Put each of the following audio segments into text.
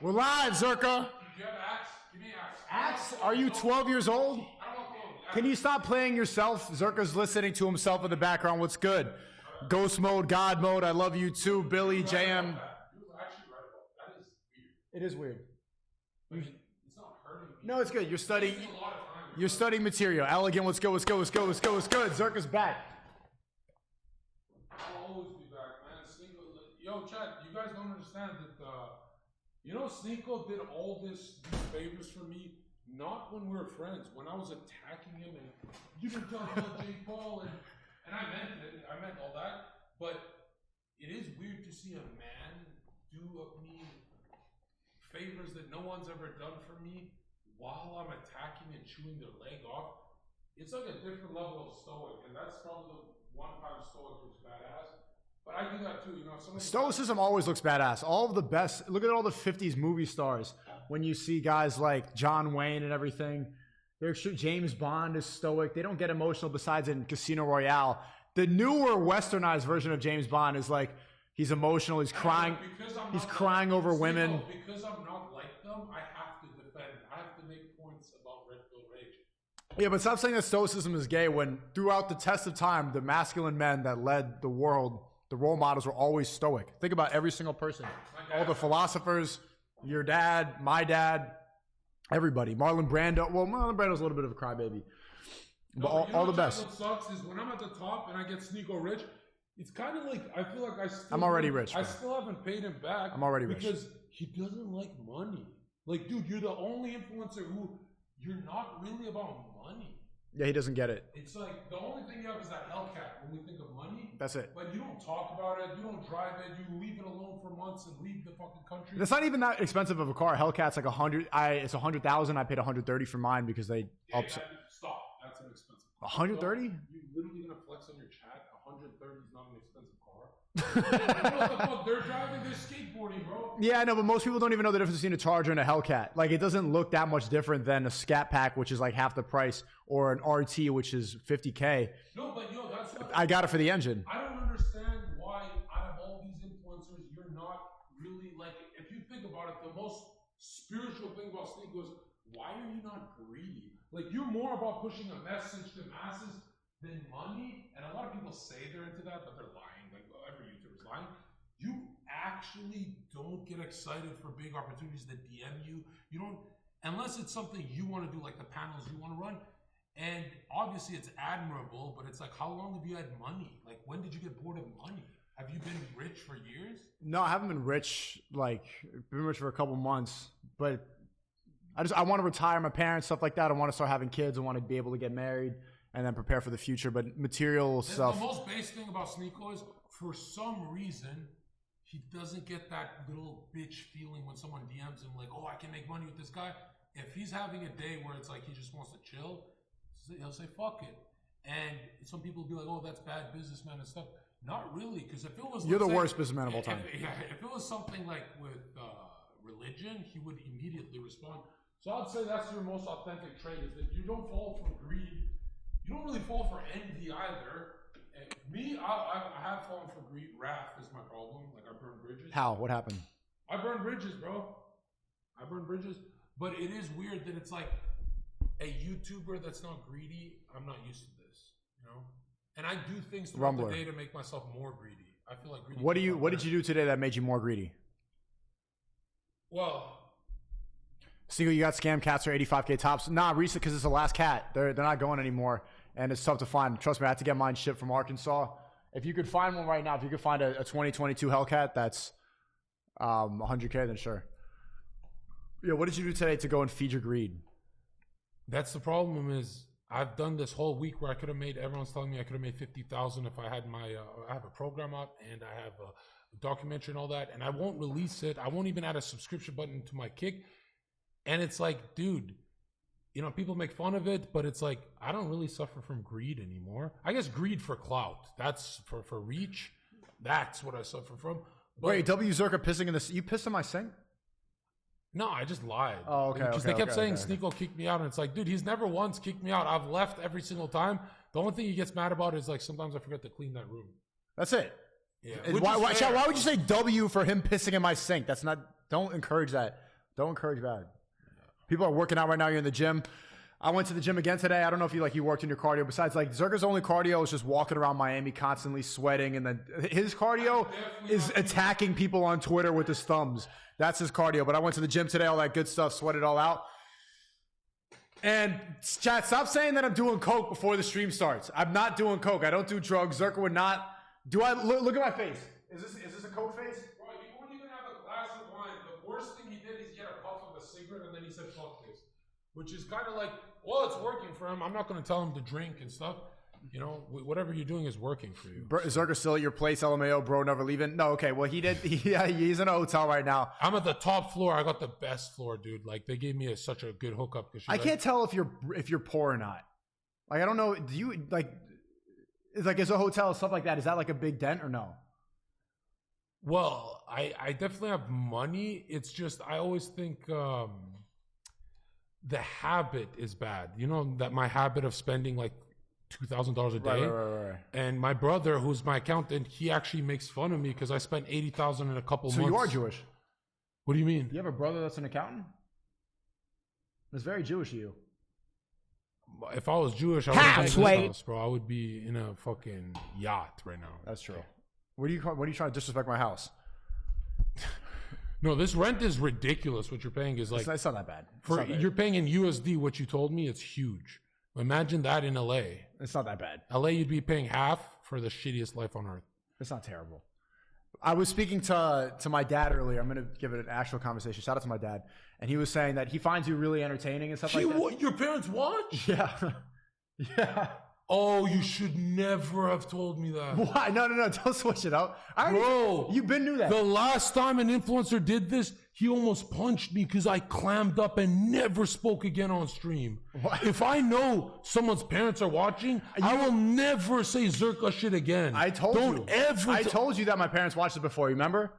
We're live, Zherka. Do you have axe? Give me axe. Axe? Are you 12 years old? I don't want clothes. Can you stop playing yourself? Zherka's listening to himself in the background. What's good? Ghost mode, God mode. I love you too, Billy, JM. You're actually right about that. That is weird. It is weird. It's not hurting me. No, it's good. You're studying. It takes a lot of time. You're studying material. Elegant. Let's go. Let's go. Let's go. Let's go. Let's go. Zherka's back. I'll always be back, man. SNEAKO, yo, Chad, you guys don't understand that. SNEAKO did all these favors for me. Not when we were friends. When I was attacking him and you can tell about Jake Paul and I meant it. I meant all that. But it is weird to see a man do of me favors that no one's ever done for me while I'm attacking and chewing their leg off. It's like a different level of stoic, and that's probably the one time stoic looks badass. But I do that too, Stoicism always looks badass. All of the best. Look at all the 50s movie stars. When you see guys like John Wayne and everything, James Bond is stoic. They don't get emotional besides in Casino Royale. The newer westernized version of James Bond is like, he's emotional. He's crying. He's crying over women. Because I'm not like them, I have to defend. I have to make points about Red Pill Rage. Yeah, but stop saying that stoicism is gay when throughout the test of time, the masculine men that led the world, the role models were always stoic. Think about every single person. All the philosophers, your dad, my dad, everybody. Marlon Brando. Well, Marlon Brando's a little bit of a crybaby. But all the best. What sucks is when I'm at the top and I get SNEAKO rich, it's kind of like, I feel like I'm already rich. Bro. I still haven't paid him back. I'm already rich. Because he doesn't like money. Like, dude, you're the only influencer who, you're not really about money. Yeah, he doesn't get it. It's like, the only thing you have is that Hellcat when we think of money. That's it. But you don't talk about it, you don't drive it, you leave it alone for months and leave the fucking country. It's not even that expensive of a car. Hellcat's like $100,000. It's $100,000. I paid $130 for mine because they stop. That's an expensive car. $130? You literally gonna flex on your chat? $130 is not an expensive car. What the fuck? They're driving, they're skateboarding, bro. Yeah, I know, but most people don't even know the difference between a Charger and a Hellcat. Like, it doesn't look that much different than a Scat Pack, which is like half the price, or an RT, which is $50K. No, but yo, that's what I got it for the engine. I don't understand why out of all these influencers, you're not really like, if you think about it, the most spiritual thing about SNEAKO is, why are you not greedy? Like, you're more about pushing a message to masses than money, and a lot of people say they're into that, but they're lying. Like, every YouTuber's lying. You actually don't get excited for big opportunities that DM you. You don't, unless it's something you want to do, like the panels you want to run. And obviously it's admirable, but it's like, how long have you had money? Like, when did you get bored of money? Have you been rich for years? No, I haven't been rich, been rich for a couple months, but I want to retire my parents, stuff like that. I want to start having kids. I want to be able to get married and then prepare for the future. But material stuff. The most base thing about SNEAKO is, for some reason, he doesn't get that little bitch feeling when someone DMs him like, oh, I can make money with this guy. If he's having a day where it's like he just wants to chill, he'll say, fuck it. And some people will be like, oh, that's bad businessman and stuff. Not really, because if it was... You're the worst businessman of all time. If it was something like with religion, he would immediately respond. So I'd say that's your most authentic trait, is that you don't fall for greed. You don't really fall for envy either. And me, I have fallen for greed. Wrath is my problem. Like, I burn bridges. How? What happened? I burn bridges, bro. I burn bridges. But it is weird that it's like a YouTuber that's not greedy. I'm not used to this, you know? And I do things throughout the day to make myself more greedy. I feel like greedy. What did you do today that made you more greedy? Well... SNEAKO, you got scam cats or 85K tops? Nah, recent, because it's the last cat. They're not going anymore, and it's tough to find. Trust me, I had to get mine shipped from Arkansas. If you could find one right now, if you could find a 2022 Hellcat that's 100K, then sure. Yeah, what did you do today to go and feed your greed? That's the problem. Is I've done this whole week where I could have made. Everyone's telling me I could have made 50,000 if I had my. I have a program up and I have a documentary and all that, and I won't release it. I won't even add a subscription button to my Kick. And it's like, dude, you know, people make fun of it, but it's like, I don't really suffer from greed anymore. I guess greed for clout. That's for reach. That's what I suffer from. But wait, W Zherka pissing in this. You pissed in my sink? No, I just lied. Oh, okay. Because they kept saying SNEAKO kicked me out. And it's like, dude, he's never once kicked me out. I've left every single time. The only thing he gets mad about is like, sometimes I forget to clean that room. That's it. Yeah. Why would you say W for him pissing in my sink? That's not, don't encourage that. Don't encourage bad. People are working out right now. You're in the gym. I went to the gym again today. I don't know if you worked in your cardio. Besides, like, Zherka's only cardio is just walking around Miami constantly sweating. And then his cardio is attacking people on Twitter with his thumbs. That's his cardio. But I went to the gym today, all that good stuff, sweat it all out. And chat, stop saying that I'm doing coke before the stream starts. I'm not doing coke. I don't do drugs. Zherka would not. Do I look at my face? Is this a coke face? Bro, he won't even have a glass of wine. The worst thing he did is get a puff of a cigarette and then he said fuck this. Which is kind of like, well, it's working for him. I'm not going to tell him to drink and stuff. You know, whatever you're doing is working for you. Is Zherka still at your place, LMAO, bro, never leaving? No, okay. Well, he's in a hotel right now. I'm at the top floor. I got the best floor, dude. Like, they gave me such a good hookup. I can't tell if you're poor or not. Like, I don't know. Do you, like, is a hotel, stuff like that, is that like a big dent or no? Well, I definitely have money. It's just, I always think the habit is bad. You know, that my habit of spending like $2,000 a day. Right. And my brother, who's my accountant, he actually makes fun of me because I spent $80,000 in a couple months. So you are Jewish? What do you mean? You have a brother that's an accountant? That's very Jewish of you. If I was Jewish, I would be in this house, bro. I would be in a fucking yacht right now. That's true. What are you trying to disrespect my house? No, this rent is ridiculous. What you're paying is like... It's not that bad. You're paying in USD, what you told me, it's huge. Imagine that in LA. It's not that bad. LA, you'd be paying half for the shittiest life on earth. It's not terrible. I was speaking to my dad earlier. I'm going to give it an actual conversation. Shout out to my dad. And he was saying that he finds you really entertaining and stuff like that. Your parents watch? Yeah. Yeah. Oh, you should never have told me that. Why? No. Don't switch it up. Bro, you've been knew that. The last time an influencer did this, he almost punched me because I clammed up and never spoke again on stream. What? If I know someone's parents are watching, I will never say Zherka shit again. I told you. I told you that my parents watched it before. Remember?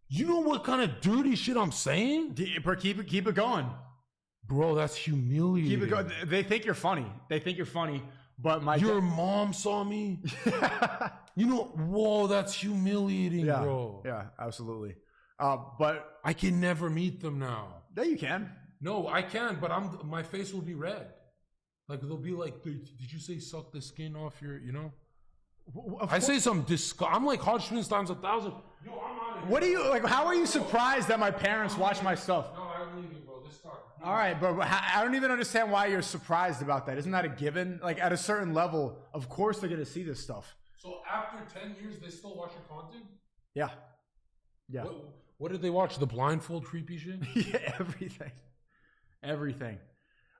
You know what kind of dirty shit I'm saying? Keep it going. Bro, that's humiliating. Keep it going. They think you're funny. But your mom saw me. You know, whoa, that's humiliating, bro. Yeah, absolutely. But I can never meet them now. Yeah, you can. No, I can, but my face will be red. Like, they'll be like, did you say suck the skin off your, you know? I say some I'm like Hodgkin's times 1,000. Yo, I'm out of here. What do you, like, how are you surprised that my parents watch my stuff? No, I'm leaving, bro. This time. All right, but I don't even understand why you're surprised about that. Isn't that a given? Like, at a certain level, of course they're going to see this stuff. So after 10 years, they still watch your content? Yeah. Yeah. What did they watch? The blindfold creepy shit? Yeah, everything.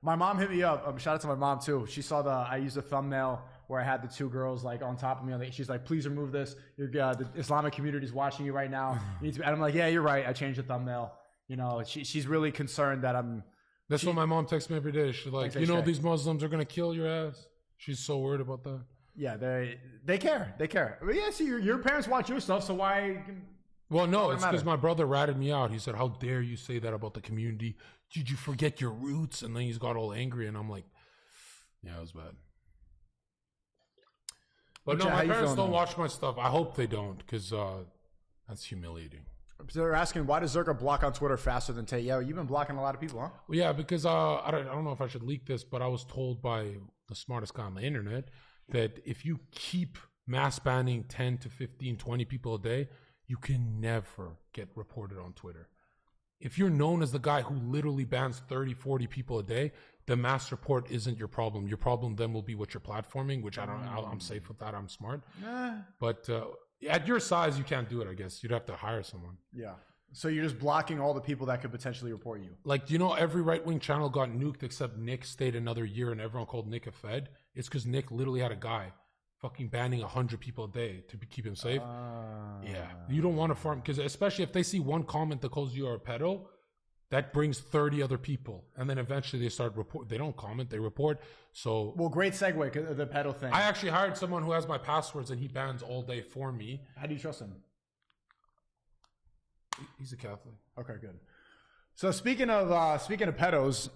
My mom hit me up. Shout out to my mom, too. She saw I used a thumbnail where I had the two girls, like, on top of me. She's like, please remove this. The Islamic community is watching you right now. And I'm like, yeah, you're right. I changed the thumbnail. You know, she's really concerned that I'm... That's what my mom texts me every day. She's like, you know, these Muslims are going to kill your ass. She's so worried about that. Yeah, they care. They care. But yeah, see, your parents watch your stuff, so why... Well, no, it's because my brother ratted me out. He said, how dare you say that about the community? Did you forget your roots? And then he's got all angry, and I'm like, yeah, it was bad. But no, my parents don't watch my stuff. I hope they don't, because that's humiliating. So they're asking, why does Zherka block on Twitter faster than Tay? Yeah, you've been blocking a lot of people, huh? Well, yeah, because I don't know if I should leak this, but I was told by the smartest guy on the internet that if you keep mass banning 10 to 15, 20 people a day, you can never get reported on Twitter. If you're known as the guy who literally bans 30, 40 people a day, the mass report isn't your problem. Your problem then will be what you're platforming, which I'm safe with that. I'm smart. But at your size, you can't do it, I guess. You'd have to hire someone. Yeah. So you're just blocking all the people that could potentially report you. Like, you know, every right-wing channel got nuked except Nick stayed another year and everyone called Nick a Fed. It's because Nick literally had a guy fucking banning 100 people a day to keep him safe. Yeah. You don't want to farm, because especially if they see one comment that calls you a pedo, that brings 30 other people. And then eventually they start report. They don't comment, they report. So, well, great segue, the pedo thing. I actually hired someone who has my passwords and he bans all day for me. How do you trust him? He's a Catholic. Okay, good. So speaking of pedos,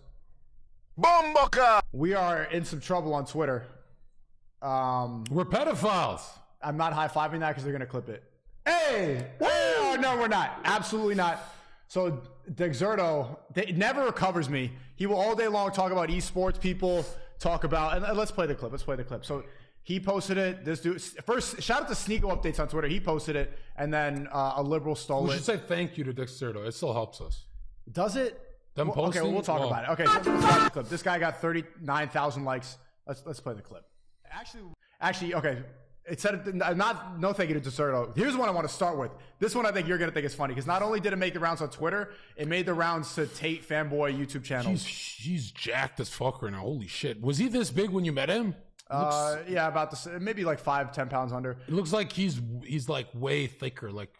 Bomboka! We are in some trouble on Twitter. We're pedophiles. I'm not high-fiving that because they're going to clip it. Hey! Oh, no, we're not. Absolutely not. So Zherka, it never recovers me. He will all day long talk about esports. People talk about, and let's play the clip. So he posted it. This dude, first, shout out to SNEAKO updates on Twitter. He posted it, and then a liberal stole it. We should say thank you to Zherka. It still helps us. Does it? Them posting? Okay, we'll talk about it. Okay, so let's watch the clip. This guy got 39,000 likes. Let's play the clip. Actually, okay. It said no thank you to Zherka. Here's one I want to start with. This one I think you're gonna think is funny because not only did it make the rounds on Twitter, it made the rounds to Tate fanboy YouTube channels. He's jacked as fuck right now. Holy shit! Was he this big when you met him? Yeah, about maybe like 5-10 pounds under. It looks like he's like way thicker. Like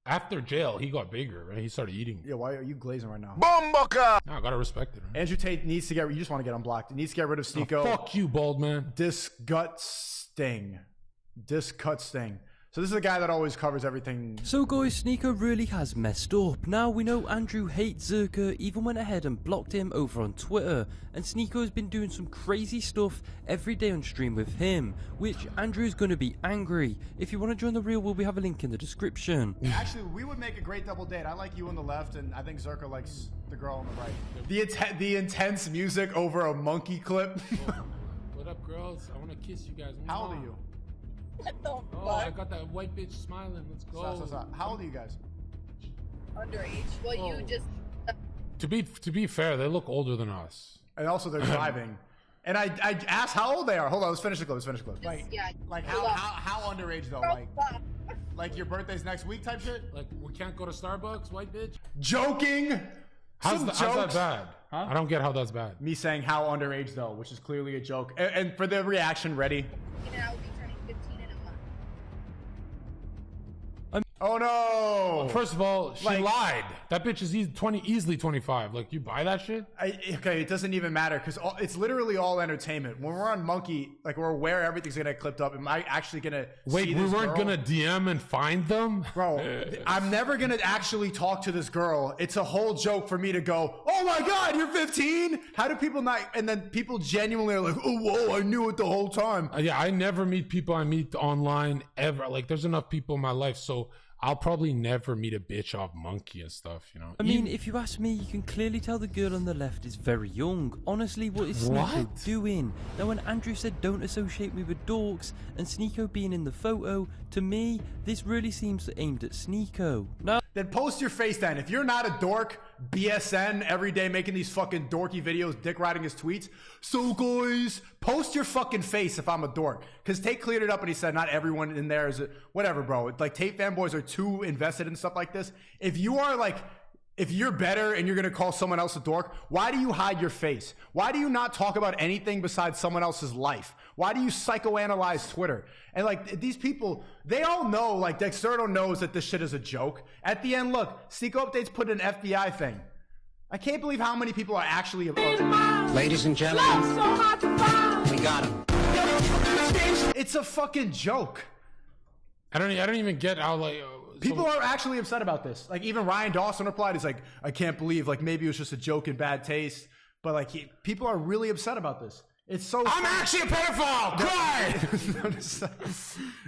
after jail, he got bigger. Right? He started eating. Yeah, why are you glazing right now? Bomboka! No, I gotta respect it. Right? Andrew Tate needs to get. You just want to get unblocked. He needs to get rid of SNEAKO. Oh, fuck you, bald man. Disgusting. So this is a guy that always covers everything. So guys, SNEAKO really has messed up. Now we know Andrew hates Zherka, even went ahead and blocked him over on Twitter. And SNEAKO has been doing some crazy stuff every day on stream with him, which Andrew's going to be angry. If you want to join the real, we have a link in the description. Actually, we would make a great double date. I like you on the left, and I think Zherka likes the girl on the right. The intense music over a monkey clip. What up, girls? I want to kiss you guys. How old are you? What the fuck? Oh, I got that white bitch smiling. Let's go. Stop. How old are you guys? Underage. Well, you just. To be fair, they look older than us. And also they're driving. And I asked how old they are. Hold on, let's finish the clip. Like how underage though? Like your birthday's next week type shit? Like we can't go to Starbucks, white bitch? Joking. How's that bad? Huh? I don't get how that's bad. Me saying how underage though, which is clearly a joke. And for the reaction, ready? I'll be turning 15 in a month. Oh no! First of all, she lied. That bitch is easily 25. Like, you buy that shit? Okay, it doesn't even matter because it's literally all entertainment. When we're on Monkey, like we're aware everything's gonna get clipped up. Am I actually gonna see this weren't girl? gonna DM and find them? Bro, I'm never gonna actually talk to this girl. It's a whole joke for me to go, oh my god, you're 15? How do people not? And then people genuinely are like, oh, whoa, I knew it the whole time. Yeah, I never meet people I meet online ever. Like, there's enough people in my life, so I'll probably never meet a bitch off Monkey and stuff, you know? I mean, if you ask me, you can clearly tell the girl on the left is very young. Honestly, what is SNEAKO doing? Now, when Andrew said don't associate me with dorks, and SNEAKO being in the photo, to me, this really seems aimed at SNEAKO. Now, then post your face then. If you're not a dork, BSN every day making these fucking dorky videos, dick riding his tweets. So guys, post your fucking face if I'm a dork. Because Tate cleared it up and he said not everyone in there is whatever, bro. Like Tate fanboys are too invested in stuff like this. If you are like, if you're better and you're going to call someone else a dork, why do you hide your face? Why do you not talk about anything besides someone else's life? Why do you psychoanalyze Twitter? And like these people, they all know, like Zherka knows that this shit is a joke. At the end, look, SNEAKO updates put an FBI thing. I can't believe how many people are actually. Ladies and gentlemen, we got him. It's a fucking joke. I don't even get how like people are actually upset about this. Like even Ryan Dawson replied, he's like, I can't believe like maybe it was just a joke in bad taste, but like people are really upset about this. It's so. I'm actually a pedophile. Cry.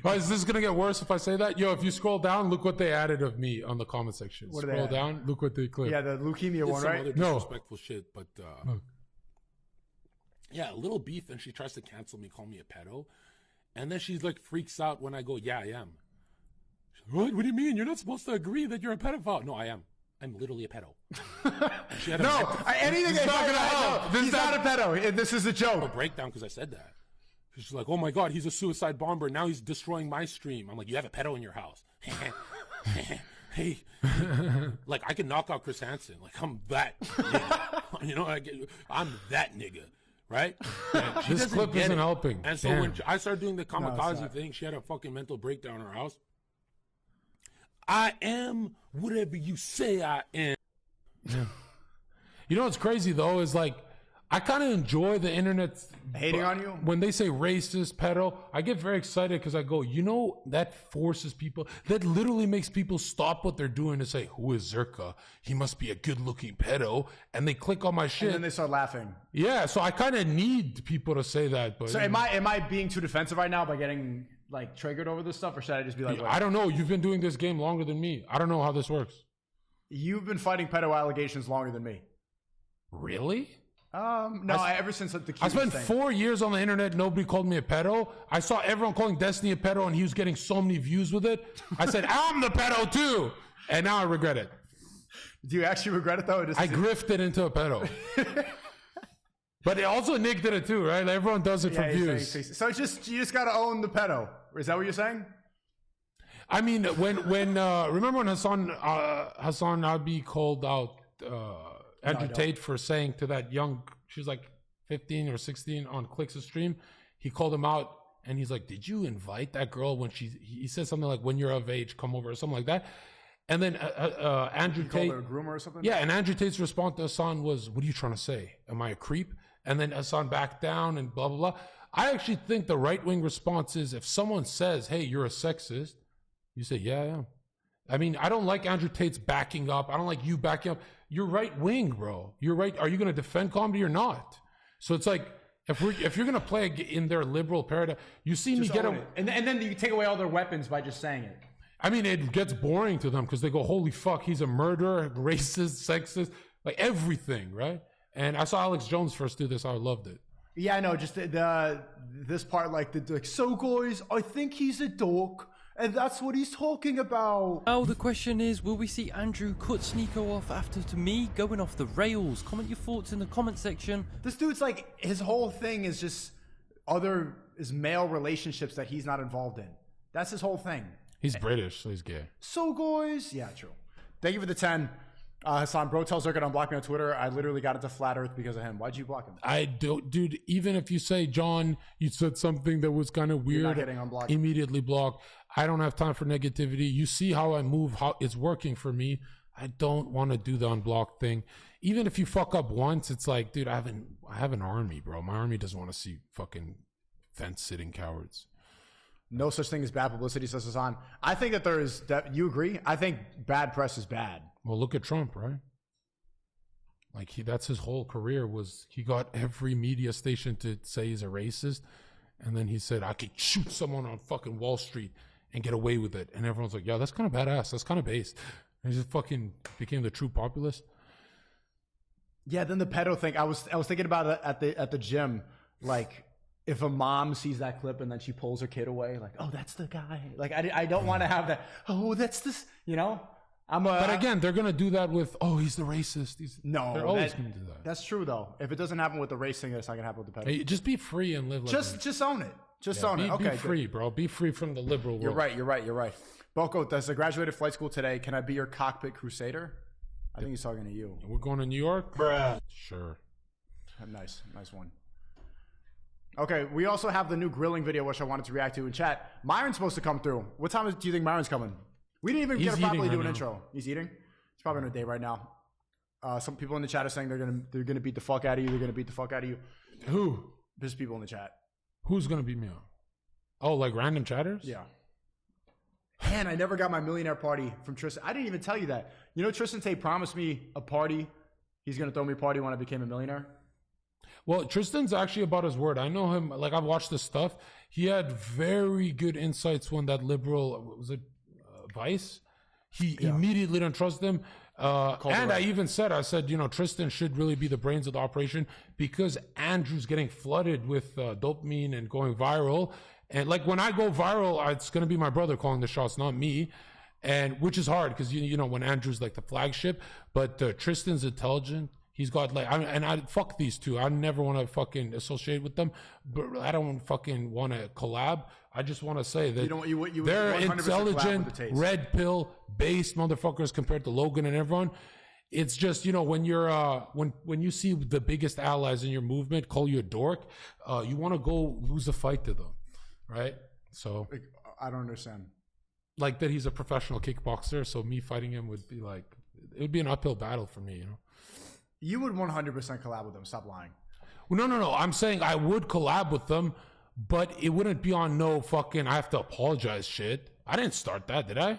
Well, is this gonna get worse if I say that? Yo, if you scroll down, look what they added of me on the comment section. Scroll down, look what they clipped. Yeah, the leukemia one, right? Other disrespectful shit, but yeah, a little beef, and she tries to cancel me, call me a pedo, and then she's like freaks out when I go, yeah, I am. She's like, what do you mean? You're not supposed to agree that you're a pedophile. No, I am. I'm literally a pedo. Anything is not gonna help. He's not a pedo. This is a joke. A breakdown because I said that. She's like, oh my god, he's a suicide bomber. Now he's destroying my stream. I'm like, you have a pedo in your house. Hey, like I can knock out Chris Hansen. Like I'm that nigga. You know, I'm that nigga. Right? This clip isn't helping. And so when I started doing the kamikaze thing, she had a fucking mental breakdown in her house. I am whatever you say I am. Yeah. You know what's crazy though is like I kind of enjoy the internet hating on you when they say racist, pedo. I get very excited because I go, you know, that forces people. That literally makes people stop what they're doing to say, "Who is Zherka? He must be a good-looking pedo," and they click on my shit. And then they start laughing. Yeah, so I kind of need people to say that. But so am I being too defensive right now by getting like triggered over this stuff, or should I just be like, I don't know. You've been doing this game longer than me. I don't know how this works. You've been fighting pedo allegations longer than me. Really? No, ever since the I spent thing. 4 years on the internet. Nobody called me a pedo. I saw everyone calling Destiny a pedo, and he was getting so many views with it. I said, I'm the pedo too. And now I regret it. Do you actually regret it, though? I grifted into a pedo. But also Nick did it too, right? Everyone does it for views. So it's just you just got to own the pedo. Is that what you're saying? I mean, when remember when Hassan Abi called out Andrew Tate for saying to that young, she was like 15 or 16 on Click's stream, he called him out and he's like, did you invite that girl when he said something like, when you're of age, come over or something like that. And then Andrew Tate, called her a groomer or something? Yeah, and Andrew Tate's response to Hassan was, what are you trying to say? Am I a creep? And then Hassan backed down and blah, blah, blah. I actually think the right-wing response is if someone says, hey, you're a sexist, you say, yeah, I am. I mean, I don't like Andrew Tate's backing up. I don't like you backing up. You're right-wing, bro. You're right. Are you going to defend comedy or not? So it's like, if you're going to play in their liberal paradigm, you see me get and then you take away all their weapons by just saying it. I mean, it gets boring to them because they go, holy fuck, he's a murderer, racist, sexist, like everything, right? And I saw Alex Jones first do this. I loved it. Yeah, I know. Just this part, like, so guys, I think he's a dork, and that's what he's talking about. Now the question is, will we see Andrew cut SNEAKO off after, to me, going off the rails? Comment your thoughts in the comment section. This dude's like, his whole thing is just is male relationships that he's not involved in. That's his whole thing. He's British, so he's gay. So guys, yeah, true. Thank you for the 10. Hassan, bro tells Zherka to unblock me on Twitter. I literally got into Flat Earth because of him. Why'd you block him? I don't, dude, even if you say, John, you said something that was kind of weird, you're not getting unblocked. Immediately block. I don't have time for negativity. You see how I move, how it's working for me. I don't want to do the unblock thing. Even if you fuck up once, it's like, dude, I have an army, bro. My army doesn't want to see fucking fence-sitting cowards. No such thing as bad publicity, says Hassan. I think that there is, you agree? I think bad press is bad. Well, look at Trump, right? Like that's his whole career was he got every media station to say he's a racist. And then he said, I could shoot someone on fucking Wall Street and get away with it. And everyone's like, yeah, that's kind of badass. That's kind of based. And he just fucking became the true populist. Yeah, then the pedo thing. I was thinking about it at the gym. Like, if a mom sees that clip and then she pulls her kid away, like, oh, that's the guy. Like, I don't want to have that. Oh, that's this. You know, But again, they're gonna do that with. Oh, he's the racist. They're always gonna do that. That's true though. If it doesn't happen with the race thing, it's not gonna happen with the pedo. Hey, just be free and live. Like just own it. Just own it. Okay, be free, bro. Be free from the liberal world. You're right. Boko, does I graduated flight school today. Can I be your cockpit crusader? I think he's talking to you. We're going to New York? Bruh. Sure. Nice one. Okay, we also have the new grilling video, which I wanted to react to in chat. Myron's supposed to come through. What time do you think Myron's coming? We didn't even get to properly do an intro. He's eating? He's probably on a date right now. Some people in the chat are saying they're gonna beat the fuck out of you. They're gonna beat the fuck out of you. Who? There's people in the chat. Who's gonna beat me up? Oh, like random chatters? Yeah. Man, I never got my millionaire party from Tristan. I didn't even tell you that. You know, Tristan Tate promised me a party. He's gonna throw me a party when I became a millionaire. Well, Tristan's actually about his word. I know him. Like, I've watched this stuff. He had very good insights when that liberal, was it Vice? He immediately don't trust them. And I even said, you know, Tristan should really be the brains of the operation because Andrew's getting flooded with dopamine and going viral. And like when I go viral, it's going to be my brother calling the shots, not me. And which is hard because, you know, when Andrew's like the flagship, but Tristan's intelligent. He's got like, I fuck these two. I never want to fucking associate with them, but I don't fucking want to collab. I just want to say that they're intelligent, red pill based motherfuckers compared to Logan and everyone. It's just, you know, when you're when you see the biggest allies in your movement call you a dork, you want to go lose a fight to them, right? So I don't understand. Like that he's a professional kickboxer, so me fighting him would be like, it would be an uphill battle for me, you know. You would 100% collab with them. Stop lying. Well, no. I'm saying I would collab with them, but it wouldn't be on no fucking I have to apologize shit. I didn't start that, did I? I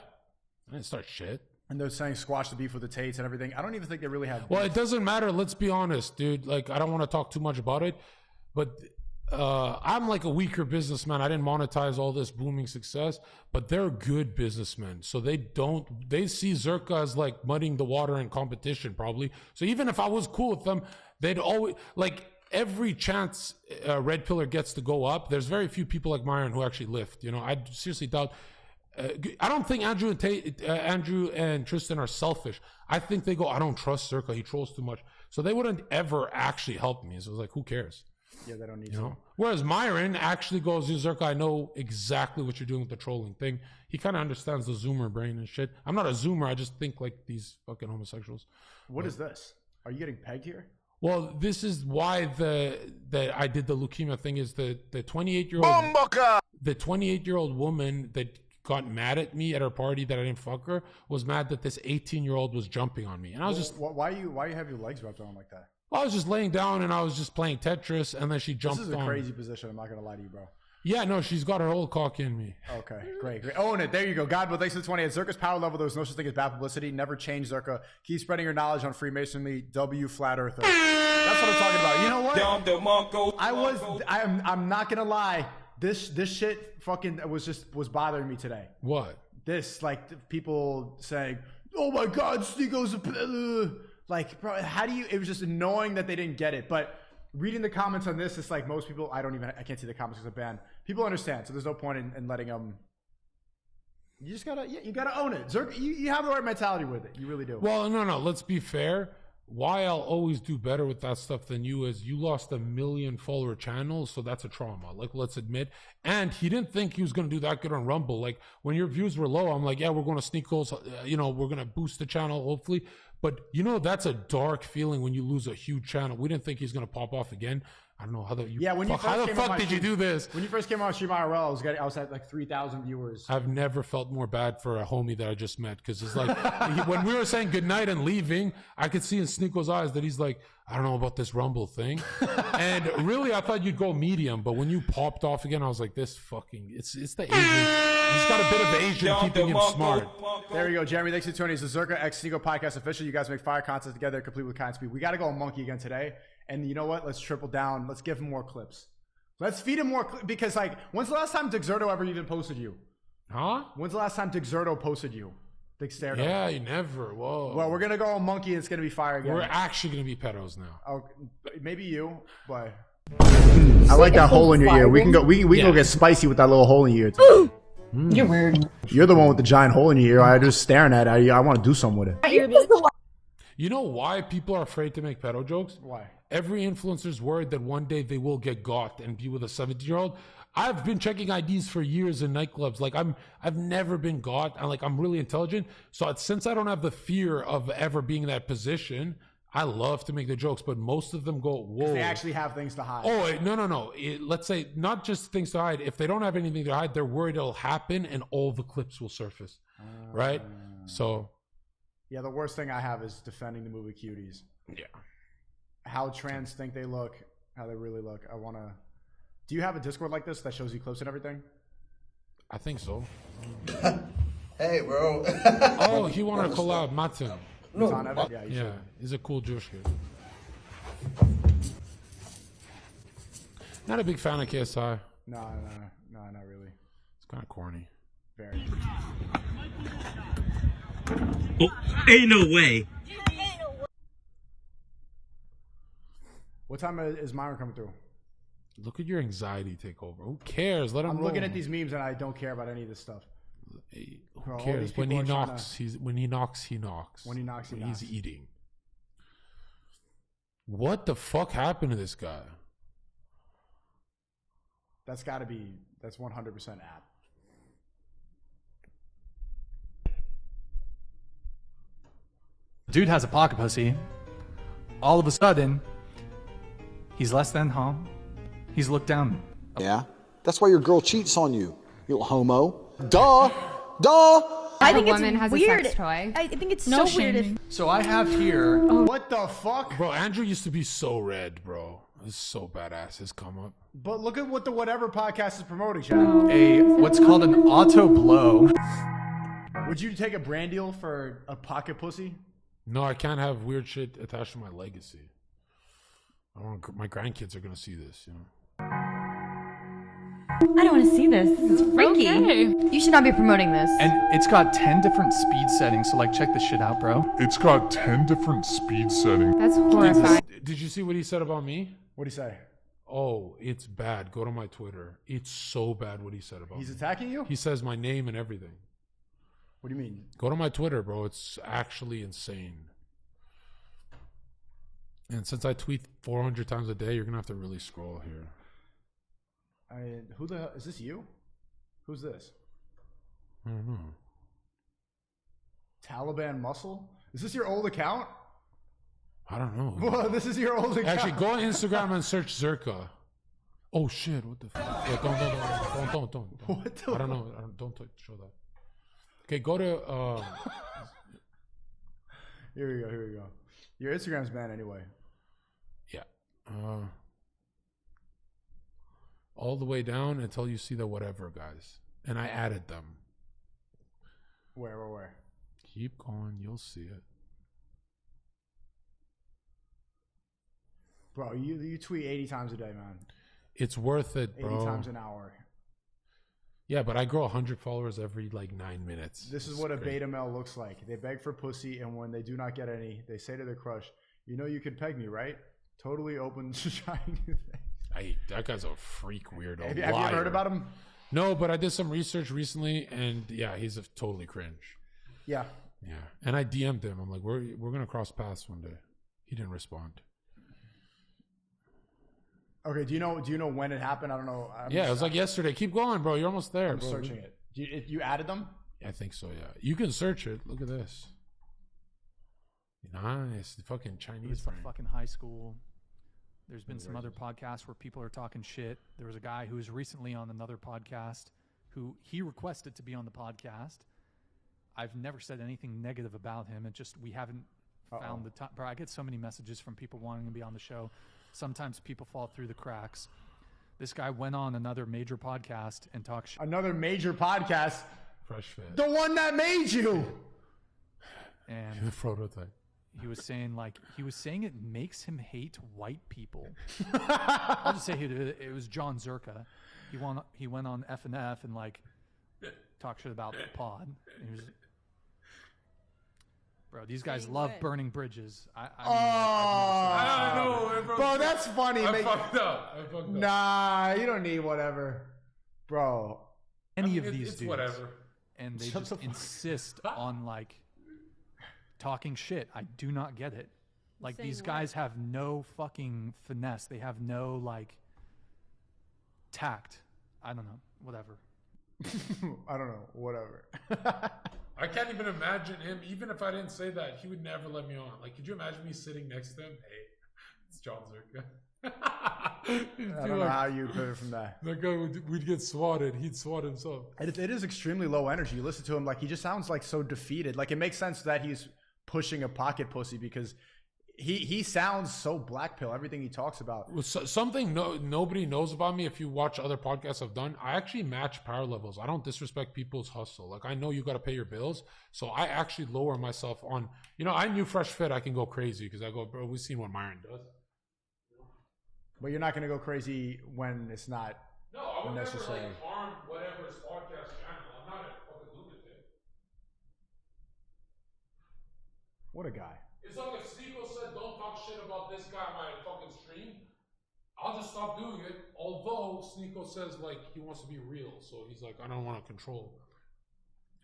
didn't start shit. And they're saying squash the beef with the Tates and everything. I don't even think they really have beef. Well, it doesn't matter. Let's be honest, dude. Like, I don't want to talk too much about it, but I'm like a weaker businessman. I didn't monetize all this booming success, but they're good businessmen. So they see Zherka as like muddying the water in competition probably. So even if I was cool with them, they'd always like every chance Red Pillar gets to go up. There's very few people like Myron who actually lift. You know, I seriously doubt. I don't think Andrew and Tristan are selfish. I think they go, I don't trust Zherka. He trolls too much. So they wouldn't ever actually help me. So it was like, who cares? Yeah, they don't need You to. know? Whereas Myron actually goes, Zherka, I know exactly what you're doing with the trolling thing. He kind of understands the Zoomer brain and shit. I'm not a Zoomer. I just think like these fucking homosexuals. What is this? Are you getting pegged here? Well, this is why I did the leukemia thing is the 28-year-old Bomboka! the 28-year-old woman that got mad at me at her party that I didn't fuck her was mad that this 18-year-old was jumping on me. And I was just... Why you have your legs wrapped around like that? I was just laying down and I was just playing Tetris and then she jumped on. This is a crazy position. I'm not going to lie to you, bro. Yeah, no, she's got her whole cock in me. Okay, great. Own it. There you go. God, but thanks for the 28. Zherka's power level, there was no such thing as bad publicity. Never change, Zherka. Keep spreading your knowledge on Freemasonry. W Flat Earther. That's what I'm talking about. You know what? I'm not going to lie. This shit fucking was bothering me today. What? This, like, people saying, oh my God, SNEAKO's a... Like, bro, how do you... It was just annoying that they didn't get it. But reading the comments on this, it's like most people... I can't see the comments because of banned. People understand, so there's no point in letting them... You just gotta... You gotta own it. Zherka, you have the right mentality with it. You really do. Well, no. Let's be fair. Why I'll always do better with that stuff than you is you lost 1 million follower channels, so that's a trauma. Like, let's admit. And he didn't think he was going to do that good on Rumble. Like, when your views were low, I'm like, yeah, we're going to SNEAKO's, we're going to boost the channel, hopefully. But, that's a dark feeling when you lose a huge channel. We didn't think he's going to pop off again. I don't know how the fuck did you do this? When you first came on Stream IRL, I was at like 3,000 viewers. I've never felt more bad for a homie that I just met because it's like when we were saying goodnight and leaving, I could see in SNEAKO's eyes that he's like, I don't know about this Rumble thing. And really, I thought you'd go medium, but when you popped off again, I was like, this fucking, it's the Asian. He's got a bit of Asian keeping him smart. There we go, Jeremy. Thanks for tuning in. It's the Zherka X SNEAKO podcast official. You guys make fire content together, complete with kind speed. We got to go on Monkey again today. And you know what? Let's triple down. Let's give him more clips. Let's feed him more because, like, when's the last time Dexerto ever even posted you? Huh? When's the last time Dexerto posted you? Dexerto. Yeah, you never. Whoa. Well, we're gonna go on Monkey. And it's gonna be fire again. We're actually gonna be pedos now. Oh, maybe you, but I like that hole in your ear. We can go. We can go get spicy with that little hole in your ear too. You're weird. You're the one with the giant hole in your ear. I just staring at it. I want to do something with it. You know why people are afraid to make pedo jokes? Why? Every influencer's worried that one day they will get got and be with a 17-year-old. I've been checking IDs for years in nightclubs. Like I've never been got. I'm really intelligent. So since I don't have the fear of ever being in that position, I love to make the jokes. But most of them go, whoa. They actually have things to hide. Oh, no. Let's say not just things to hide. If they don't have anything to hide, they're worried it'll happen and all the clips will surface. Right? So. Yeah, the worst thing I have is defending the movie Cuties. Yeah. How trans think they look, how they really look. I want to... Do you have a Discord like this that shows you clips and everything? I think so. Hey, bro. Oh, he wanted to collab, Martin. No. Yeah, he's a cool Jewish kid. Not a big fan of KSI. No, not really. It's kind of corny. Very. Oh, ain't no way. What time is Myron coming through? Look at your anxiety take over. Who cares? Let him I'm roll. looking at these memes and I don't care about any of this stuff. Who cares? When he knocks, when he knocks, he knocks. When he knocks, he knocks. He's eating. What the fuck happened to this guy? That's 100% app. Dude has a pocket pussy. All of a sudden, he's less than, he's looked down. Yeah, that's why your girl cheats on you, you little homo. Duh. I think it's weird. I think it's so weird. So I have here. What the fuck? Bro, Andrew used to be so red, bro. It's so badass, his come up. But look at what the Whatever podcast is promoting, Chad. What's called an auto blow. Would you take a brand deal for a pocket pussy? No, I can't have weird shit attached to my legacy. My grandkids are gonna see this, you know. I don't want to see this. This is freaky. Okay. You should not be promoting this. And it's got 10 different speed settings, so like check this shit out, bro. It's got 10 different speed settings. That's horrifying. Did you see what he said about me? What'd he say? Oh, it's bad. Go to my Twitter. It's so bad what he said about me. He's attacking you? He says my name and everything. What do you mean? Go to my Twitter, bro. It's actually insane. And since I tweet 400 times a day, you're going to have to really scroll here. Who the hell? Is this you? Who's this? I don't know. Taliban Muscle? Is this your old account? I don't know. Well, this is your old account. Actually, go on Instagram and search Zherka. Oh shit! What the fuck? Yeah, don't. What the I don't know. Don't show that. Okay, go to. Here we go. Your Instagram's banned anyway. Yeah. All the way down until you see the whatever guys, and I added them. Where? Keep going. You'll see it. Bro, you tweet 80 times a day, man. It's worth it, bro. 80 times an hour. Yeah, but I grow 100 followers every like 9 minutes. This is what a beta male looks like. They beg for pussy, and when they do not get any, they say to their crush, "You know you could peg me, right?" Totally open to trying new things. That guy's a freak weirdo. Have you ever heard about him? No, but I did some research recently, and yeah, he's a totally cringe. Yeah. And I DM'd him. I'm like, we're gonna cross paths one day. He didn't respond. Okay, do you know when it happened? I don't know. It was like yesterday. Keep going, bro. You're almost there. I'm searching it. You added them? I think so, yeah. You can search it. Look at this. Nice. The fucking Chinese From fucking high school. There's been some other podcasts where people are talking shit. There was a guy who was recently on another podcast who he requested to be on the podcast. I've never said anything negative about him. It just, we haven't found the time. Bro, I get so many messages from people wanting to be on the show. Sometimes people fall through the cracks. This guy went on another major podcast and talked shit. Another major podcast? Fresh Fit. The one that made you! And the prototype. He was saying it makes him hate white people. I'll just say it was John Zherka. He went on F&F and like talked shit about the pod. Bro, these guys love burning bridges. I know, bro, that's funny. I fucked up. Nah, you don't need whatever, bro. Any of these dudes, whatever, and they just insist on like talking shit. I do not get it. Like these guys have no fucking finesse. They have no like tact. I don't know. Whatever. I don't know. Whatever. I can't even imagine him. Even if I didn't say that, he would never let me on. Like, could you imagine me sitting next to him? Hey, it's John Zherka. I don't know how you pivot from that. That guy we'd get swatted. He'd swat himself. It is extremely low energy. You listen to him, like he just sounds like so defeated. Like it makes sense that he's pushing a pocket pussy because he sounds so black pill. Everything he talks about. Something nobody knows about me. If you watch other podcasts I've done, I actually match power levels. I don't disrespect people's hustle. Like I know you got to pay your bills, so I actually lower myself on. I knew Fresh Fit. I can go crazy because I go, bro. We've seen what Myron does. But you're not going to go crazy when it's not necessary. No, I would never like harm whatever's podcast channel. I'm not a fucking lunatic. What a guy. It's like if SNEAKO said, "Don't talk shit about this guy on my fucking stream," I'll just stop doing it. Although SNEAKO says like he wants to be real, so he's like, I don't want to control.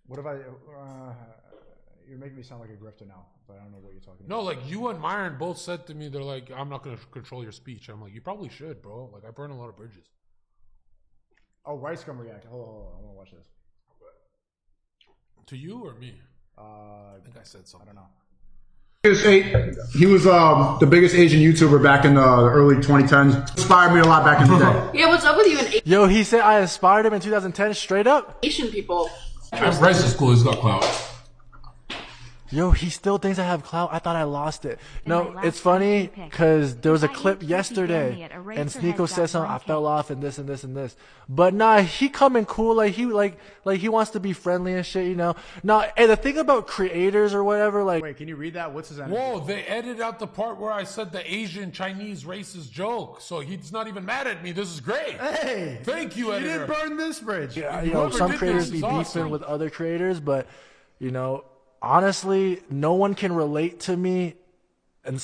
What if I? You're making me sound like a grifter now, but I don't know what you're talking about. No, like you and Myron both said to me, they're like, I'm not going to control your speech. I'm like, you probably should, bro. Like I burn a lot of bridges. Oh, Rice Gum react. Hold on. I want to watch this. To you or me? I think I said something. I don't know. He was the biggest Asian YouTuber back in the early 2010s. Inspired me a lot back in the day. Yeah, what's up with you and Yo, he said I inspired him in 2010 straight up. Asian people? Rice is cool. He's got clout. Yo, he still thinks I have clout. I thought I lost it. No, it's funny because there was a clip yesterday and SNEAKO said something. I fell off and this and this and this. But nah, he coming cool. Like he wants to be friendly and shit, you know. Nah, and the thing about creators or whatever, like. Wait, can you read that? What's his energy? Whoa, they edited out the part where I said the Asian Chinese racist joke. So he's not even mad at me. This is great. Hey, thank you, editor. You didn't burn this bridge. Yeah, you know, some creators be beefing with other creators, but you know. Honestly, no one can relate to me, and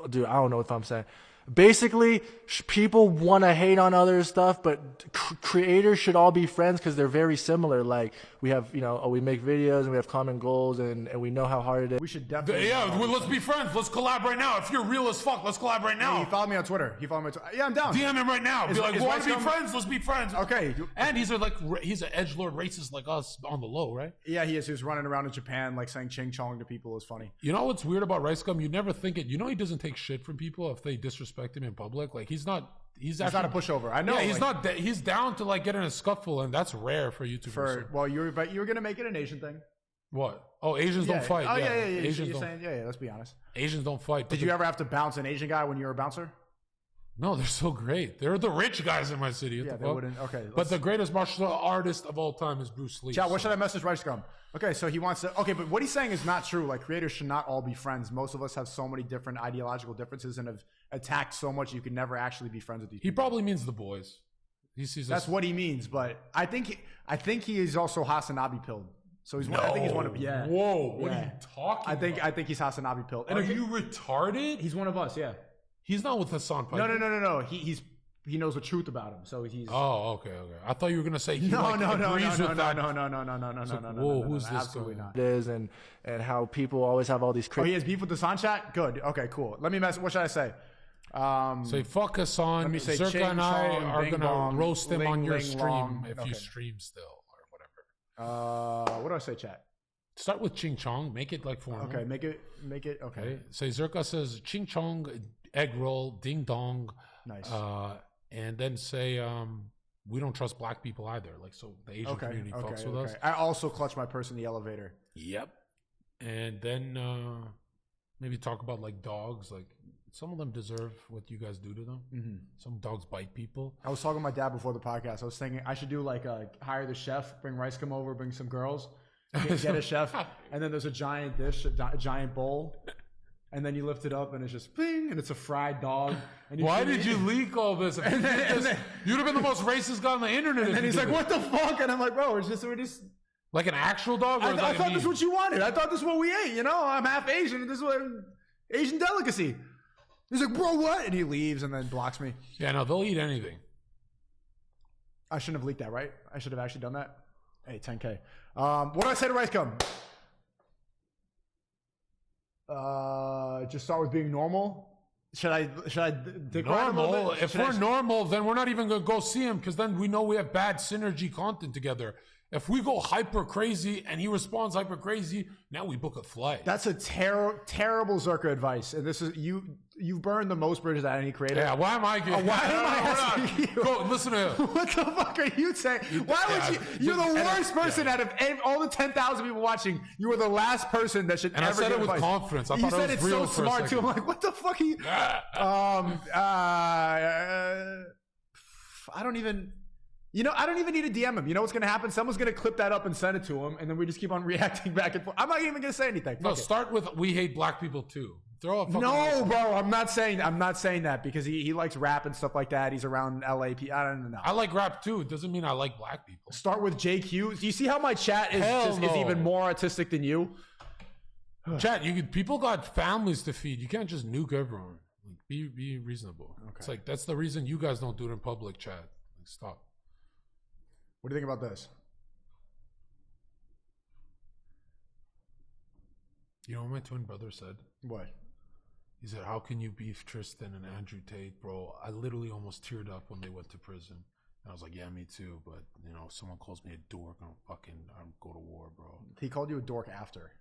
dude, I don't know what I'm saying. Basically, people want to hate on other stuff, but creators should all be friends because they're very similar. Like we have, you know, we make videos and we have common goals, and we know how hard it is. We should definitely. Yeah, well, let's be friends. Let's collab right now. If you're real as fuck, let's collab right now. Hey, he followed me on Twitter. Yeah, I'm down. DM him right now. Be like, want to be friends? Let's be friends. Okay. And he's an edgelord racist like us on the low, right? Yeah, he is. He was running around in Japan like saying ching chong to people is funny. You know what's weird about Rice Gum? You never think it. You know he doesn't take shit from people if they disrespect him in public. Like he's not not a pushover. I know. Yeah, he's not. He's down to like get in a scuffle, and that's rare for YouTubers. Well, you were gonna make it an Asian thing. What? Oh, Asians don't fight. Oh yeah. Asians you're don't. Saying, yeah. Let's be honest. Asians don't fight. Did you ever have to bounce an Asian guy when you were a bouncer? No, they're so great. They're the rich guys in my city. Yeah, they wouldn't. Okay. But the greatest martial artist of all time is Bruce Lee. Chat, what should I message Rice Gum? Okay, so he wants to. Okay, but what he's saying is not true. Like creators should not all be friends. Most of us have so many different ideological differences and have attacked so much you can never actually be friends with these people. He probably means the boys. He sees that's what he means, but I think he is also Hasanabi pilled. So he's I think he's one of Whoa, what are you talking about? I think he's Hasanabi pilled. Are you retarded? He's one of us, yeah. He's not with Hassan Piker. No. He knows the truth about him, so he's. Oh, okay. I thought you were gonna say he no. Whoa, who's this? Absolutely guy? not. It is and how people always have all these. Oh, he has beef with the Hassan chat. Good. Okay, cool. Let me what should I say? Say fuck Hassan. Let me say Zherka and I are gonna bong, roast him on your stream long. if you stream still or whatever. What do I say, chat? Start with Ching Chong. Make it like formal. Okay, make it. Okay. Say Zherka says Ching Chong, egg roll, ding dong. Nice. And then say we don't trust black people either. Like so, the Asian community fucks with us. I also clutch my purse in the elevator. Yep. And then maybe talk about like dogs. Like some of them deserve what you guys do to them. Mm-hmm. Some dogs bite people. I was talking to my dad before the podcast. I was thinking I should do like hire the chef, bring Rice come over, bring some girls, get a chef, and then there's a giant dish, a giant bowl. And then you lift it up and it's just ping, and it's a fried dog. And why did you leak all this? You'd have been the most racist guy on the internet. And then he's like, "What the fuck?" And I'm like, "Bro, we're just like an actual dog." Or I thought this is what you wanted. I thought this is what we ate. You know, I'm half Asian. This is what Asian delicacy. He's like, "Bro, what?" And he leaves and then blocks me. Yeah, no, they'll eat anything. I shouldn't have leaked that, right? I should have actually done that. Hey, 10K. What do I say to Rice Gum? Just start with being normal. Should I normal? If we're normal, then we're not even gonna go see him because then we know we have bad synergy content together. If we go hyper crazy and he responds hyper crazy, now we book a flight. That's a terrible Zherka advice. And this is you've burned the most bridges at any creator. Yeah, why am I getting why am I asking you? Go listen to him. What the fuck are you saying? Why would you're the worst person out of all the 10,000 people watching. You are the last person that should and ever I said get it with advice. confidence. I you thought said it was it's real so smart too. I'm like, what the fuck are you? I don't even need to DM him. You know what's going to happen? Someone's going to clip that up and send it to him, and then we just keep on reacting back and forth. I'm not even going to say anything. No, start with we hate black people too. Throw a no, bro. I'm not saying that because he likes rap and stuff like that. He's around LA. I don't know. I like rap too. It doesn't mean I like black people. Start with JQ. Do you see how my chat is even more autistic than you? Chat, people got families to feed. You can't just nuke everyone. Be reasonable. Okay. It's like that's the reason you guys don't do it in public, chat. Like, stop. What do you think about this? You know what my twin brother said? What? He said, "How can you beef Tristan and Andrew Tate, bro? I literally almost teared up when they went to prison." And I was like, "Yeah, me too. But you know, if someone calls me a dork, I'm go to war, bro." He called you a dork after.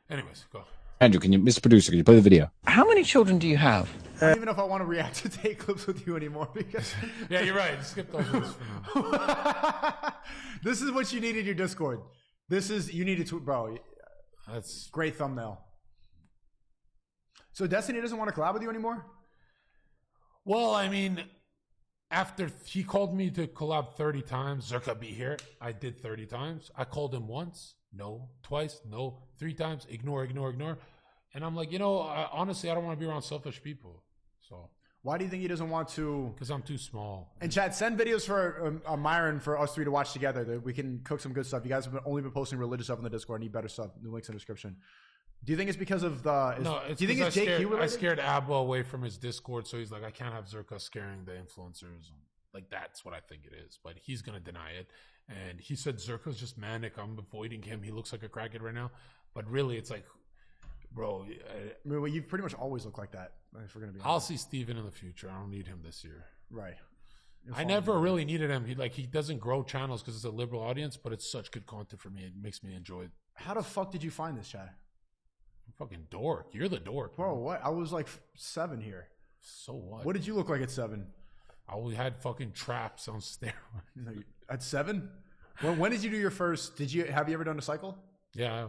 Anyways, go. Andrew, Mr. Producer, can you play the video? How many children do you have? I don't even know if I want to react to Tate clips with you anymore because. Yeah, you're right. Skip those ones for now. This is what you need in your Discord. This is, you need to tweet, bro. That's great thumbnail. So Destiny doesn't want to collab with you anymore? Well, I mean, after he called me to collab 30 times, Zherka be here. I did 30 times. I called him once, no. Twice, no. 3 times, ignore. And I'm like, honestly, I don't want to be around selfish people. So why do you think he doesn't want to? Because I'm too small. And Chad, send videos for Myron for us 3 to watch together. That we can cook some good stuff. You guys have only been posting religious stuff in the Discord. Need better stuff. The link's in the description. Do you think it's because of the? No, do you think it's JQ related? I scared Abba away from his Discord, so he's like, I can't have Zherka scaring the influencers. Like, that's what I think it is. But he's gonna deny it. And he said Zherka's just manic. I'm avoiding him. He looks like a crackhead right now. But really, it's like, bro. Well, you pretty much always look like that. If we're gonna be honest. I'll see Steven in the future. I don't need him this year. Right. I never really needed him. He doesn't grow channels because it's a liberal audience, but it's such good content for me. It makes me enjoy it. How the fuck did you find this, Chad? Fucking dork. You're the dork. Bro, what? I was like 7 here. So what? What did you look like at 7? I only had fucking traps on steroids. At 7? When did you do your first? Have you ever done a cycle? Yeah.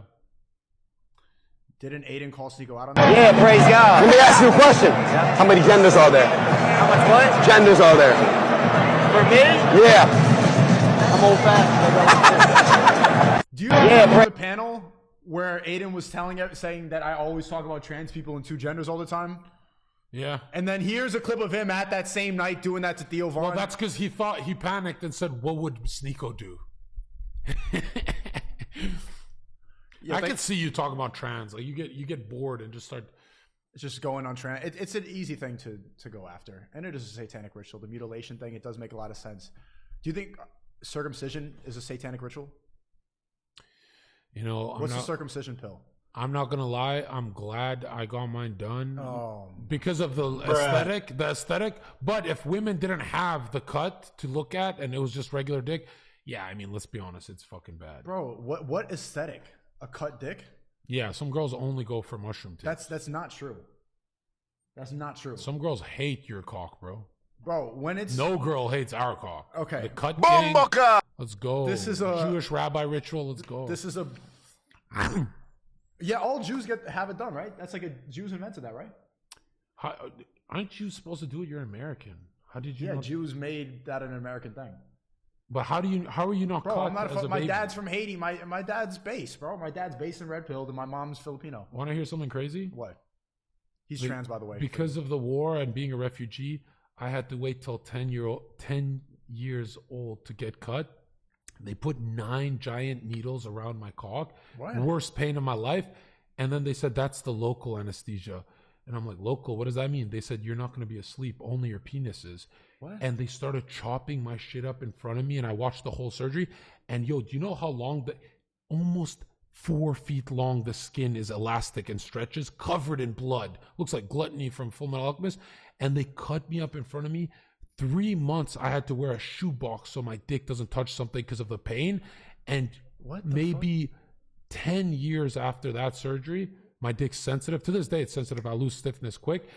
Didn't Aiden call Sneako out on that? Yeah, praise God. Let me ask you a question. Yeah. How many genders are there? How much what? Genders are there? For me? Yeah. I'm old fashioned. Do you remember the panel where Aiden was saying that I always talk about trans people in 2 genders all the time? Yeah. And then here's a clip of him at that same night doing that to Theo Vaughn. Well, that's because he panicked and said, what would SNEAKO do? I can see you talking about trans. Like, you get bored and just start just going on trans. It's an easy thing to go after. And it is a satanic ritual. The mutilation thing, it does make a lot of sense. Do you think circumcision is a satanic ritual? What's the circumcision pill? I'm not gonna lie. I'm glad I got mine done because of the aesthetic. But if women didn't have the cut to look at and it was just regular dick, yeah, I mean, let's be honest, it's fucking bad. Bro, what aesthetic? A cut dick? Yeah, some girls only go for mushroom tits. That's not true. That's not true. Some girls hate your cock, bro. Bro, when it's no girl hates our cock. Okay, the cut gang. Let's go. This is a Jewish rabbi ritual. Let's go. This is a yeah. All Jews have it done, right? That's like Jews invented that, right? Aren't you supposed to do it? You're American. How did you? Yeah, Jews made that an American thing. But how are you not? Bro, caught I'm not. as a my baby? Dad's from Haiti. My dad's base, bro. My dad's based in Red Pilled, and my mom's Filipino. Want to hear something crazy? What? He's trans, by the way. Because of the war and being a refugee, I had to wait till 10 years old to get cut. They put 9 giant needles around my cock. What? Worst pain of my life. And then they said, that's the local anesthesia. And I'm like, local? What does that mean? They said, you're not going to be asleep. Only your penis is. What? And they started chopping my shit up in front of me. And I watched the whole surgery. And do you know how long almost 4 feet long the skin is elastic and stretches, covered in blood. Looks like Gluttony from Full Metal Alchemist. And they cut me up in front of me. 3 months I had to wear a shoebox so my dick doesn't touch something because of the pain. And maybe 10 years after that surgery, my dick's sensitive. To this day, it's sensitive. I lose stiffness quick.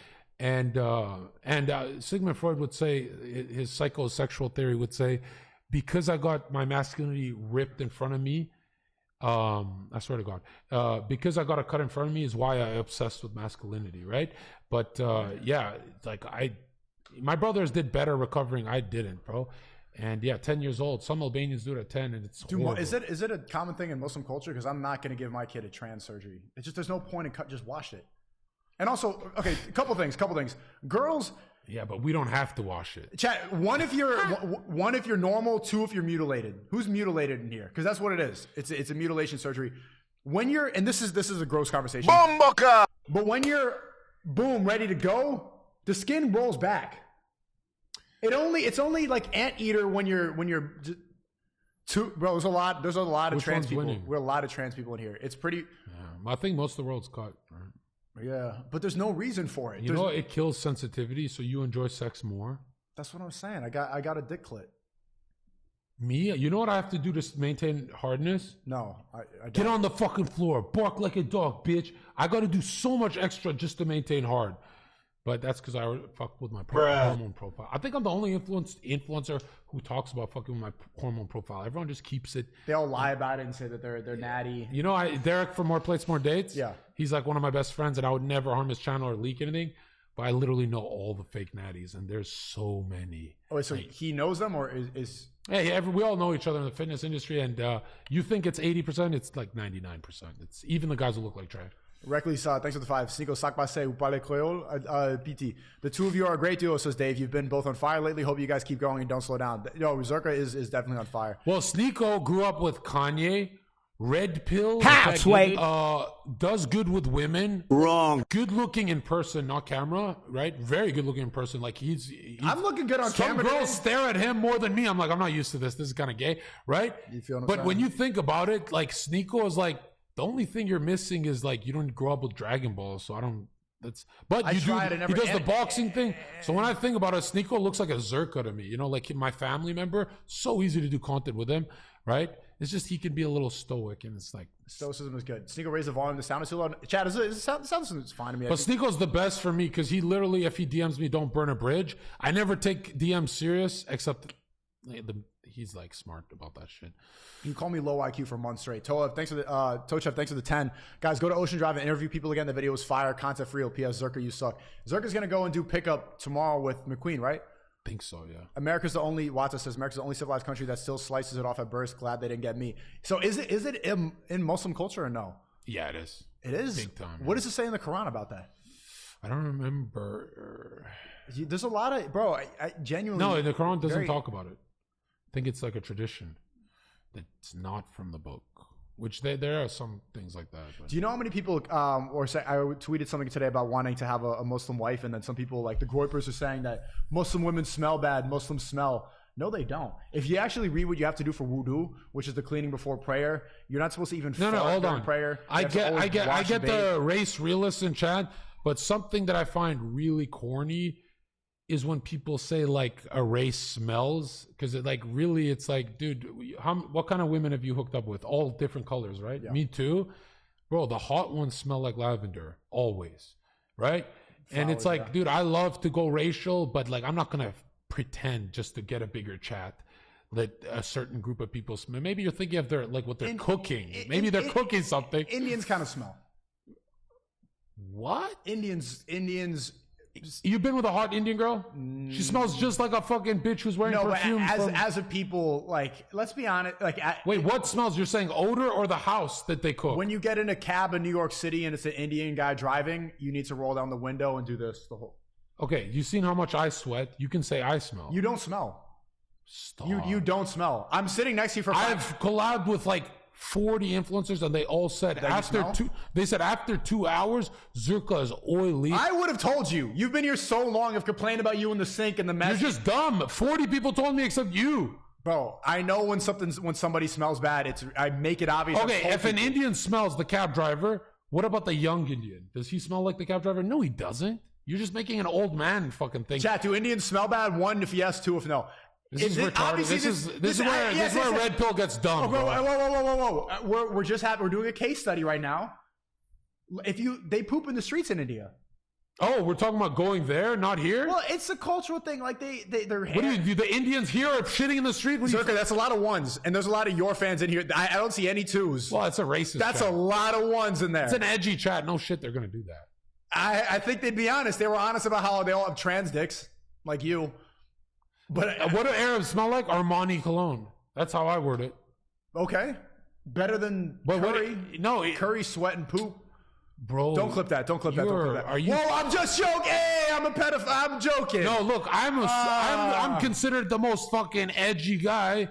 And Sigmund Freud would say, his psychosexual theory would say, because I got my masculinity ripped in front of me, I swear to God, because I got a cut in front of me is why I obsessed with masculinity, right? But yeah, like my brothers did better recovering. I didn't, bro. And yeah, 10 years old. Some Albanians do it at 10, and it's horrible. Is it a common thing in Muslim culture? Because I'm not going to give my kid a trans surgery. It's just there's no point in just wash it. And also, okay, a couple things. Girls. Yeah, but we don't have to wash it. Chat. One if you're normal. 2 if you're mutilated. Who's mutilated in here? Because that's what it is. It's a mutilation surgery. When you're, and this is a gross conversation. Bomboka! But when you're boom ready to go, the skin rolls back. It's only like anteater when you're bro. There's a lot of trans people. Winning? We're a lot of trans people in here. It's pretty. Yeah, I think most of the world's cut. Right? Yeah, but there's no reason for it. It kills sensitivity, so you enjoy sex more. That's what I'm saying. I got a dick clit. Me? You know what I have to do to maintain hardness? No, I don't. Get on the fucking floor, bark like a dog, bitch. I got to do so much extra just to maintain hard. But that's because I fuck with my hormone profile. I think I'm the only influencer who talks about fucking with my hormone profile. Everyone just keeps it. They all lie about it and say that they're natty. You know, Derek from More Plates, More Dates? Yeah. He's like one of my best friends, and I would never harm his channel or leak anything. But I literally know all the fake natties, and there's so many. Oh, so he knows them, or is... Yeah, we all know each other in the fitness industry, and you think it's 80%, it's like 99%. It's even the guys who look like trash. Reckless, thanks for the 5. SNEAKO, sac passe, ou parlez créole? PT. The two of you are a great duo, says Dave. You've been both on fire lately. Hope you guys keep going and don't slow down. Yo, Zherka is definitely on fire. Well, SNEAKO grew up with Kanye. Red pill. Does good with women. Wrong. Good looking in person, not camera, right? Very good looking in person. Like he's I'm looking good on camera. Some girls stare at him more than me. I'm like, I'm not used to this. This is kind of gay, right? You feel but when you think about it, like SNEAKO is like, the only thing you're missing is like you don't grow up with Dragon Ball, so I don't. But you do. He does the boxing thing. So when I think about it, SNEAKO looks like a Zherka to me. You know, like my family member. So easy to do content with him, right? It's just he can be a little stoic, and it's like stoicism is good. SNEAKO, raise the volume. The sound is too loud. Chad, the sound is fine to me. But SNEAKO's the best for me because he literally, if he DMs me, don't burn a bridge. I never take DMs serious, except he's like smart about that shit. You call me low IQ for months straight. Tochev, thanks for the Tochev, thanks for the 10. Guys, go to Ocean Drive and interview people again. The video was fire, content for real. PS Zherka, you suck. Zherka's gonna go and do pickup tomorrow with McQueen, right? I think so, yeah. Watson says America's the only civilized country that still slices it off at birth. Glad they didn't get me. So is it in Muslim culture or no? Yeah, it is. It is? Big time. What does it say in the Quran about that? I don't remember. There's a lot of, bro, I genuinely. No, the Quran doesn't talk about it. I think it's like a tradition that's not from the book. Which there are some things like that. But. Do you know how many people, I tweeted something today about wanting to have a Muslim wife, and then some people, like the Groypers, are saying that Muslim women smell bad, Muslims smell. No, they don't. If you actually read what you have to do for wudu, which is the cleaning before prayer, you're not supposed to even hold on. Prayer. I get the race realists in chat, but something that I find really corny is when people say like a race smells, because it's like, dude, what kind of women have you hooked up with? All different colors, right? Yeah. Me too, bro. The hot ones smell like lavender always, right? And it's like, dude, I love to go racial, but like I'm not gonna pretend just to get a bigger chat that a certain group of people smell. Maybe you're thinking of what they're cooking. Maybe they're cooking something. Indians kind of smell. What? Indians. You've been with a hot Indian girl? She smells just like a fucking bitch who's wearing perfume. But as a people, like, let's be honest. Like, wait, what smells? You're saying odor or the house that they cook? When you get in a cab in New York City and it's an Indian guy driving, you need to roll down the window and do this the whole. Okay, you've seen how much I sweat. You can say I smell. You don't smell. Stop. You don't smell. I'm sitting next to you for. I've collabed with like 40 influencers, and they all said after 2 hours, Zherka is oily. I would have told you. You've been here so long. I've complained about you in the sink and the mess. You're just dumb. 40 people told me except you. Bro, I know when somebody smells bad. I make it obvious. Okay, if an Indian smells the cab driver, what about the young Indian? Does he smell like the cab driver? No, he doesn't. You're just making an old man fucking thing. Chat, do Indians smell bad? 1 if yes, 2 if no. This is retarded. This is where red pill gets dumb. Oh, bro, whoa. We're doing a case study right now. They poop in the streets in India. Oh, we're talking about going there, not here? Well, it's a cultural thing. Like they're. What do you do? The Indians here are shitting in the street? Zherka, that's a lot of 1s, and there's a lot of your fans in here. I don't see any 2s. Well, it's a racist. That's chat. A lot of 1s in there. It's an edgy chat. No shit, they're gonna do that. I think they'd be honest. They were honest about how they all have trans dicks, like you. But what do Arabs smell like? Armani cologne. That's how I word it. Okay, better than curry. Curry, sweat, and poop. Bro, don't clip that. Don't clip that. Whoa, I'm just joking. Hey, I'm a pedophile. I'm joking. No, look, I'm considered the most fucking edgy guy.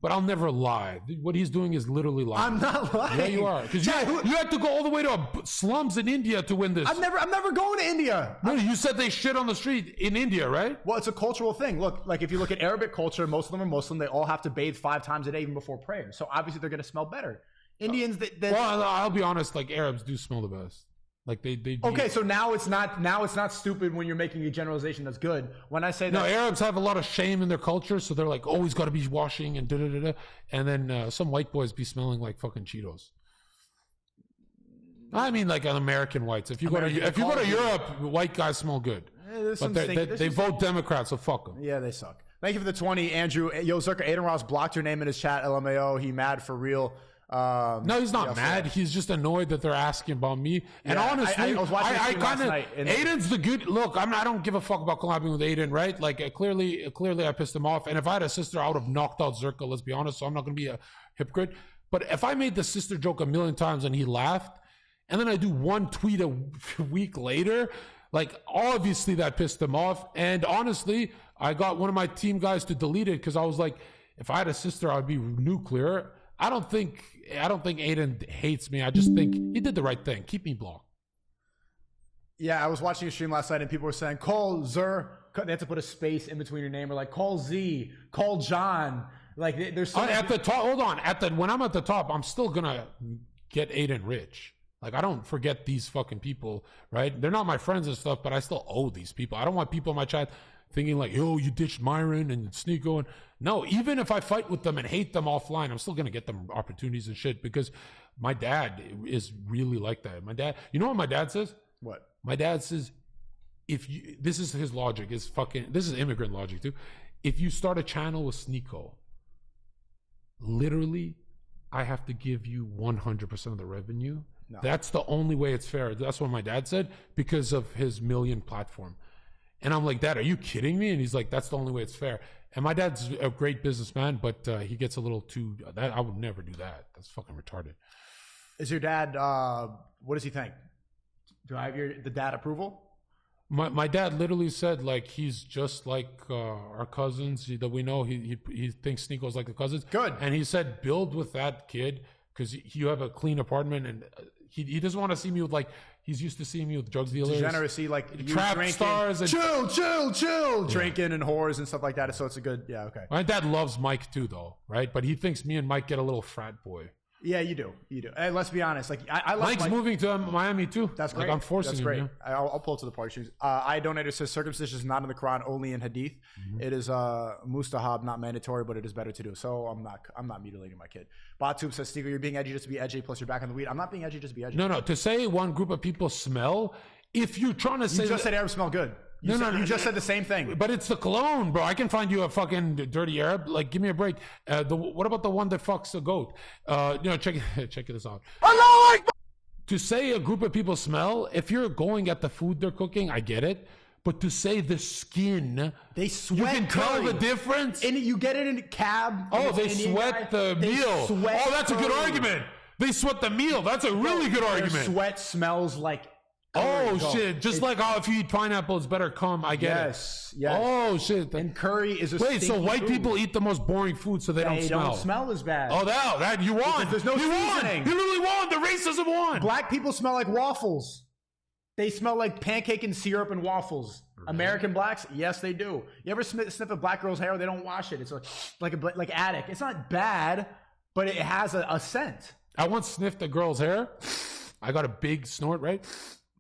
But I'll never lie. What he's doing is literally lying. I'm not lying. Yeah, you are. Because you had to go all the way to slums in India to win this. I'm never going to India. No, you said they shit on the street in India, right? Well, it's a cultural thing. Look, like if you look at Arabic culture, most of them are Muslim. They all have to bathe 5 times a day even before prayer. So obviously they're going to smell better. Indians, well, I'll be honest. Like Arabs do smell the best. Like they do. Okay, so now it's not stupid when you're making a generalization that's good. When I say that, no, Arabs have a lot of shame in their culture, so they're like always got to be washing and da-da-da-da. And then some white boys be smelling like fucking Cheetos. I mean, like American whites. If you go to Europe, white guys smell good. some they vote Democrat, so fuck them. Yeah, they suck. Thank you for the 20, Andrew. Yo, Zherka, Aiden Ross blocked your name in his chat. LMAO. He mad for real. No, he's not mad. He's just annoyed that they're asking about me. And honestly, I was watching the stream last night. Aiden's the good. Look, I don't give a fuck about collabing with Aiden, right? Like, clearly, I pissed him off. And if I had a sister, I would have knocked out Zherka. Let's be honest. So I'm not going to be a hypocrite. But if I made the sister joke a million times and he laughed, and then I do one tweet a week later, like, obviously that pissed him off. And honestly, I got one of my team guys to delete it because I was like, if I had a sister, I'd be nuclear. I don't think Aiden hates me. I just think he did the right thing. Keep me blocked. Yeah, I was watching a stream last night and people were saying, call Zer. They have to put a space in between your name, or like call Z, call John. Like there's so at the top. Hold on. When I'm at the top, I'm still gonna get Aiden rich. Like, I don't forget these fucking people, right? They're not my friends and stuff, but I still owe these people. I don't want people in my chat thinking like, yo, you ditched Myron and SNEAKO. And no, even if I fight with them and hate them offline, I'm still going to get them opportunities and shit, because my dad is really like that. My dad, you know what my dad says? What? My dad says, this is his logic, this is immigrant logic too. If you start a channel with SNEAKO, literally, I have to give you 100% of the revenue. No. That's the only way it's fair. That's what my dad said, because of his million platform. And I'm like, Dad, are you kidding me? And he's like, that's the only way it's fair. And my dad's a great businessman, but he gets a little too, I would never do that. That's fucking retarded. Is your dad, what does he think? Do I have the dad approval? My dad literally said, like, he's just like our cousins that we know. He thinks SNEAKO's like the cousins. Good. And he said, build with that kid, because you have a clean apartment, and he doesn't want to see me with, like, he's used to seeing me with drug dealers. Degeneracy, like you trap drinking, stars. And, chill. Drinking and whores and stuff like that. So it's a good, okay. My dad loves Mike too, though, right? But he thinks me and Mike get a little frat boy. Yeah, you do. Hey, let's be honest. Like, I love Mike's moving to Miami too. That's great. Like, I'm forcing That's great. him. Yeah. I'll pull it to the party streams. I donated, says circumcision is not in the Quran, only in Hadith. Mm-hmm. It is mustahab, not mandatory, but it is better to do. So I'm not mutilating my kid. Batube says, SNEAKO, you're being edgy just to be edgy. Plus, you're back on the weed. I'm not being edgy just to be edgy. No. To say one group of people smell, if you're trying to say, you just said Arabs smell good. You just said the same thing. But it's the cologne, bro. I can find you a fucking dirty Arab. Like, give me a break. What about the one that fucks a goat? Check this out. To say a group of people smell, if you're going at the food they're cooking, I get it. But to say the skin, they sweat. You can tell the difference. And you get it in a cab. Oh, they sweat the meal. Oh, that's a good argument. They sweat the meal. That's a really good argument. Their sweat smells like. Oh shit! Just like how if you eat pineapple, it's better come. I get it. Yes. Oh shit! And curry is a wait. So white food. People eat the most boring food, so they don't smell. They don't smell as bad. Oh, that you won. Because there's no seasoning. You literally won. The racism won. Black people smell like waffles. They smell like pancake and syrup and waffles. Really? American blacks, yes, they do. You ever sniff a black girl's hair? They don't wash it. It's like attic. It's not bad, but it has a scent. I once sniffed a girl's hair. I got a big snort, right?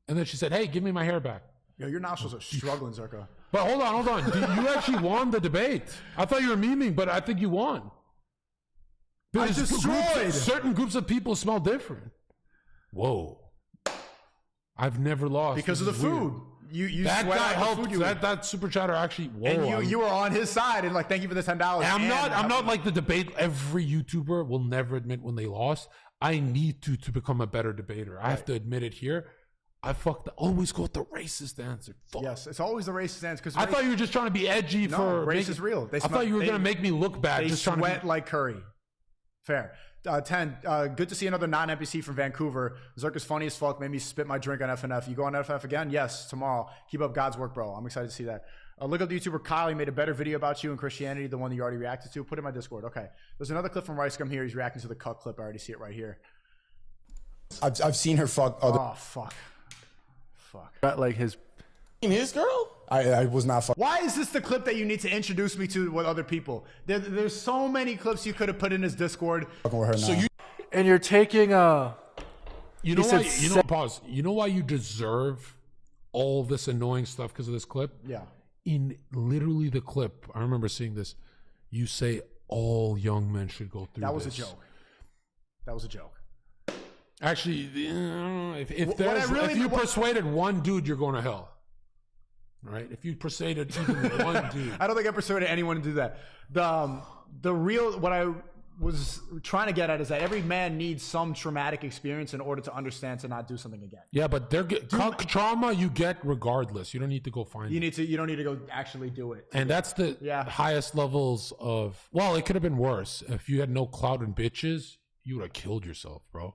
And then she said, hey, give me my hair back. Yo, your nostrils are struggling, Zherka. But hold on. You actually won the debate. I thought you were memeing, but I think you won. I destroyed. Certain groups of people smell different. Whoa. I've never lost. Because of the food. You that sweat guy out helped. That super chatter actually. Whoa, and you were on his side and like, thank you for the $10. I'm not like the debate. Every YouTuber will never admit when they lost. I need to become a better debater. I have to admit it here. I always go with the racist answer. Fuck. Yes, it's always the racist answer. Because I thought you were just trying to be edgy for race is real. I thought you were going to make me look bad. They just sweat trying to like curry. Fair. 10. Good to see another non-NPC from Vancouver. Zherka's funny as fuck. Made me spit my drink on FNF. You go on FNF again? Yes, tomorrow. Keep up God's work, bro. I'm excited to see that. Look up the YouTuber Kyle. He made a better video about you and Christianity, the one that you already reacted to. Put it in my Discord. Okay. There's another clip from Rice Gum here. He's reacting to the cut clip. I already see it right here. I've seen her fuck other. Oh fuck. Like his girl. I was not fucking. Why is this the clip that you need to introduce me to with other people? There's so many clips you could have put in his Discord. With her now. And you're taking a. You know why you deserve all this annoying stuff because of this clip? Yeah. In literally the clip, I remember seeing this. You say all young men should go through. That was a joke. That was a joke. Actually, if you persuaded one dude, you're going to hell. right? If you persuaded even one dude. I don't think I persuaded anyone to do that. The real, what I was trying to get at is that every man needs some traumatic experience in order to understand to not do something again. Yeah, but trauma you get regardless. You don't need to go find it. You don't need to go actually do it. And that's the highest levels of, well, it could have been worse. If you had no clout and bitches, you would have killed yourself, bro.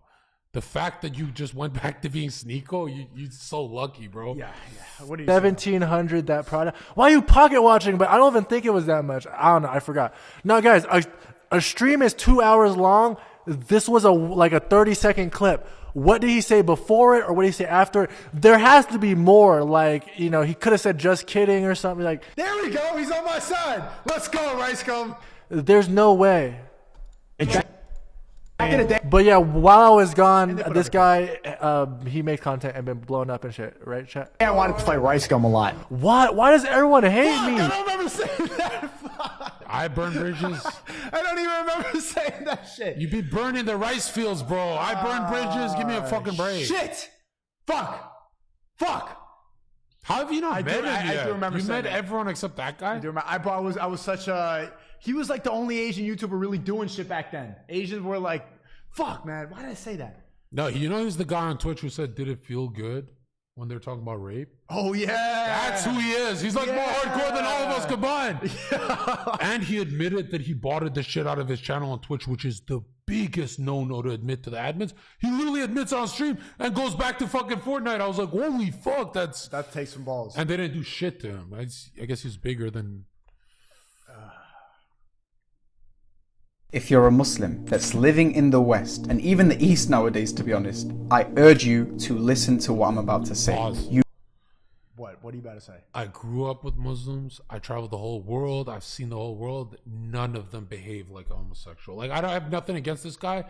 The fact that you just went back to being SNEAKO, you're so lucky, bro. Yeah. What are you 1,700 that product. Why are you pocket watching? But I don't even think it was that much. I don't know. I forgot. No, guys, a stream is 2 hours long. This was like a 30-second clip. What did he say before it or what did he say after it? There has to be more. Like, you know, he could have said just kidding or something. Like, there we go. He's on my side. Let's go, Rice Gum. There's no way. But yeah, while I was gone, this guy, he made content and been blown up and shit, right, chat? I wanted to play Rice Gum a lot. What? Why does everyone hate me? I don't remember saying that. I burn bridges. I don't even remember saying that shit. You be burning the rice fields, bro. I burn bridges. Give me a fucking break. Shit. Fuck. How have you not met him yet? I do remember you saying met that. everyone except that guy? I do remember. I was such a... He was like the only Asian YouTuber really doing shit back then. Asians were like, fuck, man. Why did I say that? No, you know he's the guy on Twitch who said, did it feel good when they're talking about rape? Oh, yeah. That's who he is. He's like more hardcore than all of us combined. Yeah. And he admitted that he botted the shit out of his channel on Twitch, which is the biggest no-no to admit to the admins. He literally admits on stream and goes back to fucking Fortnite. I was like, holy fuck, that takes some balls. And they didn't do shit to him. I guess he's bigger than... If you're a Muslim that's living in the West, and even the East nowadays, to be honest, I urge you to listen to what I'm about to say. What are you about to say? I grew up with Muslims. I traveled the whole world. I've seen the whole world. None of them behave like a homosexual. Like, I have nothing against this guy.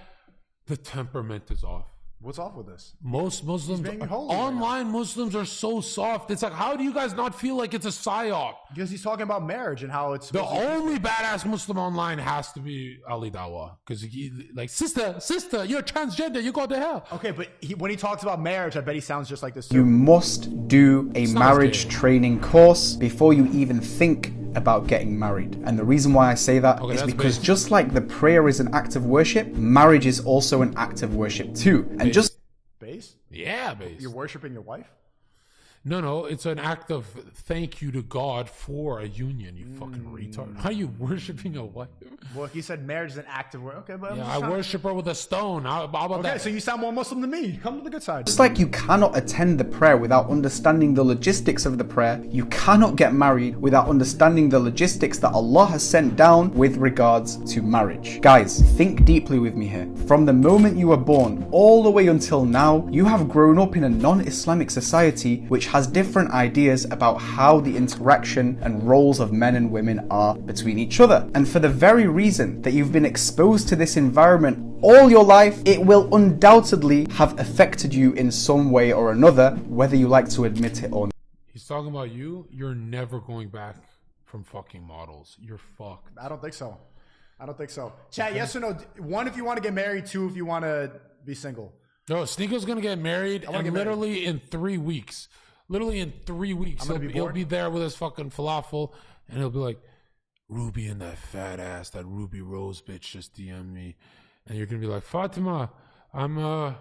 The temperament is off. What's off with this? Most Muslims, online Muslims are so soft. It's like, how do you guys not feel like it's a psyop? Because he's talking about marriage and how it's... The only badass Muslim online has to be Ali Dawah. Because he, like, sister, you're transgender, you go to hell. Okay, but when he talks about marriage, I bet he sounds just like this too. You must do a marriage training course before you even think about getting married. And the reason why I say that is because just like the prayer is an act of worship, marriage is also an act of worship too. And just... Base? Yeah, base. You're worshiping your wife? No, it's an act of thank you to God for a union, you fucking retard. How are you worshiping a wife? Well, he said marriage is an act of work. Okay, but yeah, I worship her with a stone. How about that? Okay, so you sound more Muslim than me. Come to the good side. Just like you cannot attend the prayer without understanding the logistics of the prayer, you cannot get married without understanding the logistics that Allah has sent down with regards to marriage. Guys, think deeply with me here. From the moment you were born all the way until now, you have grown up in a non-Islamic society which has different ideas about how the interaction and roles of men and women are between each other. And for the very reason that you've been exposed to this environment all your life, it will undoubtedly have affected you in some way or another, whether you like to admit it or not. He's talking about you. You're never going back from fucking models. You're fucked. I don't think so. Chat, yes or no? 1, if you want to get married. 2, if you want to be single. No, SNEAKO's going to get married in 3 weeks. Literally in 3 weeks. He'll be there with his fucking falafel and he'll be like, Ruby and that fat ass, that Ruby Rose bitch just DM'd me. And you're going to be like, Fatima, I'm going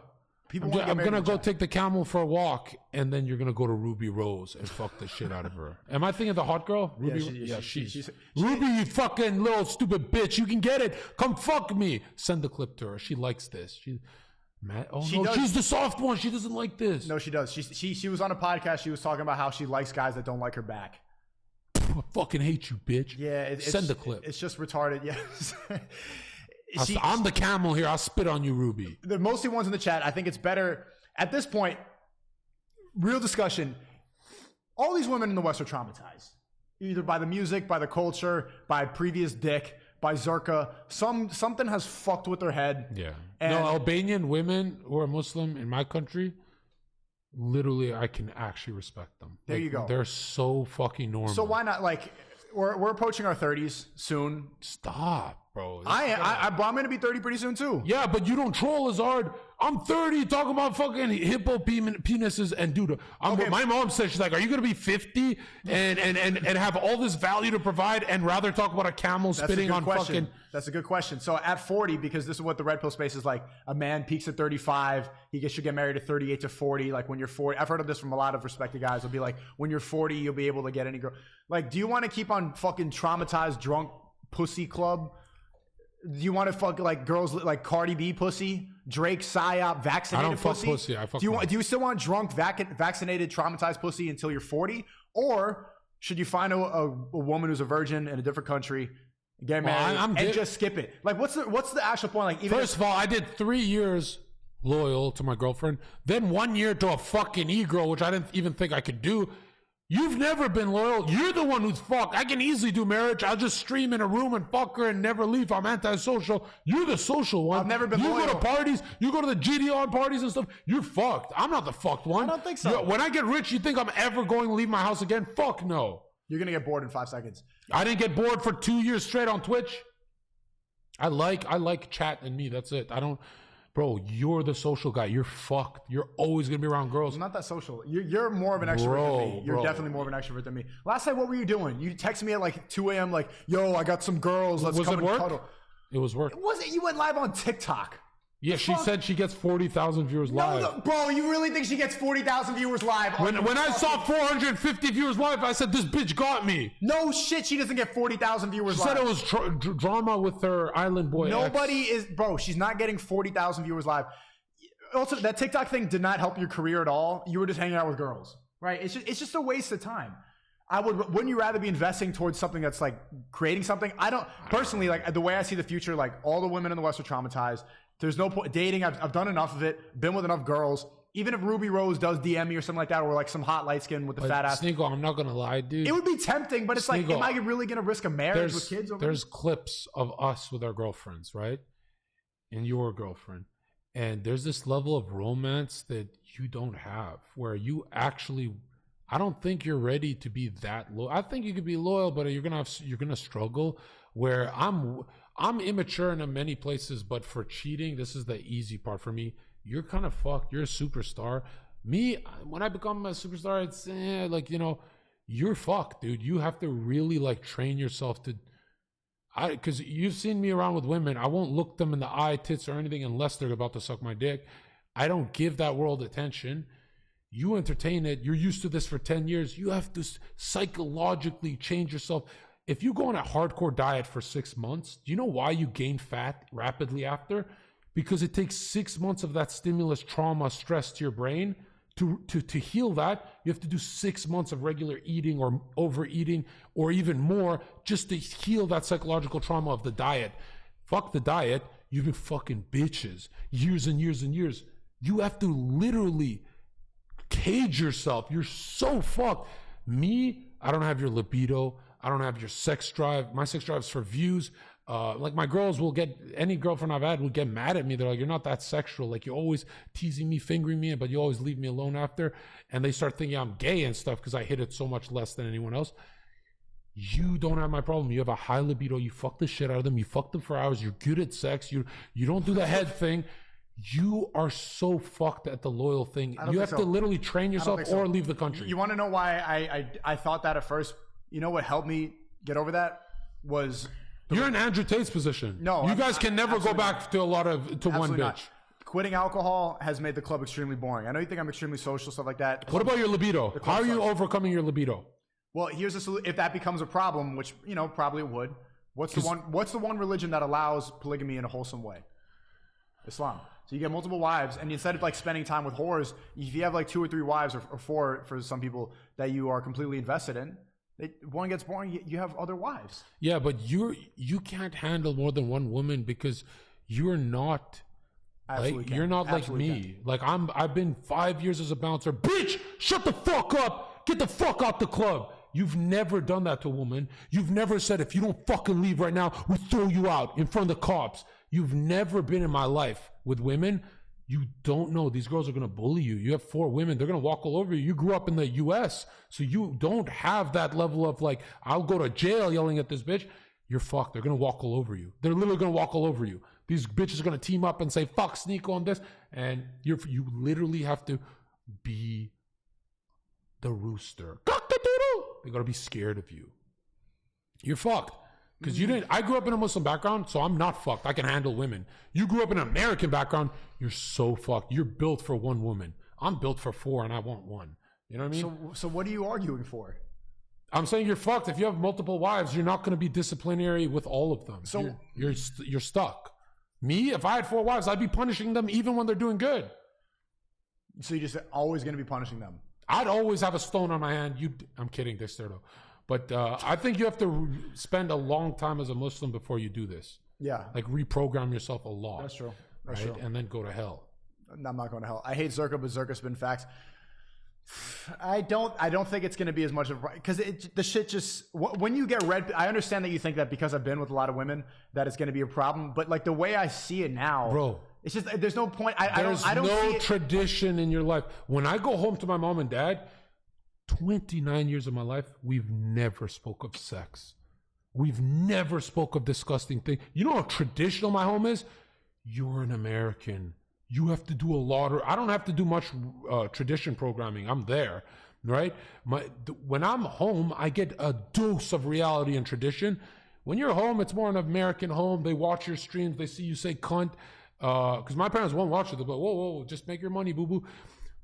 to go take the camel for a walk. And then you're going to go to Ruby Rose and fuck the shit out of her. Am I thinking the hot girl? Ruby, she's Ruby, you fucking little stupid bitch. You can get it. Come fuck me. Send the clip to her. She likes this. She's the soft one. She doesn't like this. No, she does. She was on a podcast. She was talking about how she likes guys that don't like her back. I fucking hate you, bitch. Yeah, send the clip. It's just retarded. Yes. I'm the camel here. I'll spit on you, Ruby. The mostly ones in the chat. I think it's better at this point. Real discussion. All these women in the West are traumatized, either by the music, by the culture, by previous dick, by Zherka. Something has fucked with their head. Yeah. No, Albanian women who are Muslim in my country, literally, I can actually respect them. There you go. They're so fucking normal. So why not? Like, we're approaching our 30s soon. Stop. bro. I'm going to be 30 pretty soon too. Yeah, but you don't troll as hard. I'm 30 talking about fucking hippo penises and dude. My mom said, she's like, are you going to be 50 and have all this value to provide and rather talk about a camel spitting on fucking... That's a good question. So at 40, because this is what the red pill space is like, a man peaks at 35. He should get married at 38 to 40. Like when you're 40, I've heard of this from a lot of respected guys. It'll be like, when you're 40, you'll be able to get any girl. Like, do you want to keep on fucking traumatized drunk pussy club? Do you want to fuck like girls like Cardi B pussy, Drake psyop vaccinated I don't pussy? Fuck pussy. I fuck do you still want drunk vaccinated traumatized pussy until you're 40, or should you find a woman who's a virgin in a different country, get married, and just skip it? Like what's the actual point? Like even first of all, I did 3 years loyal to my girlfriend, then 1 year to a fucking e-girl, which I didn't even think I could do. You've never been loyal. You're the one who's fucked. I can easily do marriage. I'll just stream in a room and fuck her and never leave. I'm antisocial. You're the social one. I've never been loyal. You go to parties. You go to the GDR parties and stuff. You're fucked. I'm not the fucked one. I don't think so. When I get rich, you think I'm ever going to leave my house again? Fuck no. You're going to get bored in 5 seconds. I didn't get bored for 2 years straight on Twitch. I like chat and me. That's it. I don't... Bro, you're the social guy. You're fucked. You're always going to be around girls. I'm not that social. You're more of an extrovert than me. You're definitely more of an extrovert than me. Last night, what were you doing? You texted me at like 2 a.m. like, yo, I got some girls. Let's come and cuddle. It was work. It wasn't. You went live on TikTok. Yeah, she said she gets 40,000 viewers live. No, bro, you really think she gets 40,000 viewers live? When I saw 450 viewers live, I said, this bitch got me. No shit, she doesn't get 40,000 viewers live. She said it was drama with her island boy Bro, she's not getting 40,000 viewers live. Also, that TikTok thing did not help your career at all. You were just hanging out with girls, right? It's just a waste of time. Wouldn't you rather be investing towards something that's like creating something? I don't personally, like the way I see the future, like all the women in the West are traumatized. There's no point dating. I've done enough of it, been with enough girls. Even if Ruby Rose does DM me or something like that, or like some hot light skin with the fat ass. SNEAKO, I'm not going to lie, dude. It would be tempting, but it's like, am I really going to risk a marriage with kids? There's clips of us with our girlfriends, right? And your girlfriend. And there's this level of romance that you don't have, where you actually, I don't think you're ready to be that loyal. I think you could be loyal, but you're gonna struggle. Where I'm immature in many places, but for cheating, this is the easy part for me. You're kind of fucked. You're a superstar. Me, when I become a superstar, it's like, you know, you're fucked, dude. You have to really like train yourself to. Because you've seen me around with women, I won't look them in the eye, tits, or anything unless they're about to suck my dick. I don't give that world attention. You entertain it. You're used to this for 10 years. You have to psychologically change yourself. If you go on a hardcore diet for 6 months, do you know why you gain fat rapidly after? Because it takes 6 months of that stimulus, trauma, stress to your brain. To heal that, you have to do 6 months of regular eating or overeating or even more just to heal that psychological trauma of the diet. Fuck the diet. You've been fucking bitches years and years and years. You have to literally cage yourself. You're so fucked. Me, I don't have your libido. I don't have your sex drive. My sex drive is for views. Like my girls will get, any girlfriend I've had will get mad at me. They're like, you're not that sexual. Like you're always teasing me, fingering me, but you always leave me alone after. And they start thinking I'm gay and stuff because I hit it so much less than anyone else. You don't have my problem. You have a high libido. You fuck the shit out of them. You fuck them for hours. You're good at sex. You don't do the head thing. You are so fucked at the loyal thing. You have to literally train yourself or leave the country. You want to know why I thought that at first? You know what helped me get over that was... You're in Andrew Tate's position. No, you guys can never go back to one bitch. Not. Quitting alcohol has made the club extremely boring. I know you think I'm extremely social, stuff like that. What about your libido? How are you overcoming your libido? Well, here's the solution. If that becomes a problem, which probably it would. What's the one religion that allows polygamy in a wholesome way? Islam. So you get multiple wives, and instead of like spending time with whores, if you have like 2 or 3 wives or 4 for some people that you are completely invested in. One gets boring, you have other wives. Yeah, but you can't handle more than one woman because you're not you're not like me. Like I've been 5 years as a bouncer. Bitch, shut the fuck up. Get the fuck out the club. You've never done that to a woman. You've never said, if you don't fucking leave right now, we throw you out in front of the cops. You've never been in my life with women. You don't know. These girls are going to bully you. You have 4 women. They're going to walk all over you. You grew up in the U.S., so you don't have that level of like, I'll go to jail yelling at this bitch. you're fucked. They're going to walk all over you. They're literally going to walk all over you. These bitches are going to team up and say, fuck SNEAKO on this. And you literally have to be the rooster. They got to be scared of you. You're fucked. Because I grew up in a Muslim background, so I'm not fucked. I can handle women. You grew up in an American background, you're so fucked. You're built for one woman. I'm built for 4 and I want 1. You know what I mean? So what are you arguing for? I'm saying you're fucked. If you have multiple wives, you're not going to be disciplinary with all of them. So you're stuck. Me, if I had 4 wives, I'd be punishing them even when they're doing good. So you're just always going to be punishing them? I'd always have a stone on my hand. I'm kidding, this though. But I think you have to spend a long time as a Muslim before you do this. Yeah. Like reprogram yourself a lot. That's true. That's true. And then go to hell. I'm not going to hell. I hate Zherka, but Zherka spin facts. I don't think it's going to be as much of, because the shit just, when you get red, I understand that you think that because I've been with a lot of women that it's going to be a problem, but like the way I see it now, bro, it's just, there's no point. I don't see tradition in your life. When I go home to my mom and dad, 29 years of my life, we've never spoke of sex. We've never spoke of disgusting things. You know how traditional my home is? You're an American. You have to do a lot of, I don't have to do much tradition programming. I'm there, right? When I'm home, I get a dose of reality and tradition. When you're home, it's more an American home. They watch your streams. They see you say cunt. Because my parents won't watch it. They'll be like, whoa, just make your money, boo-boo.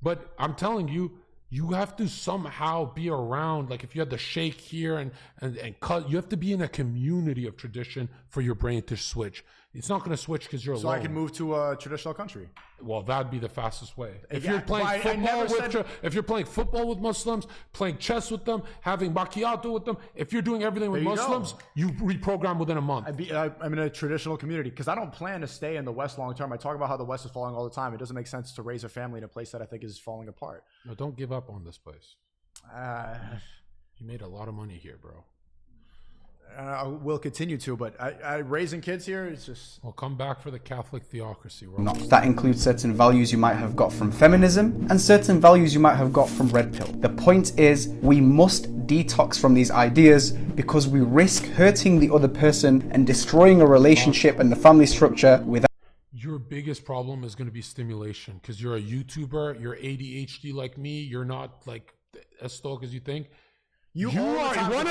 But I'm telling you, you have to somehow be around. Like if you had the shake here and cut, you have to be in a community of tradition for your brain to switch. It's not going to switch because you're alone. So I can move to a traditional country. Well, that'd be the fastest way. If you're playing football if you're playing football with Muslims, playing chess with them, having macchiato with them, if you're doing everything with Muslims, you reprogram within a month. I'm in a traditional community because I don't plan to stay in the West long term. I talk about how the West is falling all the time. It doesn't make sense to raise a family in a place that I think is falling apart. No, don't give up on this place. You made a lot of money here, bro. I will continue to, but raising kids here is just... Well, come back for the Catholic theocracy. That includes certain values you might have got from feminism and certain values you might have got from red pill. The point is, we must detox from these ideas because we risk hurting the other person and destroying a relationship and the family structure without... Your biggest problem is going to be stimulation because you're a YouTuber, you're ADHD like me, you're not like as stoic as you think. One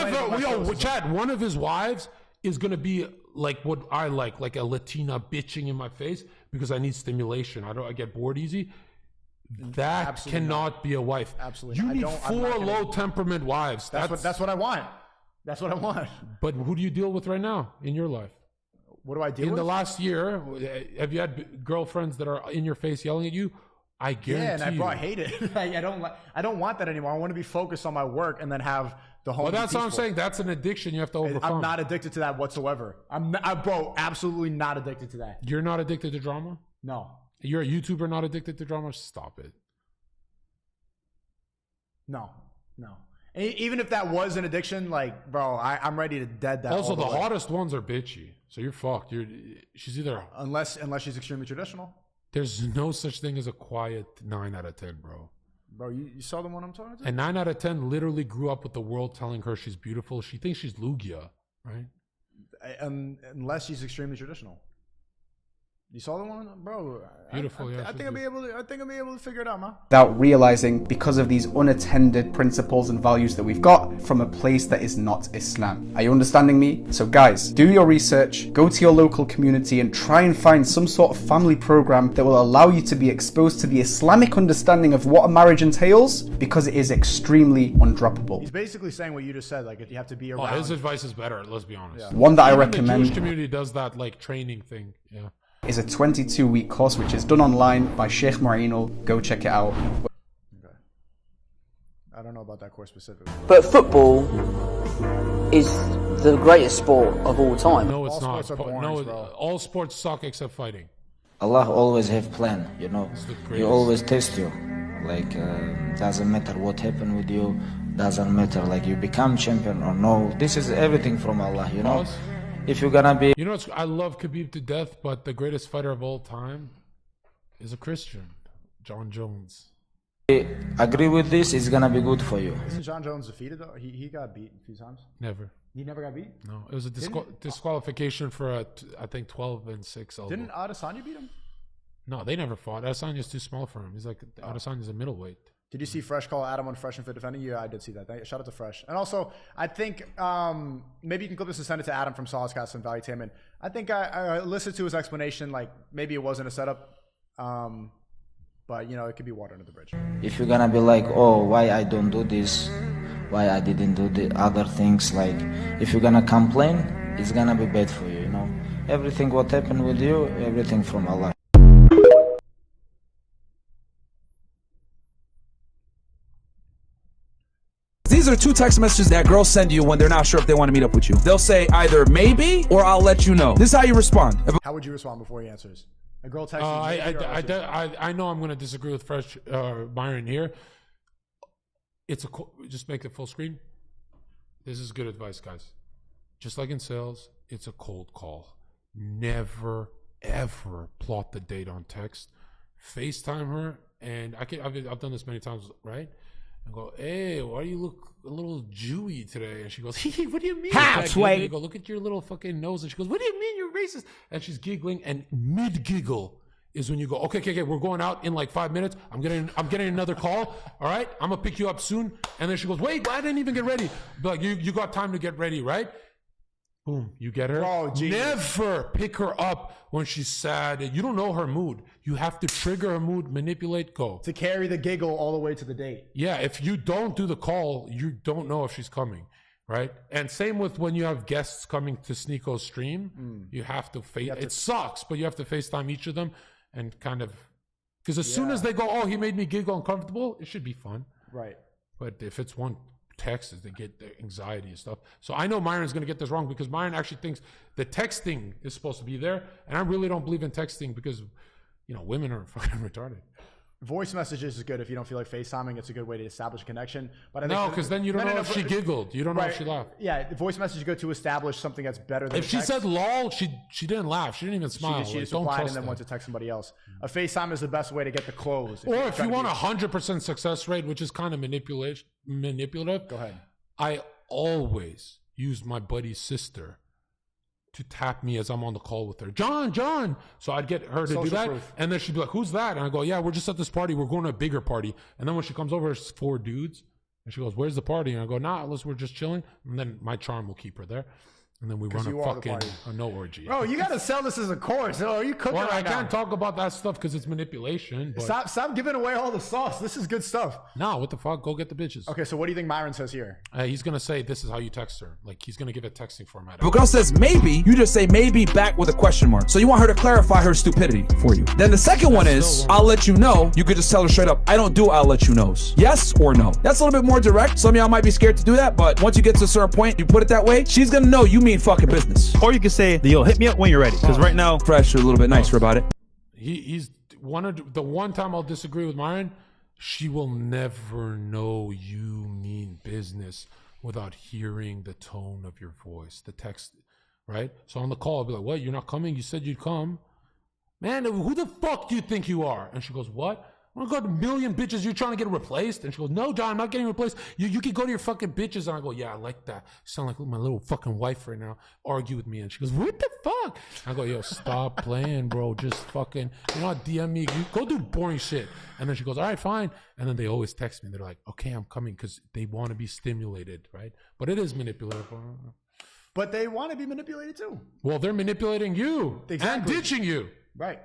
of his wives is going to be like what I like a Latina bitching in my face because I need stimulation. I get bored easy. That absolutely cannot be a wife. Absolutely. You need 4 low temperament wives. That's what I want. That's what I want. But who do you deal with right now in your life? What do I deal with? In the last year, have you had girlfriends that are in your face yelling at you? I guarantee I hate it. I don't want that anymore. I want to be focused on my work and then have the home. Well, that's what I'm saying. That's an addiction you have to overcome. I'm not addicted to that whatsoever. Bro, absolutely not addicted to that. You're not addicted to drama? No. You're a YouTuber not addicted to drama? Stop it. No. Even if that was an addiction, like, bro, I'm ready to dead that. Also, the hottest ones are bitchy. So you're fucked. She's either... Unless she's extremely traditional. There's no such thing as a quiet 9 out of 10, bro. Bro, you saw the one I'm talking to? And 9 out of 10 literally grew up with the world telling her she's beautiful. She thinks she's Lugia, right? Unless she's extremely traditional. You saw the one, bro? Beautiful, I think I'll be able to figure it out, man. Without realizing, because of these unattended principles and values that we've got from a place that is not Islam. Are you understanding me? So guys, do your research, go to your local community and try and find some sort of family program that will allow you to be exposed to the Islamic understanding of what a marriage entails, because it is extremely undroppable. He's basically saying what you just said, like you have to be around. His advice is better, let's be honest. Yeah. One that I recommend. The Jewish community does that like training thing, yeah. Is a 22-week course which is done online by Sheikh Mu'inul. Go check it out. Okay. I don't know about that course specifically. But football is the greatest sport of all time. No, it's not. All sports suck except fighting. Allah always have plan, you know. He always test you. Like, doesn't matter what happened with you. Doesn't matter, like, you become champion or no. This is everything from Allah, you know. If you're gonna be... You know, I love Khabib to death, but the greatest fighter of all time is a Christian, John Jones. agree with this, it's gonna be good for you. Isn't John Jones defeated though? He got beat a few times. Never. He never got beat? No, it was a disqualification for I think 12-6 elbow. Didn't Adesanya beat him? No, they never fought. Adesanya's too small for him. He's like Adesanya's a middleweight. Did you see Fresh call Adam on Fresh and Fit defending? Yeah, I did see that. Shout out to Fresh. And also, I think maybe you can clip this and send it to Adam from Solidcast and Valuetainment. I think I listened to his explanation. Like maybe it wasn't a setup, but you know it could be water under the bridge. If you're gonna be like, oh, why I don't do this, why I didn't do the other things, like if you're gonna complain, it's gonna be bad for you. You know, everything what happened with you, everything from Allah. These are 2 text messages that girls send you when they're not sure if they want to meet up with you. They'll say either maybe or I'll let you know. This is how you respond. How would you respond before he answers? A girl texts I know I'm going to disagree with Fresh Byron here. Just make it full screen. This is good advice, guys. Just like in sales, it's a cold call. Never, ever plot the date on text. FaceTime her, and I've done this many times, right? And go, hey, why do you look a little Jewy today? And she goes, what do you mean? I go, look at your little fucking nose. And she goes, what do you mean you're racist? And she's giggling, and mid-giggle is when you go, okay, we're going out in like 5 minutes. I'm getting another call. All right, I'm gonna pick you up soon. And then she goes, wait, I didn't even get ready. But like, you got time to get ready, right? Boom, you get her. Oh, never pick her up when she's sad. You don't know her mood. You have to trigger her mood, manipulate, go. To carry the giggle all the way to the date. Yeah, if you don't do the call, you don't know if she's coming, right? And same with when you have guests coming to SNEAKO's stream. You have to face. It sucks, but you have to FaceTime each of them and kind of, because as soon as they go, oh, he made me giggle uncomfortable, it should be fun. Right. But if it's one text, they get the anxiety and stuff. So I know Myron's going to get this wrong because Myron actually thinks the texting is supposed to be there. And I really don't believe in texting because, you know, women are fucking retarded. Voice messages is good if you don't feel like FaceTiming. It's a good way to establish a connection. But I think no, because then you don't know if she giggled. You don't know if she laughed. Yeah, the voice message is good to establish something that's better than if she said lol, she didn't laugh. She didn't even smile. She just replied and then went to text somebody else. A FaceTime is the best way to get the close. Or if you want 100% success rate, which is kind of manipulative. Go ahead. I always use my buddy's sister to tap me as I'm on the call with her. John. So I'd get her to do that. Proof. And then she'd be like, who's that? And I go, yeah, we're just at this party. We're going to a bigger party. And then when she comes over, it's 4 dudes. And she goes, where's the party? And I go, nah, unless we're just chilling. And then my charm will keep her there. And then we run a fucking no orgy. Bro, you got to sell this as a course. Oh, you cooking right now. I can't talk about that stuff because it's manipulation. But... Stop giving away all the sauce. This is good stuff. No, what the fuck? Go get the bitches. Okay, so what do you think Myron says here? He's going to say this is how you text her. Like, he's going to give a texting format. If a girl says maybe, you just say maybe back with a question mark. So you want her to clarify her stupidity for you. Then the second one is, I'll let you know. You could just tell her straight up, I don't do I'll let you knows. Yes or no. That's a little bit more direct. Some of y'all might be scared to do that, but once you get to a certain point, you put it that way, she's going to know you mean fucking business. Or you can say, yo, hit me up when you're ready. Because right now, Fresh, you're a little bit nicer about it. He's the one time I'll disagree with Myron, she will never know you mean business without hearing the tone of your voice, the text, right? So on the call, I'll be like, what, you're not coming? You said you'd come. Man, who the fuck do you think you are? And she goes, what? I got a million bitches. You're trying to get replaced? And she goes, no, John, I'm not getting replaced. You can go to your fucking bitches. And I go, yeah, I like that. You sound like my little fucking wife right now. Argue with me. And she goes, what the fuck? I go, yo, stop playing, bro. Just fucking, you know what, DM me. You go do boring shit. And then she goes, all right, fine. And then they always text me. They're like, okay, I'm coming because they want to be stimulated, right? But it is manipulative. But they want to be manipulated too. Well, they're manipulating you and ditching you. Right.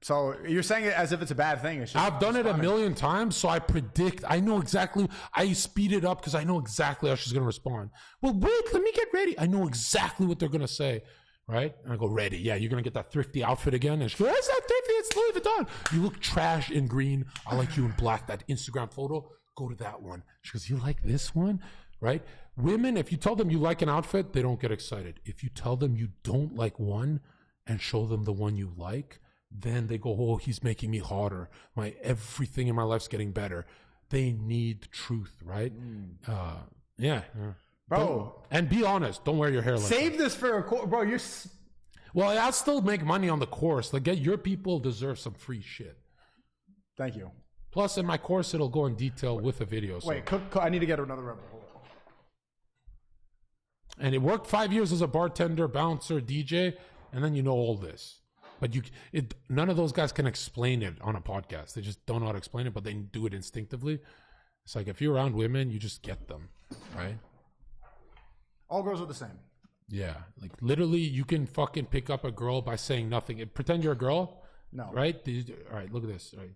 So you're saying it as if it's a bad thing. I've done it a million times, so I predict. I know exactly. I speed it up because I know exactly how she's going to respond. Well, wait, let me get ready. I know exactly what they're going to say, right? And I go, ready. Yeah, you're going to get that thrifty outfit again. And she goes, that's not thrifty. It's Louis Vuitton. You look trash in green. I like you in black. That Instagram photo, go to that one. She goes, you like this one? Right? Women, if you tell them you like an outfit, they don't get excited. If you tell them you don't like one and show them the one you like, then they go, oh, he's making me hotter. Everything in my life's getting better. They need truth, right? Yeah. Bro. And be honest. Don't wear your hair like Save that. This for a course. Bro, you're... Well, I'll still make money on the course. Like, your people deserve some free shit. Thank you. Plus, in my course, it'll go in detail with a video. So. Wait, I need to get another Red Bull. And it worked 5 years as a bartender, bouncer, DJ, and then you know all this. But none of those guys can explain it on a podcast. They just don't know how to explain it, but they do it instinctively. It's like if you're around women, you just get them, right? All girls are the same. Yeah, like literally, you can fucking pick up a girl by saying nothing. Pretend you're a girl. No. Right? All right, look at this. Right.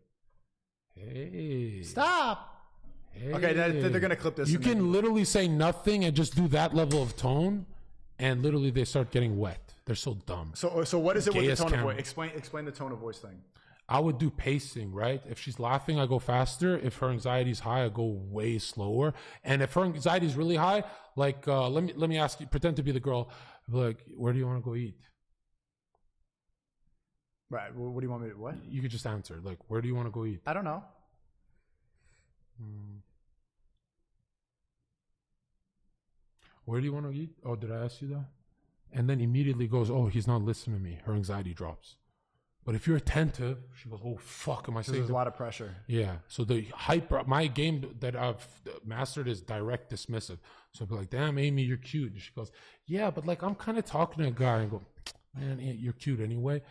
Hey. Stop. Hey. Okay, they're going to clip this. You can literally say nothing and just do that level of tone, and literally they start getting wet. They're so dumb. So what is it with the tone of voice? Explain the tone of voice thing. I would do pacing, right? If she's laughing, I go faster. If her anxiety is high, I go way slower. And if her anxiety is really high, like let me ask you, pretend to be the girl. Like, where do you want to go eat? Right. What do you want me to what? You could just answer. Like, where do you want to go eat? I don't know. Where do you want to eat? Oh, did I ask you that? And then immediately goes, oh, he's not listening to me. Her anxiety drops. But if you're attentive, she goes, oh, fuck, am I saying? There's a lot of pressure. Yeah. So my game that I've mastered is direct dismissive. So I'll be like, damn, Amy, you're cute. And she goes, yeah, but like, I'm kind of talking to a guy. And I go, man, you're cute anyway.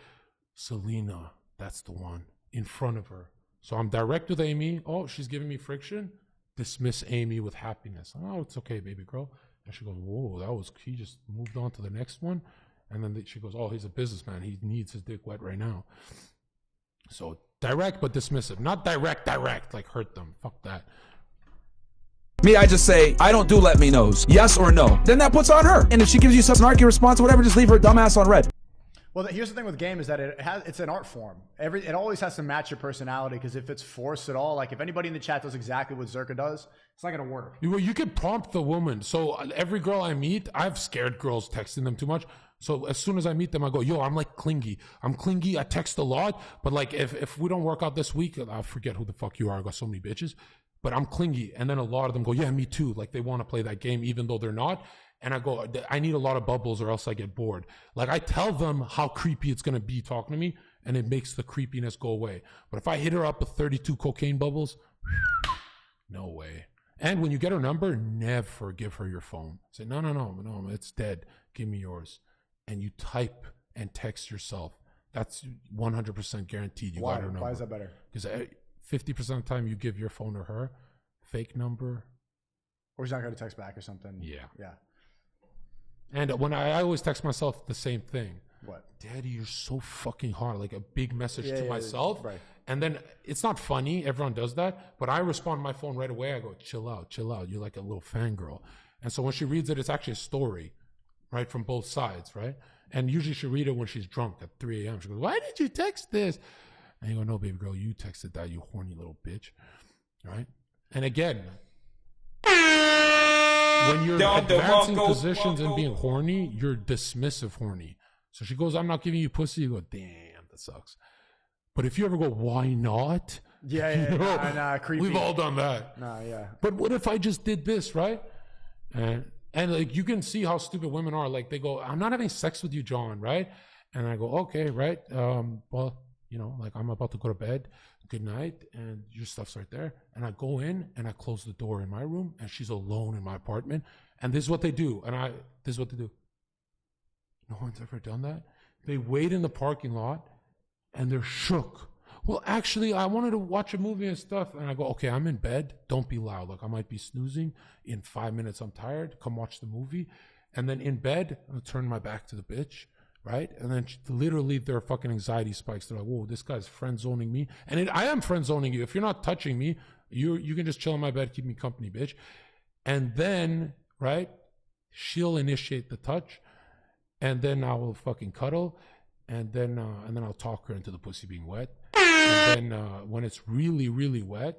Selena, that's the one in front of her. So I'm direct with Amy. Oh, she's giving me friction. Dismiss Amy with happiness. Oh, it's okay, baby girl. And she goes, whoa, he just moved on to the next one. And then she goes, oh, he's a businessman. He needs his dick wet right now. So direct but dismissive. Not direct, like hurt them. Fuck that. Me, I just say, I don't do let me knows. Yes or no. Then that puts on her. And if she gives you some snarky response or whatever, just leave her dumbass on red. Well, here's the thing with game is that it's an art form. It always has to match your personality, because if it's forced at all, like if anybody in the chat does exactly what Zherka does, it's not going to work. You can prompt the woman. So every girl I meet, I've scared girls texting them too much. So as soon as I meet them, I go, yo, I'm like clingy. I'm clingy. I text a lot. But like if we don't work out this week, I forget who the fuck you are. I got so many bitches. But I'm clingy. And then a lot of them go, yeah, me too. Like they want to play that game even though they're not. And I go, I need a lot of bubbles or else I get bored. Like I tell them how creepy it's going to be talking to me, and it makes the creepiness go away. But if I hit her up with 32 cocaine bubbles, no way. And when you get her number, never give her your phone. Say, no, it's dead. Give me yours. And you type and text yourself. That's 100% guaranteed. You got her number. Why is that better? Because 50% of the time you give your phone to her, fake number. Or she's not going to text back or something. Yeah. And when I always text myself the same thing. What? Daddy, you're so fucking hard. Like a big message to myself. Right. And then it's not funny. Everyone does that. But I respond to my phone right away. I go, chill out. You're like a little fangirl. And so when she reads it, it's actually a story, right? From both sides, right? And usually she'll read it when she's drunk at 3 a.m. She goes, why did you text this? And you go, no, baby girl, you texted that, you horny little bitch. Right? And again, when you're advancing positions and being horny, you're dismissive horny. So she goes, I'm not giving you pussy. You go, damn, that sucks. But if you ever go, why not? Yeah, creepy. We've all done that. Yeah. But what if I just did this, right? And like you can see how stupid women are. Like they go, I'm not having sex with you, John, right? And I go, okay, right? Well, like I'm about to go to bed. Good night, and your stuff's right there. And I go in and I close the door in my room, and she's alone in my apartment. And this is what they do. This is what they do. No one's ever done that. They wait in the parking lot, and they're shook. Well, actually, I wanted to watch a movie and stuff. And I go, okay, I'm in bed. Don't be loud. Like I might be snoozing. In 5 minutes, I'm tired. Come watch the movie. And then in bed, I'll turn my back to the bitch. Right? And then literally their fucking anxiety spikes. They're like, whoa, this guy's friend zoning me. And I am friend zoning you. If you're not touching me, you can just chill in my bed, keep me company, bitch. And then, right, she'll initiate the touch. And then I will fucking cuddle. And then I'll talk her into the pussy being wet. And then when it's really, really wet,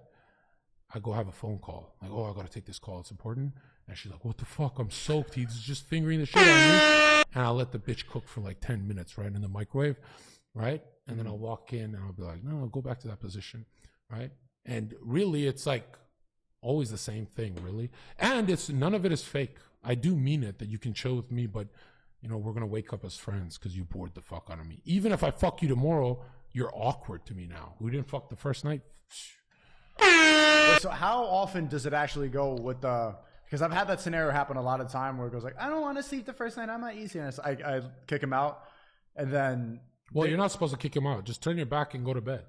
I go have a phone call. Like, oh, I got to take this call. It's important. And she's like, what the fuck? I'm soaked. He's just fingering the shit out of me. And I'll let the bitch cook for like 10 minutes, right, in the microwave, right? And then I'll walk in and I'll be like, no, go back to that position, right? And really, it's like always the same thing, really. And none of it is fake. I do mean it that you can chill with me, but, we're going to wake up as friends because you bored the fuck out of me. Even if I fuck you tomorrow, you're awkward to me now. We didn't fuck the first night. Wait, so how often does it actually go with the? Because I've had that scenario happen a lot of time where it goes like, I don't want to sleep the first night. I'm not easy. And I kick him out, and then. Well, you're not supposed to kick him out. Just turn your back and go to bed.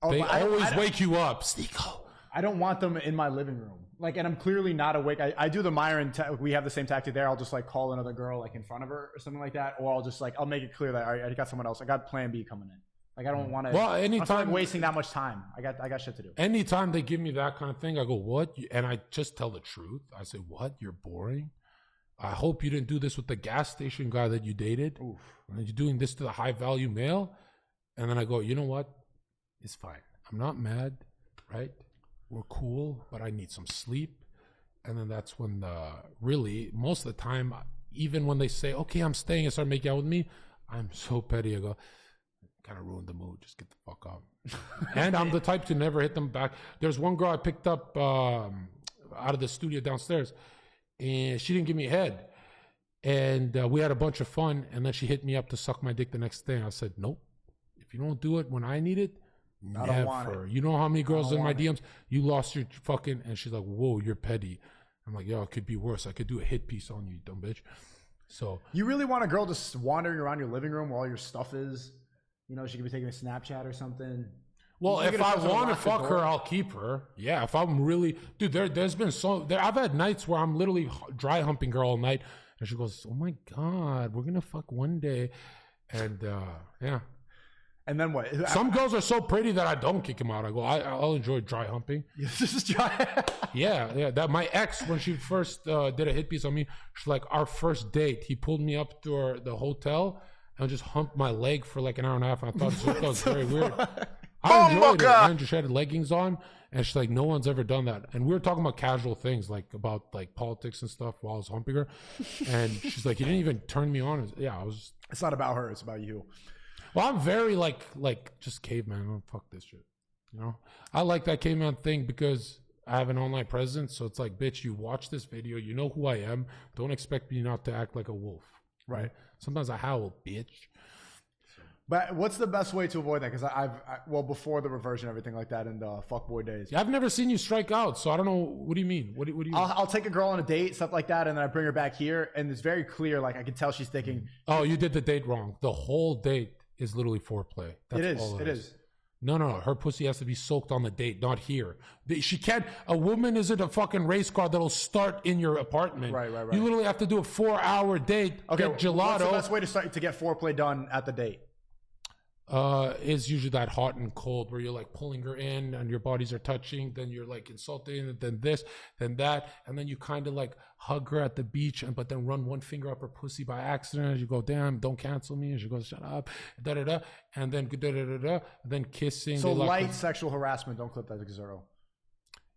Oh, they always wake you up. SNEAKO. I don't want them in my living room. Like, and I'm clearly not awake. I do the Myron. We have the same tactic there. I'll just like call another girl like in front of her or something like that, or I'll just like I'll make it clear that I got someone else. I got Plan B coming in. Like I don't want to. Well, anytime I'm not wasting that much time. I got shit to do. Anytime they give me that kind of thing, I go, "What?" And I just tell the truth. I say, "What? You're boring. I hope you didn't do this with the gas station guy that you dated. Oof. And you're doing this to the high value male." And then I go, "You know what? It's fine. I'm not mad, right? We're cool, but I need some sleep." And then that's when really, most of the time, even when they say, "Okay, I'm staying," and start making out with me, I'm so petty. I go, kind of ruined the mood. Just get the fuck out. And I'm the type to never hit them back. There's one girl I picked up out of the studio downstairs, and she didn't give me a head. And we had a bunch of fun, and then she hit me up to suck my dick the next day. And I said, "Nope. If you don't do it when I need it, I don't want never." it. You know how many girls in my DMs, "You lost your fucking," and she's like, "Whoa, you're petty." I'm like, "Yo, it could be worse. I could do a hit piece on you, dumb bitch." So you really want a girl just wandering around your living room where all your stuff is? You know, she could be taking a Snapchat or something. Well, if I want to fuck her, I'll keep her. Yeah, if I'm really, dude, there's been I've had nights where I'm literally dry humping her all night, and she goes, "Oh my God, we're gonna fuck one day," and yeah. And then what? Some girls are so pretty that I don't kick them out. I go, I'll enjoy dry humping. This is dry. yeah. That my ex, when she first did a hit piece on me, she's like, our first date, he pulled me up to the hotel and just humped my leg for like an hour and a half. And I thought that was very weird. I enjoyed it. And she had leggings on, and she's like, no one's ever done that. And we were talking about casual things, like about like politics and stuff while I was humping her. And she's like, you didn't even turn me on. Yeah, I was. It's not about her. It's about you. Well, I'm very like just caveman. Oh, fuck this shit. You know, I like that caveman thing because I have an online presence. So it's like, bitch, you watch this video, you know who I am. Don't expect me not to act like a wolf. Right. Sometimes I howl, bitch. But what's the best way to avoid that? Because well, before the reversion, everything like that in the fuckboy days. Yeah, I've never seen you strike out, so I don't know. What do you mean? What do you? I'll take a girl on a date, stuff like that, and then I bring her back here, and it's very clear. Like I can tell she's thinking. Oh, you did the date wrong. The whole date is literally foreplay. That's all it is. No. Her pussy has to be soaked on the date, not here. She can't. A woman isn't a fucking race car that'll start in your apartment. Right. You literally have to do a 4-hour date. Okay, get gelato. What's the best way to get foreplay done at the date? Is usually that hot and cold where you're like pulling her in and your bodies are touching, then you're like insulting, and then this, then that, and then you kind of like hug her at the beach, but then run one finger up her pussy by accident as you go, damn, don't cancel me, and she goes, shut up, da-da-da, and then da-da-da-da, and then kissing. So light sexual harassment, don't clip that to zero.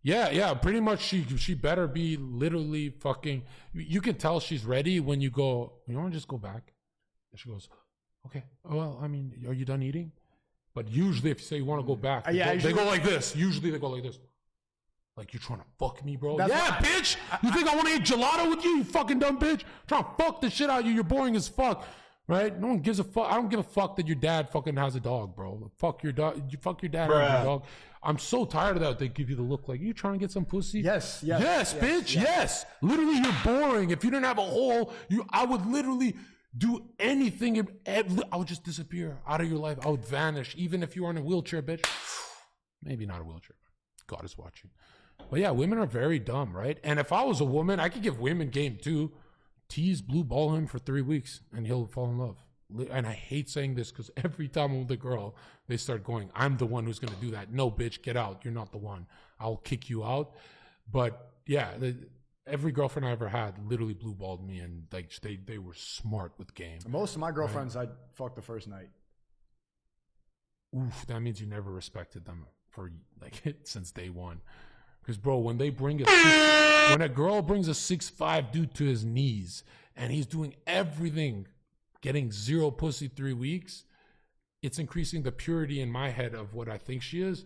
Yeah, pretty much she better be literally fucking, you can tell she's ready when you go, you want to just go back? And she goes, okay. Well, I mean, are you done eating? But usually, if you say you want to go back, they go like this. Usually, they go like this. Like, you trying to fuck me, bro? Bitch. You think I want to eat gelato with you, you fucking dumb bitch? I'm trying to fuck the shit out of you. You're boring as fuck, right? No one gives a fuck. I don't give a fuck that your dad fucking has a dog, bro. Fuck your dog. You fuck your dad and your dog. I'm so tired of that. They give you the look like, you trying to get some pussy? Yes, bitch. Yes. Literally, you're boring. If you didn't have a hole, I would literally do anything. I would just disappear out of your life. I would vanish, even if you were in a wheelchair, bitch. Maybe not a wheelchair. God is watching. But yeah, women are very dumb, right? And if I was a woman, I could give women game too. Tease, blue ball him for 3 weeks, and he'll fall in love. And I hate saying this because every time I'm with a girl, they start going, I'm the one who's going to do that. No, bitch, get out. You're not the one. I'll kick you out. But yeah, every girlfriend I ever had literally blue balled me, and like they were smart with game. Most of my girlfriends, I fucked the first night. Oof, that means you never respected them for like since day one. Because bro, when a girl brings a 6'5" dude to his knees and he's doing everything, getting zero pussy 3 weeks, it's increasing the purity in my head of what I think she is.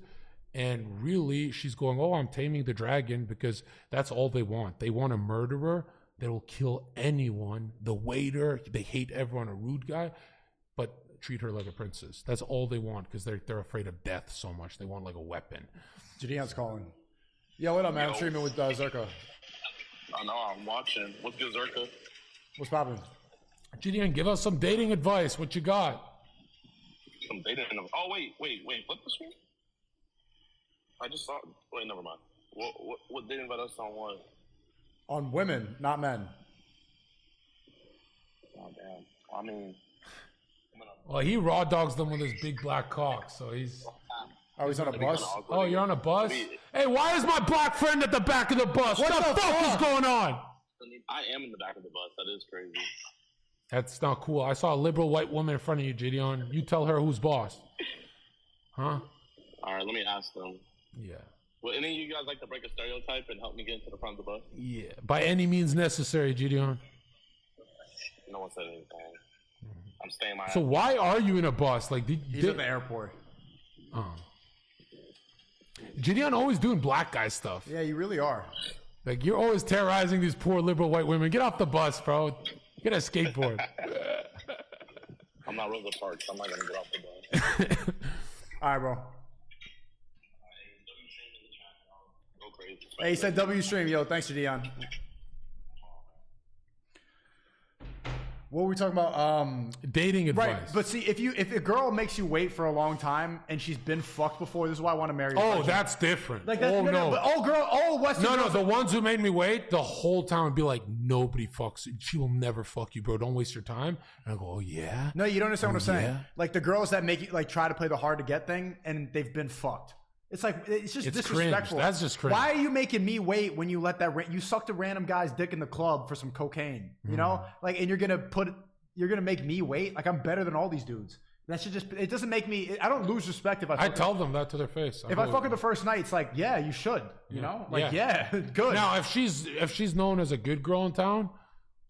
And really, she's going, oh, I'm taming the dragon, because that's all they want. They want a murderer that will kill anyone. The waiter, they hate everyone, a rude guy, but treat her like a princess. That's all they want, because they're afraid of death so much. They want like a weapon. Gideon's calling. Yo, what up, man? I'm streaming with Zherka. I know, I'm watching. What's good, Zherka? What's poppin'? Gideon, give us some dating advice. What you got? Some dating advice. Oh, wait. Flip the screen? I just saw... Wait, never mind. What dating advice on what? On women, not men. Oh, damn. I mean... Well, he raw dogs them with his big black cock, so he's... Oh, he's on a bus? Oh, you're on a bus? Hey, why is my black friend at the back of the bus? What the fuck is going on? I am in the back of the bus. That is crazy. That's not cool. I saw a liberal white woman in front of you, Gideon. You tell her who's boss. Huh? All right, let me ask them. Yeah. Would any of you guys like to break a stereotype and help me get into the front of the bus? Yeah. By any means necessary, Gideon. No one said anything. I'm staying my So why are you in a bus? Like, He's at the airport. Oh. Gideon always doing black guy stuff. Yeah, you really are. Like, you're always terrorizing these poor liberal white women. Get off the bus, bro. Get a skateboard. I'm not Rosa Parks. I'm not going to get off the bus. All right, bro. Go crazy. Hey, he said W stream. Yo, thanks to Dion. What were we talking about? Dating advice. Right, but see, if a girl makes you wait for a long time and she's been fucked before, this is why I want to marry her. Oh, that's different. Like that's, no. But Western girls. No, the ones who made me wait the whole time would be like, nobody fucks you. She will never fuck you, bro. Don't waste your time. And I go, oh, yeah? No, you don't understand what I'm saying. Yeah? Like the girls that make you like try to play the hard to get thing and they've been fucked. It's like, it's just disrespectful. Cringe. That's just cringe. Why are you making me wait when you let that, you sucked a random guy's dick in the club for some cocaine, you know? Like, and you're going to make me wait? Like, I'm better than all these dudes. That should just, it doesn't make me, I don't lose respect if I tell them that to their face. If I fuck her the first night, it's like, yeah, you should, you know? Like, yeah, good. Now, if she's known as a good girl in town,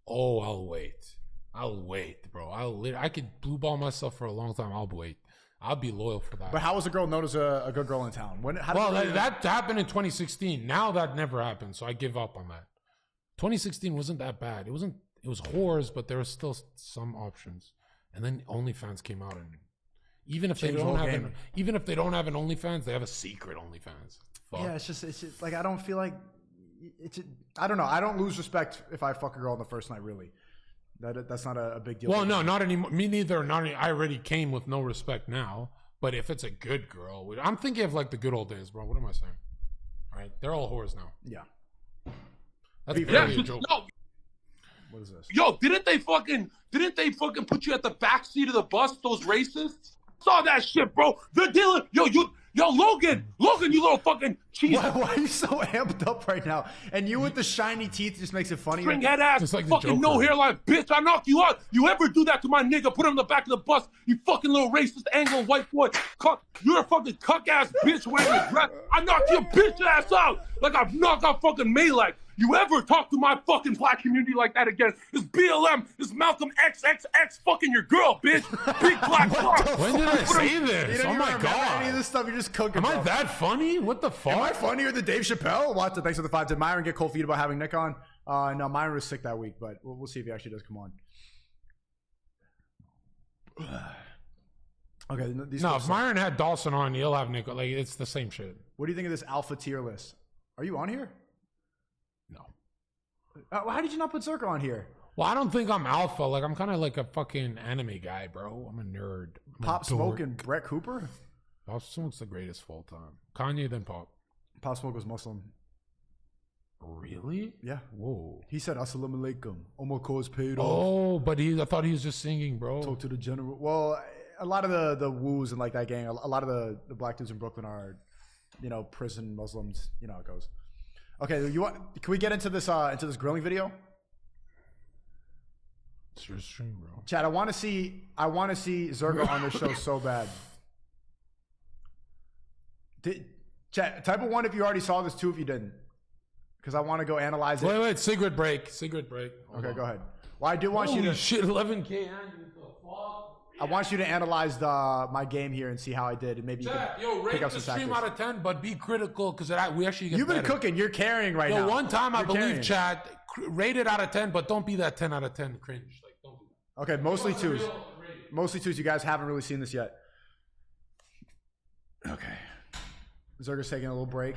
oh, I'll wait, bro. I could blue ball myself for a long time. I'll wait. I'll be loyal for that. But how was a girl known as a good girl in town? That happened in 2016. Now that never happened, so I give up on that. 2016 wasn't that bad. It was whores, but there was still some options. And then OnlyFans came out, and even if they don't have an OnlyFans, they have a secret OnlyFans. Fuck. Yeah, it's just like I don't feel like I don't know. I don't lose respect if I fuck a girl on the first night. Really, that's not a big deal. Well, no, not anymore. Me neither. I already came with no respect now. But if it's a good girl, I'm thinking of like the good old days, bro. What am I saying? All right, they're all whores now. Yeah. That's barely a joke. No. What is this? Yo, didn't they fucking put you at the back seat of the bus, those racists? Saw that shit, bro. They're dealing. Yo, Logan, you little fucking cheese. Why are you so amped up right now? And you with the shiny teeth just makes it funny. String head ass, like fucking no hairline, bitch. I knock you out. You ever do that to my nigga? Put him in the back of the bus. You fucking little racist Anglo white boy. You're a fucking cuck ass bitch wearing a dress. I knock your bitch ass out like I've knocked out fucking Malek. You ever talk to my fucking black community like that again? It's BLM. It's Malcolm XXX fucking your girl, bitch. Big black fuck. When did I say this? Oh my God. Any of this stuff you're just cooking. Am I that funny? What the fuck? Am I funnier than Dave Chappelle? Watson, thanks for the 5. Did Myron get cold feet about having Nick on? No, Myron was sick that week, but we'll see if he actually does come on. Okay. If Myron had Dawson on, he'll have Nick. Like, it's the same shit. What do you think of this alpha tier list? Are you on here? No. How did you not put Zherka on here? Well, I don't think I'm alpha. Like, I'm kind of like a fucking anime guy, bro. I'm a nerd. Pop Smoke and Brett Cooper? Pop Smoke's the greatest of all time. Kanye, then Pop. Pop Smoke was Muslim. Really? Yeah. Whoa. He said, Assalamu alaikum. Omar cause paid off. Oh, but I thought he was just singing, bro. Talk to the general. Well, a lot of the woos and like that gang, a lot of the black dudes in Brooklyn are, prison Muslims. You know how it goes. Okay, can we get into this grilling video? It's your stream, bro. Chad, I want to see Zherka on this show so bad. Chad, type of 1 if you already saw this, 2 if you didn't. Because I want to go analyze it. Wait, secret break. Okay, go ahead. Well, I do want you to... shit, 11K. I want you to analyze my game here and see how I did, and maybe Chad, you can pick up some stream tactics. out of 10, but be critical because we actually get You've been better. cooking. You're carrying right now. One time I believe, carrying. Chad, rate it out of 10, but don't be that 10 out of 10 cringe. Like, don't do that. Okay, mostly 2s. Mostly 2s. You guys haven't really seen this yet. Okay. Zherka's taking a little break.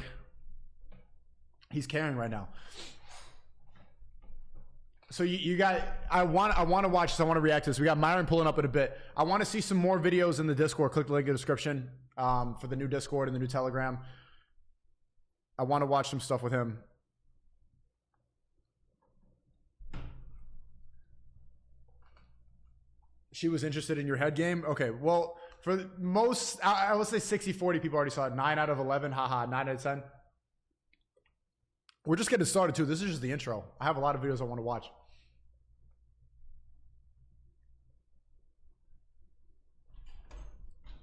He's carrying right now. So you got, I want to watch this. I want to react to this. We got Myron pulling up in a bit. I want to see some more videos in the Discord. Click the link in the description for the new Discord and the new Telegram. I want to watch some stuff with him. She was interested in your head game? Okay, well, for most, I would say 60-40 people already saw it. 9 out of 11, haha, 9 out of 10. We're just getting started too. This is just the intro. I have a lot of videos I want to watch.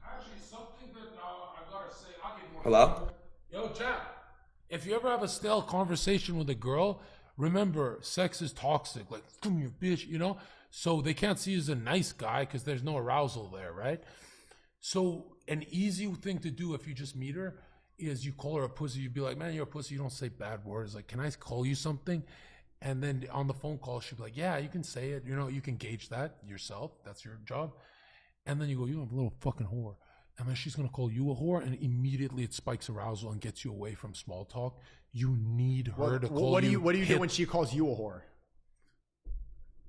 Actually, something that I gotta say, I'll get more. Hello? Yo, chat. If you ever have a stale conversation with a girl, remember, sex is toxic. Like, come here, bitch, you know? So they can't see you as a nice guy because there's no arousal there, right? So an easy thing to do if you just meet her is you call her a pussy. You'd be like, man, you're a pussy. You don't say bad words. Like, can I call you something? And then on the phone call, she'd be like, yeah, you can say it. You know, you can gauge that yourself. That's your job. And then you go, you're a little fucking whore. And then she's going to call you a whore, and immediately it spikes arousal and gets you away from small talk. You need her to call you. What do you do when she calls you a whore?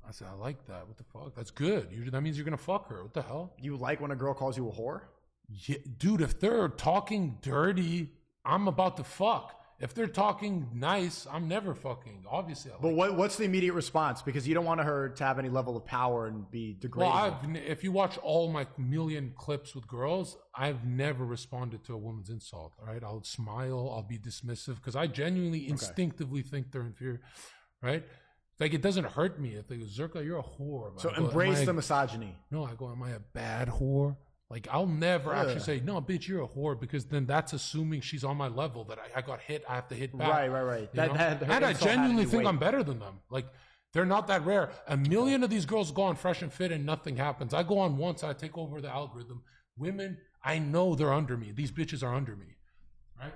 I said, I like that. What the fuck? That's good. That means you're going to fuck her. What the hell? You like when a girl calls you a whore? Yeah, dude, if they're talking dirty, I'm about to fuck. If they're talking nice, I'm never fucking. Obviously, but what's the immediate response? Because you don't want her to have any level of power and be degraded. Well, if you watch all my million clips with girls, I've never responded to a woman's insult. All right, I'll smile, I'll be dismissive because I genuinely, instinctively think they're inferior. Right? Like, it doesn't hurt me if they go, Zherka, you're a whore. So embrace the misogyny. No, I go, am I a bad whore? Like, I'll never actually say, no, bitch, you're a whore, because then that's assuming she's on my level, that I got hit, I have to hit back. Right. And I genuinely think I'm better than them. Like, they're not that rare. A million of these girls go on Fresh and Fit and nothing happens. I go on once, I take over the algorithm. Women, I know they're under me. These bitches are under me. Right?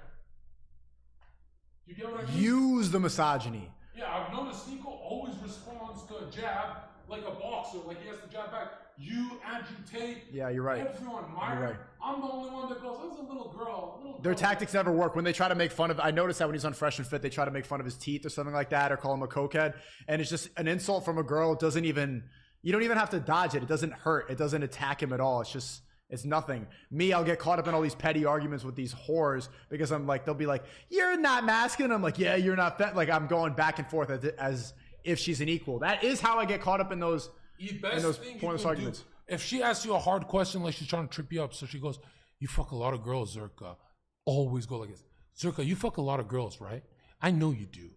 You get what I mean? Use the misogyny. Yeah, I've noticed SNEAKO always responds to a jab like a boxer, like he has to jab back. You, Andrew Tate, yeah, you're right. Everyone, Myron. You're right. I'm the only one that goes, that's a little girl. Their tactics never work. When they try to make fun of, I noticed that when he's on Fresh and Fit, they try to make fun of his teeth or something like that, or call him a cokehead. And it's just an insult from a girl. Doesn't even, you don't even have to dodge it. It doesn't hurt. It doesn't attack him at all. It's just, it's nothing. Me, I'll get caught up in all these petty arguments with these whores because I'm like, they'll be like, you're not masculine. I'm like, yeah, you're not fat. Like, I'm going back and forth as if she's an equal. That is how I get caught up in those pointless arguments. If she asks you a hard question, like she's trying to trip you up, so she goes, you fuck a lot of girls, Zherka. Always go like this. Zherka, you fuck a lot of girls, right? I know you do.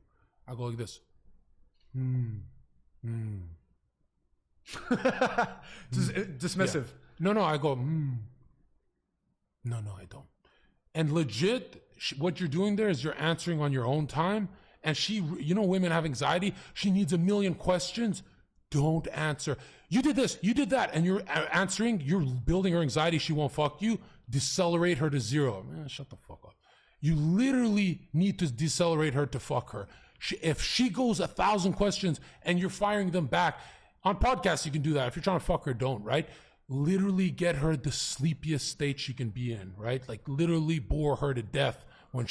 I go like this. Dismissive. Yeah. No, I go, No, I don't. And legit, what you're doing there is you're answering on your own time. And she, you know, women have anxiety. She needs a million questions. Don't answer. You did this, you did that. And you're answering, you're building her anxiety. She won't fuck you. Decelerate her to 0. Man, shut the fuck up. You literally need to decelerate her to fuck her. If she goes 1,000 questions and you're firing them back, on podcasts you can do that. If you're trying to fuck her, don't, right? Literally get her the sleepiest state she can be in, right? Like literally bore her to death when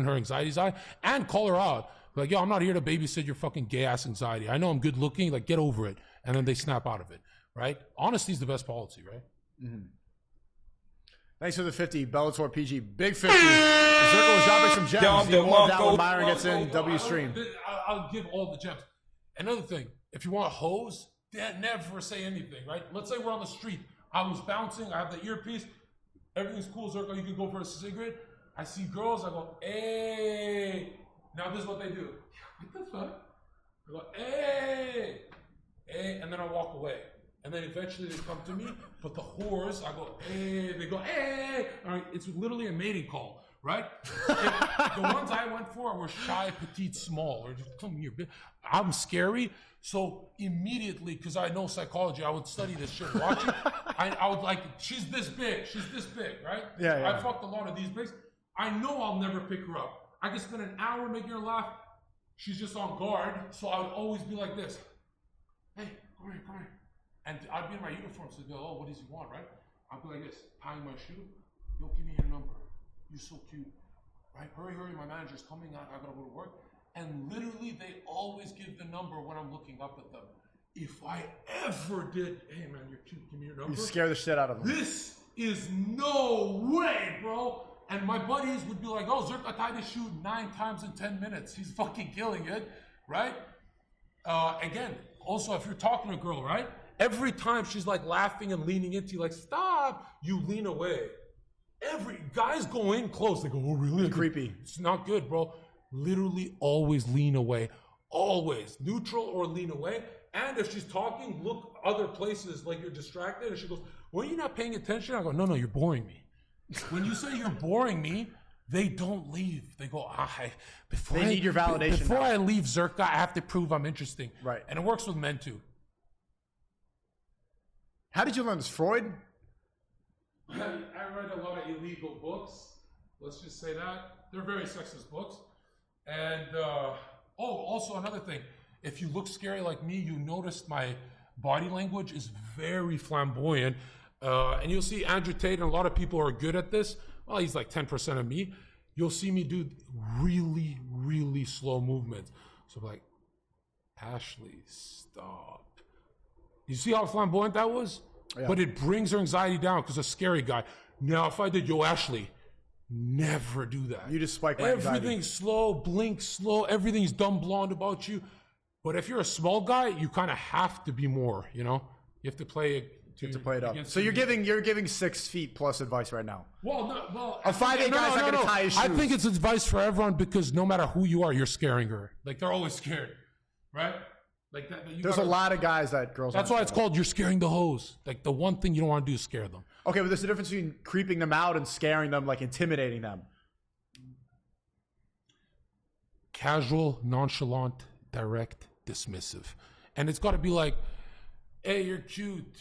her anxiety's high, and call her out. Like, yo, I'm not here to babysit your fucking gay ass anxiety. I know I'm good looking. Like, get over it. And then they snap out of it, right? Honesty is the best policy, right? Mm-hmm. Thanks for the 50, Bellator PG. Big 50. Zherka was dropping some gems. More of that when Myron gets in W stream. I'll give all the gems. Another thing, if you want a hose, never say anything, right? Let's say we're on the street. I was bouncing. I have the earpiece. Everything's cool, Zherka. You can go for a cigarette. I see girls. I go, hey. Now this is what they do. What the fuck? I go, hey. And then I walk away. And then eventually they come to me. But the whores, I go, hey. They go, hey. All right, it's literally a mating call, right? The ones I went for were shy, petite, small. Or just come here. I'm scary. So immediately, because I know psychology, I would study this shit, watch it. I would like, she's this big, right? Yeah. I fucked a lot of these bigs. I know I'll never pick her up. I can spend an hour making her laugh. She's just on guard. So I would always be like this. Hey, come here. And I'd be in my uniform, so they'd go, oh, what does he want, right? I'd be like this, tying my shoe. Yo, give me your number. you're so cute. Right? Hurry, my manager's coming. I gotta go to work. And literally, they always give the number when I'm looking up at them. If I ever did, hey man, you're cute, give me your number. You scare the shit out of them. This is no way, bro. And my buddies would be like, oh, Zherka tied his shoe 9 times in 10 minutes. He's fucking killing it, right? Again, also, if you're talking to a girl, right? Every time she's like laughing and leaning into you, like, stop, you lean away. Guys go in close. They go, oh, really? It's creepy. It's not good, bro. Literally always lean away. Always. Neutral or lean away. And if she's talking, look other places like you're distracted. And she goes, well, you're not paying attention? I go, no, you're boring me. When you say you're boring me, they don't leave. They go, they need your validation. Before I leave Zherka, I have to prove I'm interesting. Right. And it works with men too. How did you learn this? Freud? I read a lot of illegal books. Let's just say that. They're very sexist books. And, also another thing. If you look scary like me, you notice my body language is very flamboyant. And you'll see Andrew Tate, and a lot of people are good at this. Well, he's like 10% of me. You'll see me do really, really slow movements. So I'm like, Ashley, stop. You see how flamboyant that was? Yeah. But it brings her anxiety down because a scary guy. Now, if I did, yo, Ashley, never do that. You just spike my anxiety. Everything's slow, blink slow, everything's dumb blonde about you. But if you're a small guy, you kind of have to be more, you know? You have to play it. To play it up. So you're giving 6 feet plus advice right now. Well, a 5'8" guy's not gonna tie his shoes. I think it's advice for everyone because no matter who you are, you're scaring her. Like they're always scared, right? Like that. There's a lot of guys that girls. That's why it's called you're scaring the hoes. Like the one thing you don't want to do is scare them. Okay, but there's a difference between creeping them out and scaring them, like intimidating them. Casual, nonchalant, direct, dismissive, and it's got to be like, "Hey, you're cute."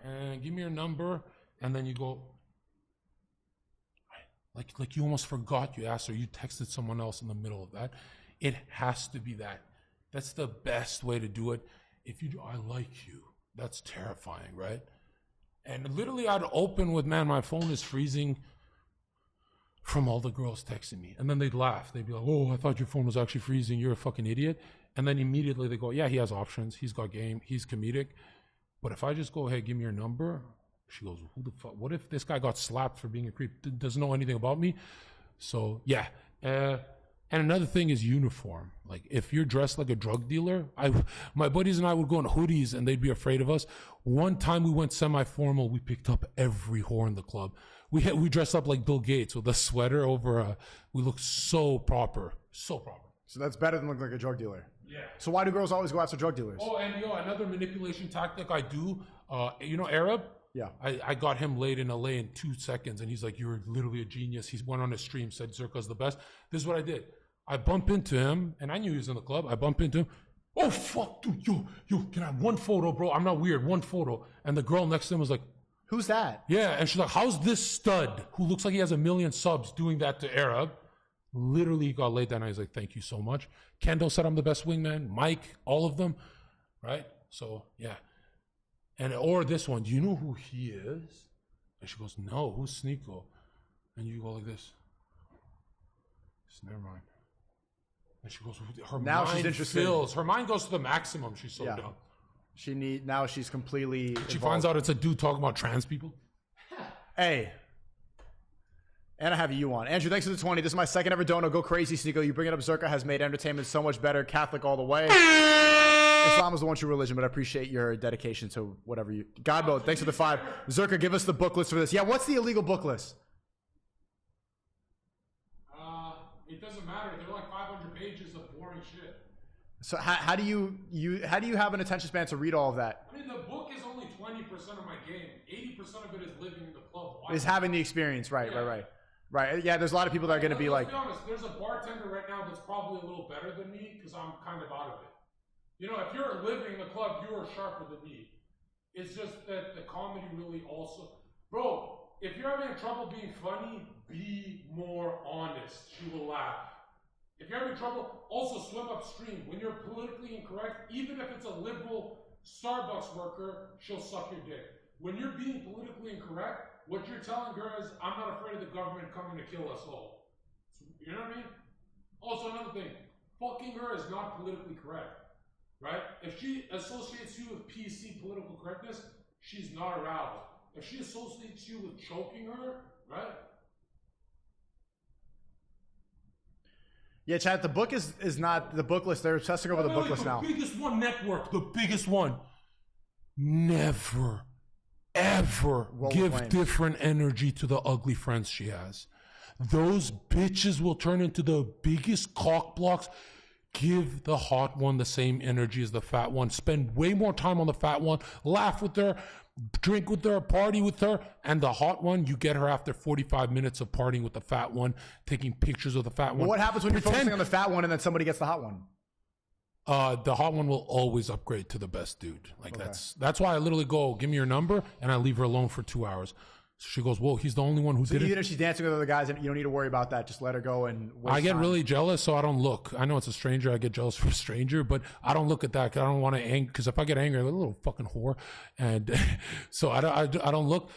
And give me your number, and then you go, like you almost forgot you asked her. You texted someone else in the middle of that. It has to be that. That's the best way to do it. If you do, I like you. That's terrifying, right? And literally, I'd open with, man, my phone is freezing from all the girls texting me. And then they'd laugh. They'd be like, oh, I thought your phone was actually freezing. You're a fucking idiot. And then immediately they go, yeah, he has options. He's got game. He's comedic. But if I just go, hey, give me your number, she goes, who the fuck? What if this guy got slapped for being a creep? Doesn't know anything about me? So, yeah. And another thing is uniform. Like, if you're dressed like a drug dealer, my buddies and I would go in hoodies and they'd be afraid of us. One time we went semi-formal, we picked up every whore in the club. We dressed up like Bill Gates with a sweater over we looked so proper. So proper. So that's better than looking like a drug dealer. Yeah. So why do girls always go after drug dealers? Oh, and another manipulation tactic I do, Arab? Yeah. I got him laid in LA in 2 seconds, and he's like, you're literally a genius. He went on his stream, said Zherka's the best. This is what I did. I bump into him, and I knew he was in the club. I bump into him. Oh, fuck, dude, yo, can I have one photo, bro? I'm not weird, one photo. And the girl next to him was like, who's that? Yeah, and she's like, how's this stud, who looks like he has 1 million subs, doing that to Arab? Literally, he got laid down. I was like, thank you so much. Kendall said I'm the best wingman. Mike, all of them, right? So, yeah. Or this one, do you know who he is? And she goes, no, who's SNEAKO? And you go like this. Never mind. And she goes, her now mind she's interested. fills. Her mind goes to the maximum. She's so dumb. Now she's completely She finds out it's a dude talking about trans people. Hey. And I have you on. Andrew, thanks for the 20. This is my second ever dono. Go crazy, SNEAKO. You bring it up. Zherka has made entertainment so much better. Catholic all the way. Islam is the one true religion, but I appreciate your dedication to whatever you... God mode, thanks for the 5. Zherka, give us the book list for this. Yeah, what's the illegal book list? It doesn't matter. They're like 500 pages of boring shit. So how do you have an attention span to read all of that? I mean, the book is only 20% of my game. 80% of it is living in the club. Is having the experience, right. Yeah, there's a lot of people that are going to be like... Let's be honest, there's a bartender right now that's probably a little better than me because I'm kind of out of it. You know, if you're living in the club, you are sharper than me. It's just that the comedy really also... Bro, if you're having trouble being funny, be more honest. She will laugh. If you're having trouble, also swim upstream. When you're politically incorrect, even if it's a liberal Starbucks worker, she'll suck your dick. When you're being politically incorrect, what you're telling her is, I'm not afraid of the government coming to kill us all. You know what I mean? Also, another thing, fucking her is not politically correct, right? If she associates you with PC political correctness, she's not aroused. If she associates you with choking her, right? Yeah, Chad, the book is not the book list. They're testing over the book list now. The biggest one network, the biggest one. Never, ever give different energy to the ugly friends she has. Those bitches will turn into the biggest cock blocks. Give the hot one the same energy as the fat one. Spend way more time on the fat one. Laugh with her. Drink with her, party with her, and the hot one, you get her after 45 minutes of partying with the fat one, taking pictures of the fat one. Well, what happens when you're focusing on the fat one and then somebody gets the hot one? The hot one will always upgrade to the best dude. Like that's why I literally go, give me your number, and I leave her alone for 2 hours. So she goes, whoa, he's the only one who did it. Even if she's dancing with other guys, you don't need to worry about that. Just let her go and waste I get time. really jealous, so I don't look. I know it's a stranger. I get jealous for a stranger, but I don't look at that because I don't want to anger. Because if I get angry, I'm a little fucking whore, and so I don't look.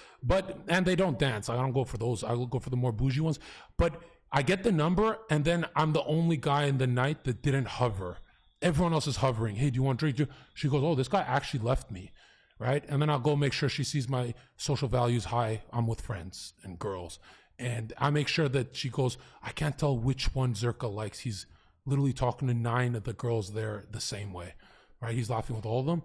And they don't dance. I don't go for those. I will go for the more bougie ones. But I get the number, and then I'm the only guy in the night that didn't hover. Everyone else is hovering. Hey, do you want to drink? She goes, oh, this guy actually left me. Right? And then I'll go make sure she sees my social values high. I'm with friends and girls. And I make sure that she goes, I can't tell which one Zherka likes. He's literally talking to 9 of the girls there the same way. Right? He's laughing with all of them.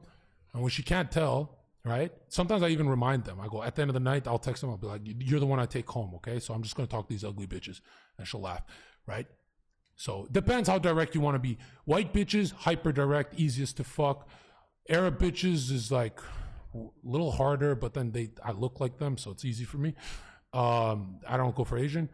And when she can't tell, right? Sometimes I even remind them. I go, at the end of the night, I'll text them. I'll be like, you're the one I take home, okay? So I'm just going to talk to these ugly bitches. And she'll laugh. Right? So depends how direct you want to be. White bitches, hyper direct, easiest to fuck. Arab bitches is like a little harder, but then I look like them, so it's easy for me. I don't go for Asian.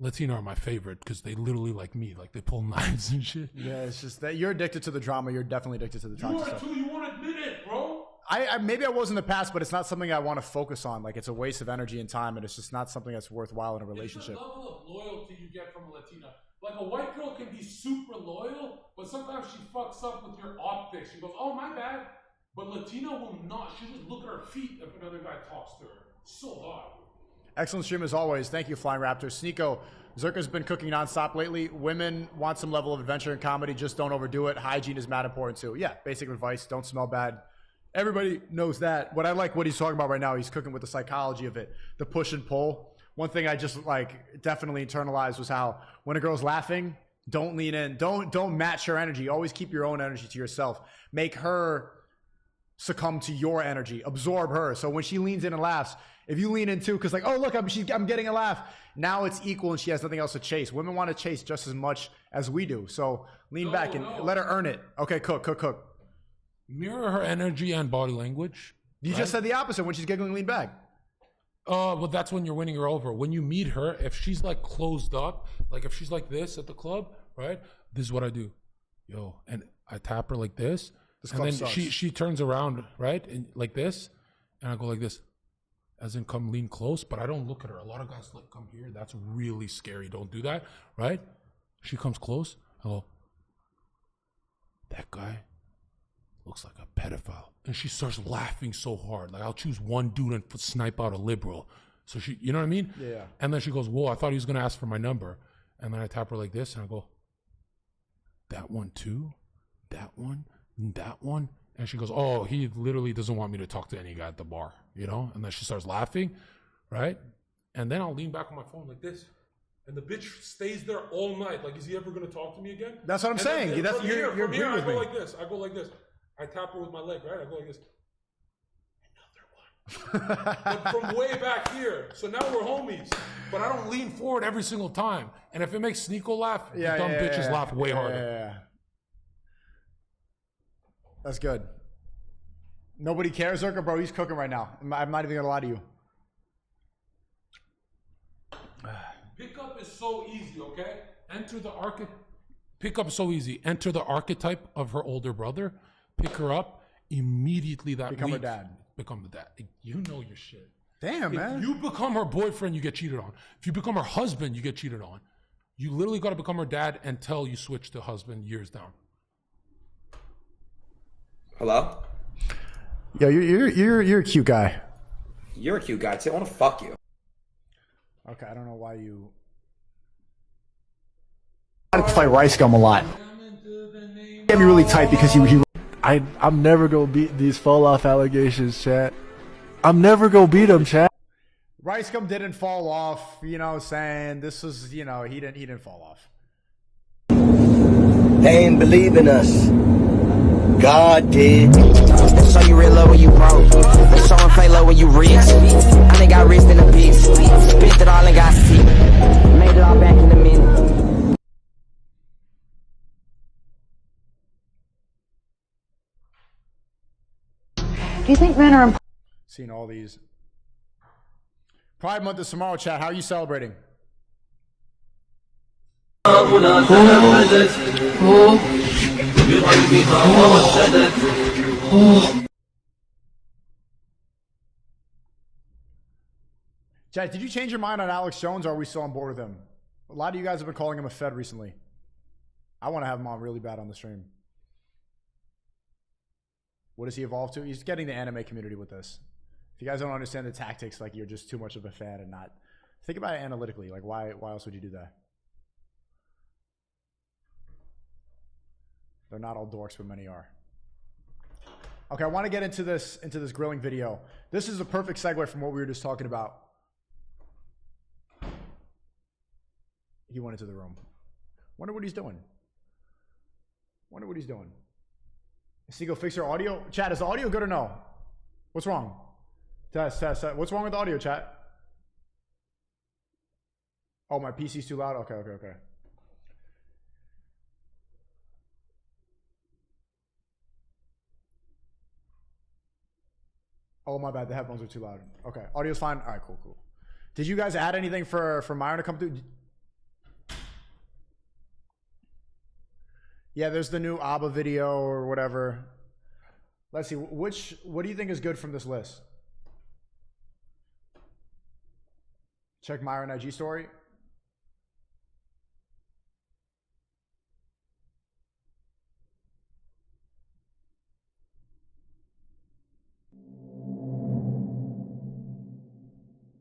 Latino are my favorite because they literally like me, like they pull knives and shit. Yeah, it's just that you're addicted to the drama. You're definitely addicted to the toxic stuff. You won't admit it, bro. I maybe I was in the past, but it's not something I want to focus on. Like, it's a waste of energy and time, and it's just not something that's worthwhile in a relationship. It's the level of loyalty you get from a Latina. Like, a white girl can be super loyal, but sometimes she fucks up with your optics. She goes, oh, my bad. But Latina will not. She'll just look at her feet if another guy talks to her. So hot. Excellent stream as always. Thank you, Flying Raptors. SNEAKO, Zherka's been cooking nonstop lately. Women want some level of adventure and comedy. Just don't overdo it. Hygiene is mad important too. Yeah, basic advice. Don't smell bad. Everybody knows that. What I like what he's talking about right now, he's cooking with the psychology of it, the push and pull. One thing I just like definitely internalized was how when a girl's laughing, don't lean in. Don't match her energy. Always keep your own energy to yourself. Make her succumb to your energy. Absorb her. So when she leans in and laughs, if you lean in too, because like, oh, look, I'm getting a laugh. Now it's equal and she has nothing else to chase. Women want to chase just as much as we do. So lean back and let her earn it. Okay, cook. Mirror her energy and body language. You just said the opposite when she's giggling, lean back. Well, that's when you're winning her over. When you meet her, if she's like closed up, like if she's like this at the club, right? This is what I do. Yo, and I tap her like this. And then she turns around, right? And like this. And I go like this. As in come lean close, but I don't look at her. A lot of guys like come here. That's really scary. Don't do that, right? She comes close. I go, that guy looks like a pedophile. And she starts laughing so hard. Like, I'll choose one dude and snipe out a liberal. So she, you know what I mean? Yeah. And then she goes, whoa, I thought he was going to ask for my number. And then I tap her like this and I go, that one too? That one? That one? And she goes, oh, he literally doesn't want me to talk to any guy at the bar, you know? And then she starts laughing, right? And then I'll lean back on my phone like this. And the bitch stays there all night. Like, is he ever going to talk to me again? That's what I'm saying. You're agreeing with me. I go like this. I tap her with my leg, right? I go like this. Another one. But from way back here. So now we're homies. But I don't lean forward every single time. And if it makes SNEAKO laugh, the dumb bitches laugh way harder. Yeah. That's good. Nobody cares, Zherka, bro. He's cooking right now. I'm not even going to lie to you. Pickup is so easy, okay? Pickup is so easy. Enter the archetype of her older brother. Pick her up. Immediately that Become week, her dad. Become the dad. You know your shit. Damn, man. If you become her boyfriend, you get cheated on. If you become her husband, you get cheated on. You literally got to become her dad until you switch to husband years down. Hello? Yeah, you're a cute guy. You're a cute guy too. I want to fuck you. Okay, I don't know why you. I play Rice Gum a lot. Get me really tight because he I'm never gonna beat these fall off allegations, chat. I'm never gonna beat them, chat. Rice Gum didn't fall off, you know, saying this was, you know, he didn't fall off. They ain't believe in us. God did. They show you real love when you broke. They show and fake love when you rich. I ain't got rich in the bitch. Spent it all and got sick. Made it all back in a minute. Do you think men are important? Seen all these. Pride Month is tomorrow, chat. How are you celebrating? Chat, did you change your mind on Alex Jones, or are we still on board with him? A lot of you guys have been calling him a Fed recently. I want to have him on really bad on the stream. What does he evolve to? He's getting the anime community with this. If you guys don't understand the tactics, like, you're just too much of a fan and not... Think about it analytically. Like, why else would you do that? They're not all dorks, but many are. Okay, I want to get into this grilling video. This is a perfect segue from what we were just talking about. He went into the room. Wonder what he's doing. SNEAKO, fix your audio. Chat, is the audio good or no? What's wrong? Test. What's wrong with the audio, chat? Oh, my PC's too loud? Okay. Oh, my bad. The headphones are too loud. Okay. Audio's fine? All right, cool. Did you guys add anything for Myron to come through? Yeah, there's the new ABBA video or whatever. Let's see. What do you think is good from this list? Check Myron IG story.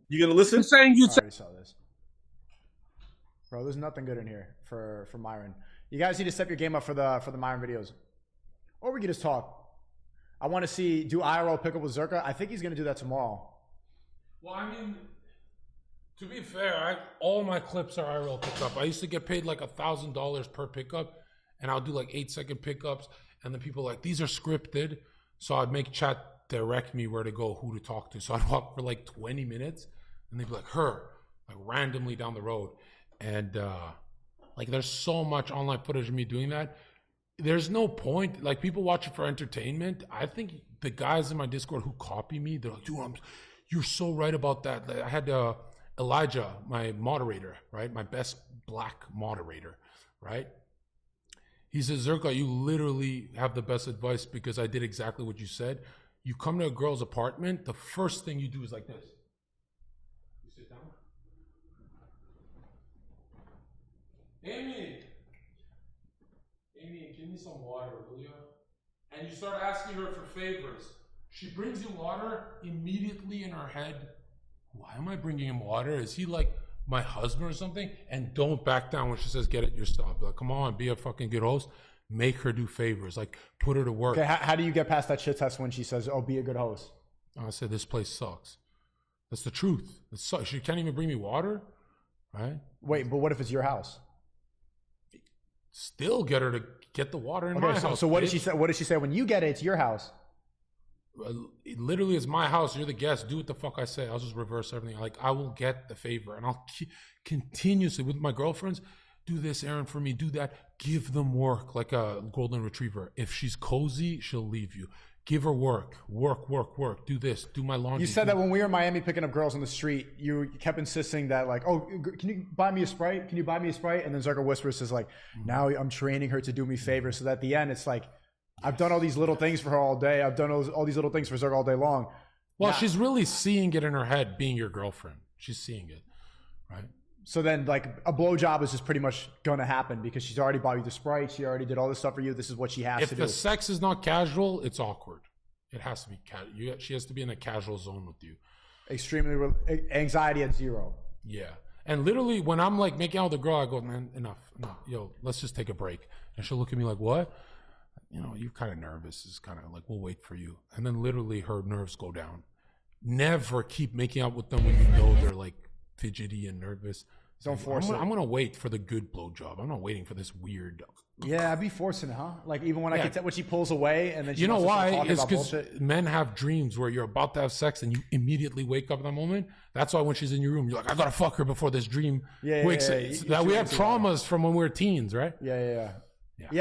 You gonna listen? I already saw this. Bro, there's nothing good in here for Myron. You guys need to step your game up for the Myron videos. Or we can just talk. I want to see, do IRL pick up with Zherka? I think he's going to do that tomorrow. Well, I mean, to be fair, all my clips are IRL pickup. I used to get paid like $1,000 per pickup, and I'll do like 8-second pickups, and then people are like, these are scripted. So I'd make chat direct me where to go, who to talk to. So I'd walk for like 20 minutes, and they'd be like, like randomly down the road. And like, there's so much online footage of me doing that. There's no point. Like, people watch it for entertainment. I think the guys in my Discord who copy me, they're like, dude, you're so right about that. Like, I had Elijah, my moderator, right? My best black moderator, right? He says, Zherka, you literally have the best advice because I did exactly what you said. You come to a girl's apartment, the first thing you do is like this. You sit down. Amy, give me some water, will you? And you start asking her for favors. She brings you water, immediately in her head, why am I bringing him water? Is he like my husband or something? And don't back down when she says, get it yourself. Be like, come on, be a fucking good host. Make her do favors. Like, put her to work. Okay, how do you get past that shit test when she says, oh, be a good host? I said, this place sucks. That's the truth. It sucks. She can't even bring me water, right? Wait, but what if it's your house? Still get her to get the water in my house. So what did she say? What did she say when you get it? It's your house. It literally is my house. You're the guest. Do what the fuck I say. I'll just reverse everything. Like, I will get the favor, and I'll continuously with my girlfriends. Do this errand for me. Do that. Give them work like a golden retriever. If she's cozy, she'll leave you. Give her work. Work. Do this. Do my laundry. You said that when we were in Miami picking up girls on the street, you kept insisting that, like, oh, can you buy me a Sprite? Can you buy me a Sprite? And then Zherka whispers, says, like, now I'm training her to do me favors. So that at the end, it's like, I've done all these little things for her all day. I've done all these little things for Zherka all day long. Well, she's really seeing it in her head being your girlfriend. She's seeing it, right? So then, like, a blowjob is just pretty much going to happen because she's already bought you the Sprite. She already did all this stuff for you. This is what she has to do. If the sex is not casual, it's awkward. It has to be casual. She has to be in a casual zone with you. extremely anxiety at 0. Yeah. And literally, when I'm like making out with a girl, I go, man, enough. Yo, let's just take a break. And she'll look at me like, what? You know, you're kind of nervous. It's kind of like, we'll wait for you. And then literally her nerves go down. Never keep making out with them when you know they're like fidgety and nervous. Don't force it. I'm gonna wait for the good blowjob. I'm not waiting for this weird. Yeah, I'd be forcing it, huh? Like even when I can tell when she pulls away and then she you know why? It's because men have dreams where you're about to have sex and you immediately wake up at that moment. That's why when she's in your room, you're like, I gotta fuck her before this dream wakes. That we have traumas from when we were teens, right? Yeah.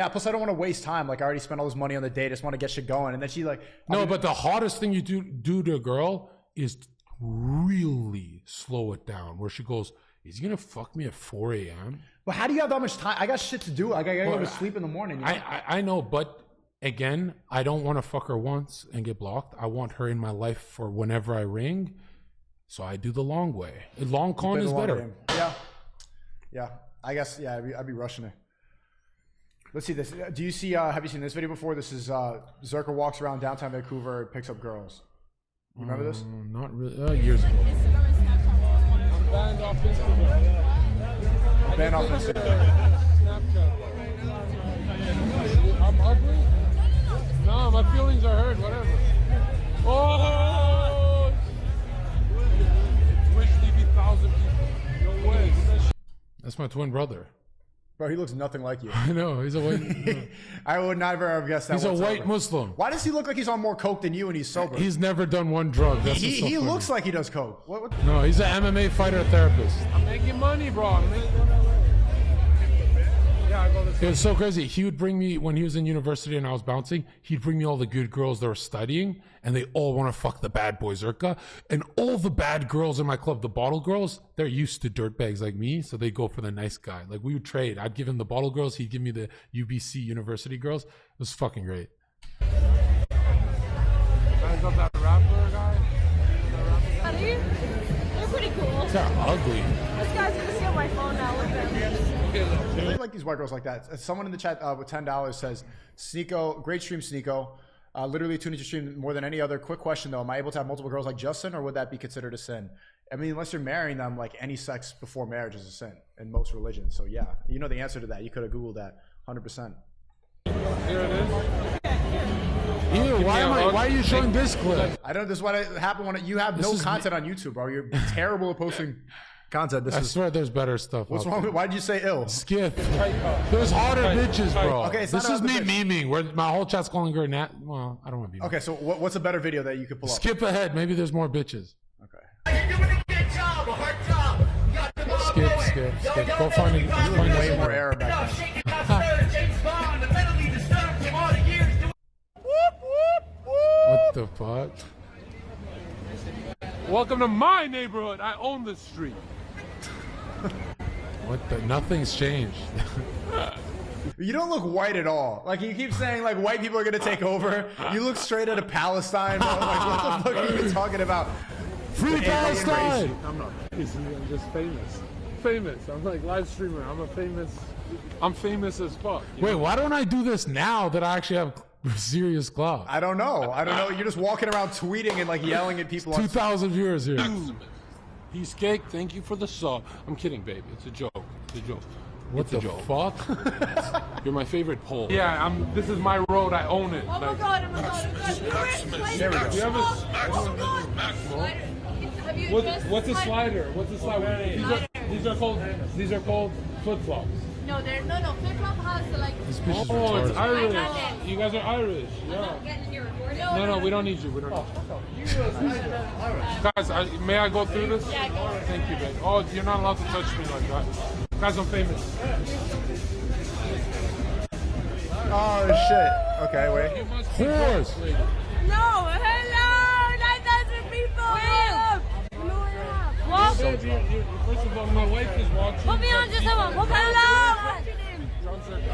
Plus, I don't want to waste time. Like I already spent all this money on the date. I just want to get shit going, and then she like. But the hardest thing you do to a girl is really slow it down. Where she goes, is he gonna fuck me at 4 a.m.? But how do you have that much time? I got shit to do. I gotta go to sleep in the morning. You know? I know, but again, I don't want to fuck her once and get blocked. I want her in my life for whenever I ring. So I do the long way. A long con is better. Yeah. I guess. Yeah, I'd be rushing it. Let's see this. Do you see? Have you seen this video before? This is Zherka walks around downtown Vancouver and picks up girls. You remember this? Not really. Years ago. I'm banned off Instagram. Banned off Instagram. Snapchat. I'm ugly? No, my feelings are hurt. Whatever. Oh! Twitch TV 1,000 people. No way. That's my twin brother. Bro, he looks nothing like you. I know. He's a white... I would never have guessed that. He's a white Muslim. Why does he look like he's on more coke than you and he's sober? He's never done one drug. That's he looks like he does coke. What? No, he's an MMA fighter therapist. I'm making money, bro. I'm making money. Yeah, I go this way. It was so crazy. He would bring me, when he was in university and I was bouncing, he'd bring me all the good girls that were studying, and they all want to fuck the bad boy Zherka. And all the bad girls in my club, the bottle girls, they're used to dirtbags like me, so they go for the nice guy. Like, we would trade. I'd give him the bottle girls, he'd give me the UBC university girls. It was fucking great. Guys got that rapper guy? They're pretty cool. They're ugly. This guy's gonna steal my phone now. Look at him. I really like these white girls like that. Someone in the chat with $10 says, SNEAKO, great stream, SNEAKO. Literally tuned into stream more than any other. Quick question though, am I able to have multiple girls like Justin, or would that be considered a sin? I mean, unless you're marrying them, like any sex before marriage is a sin in most religions. So yeah, you know the answer to that. You could have Googled that 100%. Here it is. Ew, why are you showing this clip? I don't. This is what happened when you have no content on YouTube, bro. You're terrible at posting content. I swear there's better stuff. What's wrong with? Why did you say ill? Skip. There's hotter bitches, bro. Okay, it's this is me memeing. Where my whole chat's calling her Nat. Well, I don't want to be. Okay, so what's a better video that you could pull up? Skip ahead. Maybe there's more bitches. Okay. Skip. Go find it. Find way more error back then. What the fuck? Welcome to my neighborhood. I own this street. What the? Nothing's changed. You don't look white at all. Like you keep saying, like white people are gonna take over. You look straight out of Palestine, bro. Like what the fuck are you talking about? Free Palestine! I'm not crazy. I'm just famous. Famous. I'm like live streamer. I'm famous as fuck. Wait, why don't I do this now that I actually have serious clout? I don't know. You're just walking around tweeting and like yelling at people. 2,000 viewers here. He's cake. Thank you for the sub. I'm kidding, baby. It's a joke. It's a joke. What the fuck? You're my favorite pole. Yeah, this is my road. I own it. Oh my god, oh my god. There we go. Do you have what's a slider? What's a slider? These are called flip flops. No, flip flop has the like. Oh, it's Irish. You guys are Irish. Yeah. No, we don't need you. We don't need you. Guys, may I go through this? Yeah, go. Thank you, babe. Oh, you're not allowed to touch me like that. Guys, I'm famous. Oh shit. Okay, wait. Horse. No, hello, 9,000 people. What? First of all, my wife is watching. Put me on to someone. Hello. What's your name?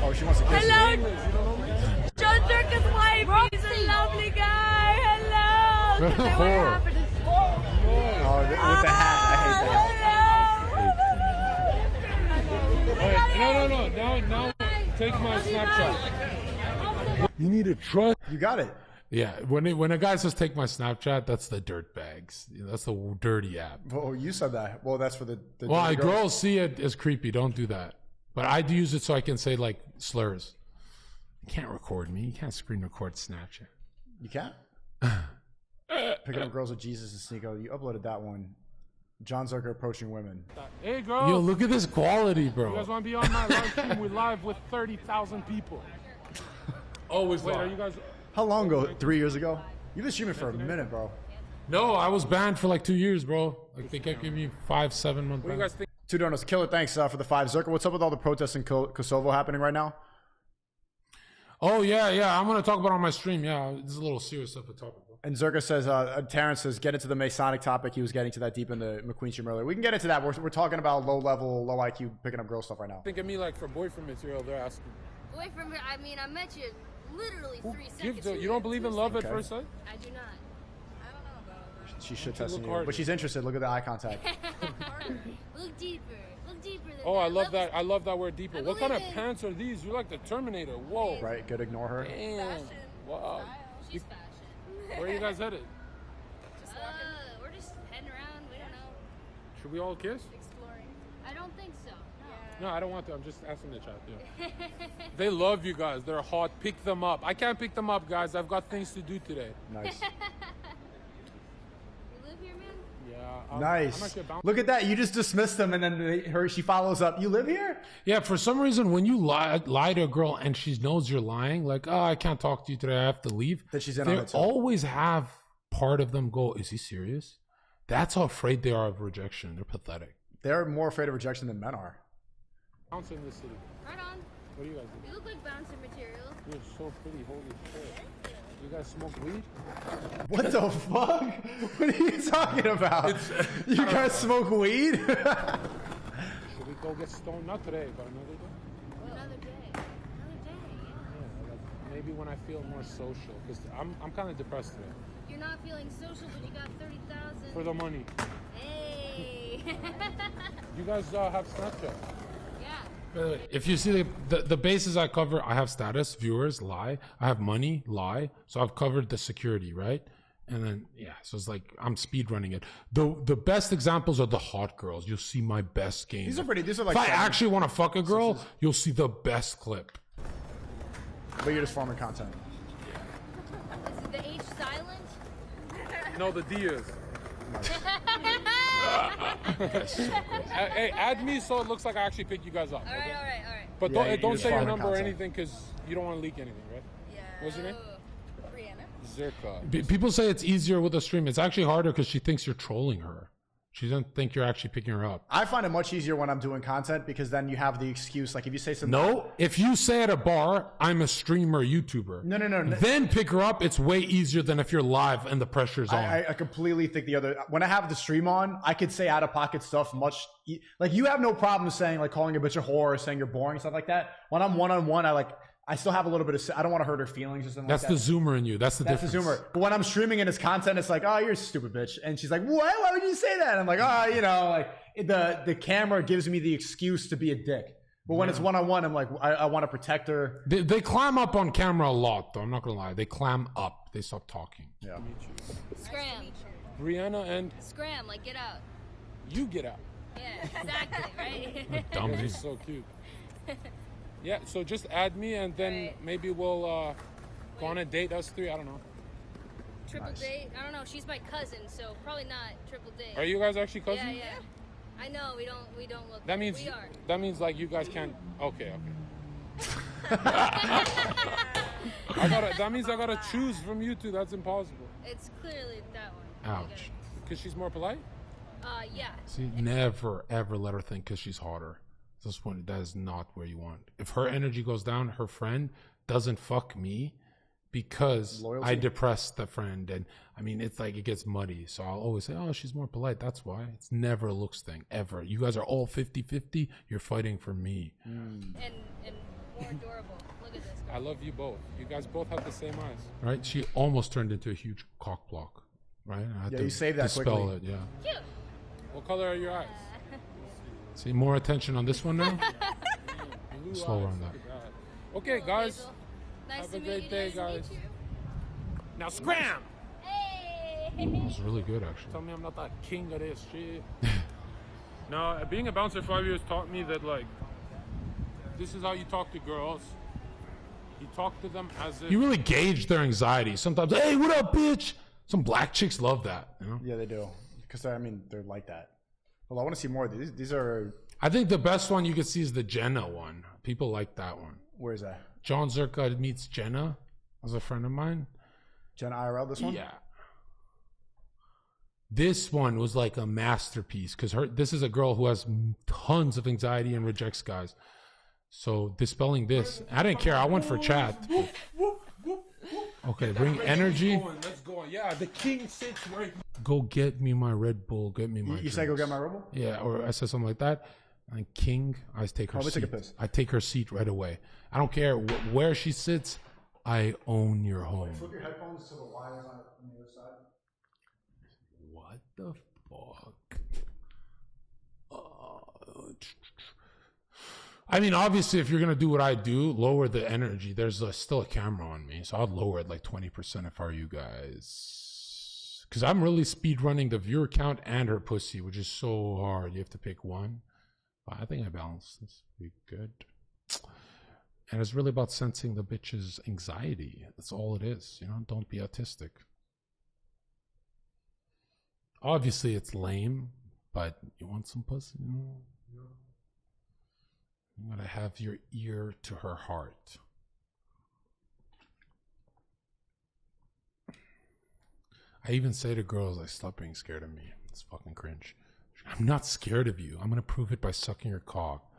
Oh, she wants to kiss Hello. you. John Zherka's wife. He's a lovely guy. Hello. Look at what happened. Oh, with the hat. I hate that. No. Now take my Snapchat. You need to trust. You got it. Yeah, when a guy says take my Snapchat, that's the dirt bags. That's the dirty app. Oh, you said that. Well, that's for the well, girls see it as creepy. Don't do that. But I do use it so I can say like slurs. You can't record me. You can't screen record Snapchat. You can't? Picking up girls with Jesus and SNEAKO. You uploaded that one. John Zherka approaching women. Hey, girls. Yo, look at this quality, bro. You guys want to be on my live stream? We're live with 30,000 people. Always Wait, live. are you guys... How long ago? 3 years ago? You've been streaming for a minute, bro. No, I was banned for like 2 years, bro. Like they kept giving me 5-7 months. What do you guys think? 2 donuts. Killer, thanks for the 5. Zherka, what's up with all the protests in Kosovo happening right now? Oh, yeah. I'm going to talk about it on my stream. Yeah, this is a little serious stuff to talk about. And Zherka says, Terrence says, get into the Masonic topic. He was getting to that deep in the McQueen stream earlier. We can get into that. We're talking about low level, low IQ, picking up girl stuff right now. Think of me like for boyfriend material, they're asking. Boyfriend, I mean, I met you literally 3 seconds. You don't believe in love at first sight? I do not. I don't know about She should test you, but she's interested. Look at the eye contact. Look deeper. Look deeper than Oh, that. I love that. I love that word deeper. I What kind of believe in- pants are these? You're like the Terminator. Whoa. Right, good. Ignore her. Damn. Wow. She's fashion. Where are you guys headed? We're just heading around. We don't know. Should we all kiss? Exploring. I don't think so. No, I don't want to. I'm just asking the chat. Yeah. They love you guys. They're hot. Pick them up. I can't pick them up, guys. I've got things to do today. Nice. You live here, man? Yeah. Nice. Look at that. You just dismissed them, and then she follows up. You live here? Yeah, for some reason, when you lie to a girl and she knows you're lying, like, oh, I can't talk to you today, I have to leave. That she's in on they it too. always have part of them go, is he serious? That's how afraid they are of rejection. They're pathetic. They're more afraid of rejection than men are. Bouncer in this city. Right on. What do you guys do? You look like bouncer material. You're so pretty. Holy shit. You guys smoke weed? What the fuck? What are you talking about? You guys smoke weed? Should we go get stoned? Not today, but another day? Another day. Another day, Yeah, like maybe when I feel more social. Because I'm kind of depressed today. You're not feeling social, but you got 30,000. For the money. Hey. You guys have Snapchat? Yeah. If you see the bases I cover, I have status, viewers, lie. I have money, lie. So I've covered the security, right? And then, yeah, so it's like I'm speed running it. The best examples are the hot girls. You'll see my best game. These are like. If I actually want to fuck a girl, you'll see the best clip. But you're just farming content. Is the H silent? No, the D is. Hey, add me so it looks like I actually picked you guys up. All right. But Yeah, don't say your farming number or content. anything because you don't want to leak anything, right? Yeah. What's your name? Brianna. Zherka. People say it's easier with a stream. It's actually harder because she thinks you're trolling her. She doesn't think you're actually picking her up. I find it much easier when I'm doing content because then you have the excuse. Like if you say something. No, if you say at a bar, I'm a streamer, YouTuber. No. Then pick her up. It's way easier than if you're live and the pressure's on. I completely think the other. When I have the stream on, I could say out of pocket stuff much. Like you have no problem saying like calling a bitch a whore or saying you're boring stuff like that. When I'm one on one, I still have a little bit of. I don't want to hurt her feelings or something. That's like that. the zoomer in you. That's the difference. The zoomer. But when I'm streaming and it's content, it's like, oh, you're a stupid bitch. And she's like, what? Why would you say that? And I'm like, oh, like the camera gives me the excuse to be a dick. But when it's one-on-one, I'm like, I want to protect her. They clam up on camera a lot, though. I'm not going to lie. They clam up. They stop talking. Yeah. Scram. Brianna and... Scram, like get out. You get out. Yeah, exactly, right? Dumb. You're so cute. Yeah, so just add me and then maybe we'll go on a date, us three. I don't know. Triple date? I don't know. She's my cousin, so probably not triple date. Are you guys actually cousins? Yeah. I know we don't look. That means we are. That means like you guys can't. Okay. That means I gotta choose from you two. That's impossible. It's clearly that one. Ouch. Because she's more polite. Yeah. See, never ever let her think because she's hotter. This point, that is not where you want. If her energy goes down, her friend doesn't fuck me because Loyalty? I depressed the friend. And I mean, it's like it gets muddy. So I'll always say, oh, she's more polite. That's why. It's never a looks thing, ever. You guys are all 50-50. You're fighting for me. And more adorable. Look at this girl. I love you both. You guys both have the same eyes. Right? She almost turned into a huge cock block. Right? I had Yeah, to you saved that dispel quickly. it. Yeah. Cute. What color are your eyes? See, more attention on this one now. Blue Slower eyes. on that. Look at that. Okay, guys. Nice Have to a meet great you. day, Nice to guys. meet you. Now scram! Hey! It was really good, actually. Tell me I'm not the king of this shit. No, being a bouncer 5 years taught me that, like, this is how you talk to girls. You talk to them as if... You really gauge their anxiety. Sometimes, hey, what up, bitch? Some black chicks love that, you know? Yeah, they do. Because, they're like that. Well, I want to see more of these. These are... I think the best one you could see is the Jenna one. People like that one. Where is that? John Zherka meets Jenna. As a friend of mine. Jenna IRL, this one? Yeah. This one was like a masterpiece because this is a girl who has tons of anxiety and rejects guys. So dispelling this, I didn't care. I went for chat. Okay, bring energy. Let's go. Yeah, the king sits right. Go get me my Red Bull. Get me my. You say go get my Red Bull? Yeah, or I said something like that. And King, I take her seat. Take a piss. I take her seat right away. I don't care where she sits. I own your home. Flip your headphones to the wires on the other side. What the fuck? I mean, obviously, if you're going to do what I do, lower the energy. There's still a camera on me, so I'd lower it like 20% if I were you guys. Because I'm really speed running the viewer count and her pussy, which is so hard. You have to pick one. But I think I balanced this pretty good. And it's really about sensing the bitch's anxiety. That's all it is. You know, don't be autistic. Obviously, it's lame, but you want some pussy? You know? You gotta have your ear to her heart. I even say to girls, like, stop being scared of me. It's fucking cringe. I'm not scared of you. I'm gonna prove it by sucking your cock.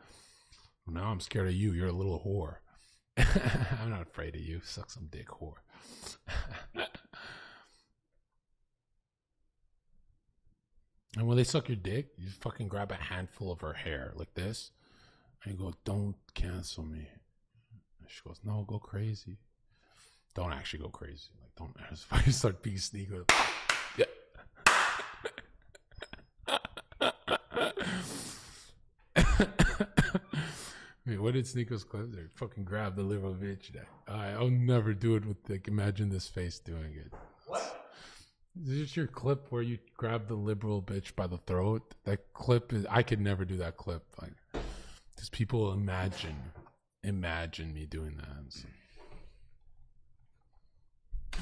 Now I'm scared of you. You're a little whore. I'm not afraid of you. Suck some dick, whore. And when they suck your dick, you fucking grab a handful of her hair like this. And you go, don't cancel me. And she goes, no, go crazy. Don't actually go crazy. Like, don't. If I start being sneaky. Yeah. Wait, what did SNEAKO's clip there? Fucking grab the little bitch. I'll never do it with, like, imagine this face doing it. What? Is this your clip where you grab the liberal bitch by the throat? That clip is, I could never do that clip. Like, because people imagine me doing that. So.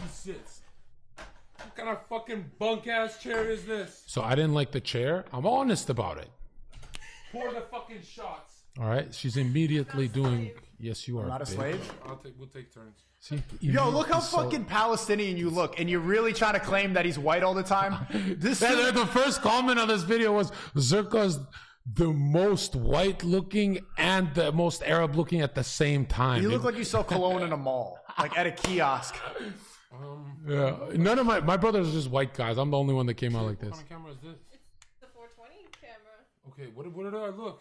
He sits. What kind of fucking bunk ass chair is this? So I didn't like the chair. I'm honest about it. Pour the fucking shots. All right, she's immediately doing. Yes, you are. I'm not a slave. We'll take turns. See, yo, look how fucking Palestinian you look, and you're really trying to claim that he's white all the time. The first comment on this video was Zherka's the most white looking and the most Arab looking at the same time. You look like you sell cologne in a mall, like at a kiosk. Yeah, none of my brothers are just white guys. I'm the only one that came out like this. What kind of camera is this? It's the 420 camera. Okay, what did I look?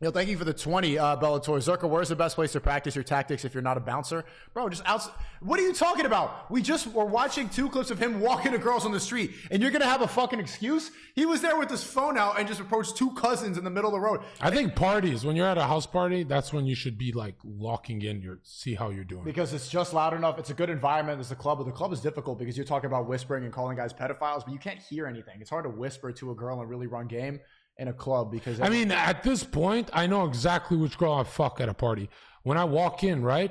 Yo, thank you for the 20, Bellator. Zherka, where's the best place to practice your tactics if you're not a bouncer? Bro, just outside. What are you talking about? We just were watching 2 clips of him walking to girls on the street, and you're going to have a fucking excuse? He was there with his phone out and just approached 2 cousins in the middle of the road. I think parties, when you're at a house party, that's when you should be, like, locking in see how you're doing. Because it's just loud enough. It's a good environment. It's a club, but the club is difficult because you're talking about whispering and calling guys pedophiles, but you can't hear anything. It's hard to whisper to a girl and really run game in a club because I mean, at this point, I know exactly which girl I fuck at a party. When I walk in, right?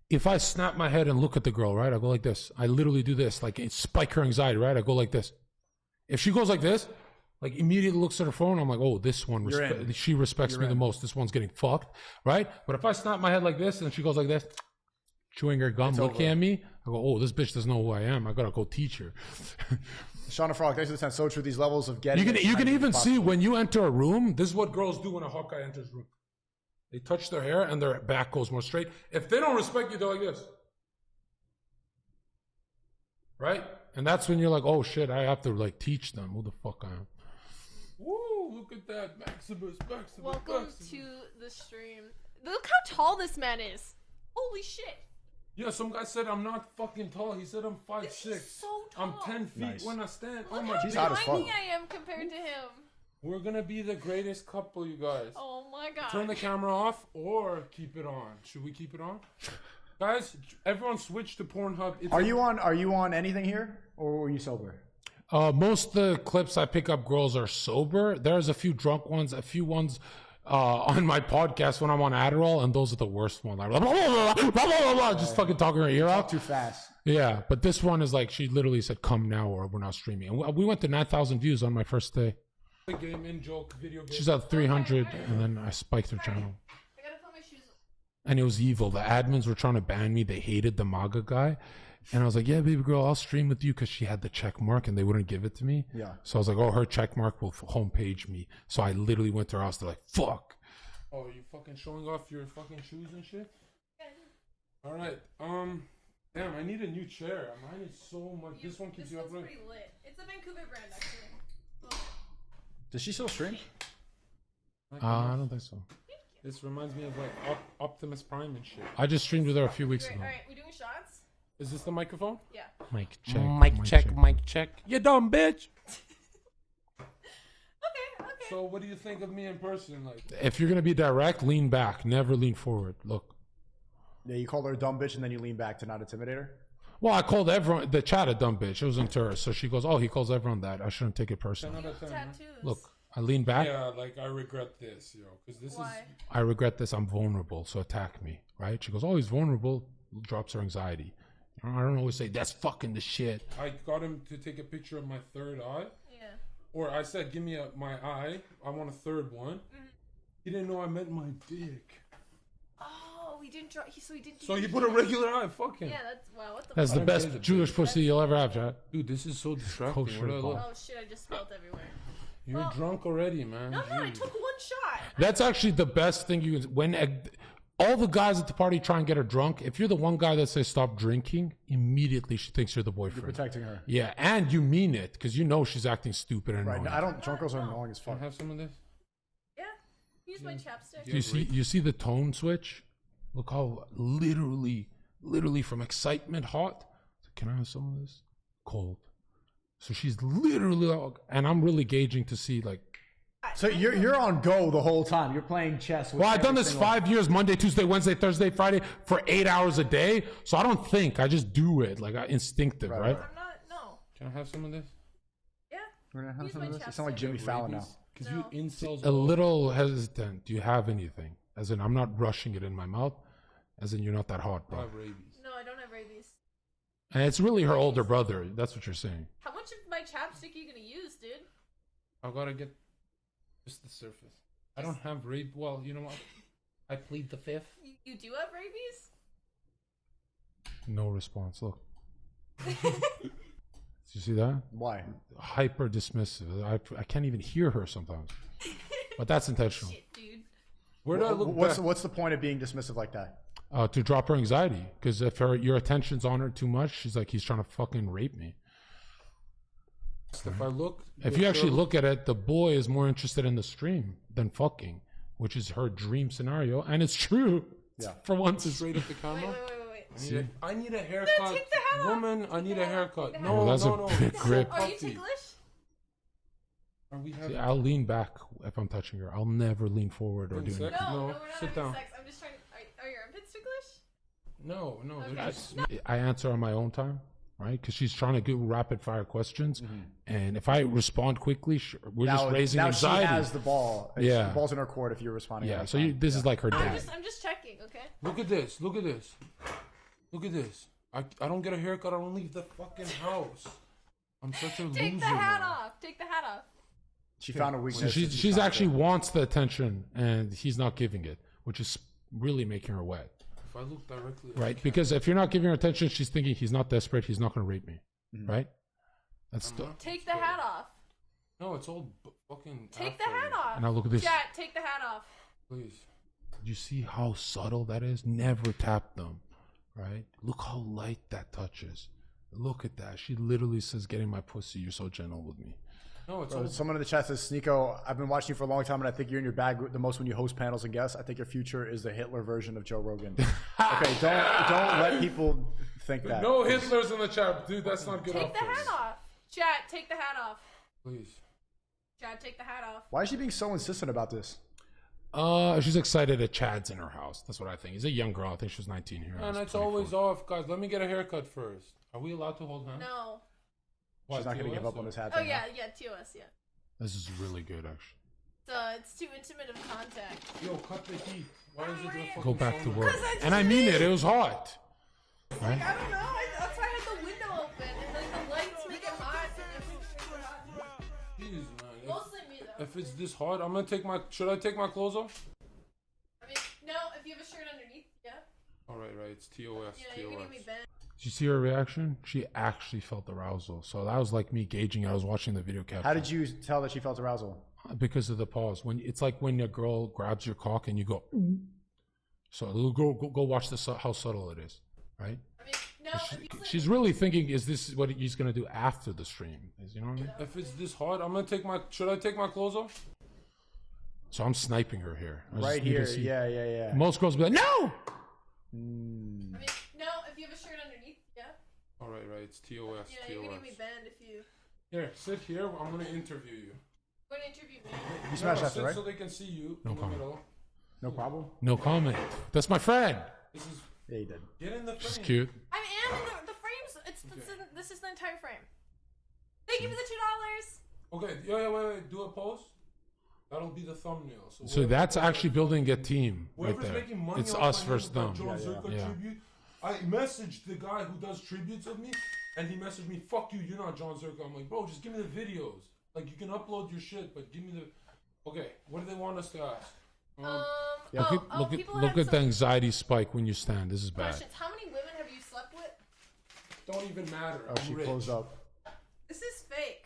If I snap my head and look at the girl, right? I go like this. I literally do this, like it spike her anxiety, right? I go like this. If she goes like this, like immediately looks at her phone, I'm like, oh, this one, she respects me the most. This one's getting fucked, right? But if I snap my head like this and she goes like this, chewing her gum, looking at me, I go, oh, this bitch doesn't know who I am. I gotta go teach her. Shauna Frog, thanks for the time. So true. These levels of getting you can even see when you enter a room. This is what girls do when a hot guy enters a room. They touch their hair and their back goes more straight. If they don't respect you, they're like this, right? And that's when you're like, oh shit, I have to like teach them who the fuck I am. Woo! Look at that, Maximus. Welcome to the stream. Look how tall this man is. Holy shit. Yeah, some guy said I'm not fucking tall. He said I'm 5'6". So tall. I'm 10 feet when I stand. Look oh my how tiny I am compared to him. We're gonna be the greatest couple, you guys. Oh my god. Turn the camera off or keep it on. Should we keep it on? Guys, everyone switch to Pornhub. Are you on anything here, or were you sober? Most of the clips I pick up girls are sober. There's a few drunk ones, a few ones on my podcast when I'm on Adderall, and those are the worst ones. Like, blah, blah, blah, blah, blah, blah, just fucking talking her ear out. Too fast. Yeah, but this one is like, she literally said, come now or we're not streaming. And we went to 9,000 views on my first day. Game in joke video game. She's at 300, and then I spiked her channel. I gotta put my shoes on. And it was evil. The admins were trying to ban me. They hated the MAGA guy. And I was like, yeah, baby girl, I'll stream with you, because she had the check mark and they wouldn't give it to me. Yeah. So I was like, oh, her check mark will homepage me. So I literally went to her house. They're like, fuck. Oh, are you fucking showing off your fucking shoes and shit? All right. Damn, I need a new chair. Mine is so much. This one keeps you up. This one's pretty lit. It's a Vancouver brand, actually. Does she still stream? I don't think so. This reminds me of like Optimus Prime and shit. I just streamed with her a few weeks ago. All right, we doing shots? Is this the microphone? Yeah. Mic check. Mic check. Mic check. You dumb bitch. Okay. So what do you think of me in person? Like, If you're going to be direct, lean back. Never lean forward. Look. Yeah, you called her a dumb bitch and then you lean back to not intimidate her? Well, I called everyone, the chat a dumb bitch. It wasn't her. So she goes, oh, he calls everyone that. I shouldn't take it personally. Look, I lean back. yeah, like I regret this, yo, because this is. I regret this. I'm vulnerable. So attack me. Right? She goes, oh, he's vulnerable. Drops her anxiety. I don't always say, that's fucking the shit. I got him to take a picture of my third eye. Yeah. Or I said, give me my eye. I want a third one. He didn't know I meant my dick. Oh, he didn't draw. So he didn't. So he put a regular eye. Fuck him. Yeah, that's wow. What the? That's the fuck? best Jewish pussy you'll ever have, chat. Dude, this is so distracting. Kosher Where do I look? Oh shit! I just spilled everywhere. You're Well, drunk already, man. No, I Jeez. took one shot. That's actually the best thing you can. When all the guys at the party try and get her drunk, if you're the one guy that says stop drinking, immediately she thinks you're the boyfriend. You're protecting her. Yeah, and you mean it because you know she's acting stupid and Right. annoying. I don't. Drunk girls are annoying as fuck. Can I have some of this? Yeah. Use my chapstick. You see the tone switch? Look how literally from excitement hot. Can I have some of this? Cold. So she's literally, and I'm really gauging to see like. So you're on go the whole time. You're playing chess. With Well, I've done every this single- 5 years, Monday, Tuesday, Wednesday, Thursday, Friday, for 8 hours a day. So I don't think, I just do it, like instinctive, right? I'm not. No. Can I have some of this? Yeah. We're gonna have Use some my of this. You sound like chapstick. Jimmy Fallon now. Because you incels. A little hesitant. Do you have anything? As in, I'm not rushing it in my mouth. As in, you're not that hot, I bro. have rabies. No, I don't have rabies. And it's really her older brother. That's what you're saying. How much of my chapstick are you gonna use, dude? I gotta get just the surface. I don't have rabies. Well, you know what? I plead the fifth. You do have rabies? No response. Look. Did you see that? Why? Hyper dismissive. I can't even hear her sometimes. But that's intentional. Shit, dude. Where do I look back? What's the point of being dismissive like that? To drop her anxiety. Because if your attention's on her too much, she's like, he's trying to fucking rape me. If I look, If you actually look at it, the boy is more interested in the stream than fucking, which is her dream scenario, and it's true. Yeah. For once, it's straight at the camera. Wait. I need a haircut. No, take the hat off. Woman, I need a haircut. Take the No, hat off. no. That's a big grip. Are you ticklish? Are we See, having? I'll lean back if I'm touching her. I'll never lean forward or do Sex? anything. No, No, we're not sit having down. sex. I'm just trying. Are your armpits ticklish? No, they're Okay. just. I answer on my own time, right? Because she's trying to do rapid fire questions, Mm-hmm. and if I respond quickly, we're just raising now anxiety. she has the ball. Yeah. The ball's in her court if you're responding. Yeah. right So now. this is like her dad. I'm just checking. Okay. Look at this. Look at this. Look at this. I don't get a haircut. I don't leave the fucking house. I'm such a loser. Take the hat now. off. Take the hat off. She found a So weakness. she's actually wants the attention, and he's not giving it, which is really making her wet. If I look directly, Right? Because if you're not giving her attention, she's thinking he's not desperate. He's not going to rape me. Mm-hmm. Right? That's Take the hat off. No, it's all fucking. Take the afro. hat off. Now look at this. Chat, take the hat off. Please. Do you see how subtle that is? Never tap them. Right? Look how light that touches. Look at that. She literally says, "Getting my pussy. You're so gentle with me." No, it's Bro, all. someone in the chat says, "SNEAKO, I've been watching you for a long time, and I think you're in your bag the most when you host panels and guests. I think your future is the Hitler version of Joe Rogan." Okay, don't let people think that. No Hitlers in the chat, dude. That's not good. Take the hat off. Chat, take the hat off. Please. Chat, take the hat off. Why is she being so insistent about this? She's excited that Chad's in her house. That's what I think. He's a young girl. I think she was 19 here. And it's always off, guys. Let me get a haircut first. Are we allowed to hold hands? No. She's not going to give up on this hat. Oh, yeah, TOS, yeah. This is really good, actually. It's too intimate of contact. Yo, cut the heat. Why is it doing Go back to work. And I mean it. It was hot. Right? I don't know. That's why I had the window open. And like the lights make it hot. Jeez, man. Mostly me, though. If it's this hot, I'm going to take my... Should I take my clothes off? I mean, no. If you have a shirt underneath, yeah. All right. It's TOS. Yeah, you're going to be bent. Did you see her reaction? She actually felt arousal. So that was like me gauging. I was watching the video capture. How did you tell that she felt arousal? Because of the pause. When it's like when a girl grabs your cock and you go. So go watch this. How subtle it is, right? I mean, no. She's really thinking, is this what he's gonna do after the stream? You know what I mean? If it's this hot, I'm gonna take my... Should I take my clothes off? So I'm sniping her here. Right here. Yeah. Most girls be like, no! I mean, no. If you have a shirt underneath, yeah. All right. It's TOS. Yeah, you're going to be bent if you... Here, sit here. I'm going to interview you. You're going to interview me? You smash after, right? So they can see you No in the comment. middle. No problem? No comment. That's my friend. This is... Yeah, you did. Get in the frame. She's cute. I am in the frames. This is the entire frame. Thank you for the $2. Okay, yeah, wait. Do a pose. That'll be the thumbnail. So that's actually building a team right whoever's there. making money It's off us my versus name, them. John Zherka tribute. I messaged the guy who does tributes of me, and he messaged me, "Fuck you, you're not John Zherka." I'm like, bro, just give me the videos. Like, you can upload your shit, but give me the... Okay, what do they want us to ask? Look at the anxiety spike when you stand. This is bad. Questions. How many women have you slept with? Don't even matter. Oh, she closed up. This is fake.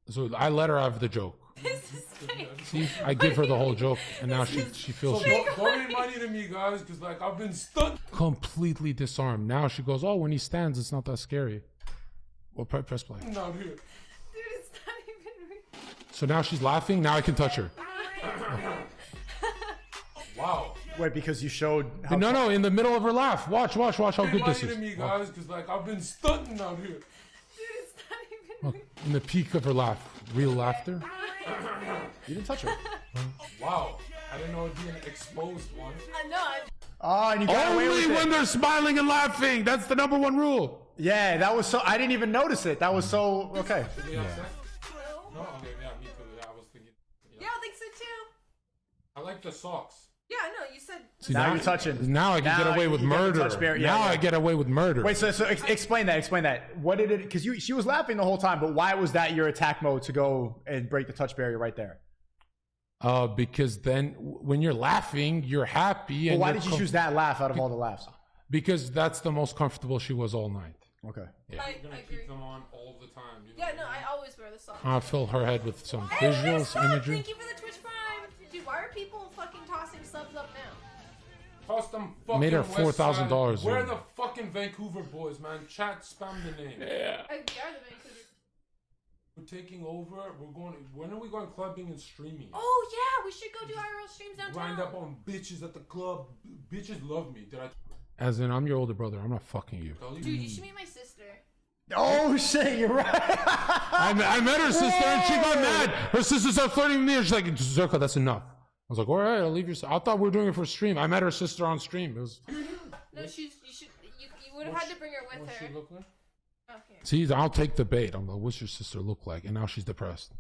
So I let her have the joke. This is fake. See, I give her the whole joke, and now she feels So don't remind me to me, guys, because like I've been stunned. completely disarmed. Now she goes, "Oh, when he stands, it's not that scary." Well, press play. Not here. Dude, it's not even real. So now she's laughing. Now I can touch her. Wow. Wait, because you showed. How No, in the middle of her laugh. Watch how good this Remind is. to me, guys, because like I've been stunned out here. Dude, it's not even real. In the peak of her laugh, real laughter. You didn't touch her. Wow. I didn't know it'd be an exposed one. No, Oh, and you got away with Only it. when they're smiling and laughing. That's the number one rule. Yeah, that was so. I didn't even notice it. That was so okay. Yeah. No, okay, yeah, me too. Yeah, I was thinking. Yeah, I think so too. I like the socks. Yeah, no, you said. See, Now you're touching. Now I can get away with you get the murder. touch bear- Now I get away with murder. Wait, so explain that. Explain that. What did it? Because she was laughing the whole time, but why was that your attack mode to go and break the touch barrier right there? Because then when you're laughing, you're happy. And Well, why you're did you choose that laugh out of all the laughs? Because that's the most comfortable she was all night. Okay. Yeah. I You're gonna agree. keep them on all the time. You know? Yeah, no, I always wear the socks. I'll fill her head with some Hey, look at visuals, this sub. imagery. Thank you for the Twitch Prime. Dude, why are people fucking tossing subs up now? Cost them fucking Made her West $4,000. Side. We're the fucking Vancouver boys, man. Chat, spam the name. Yeah. We are the Vancouver. We're taking over. We're going. When are we going clubbing and streaming? Oh yeah, we should go do IRL streams downtown. Grind up on bitches at the club. Bitches love me. Did I As in, I'm your older brother. I'm not fucking you. tell you? Dude, you should meet my sister. Oh shit, you're right. I met her sister and she got mad. Her sister started flirting with me and she's like, Zherka, that's enough. I was like, all right, I'll leave your. I thought we were doing it for stream. I met her sister on stream. It was. No, you would have had to bring her with What's her. she look like? Okay. See, I'll take the bait. I'm like, what's your sister look like? And now she's depressed.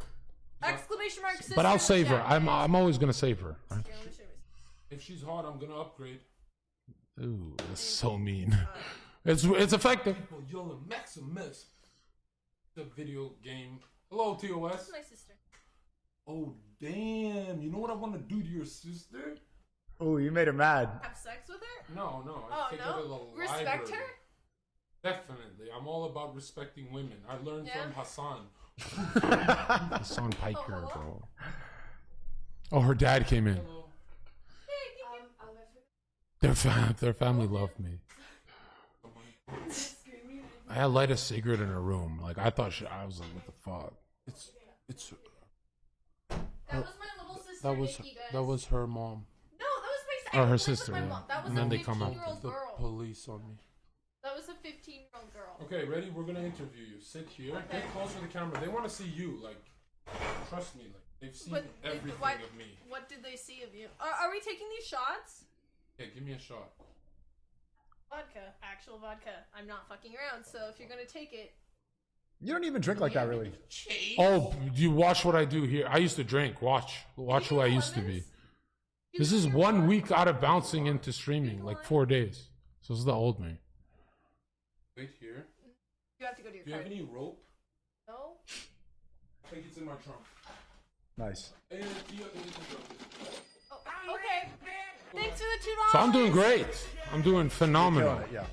Exclamation mark sister. But I'll in the save her. chat. I'm always gonna save her. Right? Here, let me show you. If she's hot, I'm gonna upgrade. Ooh, that's so mean. It's effective. People yelling Maximus. The video game. Hello, TOS. This is my sister. Oh damn! You know what I want to do to your sister? Oh, you made her mad. Have sex with her? No. Oh, Take her to no? the Respect library. her? Definitely. I'm all about respecting women. I learned Yeah? from Hassan. Hassan Piker, bro. Oh, her dad came in. Their family loved me. I had light a cigarette in her room. Like I thought I was like, what the fuck? It's. That was my little sister. That was her mom. No, that was my. Or I her lived sister. with my Yeah. mom. That was And a then they come out. 15-year-old The girl. police on me. That was a 15-year-old girl. Okay, ready? We're gonna interview you. Sit here. Okay. Get close to the camera. They want to see you. Like, trust me. Like, They've seen But everything of me. What did they see of you? Are we taking these shots? Yeah, give me a shot. Vodka, actual vodka. I'm not fucking around. So if you're gonna take it, You don't even drink like that, really. Oh, you watch what I do here. I used to drink. Watch who I used to be. This is 1 week out of bouncing into streaming, like 4 days. So this is the old me. Wait here. you have to go to your Do you car. have any rope? No. I think it's in my trunk. Nice. Hey, Oh, okay. Thanks for the $2. so I'm doing great. I'm doing phenomenal. Yeah.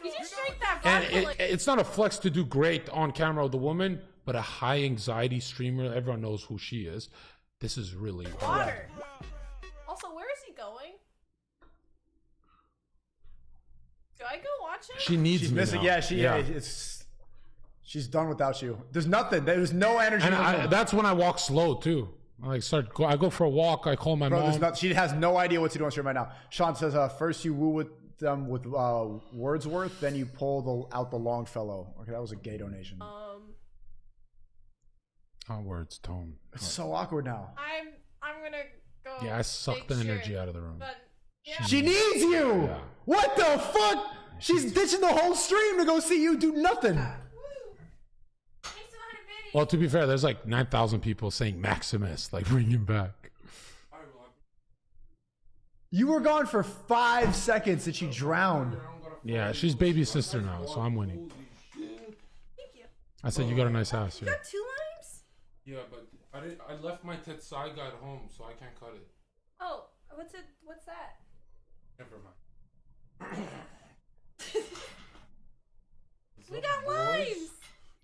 You just drank that And vodka. it's not a flex to do great on camera with a woman, but a high anxiety streamer. Everyone knows who she is. This is really Water. Also, where is he going? Do I go watch him? She needs She's me missing. now. Yeah, she's done without you. There's nothing. There's no energy. And that's when I walk slow too. I go for a walk. I call my mom. She has no idea what to do on stream right now. Sean says, first you woo with them with Wordsworth, then you pull out the Longfellow. Okay, that was a gay donation. Words, tone. It's so awkward now. I'm gonna go. Yeah, I suck the energy out of the room. But yeah. She needs you. Yeah. What the fuck? She's ditching the whole stream to go see you do nothing. Well, to be fair, there's like 9,000 people saying Maximus, like bring him back. You were gone for 5 seconds and she drowned. Yeah, she's baby sister now, so I'm winning. Thank you. I said you got a nice house You here. got 2 limes? Yeah, but I left my Tetsai guy at home, so I can't cut it. Oh, what's it? What's that? Never mind. We got limes.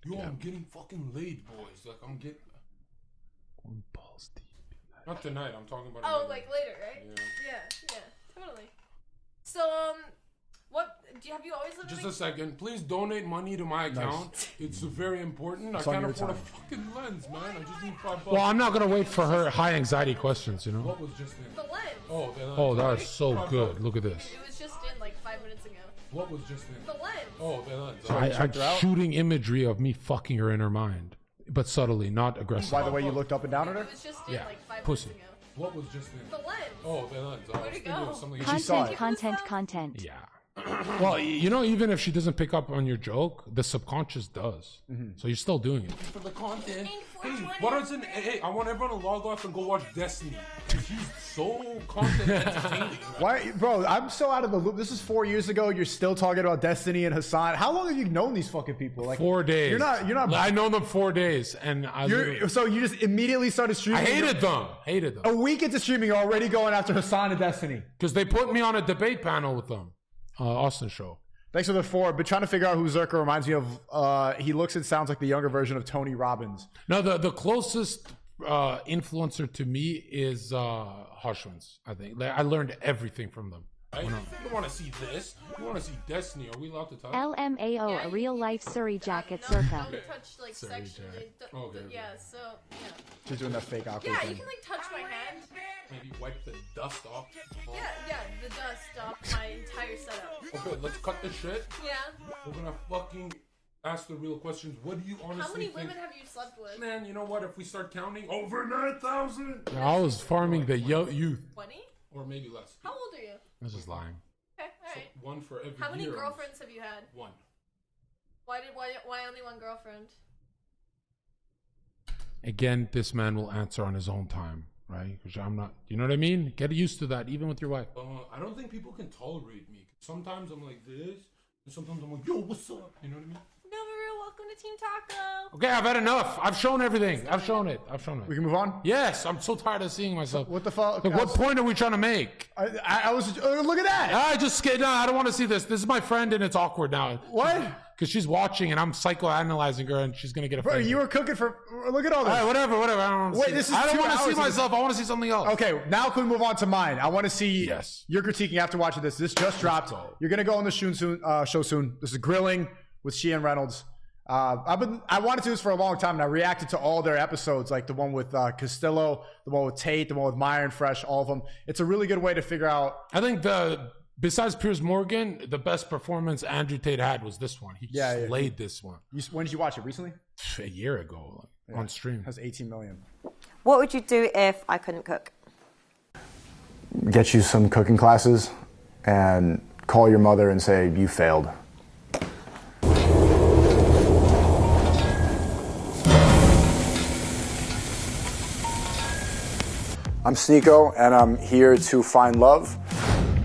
Yo, I'm getting fucking laid, boys. Like I'm getting. Balls deep. Not tonight. I'm talking about. Oh, another- like later, right? Yeah. Yeah, totally. So, what have you always lived? Just in a second. Please donate money to my account. It's very important. It's I on can't your afford time. a fucking lens, man. I just need $5. Well, I'm not gonna wait for her high anxiety questions. You know. What was just in? The lens. Oh, the lens. Oh, that is so good. Look at this. It was just in like 5 minutes ago. What was just in? The lens. Oh, the lens. So you checked her out? Shooting imagery of me fucking her in her mind, but subtly, not aggressively. By the way, you looked up and down at her? It was just in Yeah, like 5 pussy. minutes ago. What was just in? The lens. Oh, the lens. I was Where'd it thinking go? of something. She saw it. Content. Yeah. Well, you know, even if she doesn't pick up on your joke, the subconscious does. So you're still doing it. For the content. Hey, what is it? Hey, I want everyone to log off and go watch Destiny. He's so content entertaining. Why, bro? I'm so out of the loop. This is 4 years ago. You're still talking about Destiny and Hassan. How long have you known these fucking people? Like 4 days. You're not. I know them 4 days, and So you just immediately started streaming. I hated them. Hated them. A week into streaming, you're already going after Hassan and Destiny. Because they put me on a debate panel with them. Austin show. Thanks for the 4. Been trying to figure out who Zherka reminds me of. He looks and sounds like the younger version of Tony Robbins. No, the closest influencer to me is Harshwins. I think I learned everything from them. Right? You don't want to see this. You want to see Destiny. Are we allowed to touch? LMAO, a real life Surrey jacket Zherka. Don't touch like Sorry, sexually. Jack. Okay. Yeah. So yeah. She's doing that fake awkward Yeah, thing. you can like touch my hand. Maybe wipe the dust off. Yeah, the dust off my entire setup. Okay, let's cut this shit. Yeah. We're gonna fucking ask the real questions. What do you honestly How many think? women have you slept with? Man, you know what? If we start counting, over 9,000. I was farming the youth. 20? Or maybe less. How old are you? I was just lying. Okay, alright. One for every How many year. girlfriends have you had? One. Why only one girlfriend? Again, this man will answer on his own time, right? Because I'm not, you know what I mean? Get used to that, even with your wife. I don't think people can tolerate me. Sometimes I'm like this, and sometimes I'm like, yo, what's up? You know what I mean? Novaru, welcome to Team Taco. Okay, I've had enough. I've shown everything. I've shown it. We can move on? Yes, I'm so tired of seeing myself. What the fuck? Like, what point are we trying to make? I was look at that. I just no, I don't want to see this. This is my friend, and it's awkward now. What? Because she's watching, and I'm psychoanalyzing her, and she's gonna get offended. Bro, you were cooking for. Look at all this. All right, whatever. I don't want to see. This is I don't 2 want to see hours of myself. I want to see something else. Okay, now can we move on to mine? I want to see your critiquing after watching this. This just dropped. You're gonna go on the show soon. This is grilling with Sheehan Reynolds. I wanted to do this for a long time, and I reacted to all their episodes, like the one with Castillo, the one with Tate, the one with Myron Fresh, all of them. It's a really good way to figure out. I think besides Piers Morgan, the best performance Andrew Tate had was this one. He slayed this one. When did you watch it? Recently? A year ago, on stream. Has 18 million. What would you do if I couldn't cook? Get you some cooking classes and call your mother and say you failed. I'm SNEAKO, and I'm here to find love.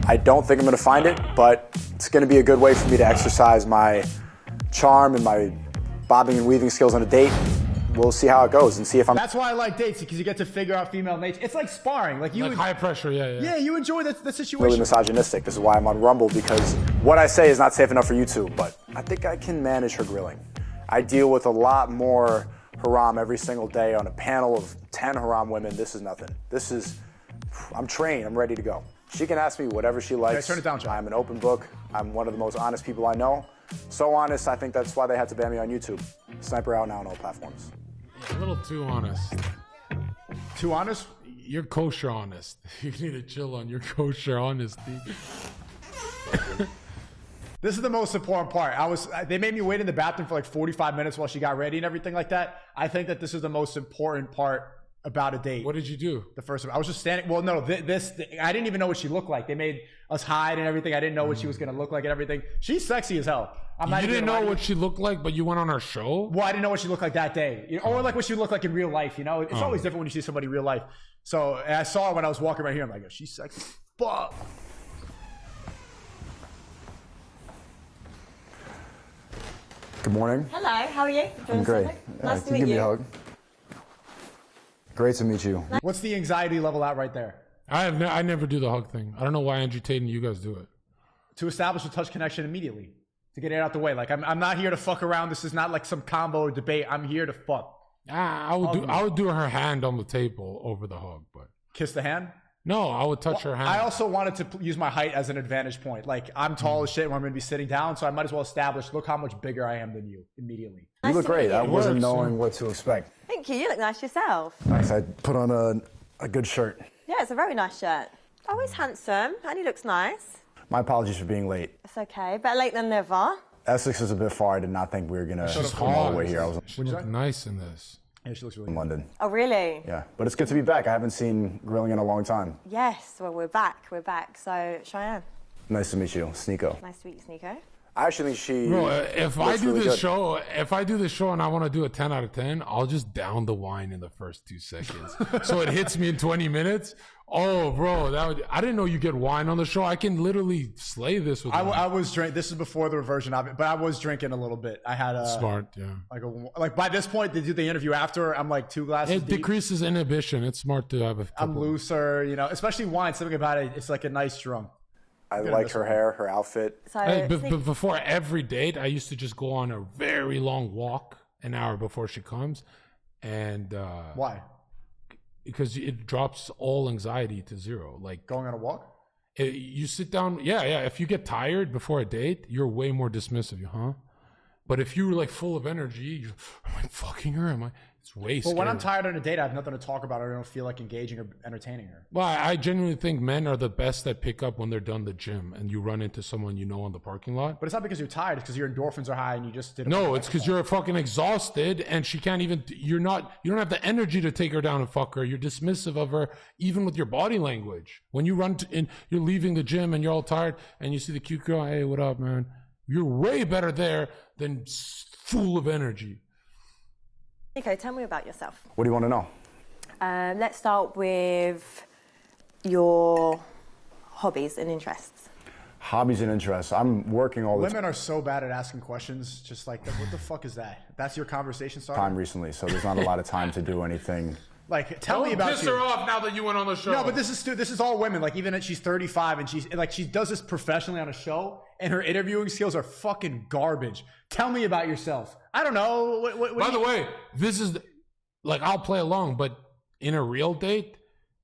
I don't think I'm going to find it, but it's going to be a good way for me to exercise my charm and my bobbing and weaving skills on a date. We'll see how it goes and see if I'm... That's why I like dates, because you get to figure out female nature. It's like sparring. Like high pressure, yeah. Yeah, you enjoy the situation. really misogynistic. This is why I'm on Rumble, because what I say is not safe enough for YouTube, but I think I can manage her grilling. I deal with a lot more haram every single day on a panel of 10 haram women. This is nothing. I'm trained. I'm ready to go. She can ask me whatever she likes. Okay, turn it down, John. I'm an open book. I'm one of the most honest people I know. So honest, I think that's why they had to ban me on YouTube. Sniper out now on all platforms. A little too honest. Too honest? You're kosher honest. You need to chill on your kosher honesty. This is the most important part. They made me wait in the bathroom for like 45 minutes while she got ready and everything like that. I think that this is the most important part about a date. What did you do? The first one. I was just standing. Well, no, I didn't even know what she looked like. They made us hide and everything. I didn't know what she was going to look like and everything. She's sexy as hell. You didn't know what she looked like, but you went on her show? Well, I didn't know what she looked like that day. Or like what she looked like in real life, you know? It's always different when you see somebody in real life. So and I saw her when I was walking right here. I'm like, oh, she's sexy. Fuck. Good morning. Hello, how are you? I'm great. Nice to Can you meet give me you. a hug? Great to meet you. What's the anxiety level at right there? I never do the hug thing. I don't know why Andrew Tate and you guys do it. To establish a touch connection immediately. To get it out the way. Like, I'm not here to fuck around. This is not like some combo or debate. I'm here to fuck. I would do her hand on the table over the hug, but... Kiss the hand? No, I would touch her hand. I also wanted to use my height as an advantage point. Like, I'm tall as shit when I'm going to be sitting down, so I might as well establish, look how much bigger I am than you immediately. You look great. I wasn't knowing what to expect. Thank you, you look nice yourself. Thanks. I put on a good shirt. Yeah, it's a very nice shirt. Oh, he's handsome and he looks nice. My apologies for being late. It's okay, better late than never. Essex is a bit far. I did not think we were going to come all the way here. She looked nice in this. Yeah, she looks really in London. Oh, really? Yeah, but it's good to be back. I haven't seen grilling in a long time. Yes, well, we're back. We're back. So, Cheyenne. Nice to meet you, SNEAKO. Nice to meet you, SNEAKO. I actually think she. Bro, if I do really this good. show, and I want to do a 10 out of 10, I'll just down the wine in the first 2 seconds. So it hits me in 20 minutes. Oh, bro, I didn't know you get wine on the show. I can literally slay this with wine. I was drinking. This is before the reversion of it, but I was drinking a little bit. I had a smart, yeah. Like by this point, they do the interview after. I'm like 2 glasses. It deep. decreases inhibition. It's smart to have a couple. I'm looser, you know. Especially wine. Something about it. It's like a nice drunk. I like her hair, her outfit. So, but before every date, I used to just go on a very long walk an hour before she comes, and why? Because it drops all anxiety to zero. Like going on a walk. You sit down. Yeah. If you get tired before a date, you're way more dismissive. But if you were like full of energy, am I fucking her? It's way scary. But when I'm tired on a date, I have nothing to talk about. I don't feel like engaging or entertaining her. Well, I genuinely think men are the best at pick up when they're done the gym and you run into someone you know on the parking lot. But it's not because you're tired. It's because your endorphins are high and you just did. No, it's because you're fucking exhausted and she can't even. You don't have the energy to take her down and fuck her. You're dismissive of her, even with your body language. When you you're leaving the gym and you're all tired and you see the cute girl. Hey, what up, man? You're way better there than full of energy. Okay, tell me about yourself. What do you want to know? Let's start with your hobbies and interests. Hobbies and interests. I'm working all the Women are so bad at asking questions. Just like, what the fuck is that? That's your conversation starter? time recently, so there's not a lot of time to do anything. Like, tell me about piss you. her off now that you went on the show. No, but this is all women. Like, even if she's 35 and she does this professionally on a show, and her interviewing skills are fucking garbage. Tell me about yourself. I don't know. What By the way, this is like I'll play along, but in a real date,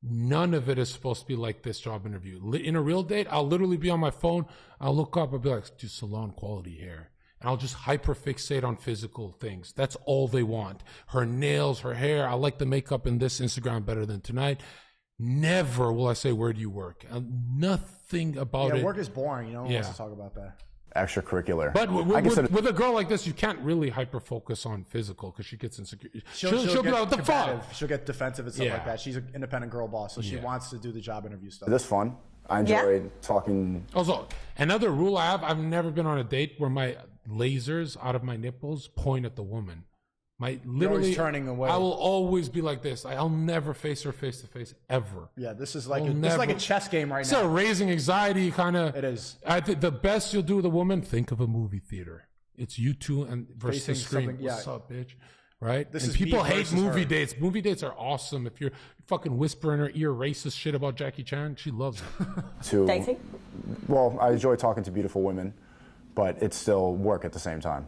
none of it is supposed to be like this job interview. In a real date, I'll literally be on my phone. I'll look up. I'll be like, "Do salon quality hair." And I'll just hyperfixate on physical things. That's all they want. Her nails, her hair. I like the makeup in this Instagram better than tonight. Never will I say, where do you work? Nothing about it. Yeah, work is boring. You know, no one wants to talk about that. extracurricular. But I consider with a girl like this, you can't really hyper-focus on physical because she gets insecure. She'll be get like, what the fuck? combative. She'll get defensive and stuff Yeah. like that. She's an independent girl boss, so she Yeah. wants to do the job interview stuff. this fun. I enjoyed talking. Also, another rule I have, I've never been on a date where my lasers out of my nipples point at the woman. Literally turning away. I will always be like this. I'll never face her face to face ever. Yeah, this is like I'll this is like a never- chess game right It's now. a raising anxiety kind of. It is. I think the best you'll do with a woman, think of a movie theater. It's you two and versus the Facing screen. something- yeah. What's up, bitch? Right? This and is people me hate versus movie her. dates. Movie dates are awesome. If you're fucking whispering in her ear racist shit about Jackie Chan, she loves it. To well, I enjoy talking to beautiful women, but it's still work at the same time.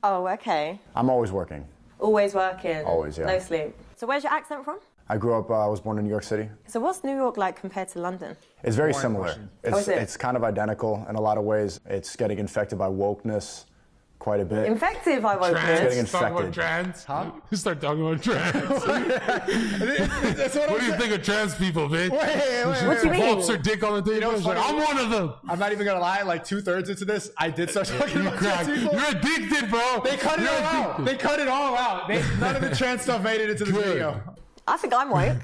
Oh, okay. I'm always working. Always working. Always, yeah. No sleep. So where's your accent from? I grew up. I was born in New York City. So what's New York like compared to London? It's very Boring similar. question. Oh, is It's it? kind of identical in a lot of ways. It's getting infected by wokeness quite a bit. Infective, I won't It's getting Talk about infected. trans? Huh? You start talking about trans. That's what do you think of trans people, bitch? Wait. What do you mean? Pops her dick on the table. You know what's She's like, funny? I'm one of them. I'm not even gonna lie. Like 2/3 into this, I did start talking about crack. trans people. You're addicted, bro. They cut it You're all out. addicted. They cut it all out. None of the trans stuff made it into the video. I think I'm woke.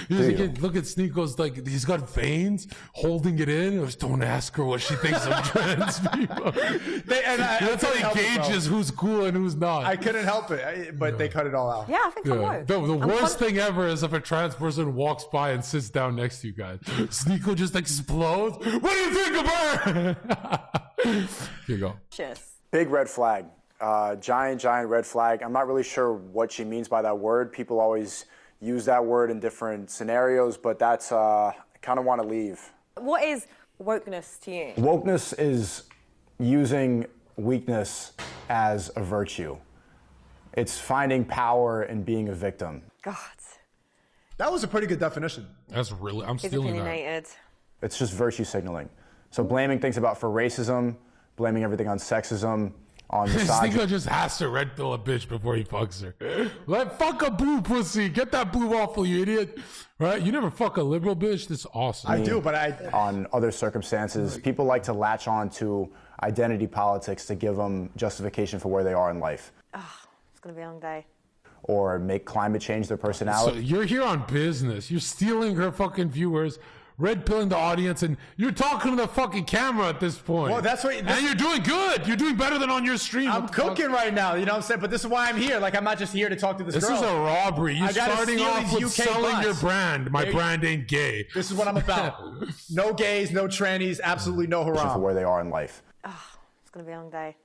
Look at SNEAKO's, like, he's got veins holding it in. Just don't ask her what she thinks of trans people. That's how he gauges who's cool and who's not. I couldn't help it, but they cut it all out. Yeah, I think I'm woke. The I'm worst thing ever is if a trans person walks by and sits down next to you guys. SNEAKO just explodes. What do you think of her? Here you go. Cheers. Big red flag. Giant red flag. I'm not really sure what she means by that word. People always use that word in different scenarios, but that's, I kind of want to leave. What is wokeness to you? Wokeness is using weakness as a virtue. It's finding power in being a victim. God. That was a pretty good definition. That's really, I'm He's stealing that. opinionated. It's just virtue signaling. So blaming things for racism, blaming everything on sexism, on misogyny. SNEAKO just has to red pill a bitch before he fucks her. Like, fuck a blue pussy. Get that blue waffle, you idiot. Right? You never fuck a liberal bitch? That's awesome. On other circumstances, people like to latch on to identity politics to give them justification for where they are in life. It's going to be a long day. Or make climate change their So personality. you're here on business. You're stealing her fucking viewers, red pilling the audience, and you're talking to the fucking camera at this point. Well, that's what. And you're doing good. You're doing better than on your stream. I'm cooking right now. You know what I'm saying? But this is why I'm here. Like, I'm not just here to talk to this girl. This is a robbery. You're I gotta starting steal off these with UK selling bus. your brand. My There- brand ain't gay. This is what I'm about. No gays, no trannies, absolutely no For haram. where they are in life. It's going to be a long day.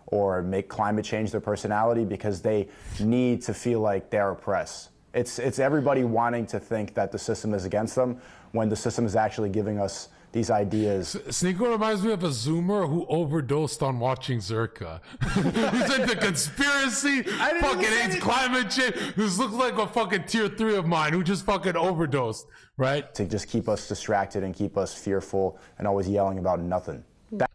Or make climate change their personality because they need to feel like they're oppressed. It's everybody wanting to think that the system is against them when the system is actually giving us these ideas. SNEAKO reminds me of a Zoomer who overdosed on watching Zherka. He's into conspiracy, fucking hates climate change. This looks like a fucking tier 3 of mine who just fucking overdosed, right? To just keep us distracted and keep us fearful and always yelling about nothing.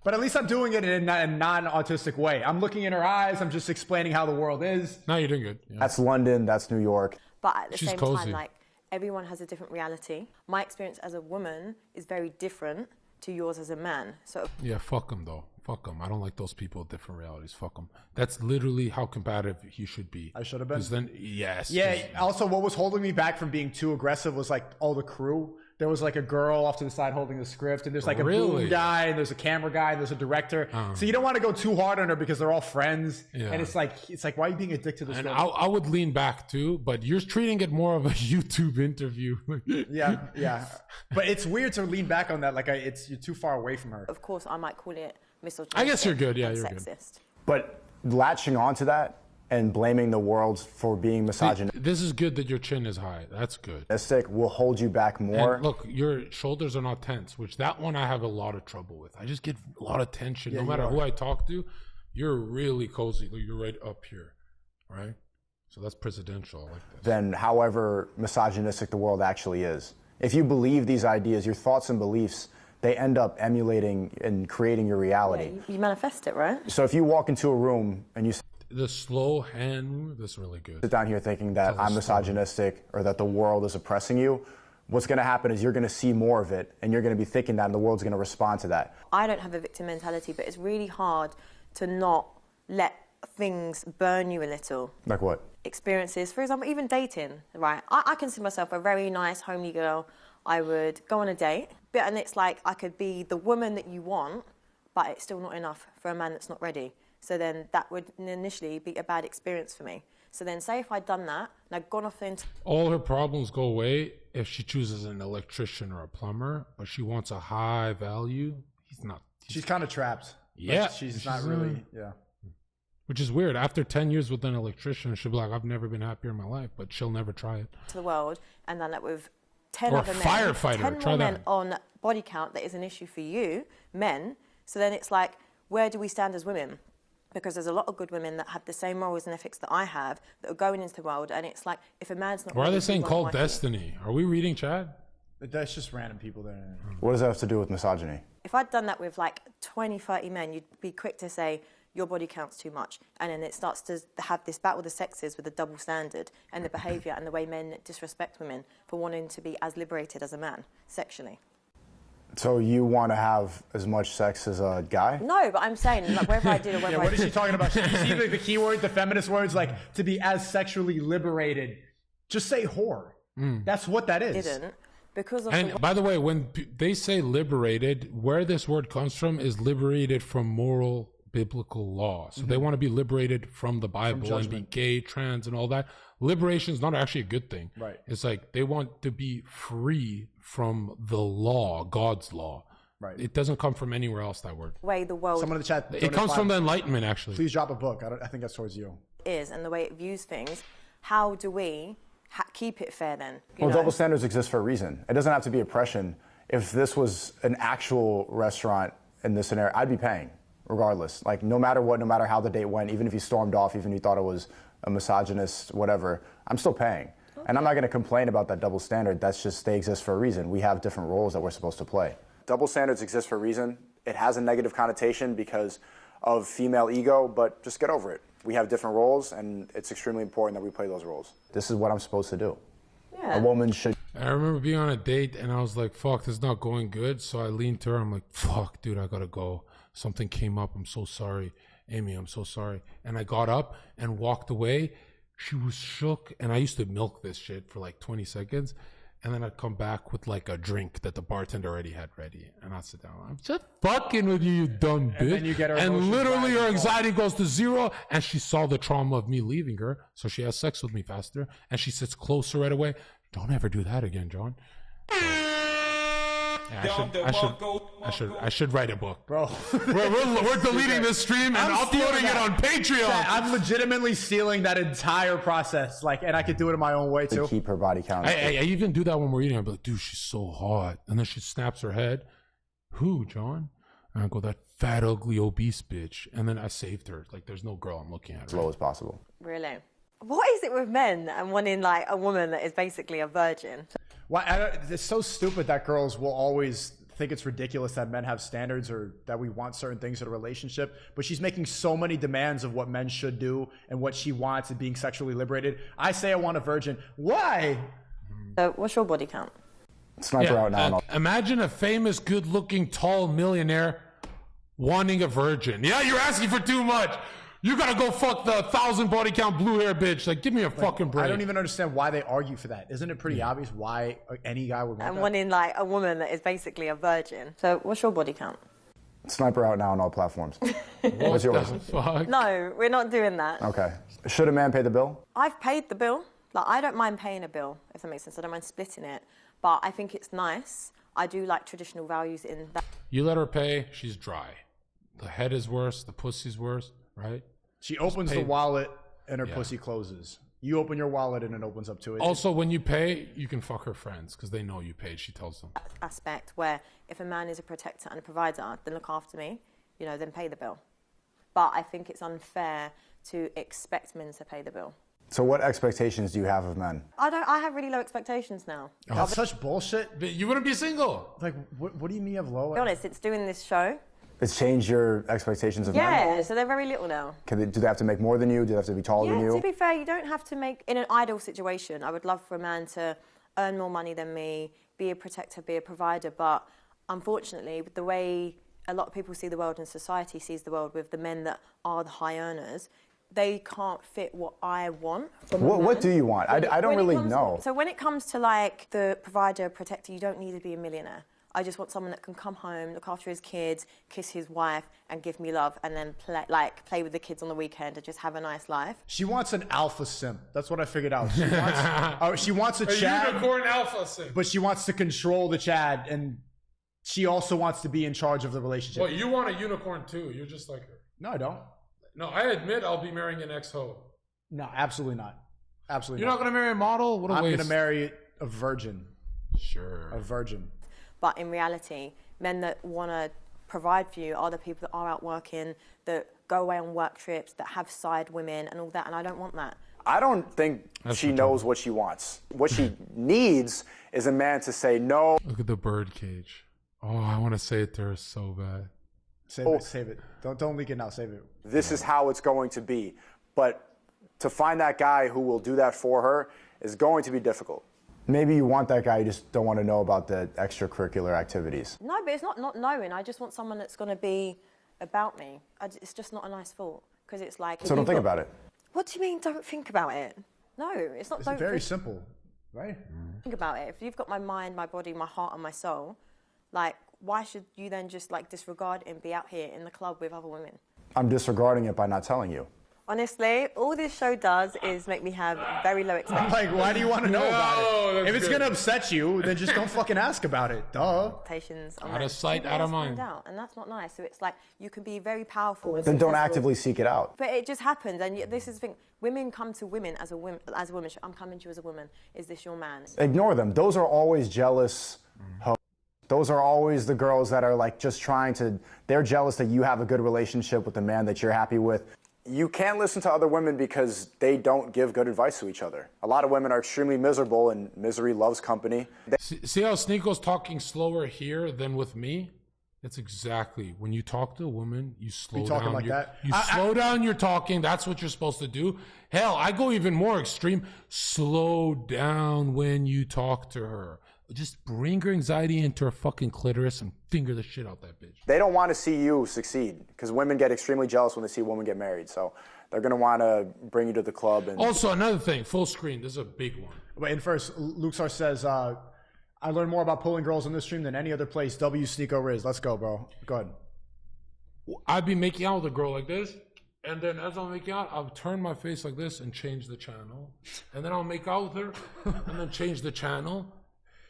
But at least I'm doing it in a non-autistic way. I'm looking in her eyes. I'm just explaining how the world is. No, you're doing good. Yeah. That's London. That's New York. But at the She's same cozy. time, like, everyone has a different reality. My experience as a woman is very different to yours as a man. So Yeah, fuck him though. Fuck him. I don't like those people with different realities. Fuck him. That's literally how combative he should be. I should have been. 'Cause then, yes. Yeah. 'cause- Also, what was holding me back from being too aggressive was like all the crew. There was like a girl off to the side holding the script, and there's like a Really? boom guy, and there's a camera guy, and there's a director. So you don't want to go too hard on her because they're all friends. Yeah. And it's like, why are you being a dick to this And girl? I would lean back too, but you're treating it more of a YouTube interview. Yeah. But it's weird to lean back on that. Like, you're too far away from her. of course, I might call it misogynistic. I guess you're good. Yeah, and you're good. sexist. But latching onto that and blaming the world for being misogynistic This is good that your chin is high. That's good. will hold you back more. And look, your shoulders are not tense, which that one I have a lot of trouble with. I just get a lot of tension. Yeah, No you matter are. who I talk to, you're really cozy. Like, you're right up here, right? So that's presidential. I like that. Than however misogynistic the world actually is. If you believe these ideas, your thoughts and beliefs, they end up emulating and creating your reality. Yeah, you manifest it, right? So if you walk into a room and you The slow hand move, that's really good. sit down here thinking that I'm misogynistic or that the world is oppressing you, what's going to happen is you're going to see more of it, and you're going to be thinking that, and the world's going to respond to that. I don't have a victim mentality, but it's really hard to not let things burn you a little. Like what? Experiences, for example, even dating, right? I consider myself a very nice, homely girl. I would go on a date, and it's like I could be the woman that you want, but it's still not enough for a man that's not ready. So then that would initially be a bad experience for me. So then say if I'd done that, and I'd gone off into... All her problems go away if she chooses an electrician or a plumber, but she wants a high value. She's kind of trapped. Yeah. She's not really, yeah. Which is weird. After 10 years with an electrician, she'll be like, I've never been happier in my life, but she'll never try it. ...to the world, and then that with 10 or other men, firefighter. 10 Try more that. men on body count that is an issue for you, men. So then it's like, where do we stand as women? Because there's a lot of good women that have the same morals and ethics that I have that are going into the world, and it's like, if a man's not... Why are ready, they saying he won't called like it. destiny? Are we reading Chad? That's just random people there. What does that have to do with misogyny? If I'd done that with like 20, 30 men, you'd be quick to say, your body counts too much. And then it starts to have this battle of the sexes with a double standard and the behaviour and the way men disrespect women for wanting to be as liberated as a man sexually. So you want to have as much sex as a guy? No, but I'm saying, like, whether I did or whether Yeah, I what is she didn't. talking about? You see the key word, the feminist words, like to be as sexually liberated. Just say whore. That's what that is. Didn't. Because of And by the way, when they say liberated, where this word comes from is liberated from moral biblical law. So they want to be liberated from the Bible and be gay, trans, and all that. Liberation is not actually a good thing. Right. It's like they want to be free from the law, God's law. Right. It doesn't come from anywhere else, that word. the way the world Someone in the chat. It comes from the Enlightenment, actually. Please drop a book. I think that's towards you. is and the way it views things, how do we keep it fair then? You Well, know? double standards exist for a reason. It doesn't have to be oppression. If this was an actual restaurant in this scenario, I'd be paying, regardless. Like, no matter what, no matter how the date went, even if you stormed off, even if you thought it was a misogynist, whatever, I'm still paying. Okay. And I'm not going to complain about that double standard. That's just, they exist for a reason. We have different roles that we're supposed to play. Double standards exist for a reason. It has a negative connotation because of female ego, but just get over it. We have different roles, and it's extremely important that we play those roles. This is what I'm supposed to do. Yeah. A woman should... I remember being on a date, and I was like, fuck, this is not going good. So I leaned to her. I'm like, fuck, dude, I gotta go. Something came up. I'm so sorry. Amy, I'm so sorry. And I got up and walked away. She was shook, and I used to milk this shit for like 20 seconds. And then I'd come back with like a drink that the bartender already had ready. And I'd sit down. I'm just fucking with you, you dumb bitch. And then you get her and emotions literally her rising. anxiety goes to zero. And she saw the trauma of me leaving her. So she has sex with me faster. And she sits closer right away. Don't ever do that again, John. Yeah, I should write a book. Bro. We're deleting this stream and uploading it on Patreon. Chat, I'm legitimately stealing that entire process. Like, and I could do it in my own way too. To keep her body count. I even do that when we're eating. I'm like, dude, she's so hot. And then she snaps her head. Who, John? And I go, that fat, ugly, obese bitch. And then I saved her. Like, there's no girl I'm looking at. As low as possible. Really? What is it with men and wanting like a woman that is basically a virgin? Why? It's so stupid that girls will always think it's ridiculous that men have standards or that we want certain things in a relationship. But she's making so many demands of what men should do and what she wants and being sexually liberated. I say I want a virgin. Why? So what's your body count? Sniper out now. Imagine a famous, good-looking, tall millionaire wanting a virgin. Yeah, you're asking for too much. You gotta go fuck the 1,000 body count blue hair bitch. Like, give me a fucking break. I don't even understand why they argue for that. Isn't it pretty obvious why any guy would want And that? wanting like a woman that is basically a virgin. So what's your body count? Sniper out now on all platforms. What's yours? Fuck? No, we're not doing that. Okay. Should a man pay the bill? I've paid the bill. Like, I don't mind paying a bill, if that makes sense. I don't mind splitting it. But I think it's nice. I do like traditional values in that. You let her pay, she's dry. The head is worse, the pussy's worse, right? She opens the wallet and her pussy closes. You open your wallet and it opens up to it. Also, when you pay, you can fuck her friends because they know you paid. She tells them. Aspect where if a man is a protector and a provider, then look after me, you know, then pay the bill. But I think it's unfair to expect men to pay the bill. So what expectations do you have of men? I have really low expectations now. That's such bullshit. But you wouldn't be single. Like, what do you mean you have low? To be honest, it's doing this show. It's changed your expectations of men? Yeah, so they're very little now. Do they have to make more than you? Do they have to be taller than you? To be fair, you don't have to make, in an ideal situation, I would love for a man to earn more money than me, be a protector, be a provider. But unfortunately, with the way a lot of people see the world and society sees the world with the men that are the high earners, they can't fit what I want from a man. What do you want? I don't really know. So when it comes to like the provider, protector, you don't need to be a millionaire. I just want someone that can come home, look after his kids, kiss his wife, and give me love, and then play with the kids on the weekend and just have a nice life. She wants an alpha simp. That's what I figured out. She wants a Chad, unicorn alpha simp. but she wants to control the Chad, and she also wants to be in charge of the relationship. Well, you want a unicorn too. You're just like her. No, I don't. No, I admit I'll be marrying an ex-ho. No, absolutely not. Absolutely You're not going to marry a model? What a I'm waste. going to marry a virgin. Sure. A virgin. But in reality, men that want to provide for you are the people that are out working, that go away on work trips, that have side women and all that, and I don't want that. I don't think she knows what she wants. What she needs is a man to say no. Look at the bird cage. Oh, I want to say it to her so bad. Save it. Don't leak it now. Save it. This is how it's going to be. But to find that guy who will do that for her is going to be difficult. Maybe you want that guy, you just don't want to know about the extracurricular activities. No, but it's not knowing. I just want someone that's going to be about me. It's just not a nice thought. Because it's like... So don't think about it. What do you mean, don't think about it? No, it's not... It's very simple, right? Think about it. If you've got my mind, my body, my heart, and my soul, like, why should you then just, like, disregard it and be out here in the club with other women? I'm disregarding it by not telling you. Honestly, all this show does is make me have very low expectations. Like, why do you want to know about it? If it's going to upset you, then just don't fucking ask about it. Duh. Out of sight, out of mind. And that's not nice. So it's like, you can be very powerful. Then don't actively seek it out. But it just happens. And this is the thing. Women come to women as a woman. I'm coming to you as a woman. Is this your man? Ignore them. Those are always jealous hoes. Those are always the girls that are like just trying to, they're jealous that you have a good relationship with the man that you're happy with. You can't listen to other women because they don't give good advice to each other. A lot of women are extremely miserable, and misery loves company. See how SNEAKO's talking slower here than with me? That's exactly, when you talk to a woman, you slow down. Like that? You slow down your talking. That's what you're supposed to do. Hell, I go even more extreme. Slow down when you talk to her. Just bring her anxiety into her fucking clitoris and finger the shit out that bitch. They don't want to see you succeed because women get extremely jealous when they see a woman get married. So they're going to want to bring you to the club. And also, another thing, full screen. This is a big one. Wait, and first, Luxar says, I learned more about pulling girls in this stream than any other place. W SNEAKO Riz. Let's go, bro. Go ahead. I'd be making out with a girl like this. And then as I'm making out, I'll turn my face like this and change the channel. And then I'll make out with her and then change the channel.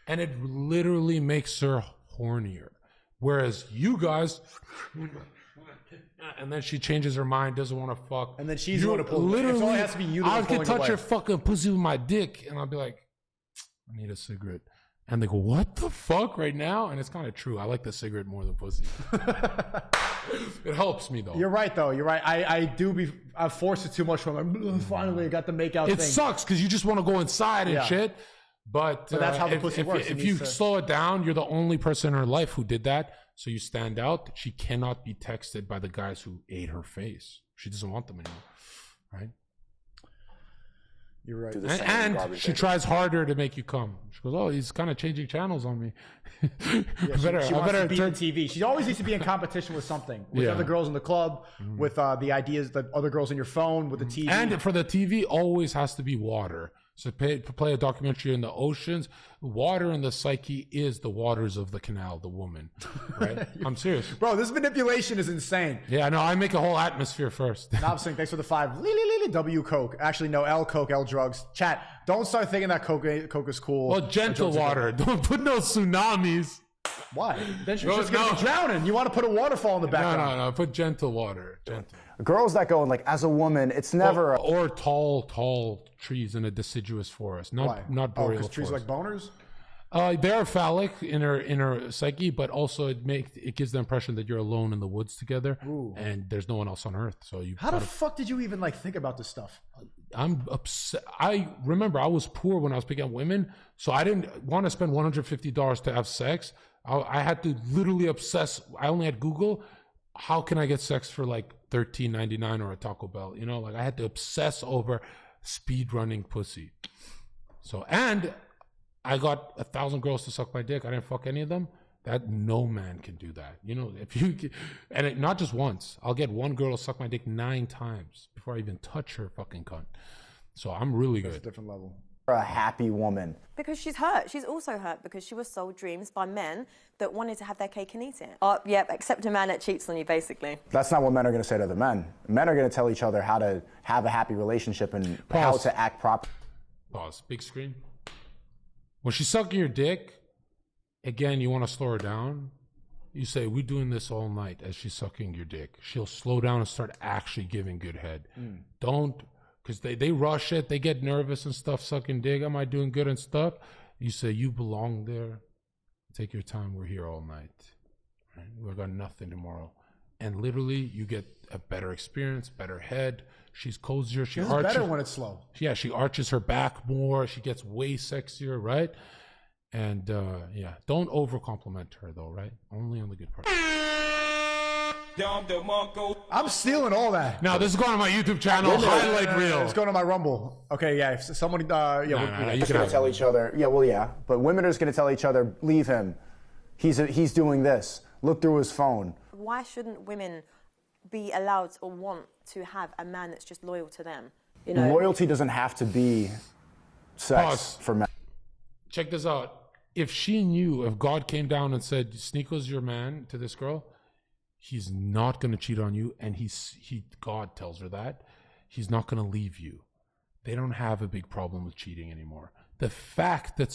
And it literally makes her hornier. Whereas you guys, and then she changes her mind, doesn't want to fuck. And then she's going to pull. Literally, it only has to be you. I could touch her fucking pussy with my dick, and I'll be like, I need a cigarette. And they go, what the fuck right now? And it's kind of true. I like the cigarette more than pussy. It helps me though. You're right though. You're right. I force it too much from her. Finally, I got the make out thing. It sucks because you just want to go inside and shit. But that's how the pussy works. If you slow it down, you're the only person in her life who did that. So you stand out. She cannot be texted by the guys who ate her face. She doesn't want them anymore. Right? You're right. And she tries harder to make you come. She goes, oh, he's kind of changing channels on me. She wants to be on TV. She always needs to be in competition with something. With other girls in the club, with the ideas that other girls in your phone, with the TV. And for the TV, always has to be water. So play a documentary in the oceans. Water in the psyche is the waters of the canal, the woman. Right? I'm serious. Bro, this manipulation is insane. Yeah, no, I make a whole atmosphere first. Now I'm saying thanks for the 5. W Coke. Actually, no, L Coke, L drugs. Chat, don't start thinking that Coke is cool. Well, gentle water. Don't put no tsunamis. Why? Then she's just going to be drowning. You want to put a waterfall in the background. No. Put gentle water. Gentle. Girls that go, like, as a woman, it's never... Or tall trees in a deciduous forest. Not boreal because trees are like boners? They are phallic in her psyche, but also it gives the impression that you're alone in the woods together. Ooh. And there's no one else on earth. So How the fuck did you even, like, think about this stuff? I'm upset. I remember I was poor when I was picking up women, so I didn't want to spend $150 to have sex. I had to literally obsess. I only had Google. How can I get sex for like $13.99 or a Taco Bell? You know, like I had to obsess over speed running pussy. So, and I got 1,000 girls to suck my dick. I didn't fuck any of them. That no man can do that. You know, if you and it, not just once. I'll get one girl to suck my dick 9 times before I even touch her fucking cunt. So I'm really good. That's a different level. A happy woman. Because she's hurt. She's also hurt because she was sold dreams by men that wanted to have their cake and eat it. Oh, yep, accept a man that cheats on you, basically. That's not what men are going to say to other men. Men are going to tell each other how to have a happy relationship and how to act properly. Pause. Big screen. When she's sucking your dick, again, you want to slow her down. You say, we're doing this all night as she's sucking your dick. She'll slow down and start actually giving good head. Don't, because they rush it. They get nervous and stuff, sucking dick. Am I doing good and stuff? You say, you belong there. Take your time. We're here all night. Right? We've got nothing tomorrow. And literally, you get a better experience, better head. She's cozier. She It's arches. better when it's slow. Yeah, she arches her back more. She gets way sexier, right? And yeah, don't over compliment her though, right? Only on the good part. I'm stealing all that. Now this is going on my YouTube channel, highlight reel. It's going on my Rumble. Okay, yeah. If somebody, You can tell each other. Yeah, well, yeah. But women are just going to tell each other, leave him. He's doing this. Look through his phone. Why shouldn't women be allowed or want to have a man that's just loyal to them? You know, Loyalty doesn't have to be sex for men. Check this out. If she knew, if God came down and said, SNEAKO's your man to this girl, he's not going to cheat on you. And God tells her that. He's not going to leave you. They don't have a big problem with cheating anymore. The fact that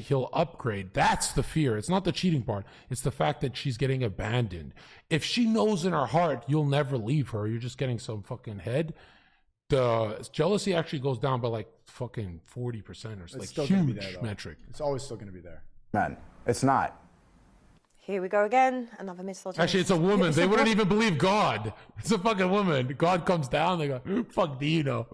he'll upgrade, that's the fear. It's not the cheating part. It's the fact that she's getting abandoned. If she knows in her heart you'll never leave her, you're just getting some fucking head, the jealousy actually goes down by like fucking 40% or something. Like huge metric. It's always still going to be there. Men, it's not. here we go again, another misogynist. Actually, it's a woman. They wouldn't even believe God. It's a fucking woman. God comes down, they go, fuck do you know?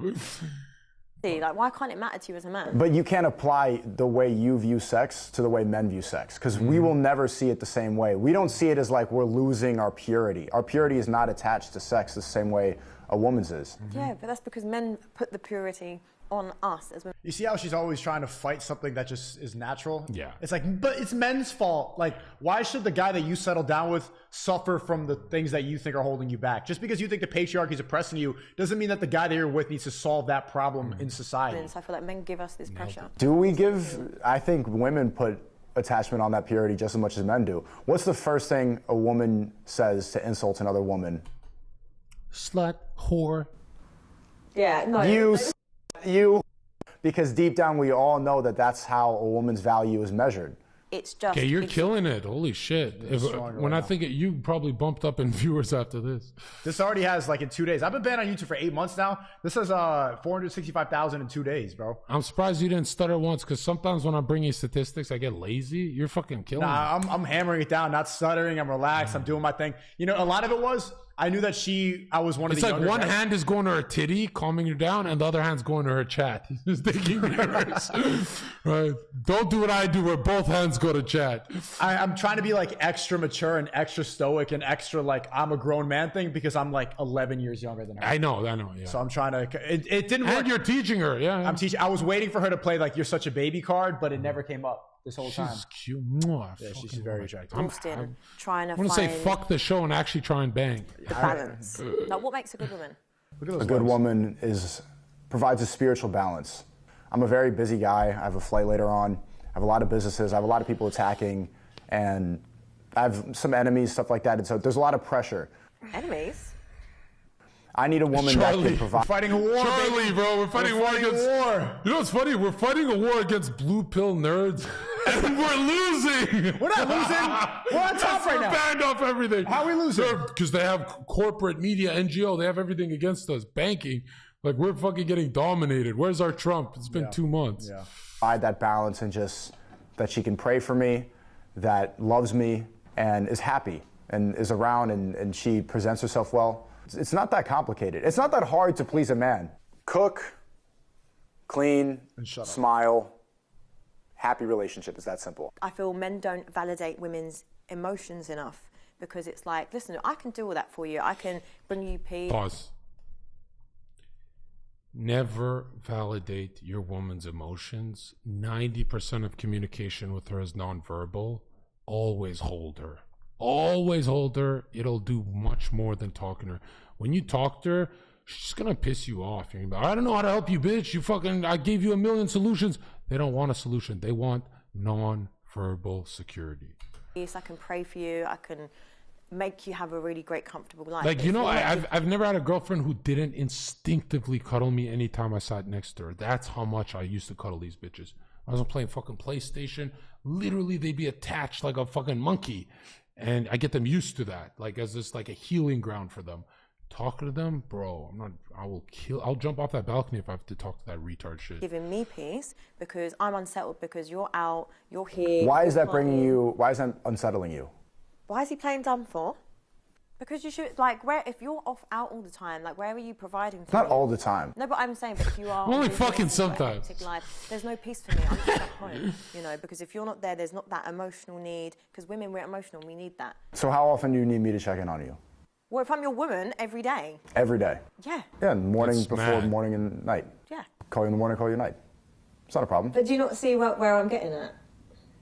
Like, why can't it matter to you as a man? But you can't apply the way you view sex to the way men view sex, because we will never see it the same way. We don't see it as like we're losing our purity. Our purity is not attached to sex the same way a woman's is. Yeah, but that's because men put the purity on us as women. You see how she's always trying to fight something that just is natural? Yeah. It's like, but it's men's fault. Like, why should the guy that you settle down with suffer from the things that you think are holding you back? Just because you think the patriarchy is oppressing you doesn't mean that the guy that you're with needs to solve that problem in society. So I feel like men give us this pressure. Do we give, I think women put attachment on that purity just as much as men do. What's the first thing a woman says to insult another woman? Slut, whore. Yeah, no. You, because deep down we all know that that's how a woman's value is measured. It's just. Okay, you're killing it. Holy shit. When I think you probably bumped up in viewers after this. This already has, like, in 2 days. I've been banned on YouTube for 8 months now. This has 465,000 in 2 days, bro. I'm surprised you didn't stutter once, because sometimes when I'm bringing statistics, I get lazy. You're fucking killing it. I'm hammering it down, not stuttering. I'm relaxed. I'm doing my thing. You know, a lot of it was, I knew that I was one of the younger younger one guys. hand is going to her titty, calming her down, and the other hand's going to her chat. He's just taking mirrors. Right? Don't do what I do where both hands go to chat. I'm trying to be like extra mature and extra stoic and extra like I'm a grown man thing because I'm like 11 years younger than her. I know, yeah. So I'm trying to, it didn't work. And you're teaching her, yeah. I'm teaching. I was waiting for her to play like You're Such a Baby card, but it never came up this whole time. She's cute. Mwah, yeah, she's very attractive. I'm trying to I want to say fuck the show and actually try and bang. The balance. Like, what makes a good woman? A good woman provides a spiritual balance. I'm a very busy guy. I have a flight later on. I have a lot of businesses. I have a lot of people attacking, and I have some enemies, stuff like that. And so there's a lot of pressure. Enemies? I need a woman that can provide. We're fighting a war, Charlie, baby. bro. We're fighting a war against. You know what's funny? We're fighting a war against blue pill nerds, and we're losing. We're not losing. We're on top right now. We're banned off everything. How are we losing? Because they have corporate media, NGO. They have everything against us. Banking. Like, we're fucking getting dominated. Where's our Trump? It's been 2 months. Yeah. Provide that balance and just that she can pray for me, that loves me, and is happy, and is around, and she presents herself well. It's not that complicated. It's not that hard to please a man. Cook, clean, smile, happy relationship. It's that simple. I feel men don't validate women's emotions enough because it's like, listen, I can do all that for you. I can bring you peace. Pause. Never validate your woman's emotions. 90% of communication with her is nonverbal. Always hold her. Always hold her. It'll do much more than talking to her. When you talk to her, she's gonna piss you off. You're gonna be like, I don't know how to help you, bitch. I gave you a million solutions. They don't want a solution. They want non-verbal security. Yes, I can pray for you. I can make you have a really great, comfortable life. Like, you know, I've never had a girlfriend who didn't instinctively cuddle me anytime I sat next to her. That's how much I used to cuddle these bitches. I was playing fucking PlayStation. Literally, they'd be attached like a fucking monkey. And I get them used to that, like as this like a healing ground for them. Talking to them, bro, I'll jump off that balcony if I have to talk to that retard shit. Giving me peace because I'm unsettled because you're out, you're here. Why is that unsettling you? Why is he playing dumb for? Because you should, like, if you're out all the time, like, where are you providing for Not me? all the time. No, but I'm saying, but if you are... Only fucking sometimes. Life, there's no peace for me. I'm just at home, you know, because if you're not there, there's not that emotional need. Because women, we're emotional, we need that. So how often do you need me to check in on you? Well, if I'm your woman, every day. Every day? Yeah. Yeah, morning, before, morning and night. Yeah. Call you in the morning, call you at night. It's not a problem. But do you not see where I'm getting at?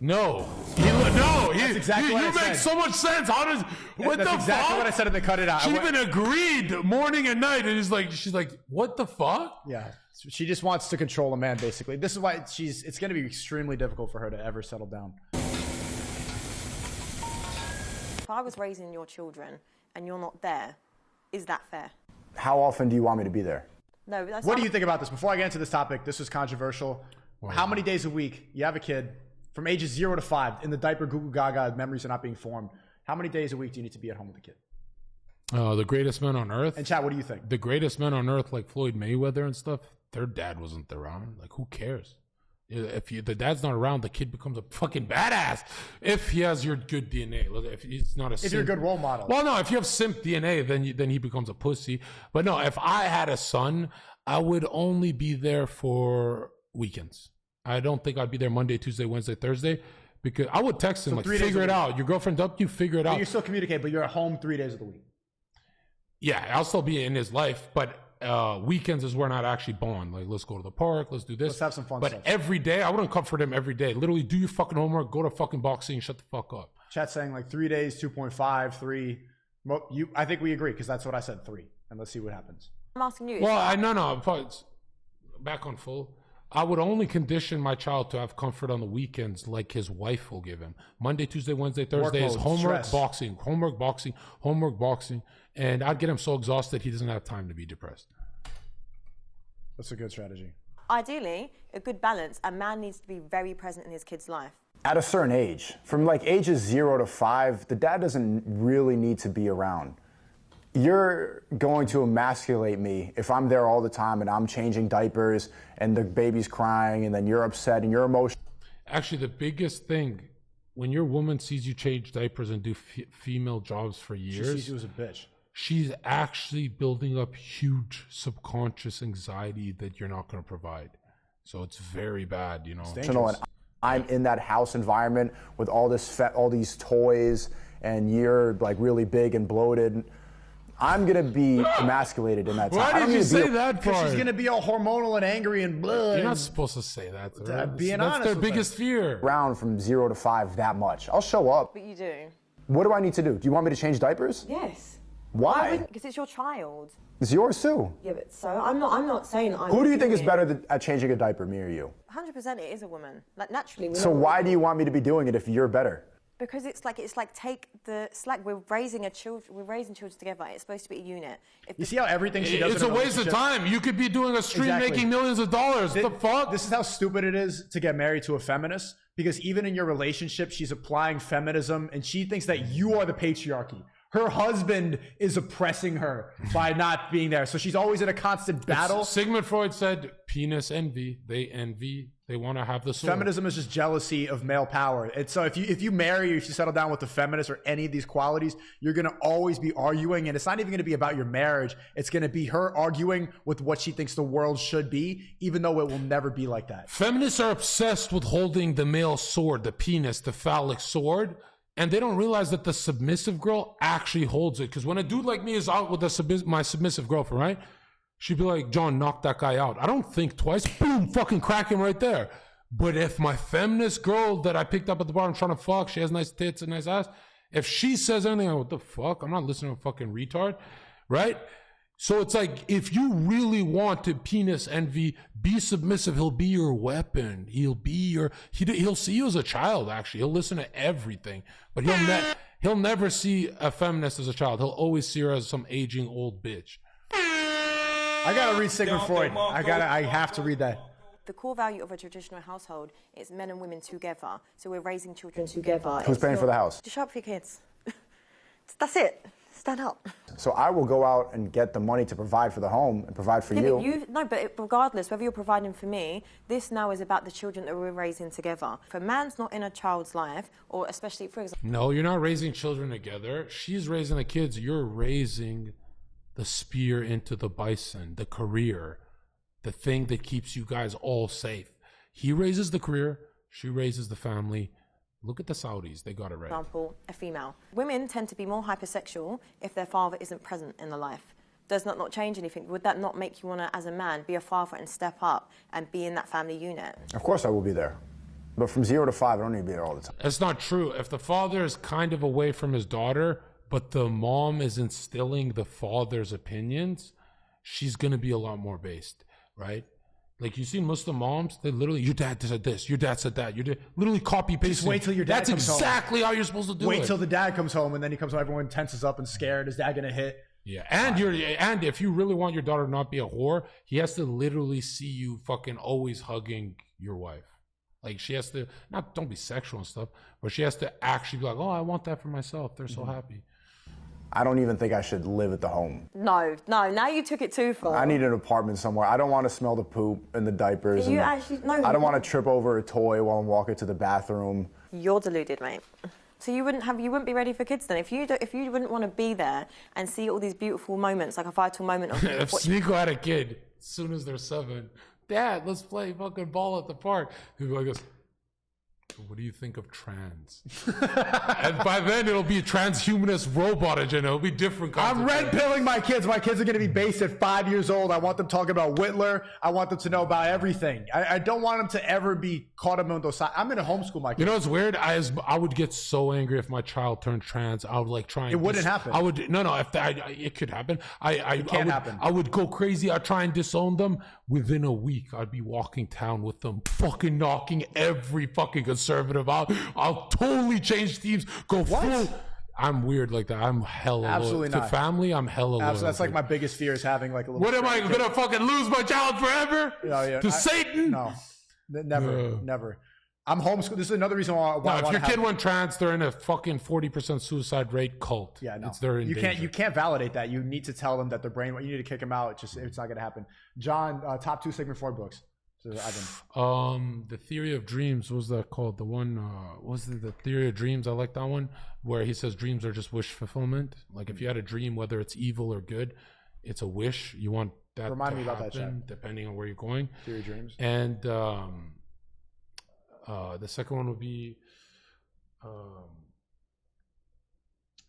No. That's exactly what I said. You make so much sense. How does... What the fuck? That's exactly what I said, and they cut it out. She even agreed morning and night. And she's like, what the fuck? Yeah. She just wants to control a man, basically. This is why it's going to be extremely difficult for her to ever settle down. If I was raising your children and you're not there, is that fair? How often do you want me to be there? No, that's What do you think about this? Before I get into this topic, this is controversial. Wow. How many days a week you have a kid from ages 0 to 5 in the diaper goo goo gaga, memories are not being formed? How many days a week do you need to be at home with the kid? The greatest men on earth. And chat, what do you think? The greatest men on earth, like Floyd Mayweather and stuff, their dad wasn't around. Like, who cares? If the dad's not around, the kid becomes a fucking badass. If he has your good DNA, if he's not a simp. If you're a good role model. Well, no, if you have simp DNA, then he becomes a pussy. But no, if I had a son, I would only be there for weekends. I don't think I'd be there Monday, Tuesday, Wednesday, Thursday, because I would text him, like, figure it out. Your girlfriend dumped you, figure it out. You still communicate, but you're at home 3 days of the week. Yeah, I'll still be in his life, but weekends is where not actually bond. Like, let's go to the park, let's do this. Let's have some fun But stuff. every day, I wouldn't comfort him every day. Literally, do your fucking homework, go to fucking boxing, shut the fuck up. Chat's saying like 3 days, 2.5, 3. I think we agree because that's what I said, 3. And let's see what happens. I'm asking you. Well, no. Back on full. I would only condition my child to have comfort on the weekends like his wife will give him. Monday, Tuesday, Wednesday, Thursday is homework, boxing, homework, boxing, homework, boxing. And I'd get him so exhausted he doesn't have time to be depressed. That's a good strategy. Ideally, a good balance. A man needs to be very present in his kid's life. At a certain age, from like ages 0 to 5, the dad doesn't really need to be around. You're going to emasculate me if I'm there all the time and I'm changing diapers and the baby's crying and then you're upset and you're emotional. Actually, the biggest thing, when your woman sees you change diapers and do female jobs for years, she sees you as a bitch. She's actually building up huge subconscious anxiety that you're not going to provide. So it's very bad, you know. And I'm in that house environment with all these toys and you're like really big and bloated. I'm going to be emasculated in that time. Why did you say that part? Because she's going to be all hormonal and angry and blood. You're not supposed to say that. That's their biggest fear. Around from 0 to 5 that much. I'll show up. But you do. What do I need to do? Do you want me to change diapers? Yes. Why? Because it's your child. It's yours too. Yeah, but so I'm not saying I. Who do you think is better at changing a diaper, me or you? 100% it is a woman. Like naturally. So why do you want me to be doing it if you're better? Because it's like take the slack. We're raising children together. It's supposed to be a unit. You see how everything she does. It's a waste of time. You could be doing a stream making millions of dollars. What the fuck? This is how stupid it is to get married to a feminist. Because even in your relationship, she's applying feminism, and she thinks that you are the patriarchy. Her husband is oppressing her by not being there. So she's always in a constant battle. Sigmund Freud said, penis envy. They envy. They want to have the sword. Feminism is just jealousy of male power. And so if you marry or if you settle down with a feminist or any of these qualities, you're going to always be arguing. And it's not even going to be about your marriage. It's going to be her arguing with what she thinks the world should be, even though it will never be like that. Feminists are obsessed with holding the male sword, the penis, the phallic sword. And they don't realize that the submissive girl actually holds it. Because when a dude like me is out with my submissive girlfriend, right? she'd be like, John, knock that guy out. I don't think twice. Boom, fucking crack him right there. But if my feminist girl that I picked up at the bar, I'm trying to fuck, she has nice tits and nice ass, if she says anything, I'm like, what the fuck? I'm not listening to a fucking retard, right? So it's like, if you really want to penis envy, be submissive. He'll be your weapon. He'll see you as a child, actually. He'll listen to everything. But he'll never see a feminist as a child. He'll always see her as some aging old bitch. I gotta read Sigmund Freud. I have to read that. The core value of a traditional household is men and women together. So we're raising children together. Who's paying for the house? Just show up for your kids. That's it. Stand up. So I will go out and get the money to provide for the home and provide for you. But regardless, whether you're providing for me, this now is about the children that we're raising together. If a man's not in a child's life, or especially, for example... No, you're not raising children together. She's raising the kids. You're raising the spear into the bison, the career, the thing that keeps you guys all safe. He raises the career, she raises the family. Look at the Saudis, they got it right. For example, a female. Women tend to be more hypersexual if their father isn't present in the life. Does that not change anything? Would that not make you want to, as a man, be a father and step up and be in that family unit? Of course I will be there. But from 0 to 5, I don't need to be there all the time. It's not true. If the father is kind of away from his daughter, but the mom is instilling the father's opinions, she's going to be a lot more based, right? Like, you see Muslim moms, they literally, your dad said this, your dad said that, literally copy paste. Just wait till your dad comes home. That's exactly how you're supposed to do it. Wait till the dad comes home, and then he comes home, everyone tenses up and scared. Is dad gonna hit? Yeah, and if you really want your daughter to not be a whore, he has to literally see you fucking always hugging your wife. Like, she has to, don't be sexual and stuff, but she has to actually be like, oh, I want that for myself. They're so happy. I don't even think I should live at the home. No, now you took it too far. I need an apartment somewhere. I don't want to smell the poop and the diapers. I don't want to trip over a toy while I'm walking to the bathroom. You're deluded, mate. So you wouldn't be ready for kids then? If you wouldn't want to be there and see all these beautiful moments, like a vital moment of... If SNEAKO had a kid, as soon as they're 7, Dad, let's play fucking ball at the park. He'd be like, what do you think of trans? And by then it'll be a transhumanist robot agenda. It'll be different. I'm red pilling my kids. My kids are going to be based at 5 years old. I want them talking about Whitler. I want them to know about everything. I don't want them to ever be caught up on those sides. I'm going to homeschool my kids. You know what's weird? I would get so angry if my child turned trans. I would like try and... It wouldn't happen. I would... No, if that... It could happen. It can't happen. I would go crazy. I'd try and disown them. Within a week, I'd be walking town with them, fucking knocking every fucking conservative out. I'll totally change teams. Go full... I'm weird like that. I'm hella Absolutely loyal. not. To family, I'm hella loyal. Absolutely. That's like my biggest fear is having like a little... What am I going to fucking lose my child forever? To Satan? No. Never. I'm homeschooled. This is another reason why if your kid went trans, they're in a fucking 40% suicide rate cult. Yeah, no. It's they're in danger. You can't validate that. You need to tell them that their brain... You need to kick them out. It's not going to happen. John, top 2 Sigmund Freud books. So The Theory of Dreams, what was that called? The one was the Theory of Dreams. I like that one, where he says dreams are just wish fulfillment. Like, if you had a dream, whether it's evil or good, it's a wish. You want that Remind to me about happen, that, Chad. depending on where you're going. Theory of Dreams. And the second one would be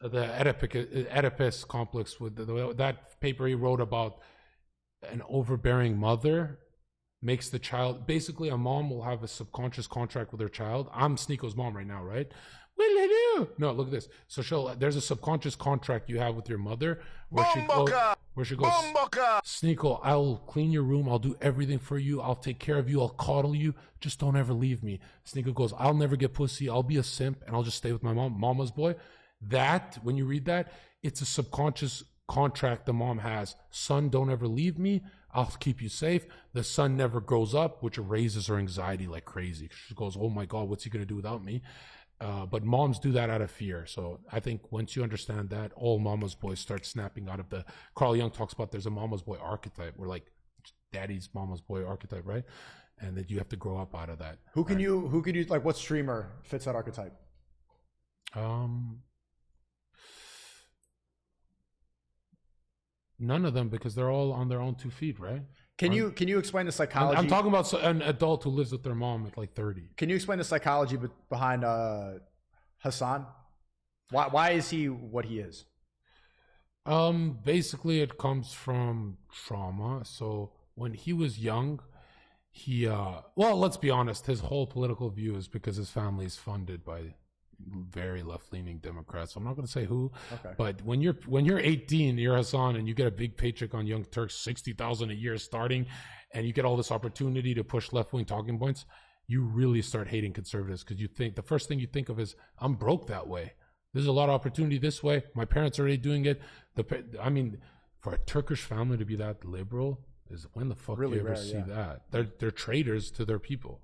the Oedipus complex, with that paper he wrote about an overbearing mother makes the child... Basically, a mom will have a subconscious contract with her child. I'm SNEAKO's mom right now, right? What did I do? No, look at this. So there's a subconscious contract you have with your mother where she goes, SNEAKO, I'll clean your room. I'll do everything for you. I'll take care of you. I'll coddle you. Just don't ever leave me. SNEAKO goes, I'll never get pussy. I'll be a simp and I'll just stay with my mom. Mama's boy. That, when you read that, it's a subconscious contract the mom has. Son, don't ever leave me. I'll keep you safe. The son never grows up, which raises her anxiety like crazy. She goes, oh my God, what's he going to do without me? But moms do that out of fear. So I think once you understand that, all mama's boys start snapping out of the... Carl Jung talks about there's a mama's boy archetype. We're like daddy's mama's boy archetype, right? And that you have to grow up out of that. Who can you like, what streamer fits that archetype? None of them, because they're all on their own 2 feet, right? Can you explain the psychology? I'm talking about an adult who lives with their mom at like 30. Can you explain the psychology behind Hassan? Why is he what he is? Basically, it comes from trauma. So when he was young, he well, let's be honest, his whole political view is because his family is funded by very left-leaning Democrats. I'm not going to say who, but when you're 18, you're Hassan, and you get a big paycheck on Young Turks, $60,000 a year starting, and you get all this opportunity to push left-wing talking points, you really start hating conservatives because you think the first thing you think of is, I'm broke that way. There's a lot of opportunity this way. My parents are already doing it. I mean, for a Turkish family to be that liberal is when the fuck Really do you ever rare, see yeah. that? They're traitors to their people.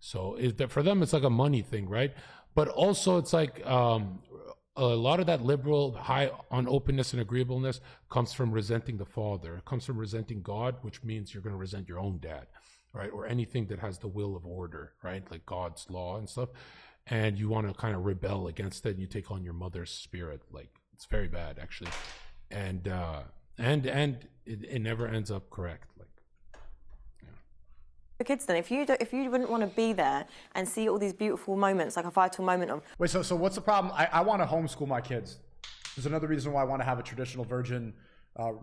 So for them, it's like a money thing, right? But also, it's like a lot of that liberal high on openness and agreeableness comes from resenting the father. It comes from resenting God, which means you're going to resent your own dad, right? Or anything that has the will of order, right? Like God's law and stuff. And you want to kind of rebel against it, and you take on your mother's spirit. Like, it's very bad, actually. And it never ends up correct. Like, the kids then, if you wouldn't want to be there and see all these beautiful moments, like a vital moment of... Wait, so what's the problem? I want to homeschool my kids. There's another reason why I want to have a traditional virgin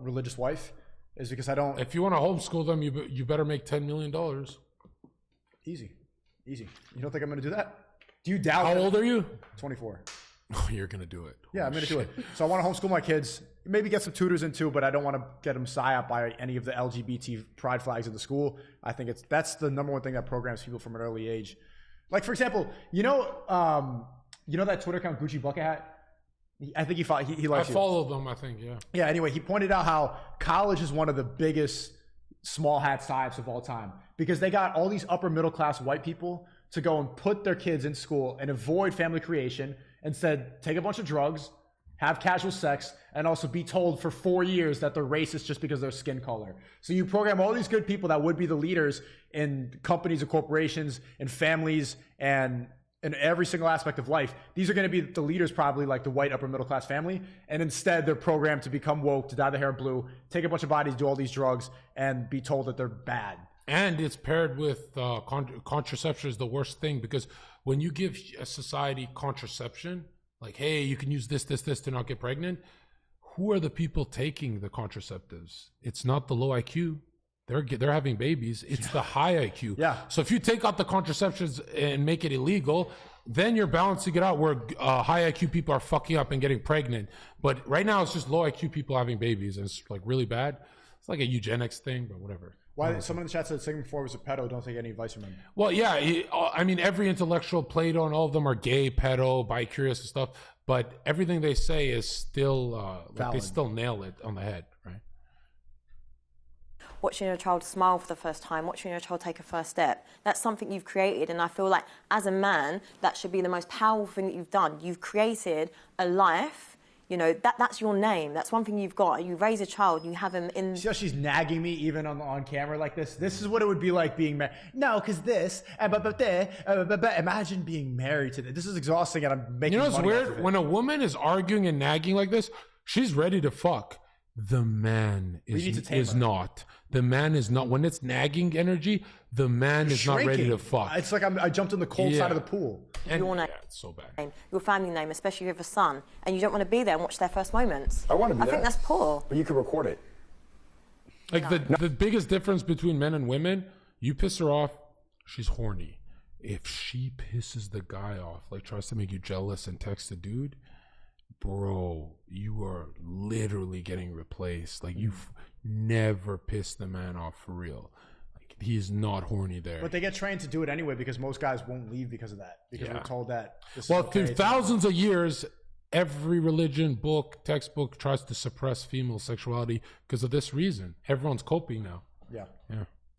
religious wife, is because I don't... If you want to homeschool them, you better make $10 million. Easy. You don't think I'm going to do that? Do you doubt... How old are you? 24. Oh, you're going to do it. Yeah, I'm going to do it. So I want to homeschool my kids, maybe get some tutors in too, but I don't want to get them psyoped by any of the LGBT pride flags in the school. I think that's the number one thing that programs people from an early age. Like, for example, you know that Twitter account Gucci Bucket Hat? I think he likes you. I follow them, I think, yeah. Yeah, anyway, he pointed out how college is one of the biggest small hat types of all time because they got all these upper middle class white people to go and put their kids in school and avoid family creation and said, take a bunch of drugs, have casual sex, and also be told for 4 years that they're racist just because of their skin color. So you program all these good people that would be the leaders in companies and corporations and families and in every single aspect of life. These are going to be the leaders, probably like the white upper middle class family. And instead they're programmed to become woke, to dye their hair blue, take a bunch of bodies, do all these drugs, and be told that they're bad. And it's paired with contraception is the worst thing, because when you give a society contraception, like, hey, you can use this to not get pregnant, who are the people taking the contraceptives? It's not the low IQ. They're having babies. It's the high IQ. Yeah. So if you take out the contraceptions and make it illegal, then you're balancing it out where high IQ people are fucking up and getting pregnant. But right now it's just low IQ people having babies, and it's like really bad. It's like a eugenics thing, but whatever. Why? Someone in the chat said Sigmund Freud was a pedo. Don't take any advice from him. Well, yeah. I mean, every intellectual, Plato and all of them are gay, pedo, bi-curious and stuff. But everything they say is still, like they still nail it on the head, right? Watching your child smile for the first time, watching your child take a first step, that's something you've created. And I feel like as a man, that should be the most powerful thing that you've done. You've created a life. You know, that's your name. That's one thing you've got. You raise a child, you have him in... See how she's nagging me even on camera like this? This is what it would be like being married. No, because this, imagine being married to this. This is exhausting and I'm making money. You know what's weird? When a woman is arguing and nagging like this, she's ready to fuck. The man is not. The man is not. When it's nagging energy, the man is not ready to fuck. It's like I jumped in the cold side of the pool. Your name, it's so bad. Your family name, especially if you have a son, and you don't want to be there and watch their first moments. I want to be there. I think that's poor. But you can record it. Like the biggest difference between men and women, you piss her off, she's horny. If she pisses the guy off, like tries to make you jealous and text a dude, bro, you are literally getting replaced. Like you've never pissed the man off for real. Like he's not horny there. But they get trained to do it anyway because most guys won't leave because of that. Because we're told that. Through thousands of years, every religion, book, textbook tries to suppress female sexuality because of this reason. Everyone's coping now. Yeah.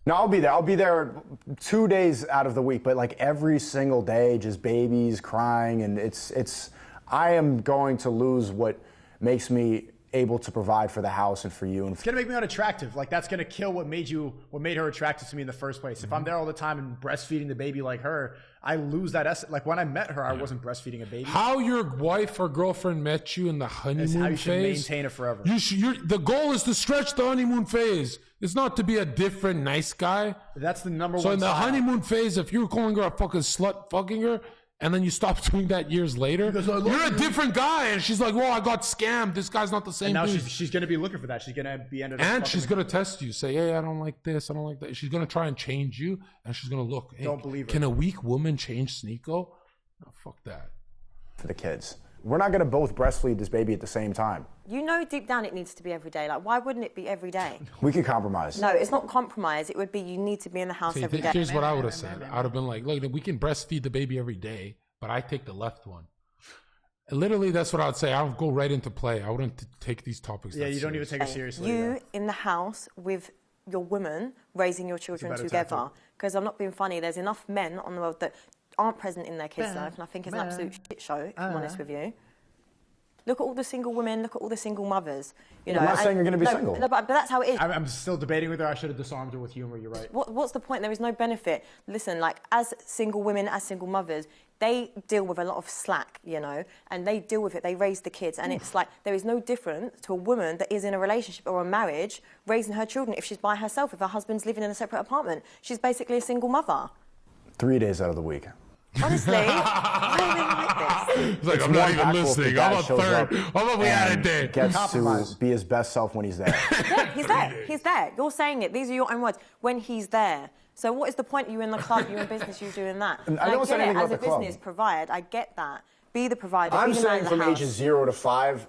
No, I'll be there. I'll be there 2 days out of the week, but like every single day, just babies crying, and it's. I am going to lose what makes me able to provide for the house and for you. And it's gonna make me unattractive. Like that's gonna kill what made her attracted to me in the first place. If I'm there all the time and breastfeeding the baby like her, I lose that essence. Like when I met her, I wasn't breastfeeding a baby. How your wife or girlfriend met you in the honeymoon phase? How you should maintain it forever. The goal is to stretch the honeymoon phase. It's not to be a different nice guy. That's the number one. So in the honeymoon phase, if you're calling her a fucking slut, fucking her, and then you stop doing that years later, you're a different guy. And she's like, "Well, I got scammed. This guy's not the same." And now dude. she's gonna be looking for that. She's gonna be ended up. And she's gonna test you. Say, "Hey, I don't like this. I don't like that." She's gonna try and change you, and she's gonna look. Hey, Don't believe her. Can a weak woman change SNEAKO? No, fuck that. For the kids. We're not going to both breastfeed this baby at the same time. You know deep down it needs to be every day. Like, why wouldn't it be every day? We could compromise. No, it's not compromise. It would be you need to be in the house See, every day. here's what I would have said. I would have been like, "Look, we can breastfeed the baby every day, but I take the left one." And literally, that's what I would say. I would go right into play. I wouldn't take these topics. Yeah, that you don't even serious. take it seriously. You in the house with your woman raising your children better together. tactic. Because I'm not being funny. There's enough men on the world that aren't present in their kids' life, and I think it's an absolute shit show, if I'm honest with you. Look at all the single women, look at all the single mothers. You know, I'm not saying you're going to be single. No, but that's how it is. I'm still debating with her. I should have disarmed her with humor. You're right. What's the point? There is no benefit. Listen, like, as single women, as single mothers, they deal with a lot of slack, you know, and they deal with it. They raise the kids, and it's like there is no difference to a woman that is in a relationship or a marriage raising her children if she's by herself, if her husband's living in a separate apartment. She's basically a single mother. 3 days out of the week. Honestly, why are they like this? It's like, It's I'm not more even impactful if the listening. guy I'm a shows third. up How about we had a and day? Gets to be his best self when he's there. Yeah, he's there. He's there. You're saying it. These are your own words. When he's there. So what is the point? You in the club, you in business, you doing that. And I don't say anything as about a the club. business, provide. I get that. Be the provider. I'm be the man saying in the from house. ages 0 to 5,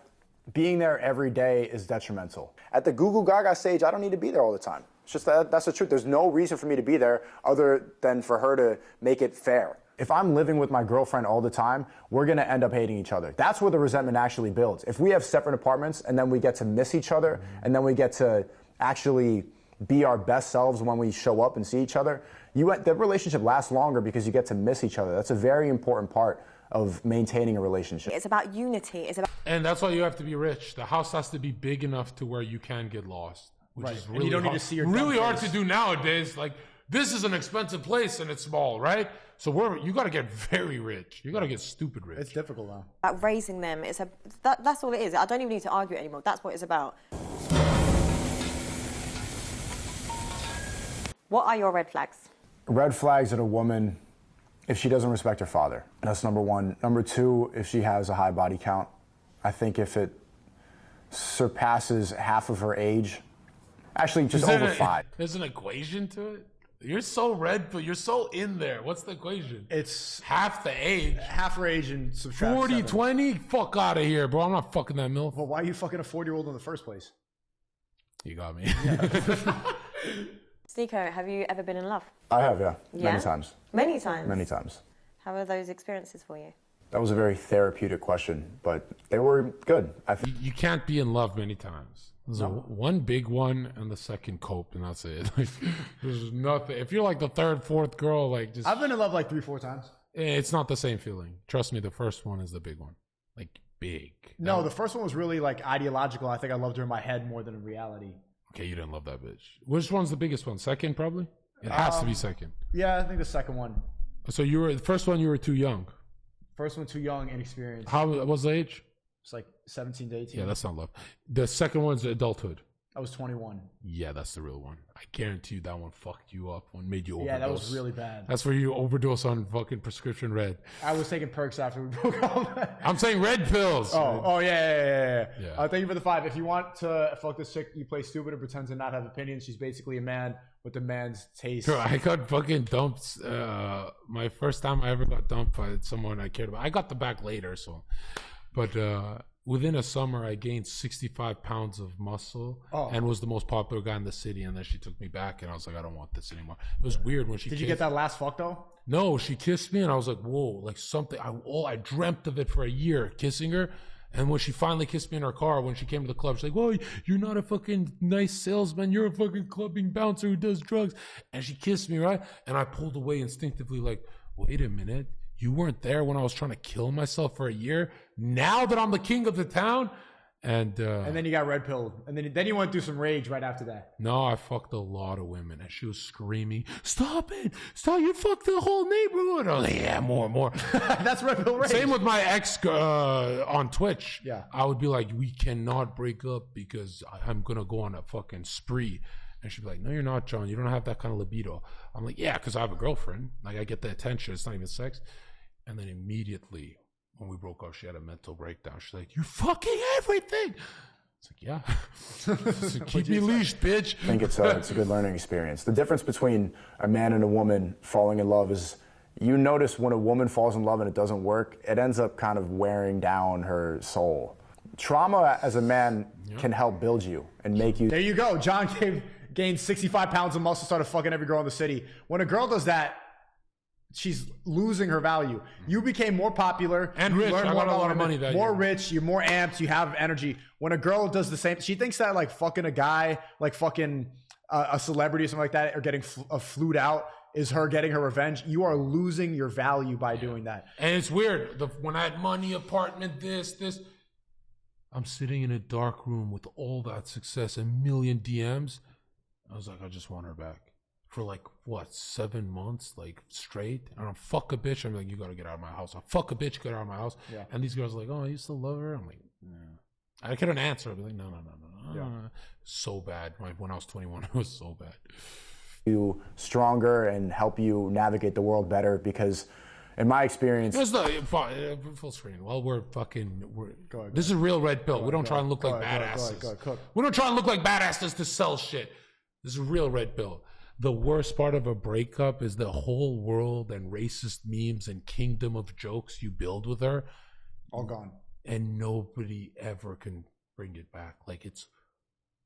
being there every day is detrimental. At the Goo Goo Gaga stage, I don't need to be there all the time. It's just that's the truth. There's no reason for me to be there other than for her to make it fair. If I'm living with my girlfriend all the time, we're going to end up hating each other. That's where the resentment actually builds. If we have separate apartments and then we get to miss each other and then we get to actually be our best selves when we show up and see each other, the relationship lasts longer because you get to miss each other. That's a very important part of maintaining a relationship. It's about unity. It's about. And that's why you have to be rich. The house has to be big enough to where you can get lost, which Right. is And really you don't need hard. to see your really dumb hard face. to do nowadays. Like, this is an expensive place and it's small, right? So you got to get very rich. You got to get stupid rich. It's difficult now. About raising them. That's all it is. I don't even need to argue it anymore. That's what it's about. What are your red flags? Red flags in a woman if she doesn't respect her father. That's number one. Number two, if she has a high body count. I think if it surpasses half of her age, actually just over 5. There's an equation to it? You're so red, but you're so in there. What's the equation? It's half the age. Half her age and subtract 40, 7. 20? Fuck out of here, bro. I'm not fucking that MILF. Well, why are you fucking a 40-year-old in the first place? You got me. SNEAKO, have you ever been in love? I have, yeah. Yeah? Many times. Many times? Many times. How are those experiences for you? That was a very therapeutic question, but they were good. You can't be in love many times. There's one big one and the second cope, and that's it. Like, there's nothing. If you're like the third, fourth girl, like just. I've been in love like 3-4 times. It's not the same feeling. Trust me, the first one is the big one. Like, big. No, the first one was really like ideological. I think I loved her in my head more than in reality. Okay, you didn't love that bitch. Which one's the biggest one? Second, probably? It has to be second. Yeah, I think the second one. So the first one, you were too young. First one too young, inexperienced. How was the age? It's like 17 to 18. Yeah, that's not love. The second one's adulthood. I was 21. Yeah, that's the real one. I guarantee you that one fucked you up. One made you overdose. Yeah, that was really bad. That's where you overdose on fucking prescription red. I was taking perks after we broke up. I'm saying red pills. Yeah. Thank you for the 5. If you want to fuck this chick, you play stupid and pretend to not have opinions. She's basically a man with a man's taste. Bro, I got fucking dumped. My first time I ever got dumped by someone I cared about. I got the back later, so. But within a summer, I gained 65 pounds of muscle and was the most popular guy in the city. And then she took me back, and I was like, I don't want this anymore. It was weird when she Did you get that last fuck, though? No, she kissed me, and I was like, whoa, like something. I dreamt of it for a year, kissing her. And when she finally kissed me in her car, when she came to the club, she's like, whoa, you're not a fucking nice salesman. You're a fucking clubbing bouncer who does drugs. And she kissed me, right? And I pulled away instinctively like, wait a minute. You weren't there when I was trying to kill myself for a year. Now that I'm the king of the town. And then you got red pilled. And then you went through some rage right after that. No, I fucked a lot of women. And she was screaming, stop it. Stop. You fucked the whole neighborhood. I was like, yeah, more. That's red pill rage. Same with my ex on Twitch. Yeah. I would be like, we cannot break up because I'm going to go on a fucking spree. And she'd be like, no, you're not, John. You don't have that kind of libido. I'm like, yeah, because I have a girlfriend. Like, I get the attention. It's not even sex. And then immediately when we broke up, she had a mental breakdown. She's like, "You're fucking everything." It's like, yeah. It's like, keep me leashed, bitch. I think it's a good learning experience. The difference between a man and a woman falling in love is you notice when a woman falls in love and it doesn't work, it ends up kind of wearing down her soul. Trauma as a man can help build you and make you. There you go. John gained 65 pounds of muscle, started fucking every girl in the city. When a girl does that, she's losing her value. You became more popular and rich. I got a lot of money that more year. Rich, you're more amped, you have energy. When a girl does the same, she thinks that like fucking a guy, like fucking a celebrity or something like that, or getting flued out is her getting her revenge. You are losing your value by doing that. And it's weird. When I had money, apartment, this, I'm sitting in a dark room with all that success, a million DMs. I was like, I just want her back. For like, what, 7 months, like, straight? I don't fuck a bitch. I'm like, you gotta get out of my house. I fuck a bitch, get out of my house. Yeah. And these girls are like, oh, you still love her? I'm like, yeah. I couldn't answer. I'd be like, no. Yeah. So bad. When I was 21, it was so bad. You stronger and help you navigate the world better because, in my experience, it's not full screen. Well, this is real red pill. We don't try and look like badasses. We don't try and look like badasses to sell shit. This is real red pill. The worst part of a breakup is the whole world and racist memes and kingdom of jokes you build with her. All gone. And nobody ever can bring it back. Like, it's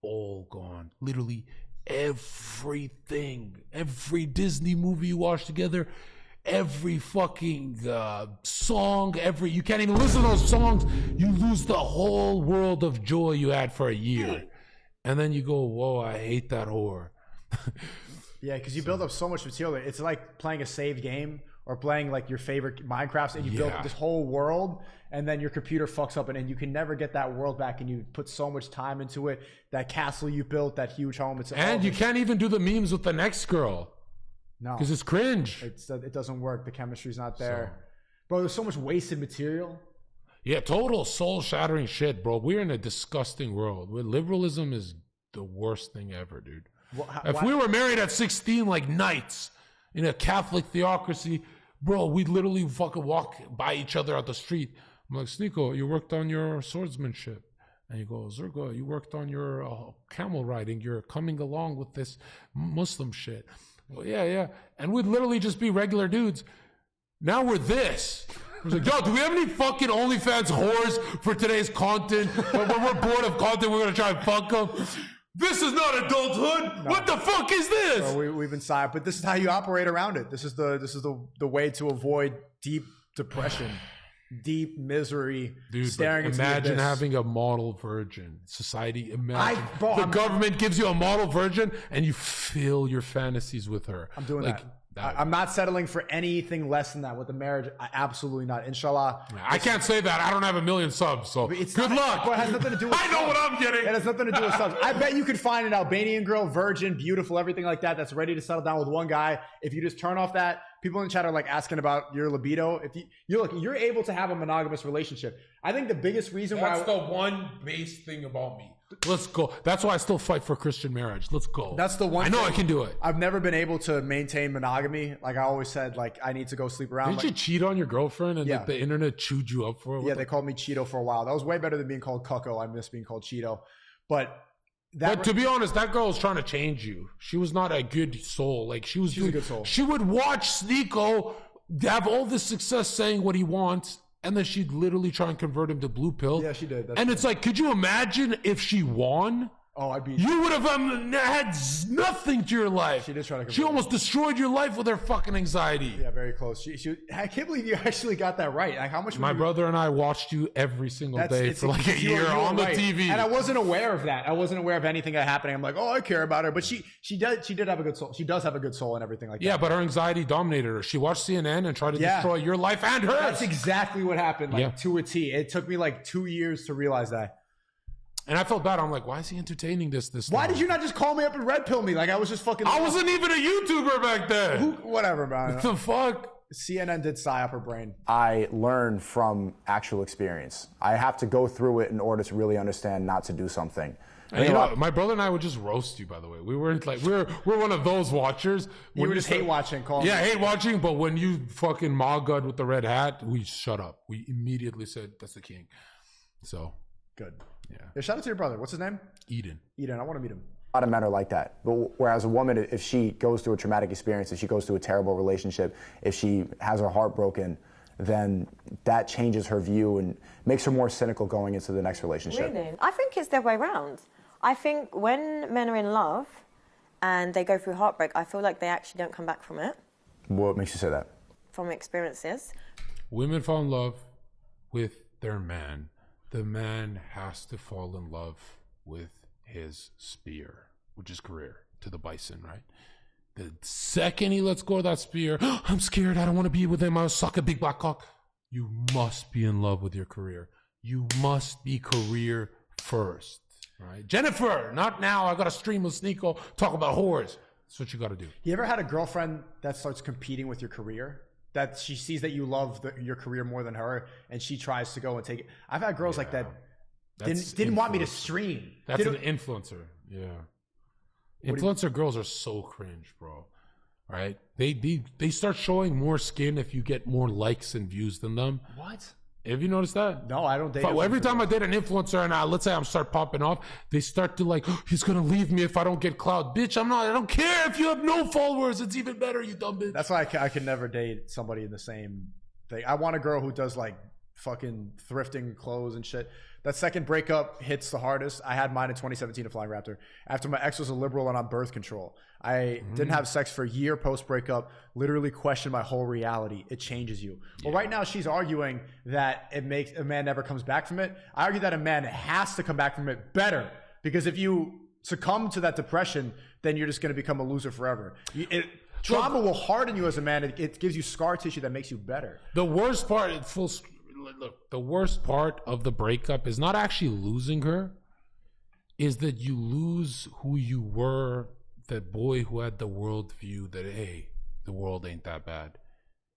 all gone. Literally everything. Every Disney movie you watch together, every fucking song, you can't even listen to those songs. You lose the whole world of joy you had for a year. And then you go, whoa, I hate that whore. Yeah, because you build up so much material. It's like playing a save game or playing like your favorite Minecrafts, and you build this whole world, and then your computer fucks up, and you can never get that world back, and you put so much time into it. That castle you built, that huge home. And you can't even do the memes with the next girl. No. Because it's cringe. It doesn't work. The chemistry's not there. Bro, there's so much wasted material. Yeah, total soul-shattering shit, bro. We're in a disgusting world. Liberalism is the worst thing ever, dude. If we were married at 16 like knights in a Catholic theocracy, bro, we'd literally fucking walk by each other out the street. I'm like, SNEAKO, you worked on your swordsmanship. And you go, Zherka, you worked on your camel riding. You're coming along with this Muslim shit. Well, yeah. And we'd literally just be regular dudes. Now we're this. I was like, yo, do we have any fucking OnlyFans whores for today's content? When we're bored of content, we're going to try and fuck them. This is not adulthood. No. What the fuck is this? Bro, we've been silent, but this is how you operate around it. This is the way to avoid deep depression, deep misery. Dude, staring into imagine the abyss. having a model virgin. Society, imagine. The government gives you a model virgin and you fill your fantasies with her. I'm doing that. I'm not settling for anything less than that with the marriage. Absolutely not. Inshallah. I can't say that. I don't have 1 million subs, so good luck. But it has nothing to do with I know what I'm getting. It has nothing to do with subs. I bet you could find an Albanian girl, virgin, beautiful, everything like that, that's ready to settle down with one guy. If you just turn off that, people in the chat are like asking about your libido. If you're able to have a monogamous relationship. I think the biggest reason That's the one base thing about me. Let's go. That's why I still fight for Christian marriage. Let's go. That's the one. I know I can do it. I've never been able to maintain monogamy. Like I always said, like I need to go sleep around. Didn't you cheat on your girlfriend and like the internet chewed you up for it? Yeah, they called me Cheeto for a while. That was way better than being called Cucko. I miss being called Cheeto. But to be honest, that girl was trying to change you. She was not a good soul. Like she's a good soul. She would watch SNEAKO have all this success saying what he wants. And then she'd literally try and convert him to blue pill. Yeah, she did. And it's like, could you imagine if she won? Oh, I'd be. You would have had nothing to your life. She did try to. She almost destroyed your life with her fucking anxiety. Yeah, very close. I can't believe you actually got that right. Like, how much? My brother and I watched you every single day for like a year on the TV, and I wasn't aware of that. I wasn't aware of anything that happening. I'm like, oh, I care about her, but she did have a good soul. She does have a good soul and everything like that. Yeah, but her anxiety dominated her. She watched CNN and tried to destroy your life and hers. That's exactly what happened. Like to a T. It took me like 2 years to realize that. And I felt bad. I'm like, why is he entertaining this? Why did you not just call me up and red pill me? Like I was just fucking. I wasn't even a YouTuber back then. Whatever, man. What the fuck? CNN did psyop her brain. I learn from actual experience. I have to go through it in order to really understand not to do something. And you know, my brother and I would just roast you. By the way, we weren't like we're one of those watchers. You were just hate watching, hate watching. But when you fucking Magud with the red hat, we shut up. We immediately said that's the king. So good. Yeah. Shout out to your brother. What's his name? Eden. Eden. I want to meet him. A lot of men are like that. But whereas a woman, if she goes through a traumatic experience, if she goes through a terrible relationship, if she has her heart broken, then that changes her view and makes her more cynical going into the next relationship. Really? I think it's the other way around. I think when men are in love and they go through heartbreak, I feel like they actually don't come back from it. What makes you say that? From experiences. Women fall in love with their man. The man has to fall in love with his spear, which is career, to the bison, right? The second he lets go of that spear, I'm scared, I don't want to be with him, I'll suck a big black cock. You must be in love with your career. You must be career first, right? Jennifer, not now, I got a stream with SNEAKO, talk about whores. That's what you got to do. You ever had a girlfriend that starts competing with your career? That she sees that you love your career more than her, and she tries to go and take it. I've had girls like that didn't want me to stream. That's an influencer. Yeah. Influencer girls are so cringe, bro. Right? They start showing more skin if you get more likes and views than them. What? Have you noticed that? No, I don't date. Every time I date an influencer and let's say I'm start popping off, they start to like, he's gonna leave me if I don't get clout. Bitch, I don't care if you have no followers. It's even better, you dumb bitch. That's why I can never date somebody in the same thing. I want a girl who does like fucking thrifting clothes and shit. That second breakup hits the hardest. I had mine in 2017 at Flying Raptor. After my ex was a liberal and on birth control. I didn't have sex for a year post-breakup, literally questioned my whole reality. It changes you. Well, right now she's arguing that it makes a man never comes back from it. I argue that a man has to come back from it better, because if you succumb to that depression, then you're just going to become a loser forever. Trauma will harden you as a man. It gives you scar tissue that makes you better. The worst part, the worst part of the breakup is not actually losing her, is that you lose who you were, that boy who had the world view that, hey, the world ain't that bad.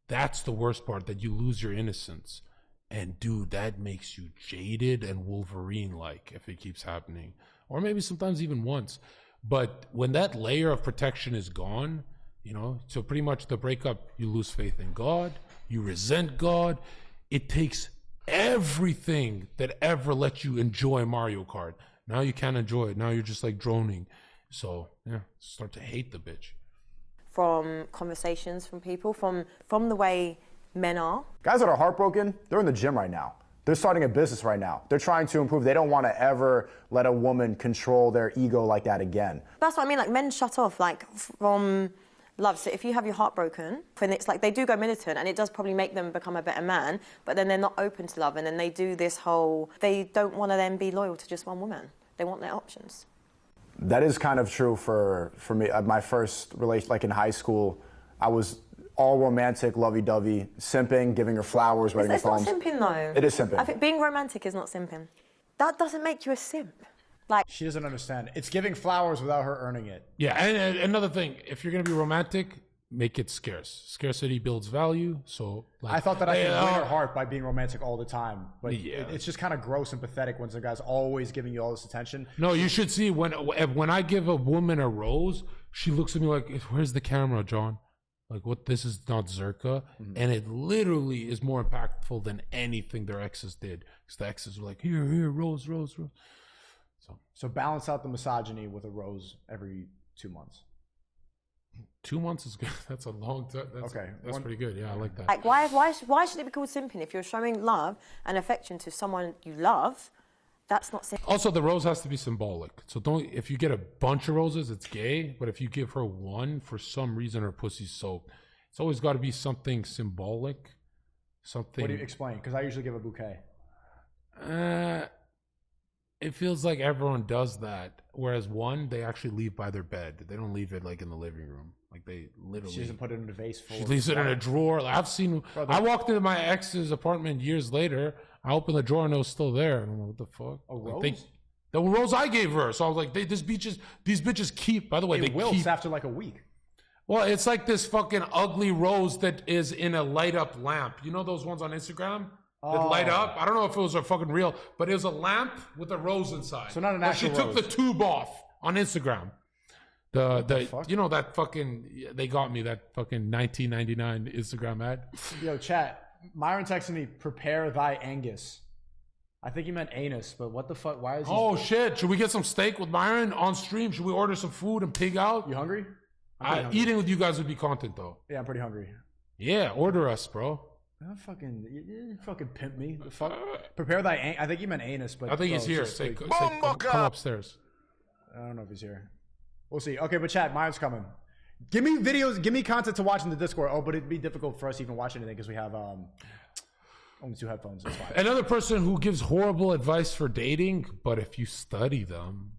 That's the worst part, that you lose your innocence. And dude, that makes you jaded and Wolverine-like if it keeps happening. Or maybe sometimes even once. But when that layer of protection is gone, you know, so pretty much the breakup, you lose faith in God, you resent God. It takes everything that ever let you enjoy Mario Kart. Now you can't enjoy it. Now you're just like droning. So yeah, start to hate the bitch. From conversations from people, from the way men are. Guys that are heartbroken, they're in the gym right now. They're starting a business right now. They're trying to improve. They don't want to ever let a woman control their ego like that again. That's what I mean. Like, men shut off like from love. So if you have your heart broken, then it's like they do go militant, and it does probably make them become a better man, but then they're not open to love, and then they do this whole, they don't want to then be loyal to just one woman. They want their options. That is kind of true for me. My first relation, like in high school, I was all romantic, lovey-dovey, simping, giving her flowers, writing her poems. It's not simping though. It is simping. I think being romantic is not simping. That doesn't make you a simp. Like, she doesn't understand. It's giving flowers without her earning it. Yeah, and another thing, if you're gonna be romantic, make it scarce. Scarcity builds value. So like, I thought that I could win her heart by being romantic all the time, but it's just kind of gross and pathetic when some guy's always giving you all this attention. No, you should see when I give a woman a rose, she looks at me like, "Where's the camera, John?" Like, what? This is not Zherka, and it literally is more impactful than anything their exes did, because the exes were like, "Here, rose, rose, rose." So balance out the misogyny with a rose every 2 months. 2 months is good. That's a long time. That's pretty good. Yeah, I like that. Like, why should it be called simping? If you're showing love and affection to someone you love, that's not simping. Also, the rose has to be symbolic. So if you get a bunch of roses, it's gay. But if you give her one, for some reason her pussy's soaked, it's always got to be something symbolic. Something. What do you explain? Because I usually give a bouquet. It feels like everyone does that. Whereas one, they actually leave by their bed. They don't leave it like in the living room. Like they literally. She doesn't put it in a vase full. She leaves it in a drawer. Like, I've seen. I walked into my ex's apartment years later. I opened the drawer and it was still there. And I'm like, what the fuck? A rose? The rose I gave her. So I was like, these bitches keep. By the way, it wilts after like a week. Well, it's like this fucking ugly rose that is in a light up lamp. You know those ones on Instagram that light up? I don't know if it was a fucking real, but it was a lamp with a rose inside. So not an actual She took rose. the tube off on Instagram. The you know that fucking, they got me that fucking 1999 Instagram ad. Yo, chat. Myron texted me, prepare thy Angus. I think he meant anus, but what the fuck? Why is he... Oh shit, should we get some steak with Myron on stream? Should we order some food and pig out? You hungry? hungry? Eating with you guys would be content though. Yeah, I'm pretty hungry. Yeah, order us, bro. You fucking pimp me. The fuck? Prepare thy I think he meant anus, but... I think he's here. Say, come upstairs. I don't know if he's here. We'll see. Okay, but chat, Myron's coming. Give me videos, give me content to watch in the Discord. Oh, but it'd be difficult for us to even watch anything because we have only 2 headphones. That's fine. Another person who gives horrible advice for dating, but if you study them,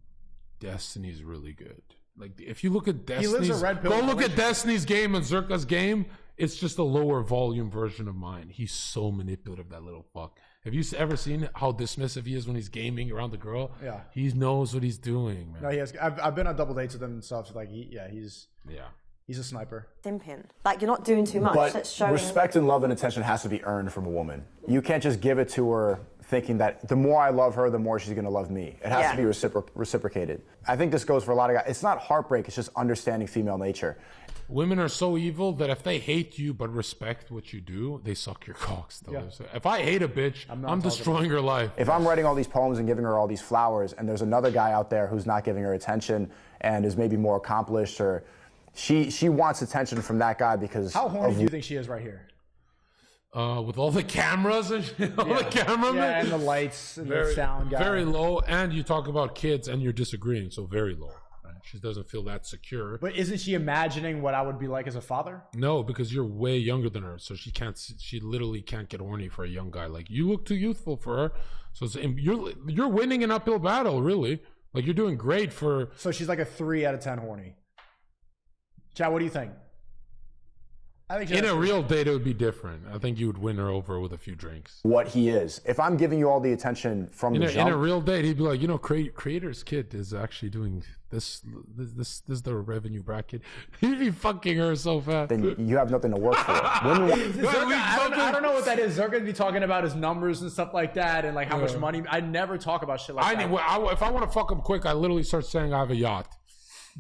Destiny's really good. Like if you look at Destiny's, go look at Destiny's game and Zherka's game. It's just a lower volume version of mine. He's so manipulative, that little fuck. Have you ever seen how dismissive he is when he's gaming around the girl? Yeah, he knows what he's doing, man. No, he has. I've been on double dates with him and stuff. Like he's a sniper. Simping. Like you're not doing too much. But That's showing. respect and love and attention has to be earned from a woman. You can't just give it to her thinking that the more I love her, the more she's going to love me. It has to be reciprocated. I think this goes for a lot of guys. It's not heartbreak. It's just understanding female nature. Women are so evil that if they hate you but respect what you do, they suck your cocks. Though. Yeah. If I hate a bitch, I'm destroying her life. If I'm writing all these poems and giving her all these flowers, and there's another guy out there who's not giving her attention and is maybe more accomplished, or she wants attention from that guy because how horny do you think she is right here? With all the cameras and the cameramen, and the lights and the sound guy. Very low. And you talk about kids, and you're disagreeing, so very low. She doesn't feel that secure. But isn't she imagining what I would be like as a father? No, because you're way younger than her, so she literally can't get horny for a young guy. Like you look too youthful for her, so you're winning an uphill battle, really. Like you're doing great for. So she's like a 3 out of 10 horny. Chad, what do you think? I think in a real date, it would be different. I think you would win her over with a few drinks. What he is. If I'm giving you all the attention from the jump, in a real date, he'd be like, Creator's kid is actually doing this is the revenue bracket. He'd be fucking her so fast. Then you have nothing to work for. I don't know what that is. Zherka be talking about his numbers and stuff like that, and like how much money. I never talk about shit like that. If I want to fuck him quick, I literally start saying I have a yacht.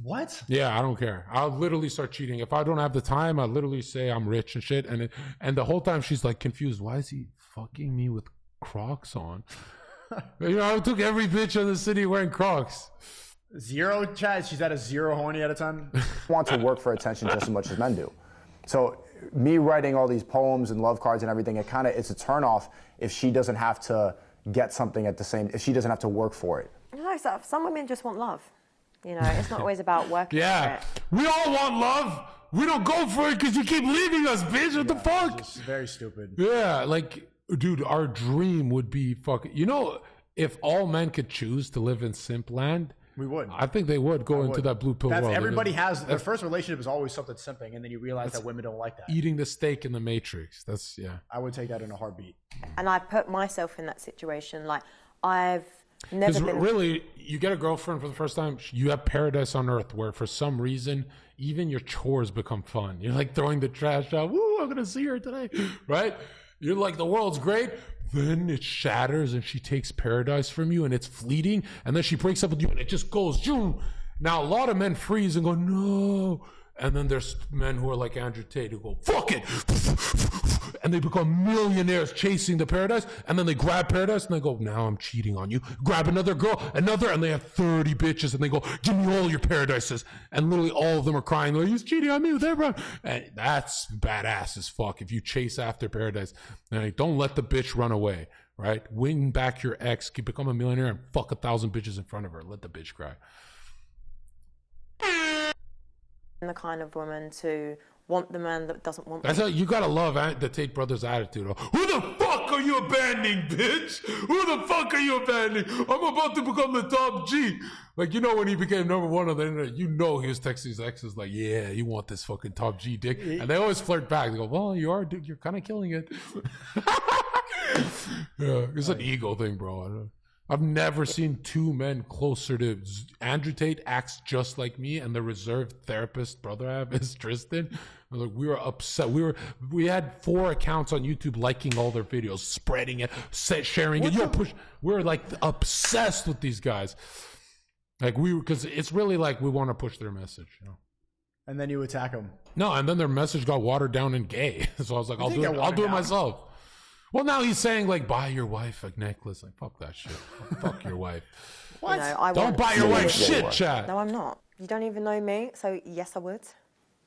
What? Yeah, I don't care. I'll literally start cheating. If I don't have the time, I literally say I'm rich and shit. And the whole time she's like confused. Why is he fucking me with Crocs on? I took every bitch in the city wearing Crocs. 0, Chad? She's at a 0 horny out of 10? Want to work for attention just as much as men do. So me writing all these poems and love cards and everything, it's a turnoff if she doesn't have to get something if she doesn't have to work for it. No, some women just want love. It's not always about working for it. We all want love. We don't go for it because you keep leaving us, bitch. What the fuck? It's very stupid. Yeah, like, dude, our dream would be fucking... if all men could choose to live in simp land... We would. I think they would go into that blue pill world. Everybody has... Their first relationship is always something simping, and then you realize that women don't like that. Eating the steak in the Matrix. That's, I would take that in a heartbeat. And I put myself in that situation. Like, I've... Never been... really, you get a girlfriend for the first time, you have paradise on earth where for some reason, even your chores become fun. You're like throwing the trash out. Woo, I'm going to see her today. Right? You're like, the world's great. Then it shatters and she takes paradise from you and it's fleeting. And then she breaks up with you and it just goes. Zoom. Now, a lot of men freeze and go, no. And then there's men who are like Andrew Tate who go, fuck it. And they become millionaires chasing the paradise. And then they grab paradise and they go, now I'm cheating on you. Grab another girl, and they have 30 bitches. And they go, give me all your paradises. And literally all of them are crying, like, he's cheating on me with everyone. And that's badass as fuck if you chase after paradise. And don't let the bitch run away, right? Win back your ex, become a millionaire, and fuck 1,000 bitches in front of her. Let the bitch cry. The kind of woman to want the man that doesn't want That's how you gotta love the Tate brothers' attitude. Who the fuck are you abandoning, bitch? Who the fuck are you abandoning? I'm about to become the top G. Like, when he became number 1 on the internet, he was texting his exes like, yeah, you want this fucking top G dick. And they always flirt back. They go, well, you are, dude. You're kind of killing it. Yeah, it's an ego thing, bro. I've never seen two men closer to Andrew Tate acts just like me, and the reserved therapist brother I have is Tristan. Like, we were upset. We had 4 accounts on YouTube liking all their videos, spreading it, sharing it. We were like obsessed with these guys. Like because it's really like we want to push their message, you know. And then you attack them. No, and then their message got watered down and gay. So I was like, I'll do it myself. Well, now he's saying like, buy your wife a necklace. Like, fuck that shit. Fuck your wife. What? Don't buy your wife shit, Chad. No, I'm not. You don't even know me, so yes, I would.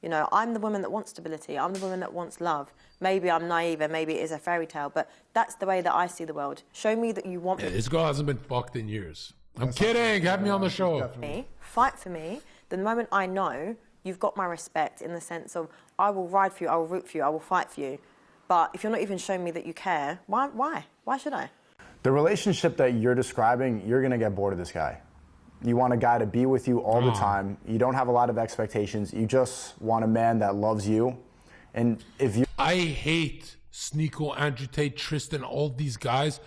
You know, I'm the woman that wants stability. I'm the woman that wants love. Maybe I'm naive and maybe it is a fairy tale, but that's the way that I see the world. Show me that you want me. This girl hasn't been fucked in years. I'm kidding. Have me on the show. Fight for me. The moment I know you've got my respect in the sense of I will ride for you, I will root for you, I will fight for you. But if you're not even showing me that you care, why? Why should I? The relationship that you're describing, you're going to get bored of this guy. You want a guy to be with you all the time. You don't have a lot of expectations. You just want a man that loves you. And if you... I hate SNEAKO, Andrew Tate, Tristan, all these guys,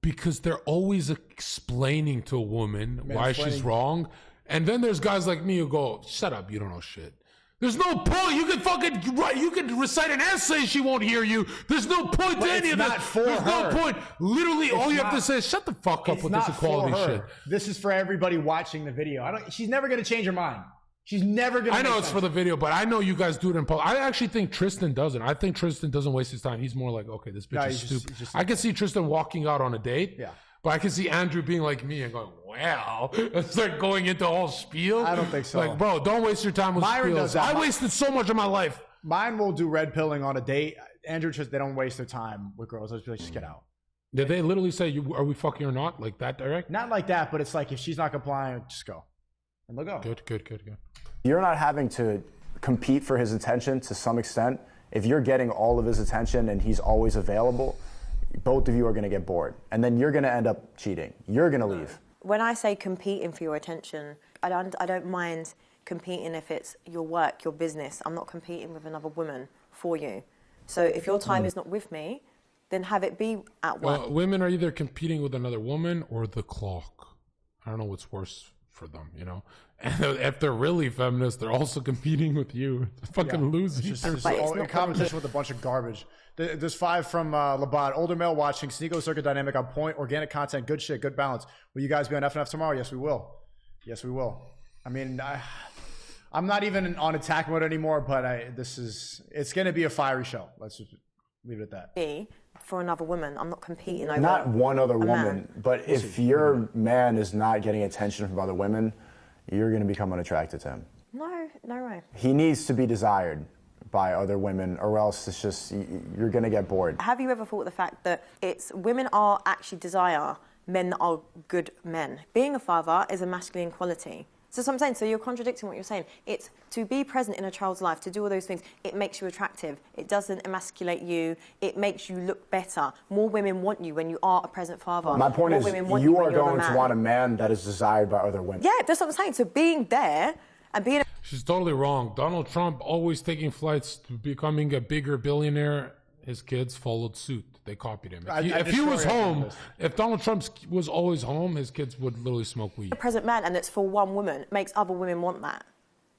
because they're always explaining to a woman why she's wrong. And then there's guys like me who go, shut up, you don't know shit. There's no point. You can recite an essay, she won't hear you. There's no point to any of that. There's no point. Literally, all you have to say is shut the fuck up with this equality shit. This is for everybody watching the video. She's never going to change her mind. She's never going to. I know it's for the video, but I know you guys do it in public. I actually think Tristan doesn't. I think Tristan doesn't waste his time. He's more like, okay, this bitch is stupid. I can see Tristan walking out on a date. Yeah. But I can see Andrew being like me and going, well, it's like going into all spiel. I don't think so. Like, bro, don't waste your time with Myron spiels. does that. I wasted so much of my life. Mine will do red pilling on a date. Andrew, they don't waste their time with girls. I'll just be like, just get out. Did they literally say, are we fucking or not? Like that direct? Not like that, but it's like, if she's not complying, just go. And they'll go. Good. You're not having to compete for his attention to some extent. If you're getting all of his attention and he's always available, both of you are going to get bored. And then you're going to end up cheating. You're going to leave. When I say competing for your attention, I don't mind competing if it's your work, your business. I'm not competing with another woman for you. So if your time is not with me, then have it be at work. Women are either competing with another woman or the clock. I don't know what's worse for them, you know? And if they're really feminist, they're also competing with you. They're fucking losing. It's just all in competition with a bunch of garbage. There's 5 from Labat. Older male watching, SNEAKO, Zherka dynamic on point, organic content, good shit, good balance. Will you guys be on FNF tomorrow? Yes, we will. Yes, we will. I mean, I'm not even on attack mode anymore, but it's going to be a fiery show. Let's just leave it at that. For another woman, I'm not competing over not one other woman, man. But if your man is not getting attention from other women, you're going to become unattracted to him. No way. He needs to be desired by other women, or else it's just, you're going to get bored. Have you ever thought the fact that women are actually desire men that are good men? Being a father is a masculine quality. So that's what I'm saying. So you're contradicting what you're saying. It's to be present in a child's life, to do all those things. It makes you attractive. It doesn't emasculate you. It makes you look better. More women want you when you are a present father. My point is, you are going to want a man that is desired by other women. Yeah, that's what I'm saying. So being there and being... She's totally wrong. Donald Trump always taking flights to becoming a bigger billionaire. His kids followed suit. They copied him. If he was home, if Donald Trump was always home, his kids would literally smoke weed. A present man, and it's for one woman, makes other women want that.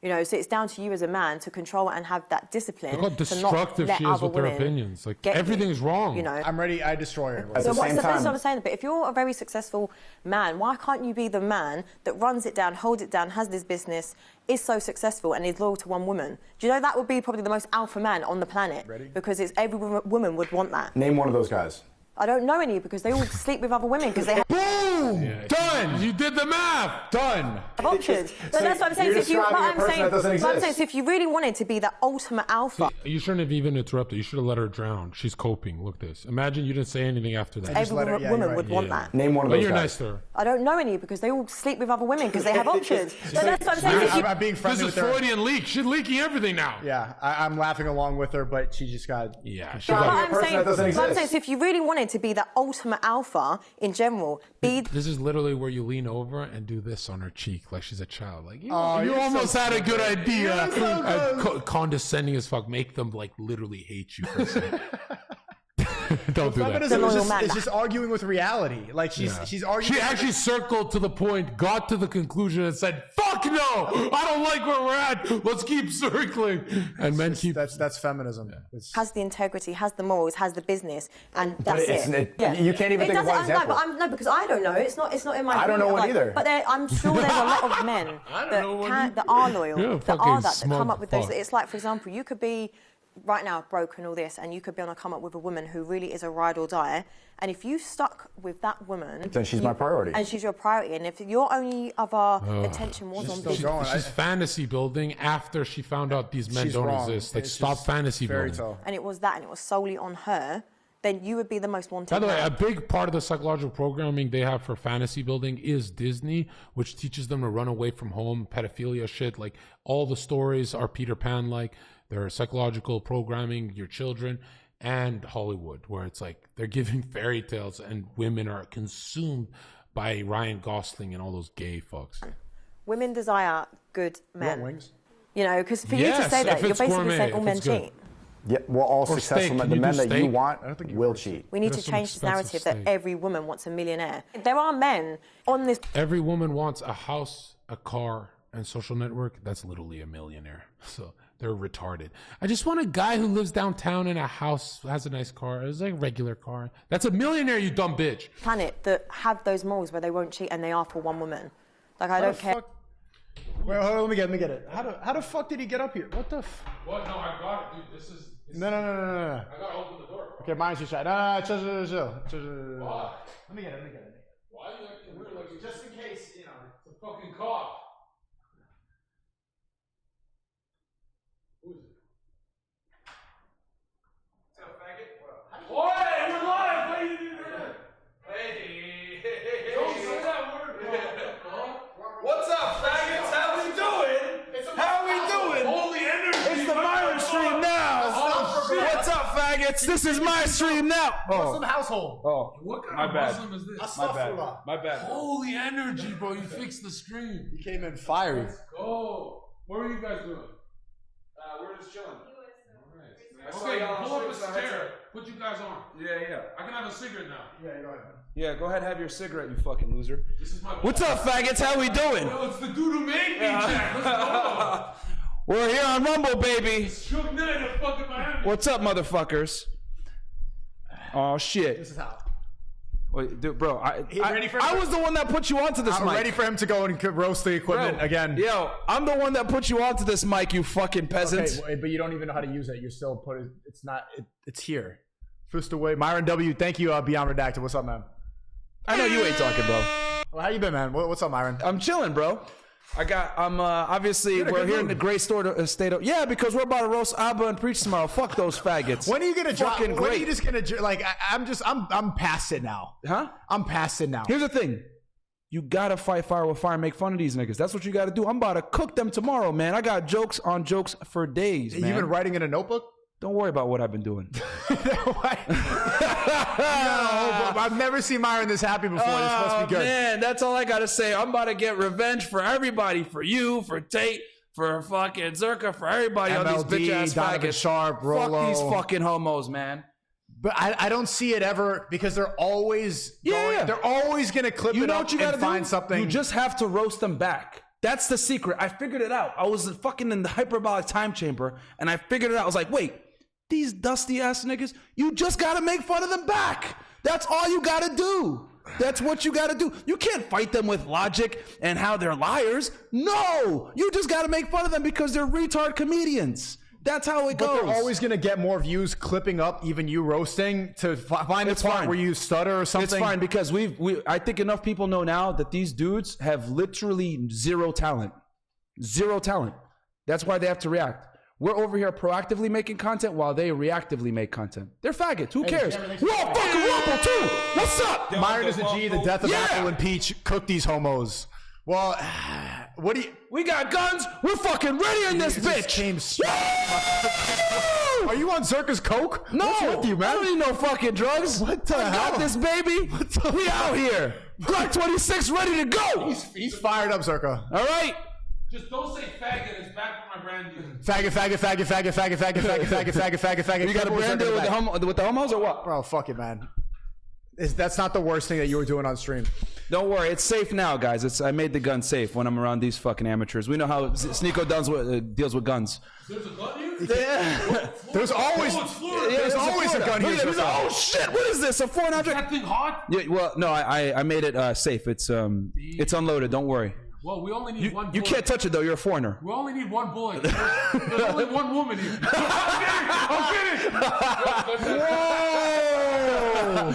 You know, so it's down to you as a man to control and have that discipline. Look how destructive she is with her opinions. Like, everything is wrong. You know, I'm ready. I destroy her. At the same time, that's what I'm saying. But if you're a very successful man, why can't you be the man that runs it down, holds it down, has this business, is so successful, and is loyal to one woman? Do you know that would be probably the most alpha man on the planet? Because every woman would want that. Name one of those guys. I don't know any because they all sleep with other women because they have... Boom! Yeah. Done! You did the math! Done! Options. So that's what I'm saying. So if you really wanted to be that ultimate alpha... You shouldn't have even interrupted. You should have let her drown. She's coping. Look this. Imagine you didn't say anything after that. Every woman would want that. Name one of those guys. You're nice to her. I don't know any because they all sleep with other women because they have options. So that's what I'm saying. I'm being friendly with her. This is Freudian leak. She's leaking everything now. Yeah, I'm laughing along with her, but she just got... Yeah. I'm saying, so if you really wanted to be that ultimate alpha in general, This is literally where you lean over and do this on her cheek like she's a child. Like, you almost had a good idea. Condescending as fuck. Make them, like, literally hate you for a second. Don't do that. Feminism is just arguing with reality. Like she's arguing. She actually circled to the point, got to the conclusion, and said, "Fuck no, I don't like where we're at. Let's keep circling." And men keep. That's feminism. Yeah. Has the integrity, has the morals, has the business, and that's it. You can't even think of one example. No, because I don't know. It's not in my. I don't know one either. But I'm sure there's a lot of men that are loyal, that come up with those. It's like, for example, you could be right now broke and all this, and you could be on a come up with a woman who really is a ride or die, and if you stuck with that woman, then she's my priority, and she's your priority, and if your only other attention was on big, she's fantasy building after she found out these men don't exist. Like, stop fantasy building. And it was that, and it was solely on her, then you would be the most wanted. By the way, a big part of the psychological programming they have for fantasy building is Disney, which teaches them to run away from home, pedophilia shit. Like, all the stories are Peter Pan-like. They're psychological programming your children, and Hollywood, where it's like they're giving fairy tales and women are consumed by Ryan Gosling and all those gay fucks. Women desire good men. Wings? You know, because for you to say that, you're basically saying all men cheat. Yeah, well, all successful men, the men that you want will cheat. We need to change this narrative that every woman wants a millionaire. There are men on this. Every woman wants a house, a car, and social network. That's literally a millionaire. So they're retarded. I just want a guy who lives downtown in a house, has a nice car. It's like a regular car. That's a millionaire, you dumb bitch. Planet that have those morals where they won't cheat and they are for one woman. Like, I don't care. Wait, hold on, let me get it. How the fuck did he get up here? What the? What? No, I got it, dude. This is. No. I gotta open the door. Okay, mine's your shot. No, chill. Why? Let me get it. Why are you acting weird? Like, just in case, you know, it's a fucking cop. Who is it? Is that a faggot? What? Hey, we're live! What are you doing? Hey. Don't say that word, bro. What's up, faggots? How we doing? How we doing? Holy energy! It's the Myron stream now. What's up, faggots? This is my stream now. Muslim household. Oh, what kind my of bad. Muslim is this? My bad. Holy energy, bro! You fixed the stream. You came in fiery. Let's go. What are you guys doing? We're just chilling. Okay, pull up a chair. Put you guys on. Yeah. I can have a cigarette now. Yeah, go ahead. Yeah, go ahead, have your cigarette, you fucking loser. This is my. What's up, faggots? How we doing? Yo, it's the dude who made me, Jack. Let's go. We're here on Rumble, baby. Shook Knight of fucking Miami. What's up, motherfuckers? Oh shit. This is how. Wait, dude, bro, I I was the one that put you onto this I'm mic. ready for him to go and roast the equipment again. Yo, I'm the one that put you onto this mic, you fucking peasants. Okay, but you don't even know how to use it. You're still it's not. It's here. First away, Myron W. Thank you, Beyond Redacted. What's up, man? I know you ain't talking, bro. Well, how you been, man? What's up, Myron? I'm chilling, bro. Obviously, we're here in the great state of, yeah, because we're about to roast Abba and preach tomorrow. Fuck those faggots. When are you gonna drop? Fucking When are great. you just gonna like? I'm past it now. Huh? I'm past it now. Here's the thing. You gotta fight fire with fire and make fun of these niggas. That's what you gotta do. I'm about to cook them tomorrow, man. I got jokes on jokes for days, man. You been writing in a notebook? Don't worry about what I've been doing. I've never seen Myron this happy before. This must be good. Man, that's all I gotta say. I'm about to get revenge for everybody, for you, for Tate, for fucking Zherka, for everybody on these bitch ass Donovan faggots. Sharp, Rolo. Fuck these fucking homos, man. But I don't see it ever because they're always they're always gonna clip it up and find something. You just have to roast them back. That's the secret. I figured it out. I was fucking in the hyperbolic time chamber and I figured it out. I was like, wait, these dusty ass niggas, you just gotta make fun of them back. That's all you gotta do. That's what you gotta do. You can't fight them with logic and how they're liars. No, you just gotta make fun of them because they're retard comedians. That's how it goes. But they're always gonna get more views clipping up even you roasting to find the part where you stutter or something. It's fine because I think enough people know now that these dudes have literally zero talent. Zero talent. That's why they have to react. We're over here proactively making content while they reactively make content. They're faggots. Who cares? We're all fucking Rumble too. What's up? Myron is a G. The death of Apple and Peach. Cook these homos. Well, what do you? We got guns. We're fucking ready in this bitch. Are you on Zherka's coke? No, what's with you, man? I don't need no fucking drugs. What the hell? I got this, baby. We out here. Glock 26 ready to go. He's fired up, Zherka. All right. Just don't say faggot. It's bad for my brand deal. Faggot. You got a brand deal with the homos or what? Bro, fuck it, man. That's not the worst thing that you were doing on stream. Don't worry, it's safe now, guys. I made the gun safe when I'm around these fucking amateurs. We know how SNEAKO deals with guns. There's a gun here? Yeah. There's always a gun here. Oh shit! What is this? A 400? Is that thing hot? Yeah. Well, no, I made it safe. It's unloaded. Don't worry. Well, we only need one bullet. You can't touch it though. You're a foreigner. We only need one bullet. There's only one woman here. I'm kidding. Whoa!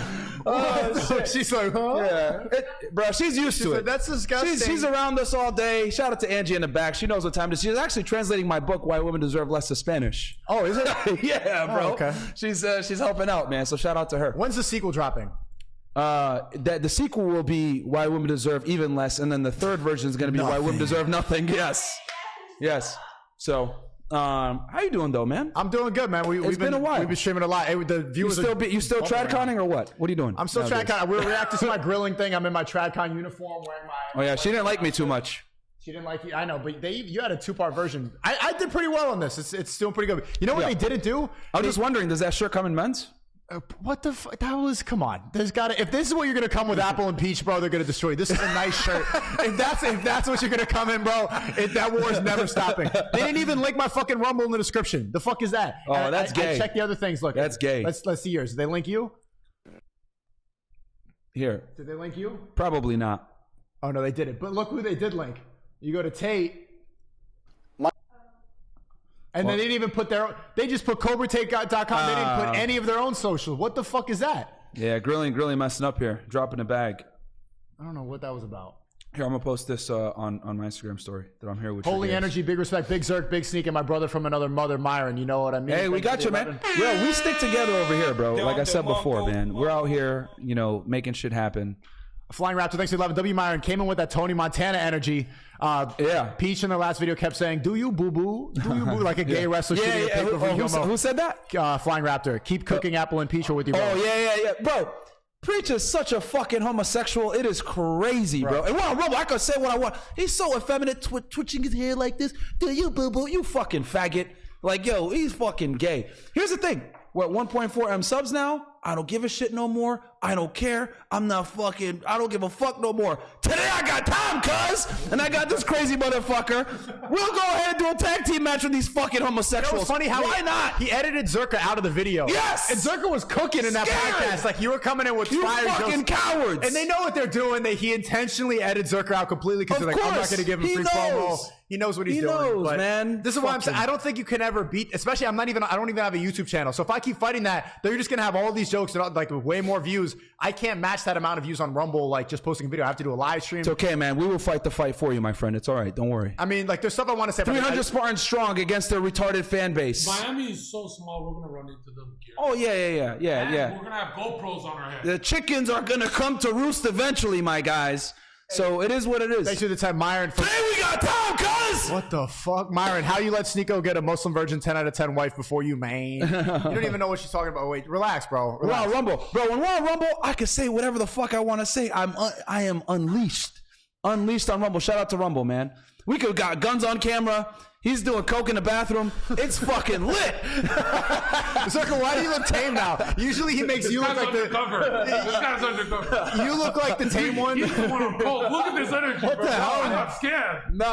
Oh, she's like, huh? Yeah. Bro, she's used to it. That's disgusting. She's around us all day. Shout out to Angie in the back. She knows what time it is. She's actually translating my book, Why Women Deserve Less, to Spanish. Oh, is it? Yeah, bro. Oh, okay. She's helping out, man. So shout out to her. When's the sequel dropping? The sequel will be Why Women Deserve Even Less, and then the third version is going to be Why Women Deserve Nothing. Yes. So, how you doing though, man? I'm doing good, man. We've been a while. We've been streaming a lot. The viewers you still tradconning or what? What are you doing? I'm still tradconning. We're reacting to my grilling thing. I'm in my tradcon uniform, wearing my. Oh yeah, she didn't like me too much. She didn't like you. I know, but you had a 2-part version. I did pretty well on this. It's doing pretty good. You know what they didn't do? I was just wondering, does that shirt come in men's? What the fuck? That was, come on. There's gotta, if this is what you're gonna come with apple and peach, bro, they're gonna destroy you. This is a nice shirt. If that's what you're gonna come in, bro, that war is never stopping. They didn't even link my fucking Rumble in the description. The fuck is that? Oh, that's gay. I checked the other things. Look, that's gay. Let's see yours. Did they link you? Here. Did they link you? Probably not. Oh no, they didn't. But look who they did link. You go to Tate. And they didn't even put they just put CobraTake.com. They didn't put any of their own socials. What the fuck is that? Yeah, grilling messing up here. Dropping a bag. I don't know what that was about. Here, I'm going to post this on my Instagram story that I'm here with. Holy energy, big respect, big Zerk, big Sneak, and my brother from another mother, Myron. You know what I mean? Hey, we got you, man. Yo, we stick together over here, bro. Like I said before, man. We're out here, making shit happen. Flying Raptor, thanks to 11. W. Myron came in with that Tony Montana energy. Yeah. Peach in the last video kept saying, "Do you boo boo? Do you boo?" Like a gay wrestler. Yeah. Who said that? Flying Raptor. Keep cooking apple and peach with you, bro. Oh yeah. Bro, Preach is such a fucking homosexual. It is crazy, bro. And on Rumble, I can say what I want. He's so effeminate, twitching his hair like this. Do you boo boo? You fucking faggot. Like, yo, he's fucking gay. Here's the thing. We're at 1.4 M subs now. I don't give a shit no more. I don't care. I don't give a fuck no more. Today I got time, cuz. And I got this crazy motherfucker. We'll go ahead and do a tag team match with these fucking homosexuals. It's funny how why not? He edited Zherka out of the video. Yes. And Zherka was cooking in that podcast. Like, you were coming in with fire jokes. You fucking cowards. And they know what they're doing. He intentionally edited Zherka out completely because they're like, I'm not going to give him free promo. He knows what he's doing. He knows, but man. This is why I'm saying I don't think you can ever beat, especially I don't even have a YouTube channel. So if I keep fighting that, they're just going to have all these jokes that like way more views. I can't match that amount of views on Rumble, like just posting a video. I have to do a live stream. It's okay, man. We will fight the fight for you, my friend. It's all right. Don't worry. I mean, like, there's stuff I want to say. 300 Spartans strong against their retarded fan base. Miami is so small, we're going to run into them here. Oh, yeah. We're going to have GoPros on our head. The chickens are going to come to roost eventually, my guys. So it is what it is. Thanks for the time, Myron. Today we got time, cuz! What the fuck? Myron, how you let SNEAKO get a Muslim virgin 10 out of 10 wife before you, man? You don't even know what she's talking about. Wait, relax, bro. Relax. We're on Rumble. Bro, when we're on Rumble, I can say whatever the fuck I want to say. I am unleashed. Unleashed on Rumble. Shout out to Rumble, man. We could got guns on camera. He's doing coke in the bathroom. It's fucking lit. Zherka, why do you look tame now? Usually he makes you look like This guy's undercover. You look like the tame one. He's the one on coke. Look at this energy, What bro. the hell? I'm scared. No.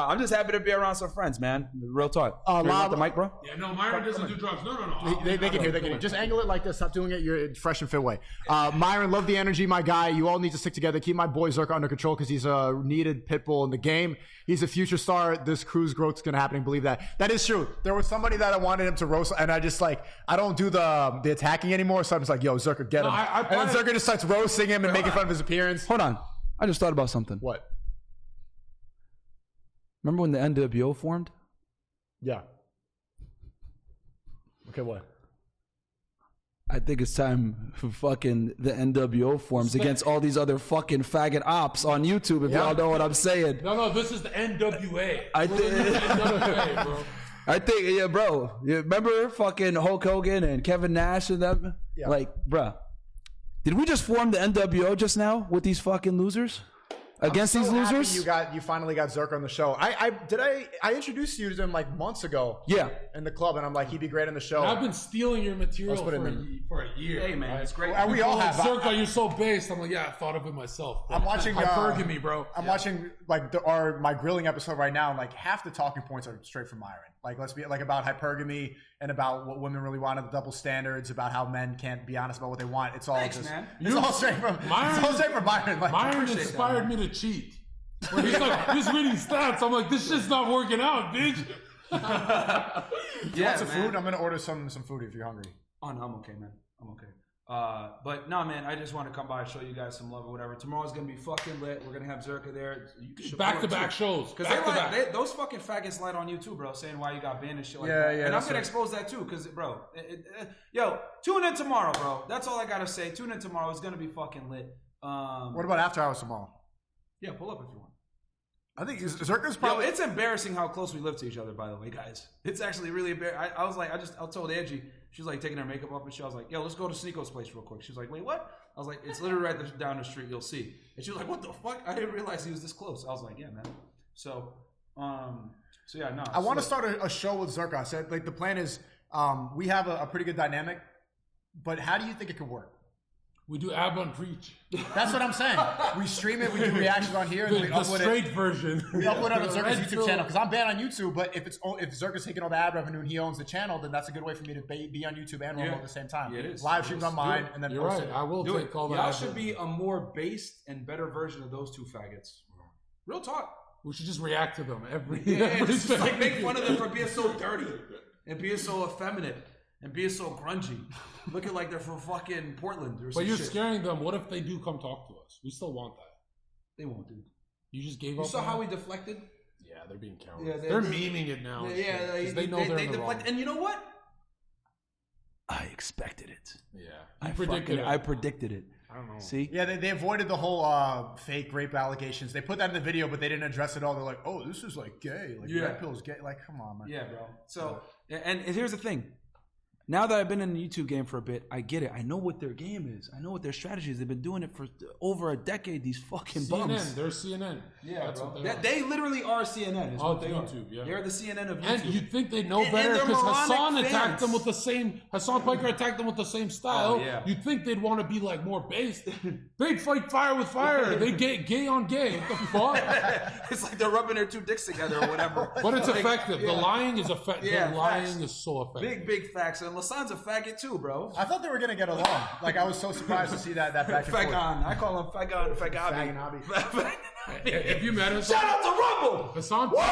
I'm just happy to be around some friends, man. Real talk. Can you want the mic, bro? Yeah, no, Myron doesn't do drugs. No. They can hear. Just angle it like this. Stop doing it. You're fresh and fit way. Myron, love the energy, my guy. You all need to stick together. Keep my boy Zherka under control because he's a needed pit bull in the game. He's a future star. This crew's growth is going to happen. Believe that. That is true. There was somebody that I wanted him to roast, and I just I don't do the attacking anymore. So I'm just like, yo, Zherka, get him. And then Zherka just starts roasting him and making fun of his appearance. Hold on. I just thought about something. What? Remember when the NWO formed? Yeah. Okay, what? I think it's time for fucking the NWO forms against all these other fucking faggot ops on YouTube, if y'all know what I'm saying. No, this is the NWA. I think, NWA, bro. I think, yeah, bro. You remember fucking Hulk Hogan and Kevin Nash and them? Yeah. Like, bruh, did we just form the NWO just now with these fucking losers? against I'm these so happy losers. You finally got Zherka on the show. I introduced you to him like months ago. Yeah. In the club, and I'm like, he'd be great on the show. And I've been stealing your material Let's put it for a year. Hey, man, right? it's great. We all have. Zherka, you're so based. I'm like, yeah, I thought of it myself. I'm watching Hypergamy, bro. I'm watching like my grilling episode right now, and like half the talking points are straight from Myron. Like let's be like about hypergamy and about what women really want, the double standards, about how men can't be honest about what they want. It's all Thanks, just man. it's all straight from Myron. Like, Myron inspired me to cheat. Where he's like, he's reading stats. I'm like, this shit's not working out, bitch. You want some food? I'm gonna order some food if you're hungry. Oh no, I'm okay, man. I'm okay. But no, man, I just want to come by and show you guys some love or whatever. Tomorrow's gonna be fucking lit. We're gonna have Zherka there. Back-to-back shows. Because those fucking faggots light on you too, bro, saying why you got banned and shit like that. Yeah, and I'm gonna expose that too, because bro, yo, tune in tomorrow, bro. That's all I gotta say. Tune in tomorrow. It's gonna be fucking lit. What about after hours tomorrow? Yeah, pull up if you want. I think Zherka's probably. Yo, it's embarrassing how close we live to each other, by the way, guys. It's actually really embarrassing. I was like, I told Angie, she's like taking her makeup off and shit. I was like, yo, let's go to SNEAKO's place real quick. She was like, wait, what? I was like, it's literally right down the street. You'll see. And she was like, what the fuck? I didn't realize he was this close. I was like, yeah, man. So yeah, no. I want to start a show with Zherka. I said, like, the plan is we have a pretty good dynamic, but how do you think it could work? We do ab on preach. That's what I'm saying. We stream it, we do reactions on here, and then we upload it. The straight version. We upload it on Zherka's YouTube channel because I'm banned on YouTube. But if Zherka's taking all the ad revenue and he owns the channel, then that's a good way for me to be on YouTube and Rumble at the same time. Yeah, it is. Live streams on mine, and then you're post right. it. I will take all that. Y'all should be a more based and better version of those two faggots. Real talk. We should just react to them every. Just like make fun of them for being so dirty and being so effeminate and being so grungy, looking like they're from fucking Portland or some But you're shit. scaring them. What if they do come talk to us? We still want that. They won't, dude. You just gave You up. saw how we deflected? Yeah, they're being cowards. Yeah, they're memeing it now. Yeah, they know they're in the wrong. And you know what? I expected it. Yeah, I predicted it. I don't know. See? Yeah, they avoided the whole fake rape allegations. They put that in the video, but they didn't address it all. They're like, "Oh, this is like gay. Like red pill's gay." Like, come on, man. Yeah, bro. So, and here's the thing. Now that I've been in the YouTube game for a bit, I get it. I know what their game is. I know what their strategy is. They've been doing it for over a decade, these fucking bums. They're CNN. Yeah, That's bro. what they are. They literally are CNN. Is what they YouTube, are. yeah. They're the CNN of YouTube. And you'd think they'd know And better they're because Hassan moronic attacked fans. them with the same. Hassan Piker attacked them with the same style. Oh, yeah. You'd think they'd want to be like more based. They'd fight fire with fire. They get gay on gay. What the fuck? It's like they're rubbing their two dicks together or whatever. But it's Like, effective. yeah. The lying is effective. Yeah, the lying facts. is so effective. Big facts. And Lasan's a faggot too, bro. I thought they were gonna get along. Like I was so surprised to see that back and forth. Fagon. I call him Fagon. Fagabi. If you met Hassan, Shout out to Rumble. Hassan. Why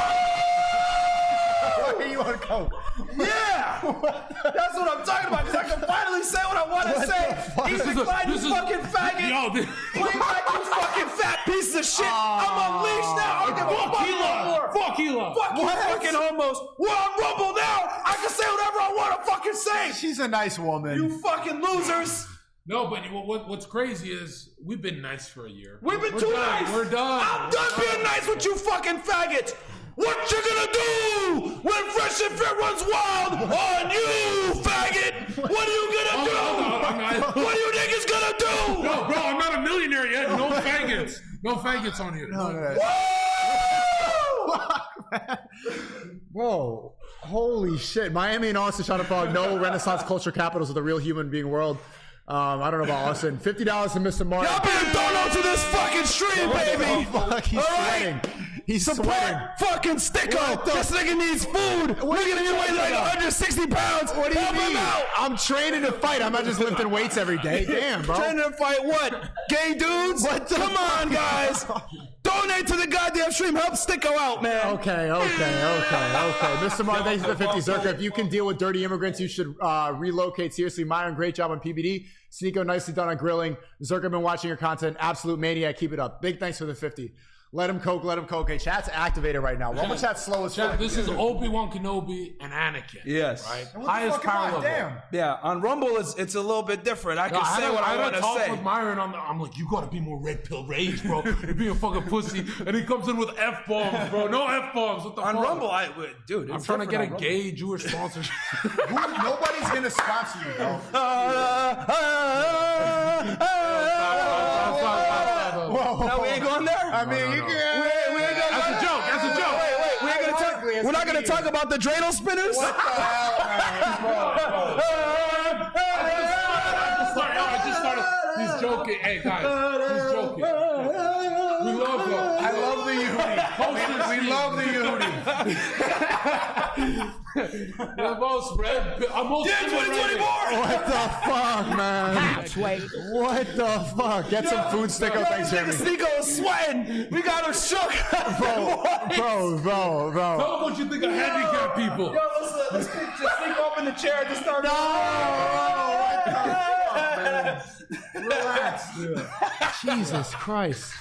are you on coke? Yeah, that's what I'm talking about. Because I can finally say what I want to say. He's declined, you fucking faggot. Play back, you fucking fat piece of shit. I'm unleashed now. I don't give a fuck no more. Fuck Hila. Fuck you fucking homos. We're on Rumble now. I can say whatever I want to fucking say. She's a nice woman. You fucking losers. No, but what's crazy is we've been nice for a year. We've been too nice. We're done. I'm done being nice with you fucking faggots. What you gonna do when Fresh and Fit runs wild on you, faggot? What are you gonna do? What do you think it's gonna do? No, bro, I'm not a millionaire yet. No faggots. No faggots on here. Whoa. Holy shit. Miami and Austin trying to follow no Renaissance culture capitals of the real human being world. I don't know about Austin. $50 to Mr. Martin. Y'all better donate to this fucking stream, baby. Fuck, he's sweating. He's sweating. Fucking SNEAKO. This nigga needs food. We're gonna be weighing like 160 pounds. What do you Help him mean? out. I'm training to fight. I'm not just lifting weights every day. Damn, bro. Training to fight what? Gay dudes? What the Come on, guys. Donate to the goddamn stream. Help SNEAKO out, man. Okay. Mr. Martin, thanks for the 50. Zherka, if you can deal with dirty immigrants, you should relocate. Seriously, Myron, great job on PBD. SNEAKO, nicely done on grilling. Zherka, been watching your content. Absolute maniac. Keep it up. Big thanks for the 50. Let him coke. Okay, chat's activated right now. Rumble chat's slow as fuck. This is Obi-Wan Kenobi and Anakin. Yes. Right? What the Highest fuck am I? power level. Damn. Yeah, on Rumble, it's a little bit different. I can say what I want to talk say. with Myron. I'm like, you gotta be more red pill rage, bro. You're being a fucking pussy. And he comes in with F-bombs, bro. No F-bombs. What the On fuck? Rumble, dude, I'm it's trying to get a different on gay Jewish sponsorship. Nobody's going to sponsor you, bro. No, we ain't going there? I mean, you can't. That's a joke. That's a joke. We're not gonna talk about the dreidel spinners. What the hell, man? I just started. He's joking. Hey guys, he's joking. We love him. I love the Yehudi. We love the Yehudi. The most red. I'm most 2024. What the fuck, man? Halfway. What the fuck? Get some food stick up. Thanks, Jeremy. SNEAKO is sweating. We got him shook. Bro. Tell them what you think of handicapped people. Yo, let's just sneak up in the chair and just start. Relax. Jesus Christ.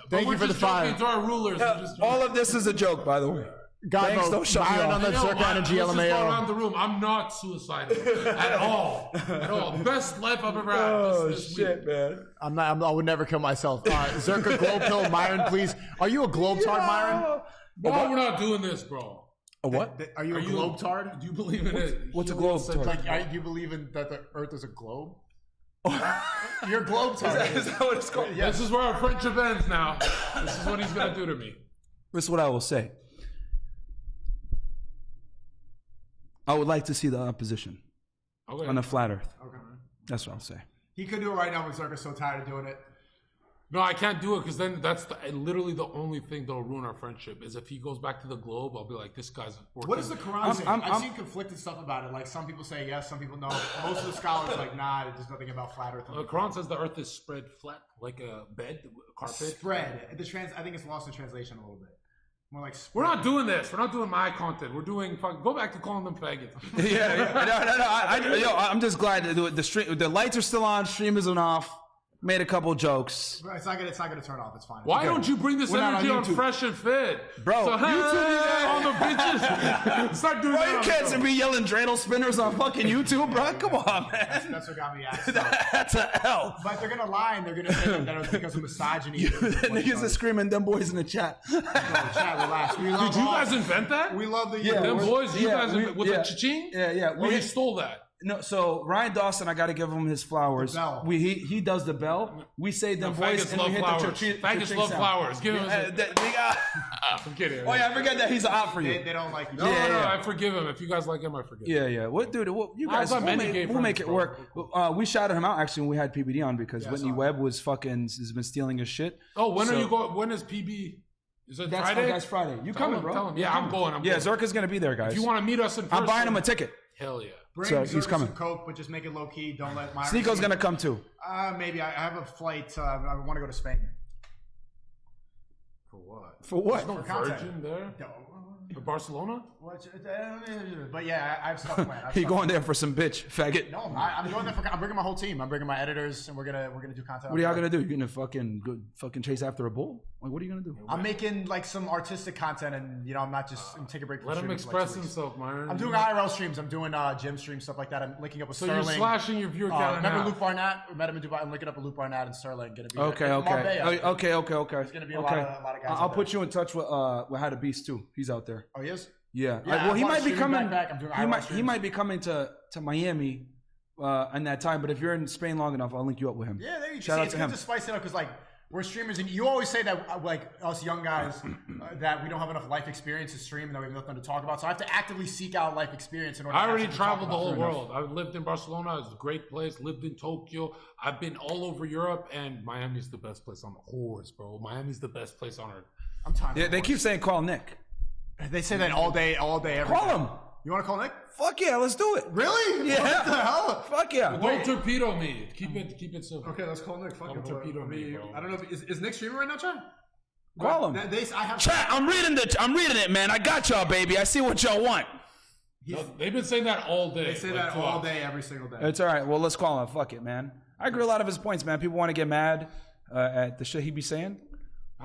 Thank you for the five. five. Our rulers. All of this is a joke, by the way. Thanks, don't shut me Myron off. on the Zherka Energy Let's just go LMAO. around the room. I'm not suicidal at all. At all. Best life I've ever had. Oh this shit, week. man. I would never kill myself. Zherka Globe Pill, Myron, please. Are you a Globe-tard, Myron? No, we're not doing this, bro. A what? Are you a Globe-tard? Do you believe in it? What's a Globe-tard? Like, do you believe in that the Earth is a globe? You're a Globe-tard. Is that what it's called? Yeah. This is where our friendship ends now. This is what he's going to do to me. This is what I will say. I would like to see the opposition on a flat Earth. Okay. That's what I'll say. He could do it right now, but Zherka's so tired of doing it. No, I can't do it because then that's literally the only thing that'll ruin our friendship is if he goes back to the globe, I'll be like, this guy's working. What does the Quran say? I've seen conflicted stuff about it. Like, some people say yes, some people no. Most of the scholars are like, nah, there's nothing about flat Earth. The Quran says the Earth is spread flat, like a bed, a carpet. Spread. I think it's lost in translation a little bit. More like spread. We're not doing this. We're not doing my content. We're doing. Go back to calling them faggots. No. I'm just glad that the stream, the lights are still on, stream isn't off. Made a couple jokes. It's not gonna turn off. It's fine. Why don't you bring this energy on Fresh and Fit? Bro, so YouTube on the bitches. Start doing that. You can't be yelling dreidel spinners on fucking YouTube, bro. Come on, man. That's what got me asked. That's a L. But they're gonna lie and they're gonna say that it's because of misogyny. The niggas are screaming them boys in the chat. Chat, relax. Did you guys invent that? We love the them boys. You guys with the cha-ching? Yeah. Or you stole that? No, so Ryan Dawson, I got to give him his flowers. The bell. He does the bell. We say them boys and we hit the cha-ching. Faggots love flowers. Give him I'm kidding. Oh yeah, I forget that he's out for you. They don't like you. No, I forgive him. If you guys like him, I forgive him. Yeah. What, dude? You guys, we'll make it work. We shouted him out actually when we had PBD on because Whitney Webb has been stealing his shit. Oh, when are you going? When is PB? Is it Friday? That's Friday. You coming, bro? Tell him. Yeah, I'm going. Zherka's gonna be there, guys. If you want to meet us in person, I'm buying him a ticket. Hell yeah. Bring he's coming. some Coke, but just make it low key. Don't let Myron. SNEAKO's gonna come too. Maybe I have a flight. I want to go to Spain. For what? For what? There's no Virgin there. For Barcelona? But yeah, I have stuff planned. You going there for some bitch, faggot? No, I'm going there for. I'm bringing my whole team. I'm bringing my editors, and we're gonna do content. What are y'all gonna do? You're gonna fucking chase after a bull? Like, what are you gonna do? I'm making like some artistic content, and I'm not just take a break. From Let him express himself, Myron. I'm doing IRL streams. I'm doing gym streams, stuff like that. I'm linking up with Sterling. So you're slashing your viewer count. Remember Luke Barnett? We met him in Dubai. I'm linking up with Luke Barnett and Sterling. Gonna be okay. There's gonna be a lot of guys. I'll put you in touch with How to Beast too. He's out there. Oh, he is. Yeah. Well, he might be coming. He might be coming to Miami in that time. But if you're in Spain long enough, I'll link you up with him. Yeah, there you go. Shout out it's to good him. to spice it up because like we're streamers, and you always say that like us young guys that we don't have enough life experience to stream, and that we have nothing to talk about. So I have to actively seek out life experience in order. I already traveled the whole world. I've lived in Barcelona. It's a great place. Lived in Tokyo. I've been all over Europe, and Miami's the best place on the horse, bro. Miami's the best place on earth. I'm tired. Yeah, they keep saying call Nick. They say that all day, every Call day. him. You want to call Nick? Fuck yeah, let's do it. Really? Yeah. What the hell? Fuck yeah. Don't torpedo me. Keep it simple. Okay, let's call Nick. Fuck Don't torpedo me, bro. I don't know. Is Nick streaming right now, Chad? Call him. Chat, I'm reading it, man. I got y'all, baby. I see what y'all want. No, they've been saying that all day. They say that all day, every single day. It's all right. Well, let's call him. Fuck it, man. I agree with a lot of his points, man. People want to get mad at the shit he be saying.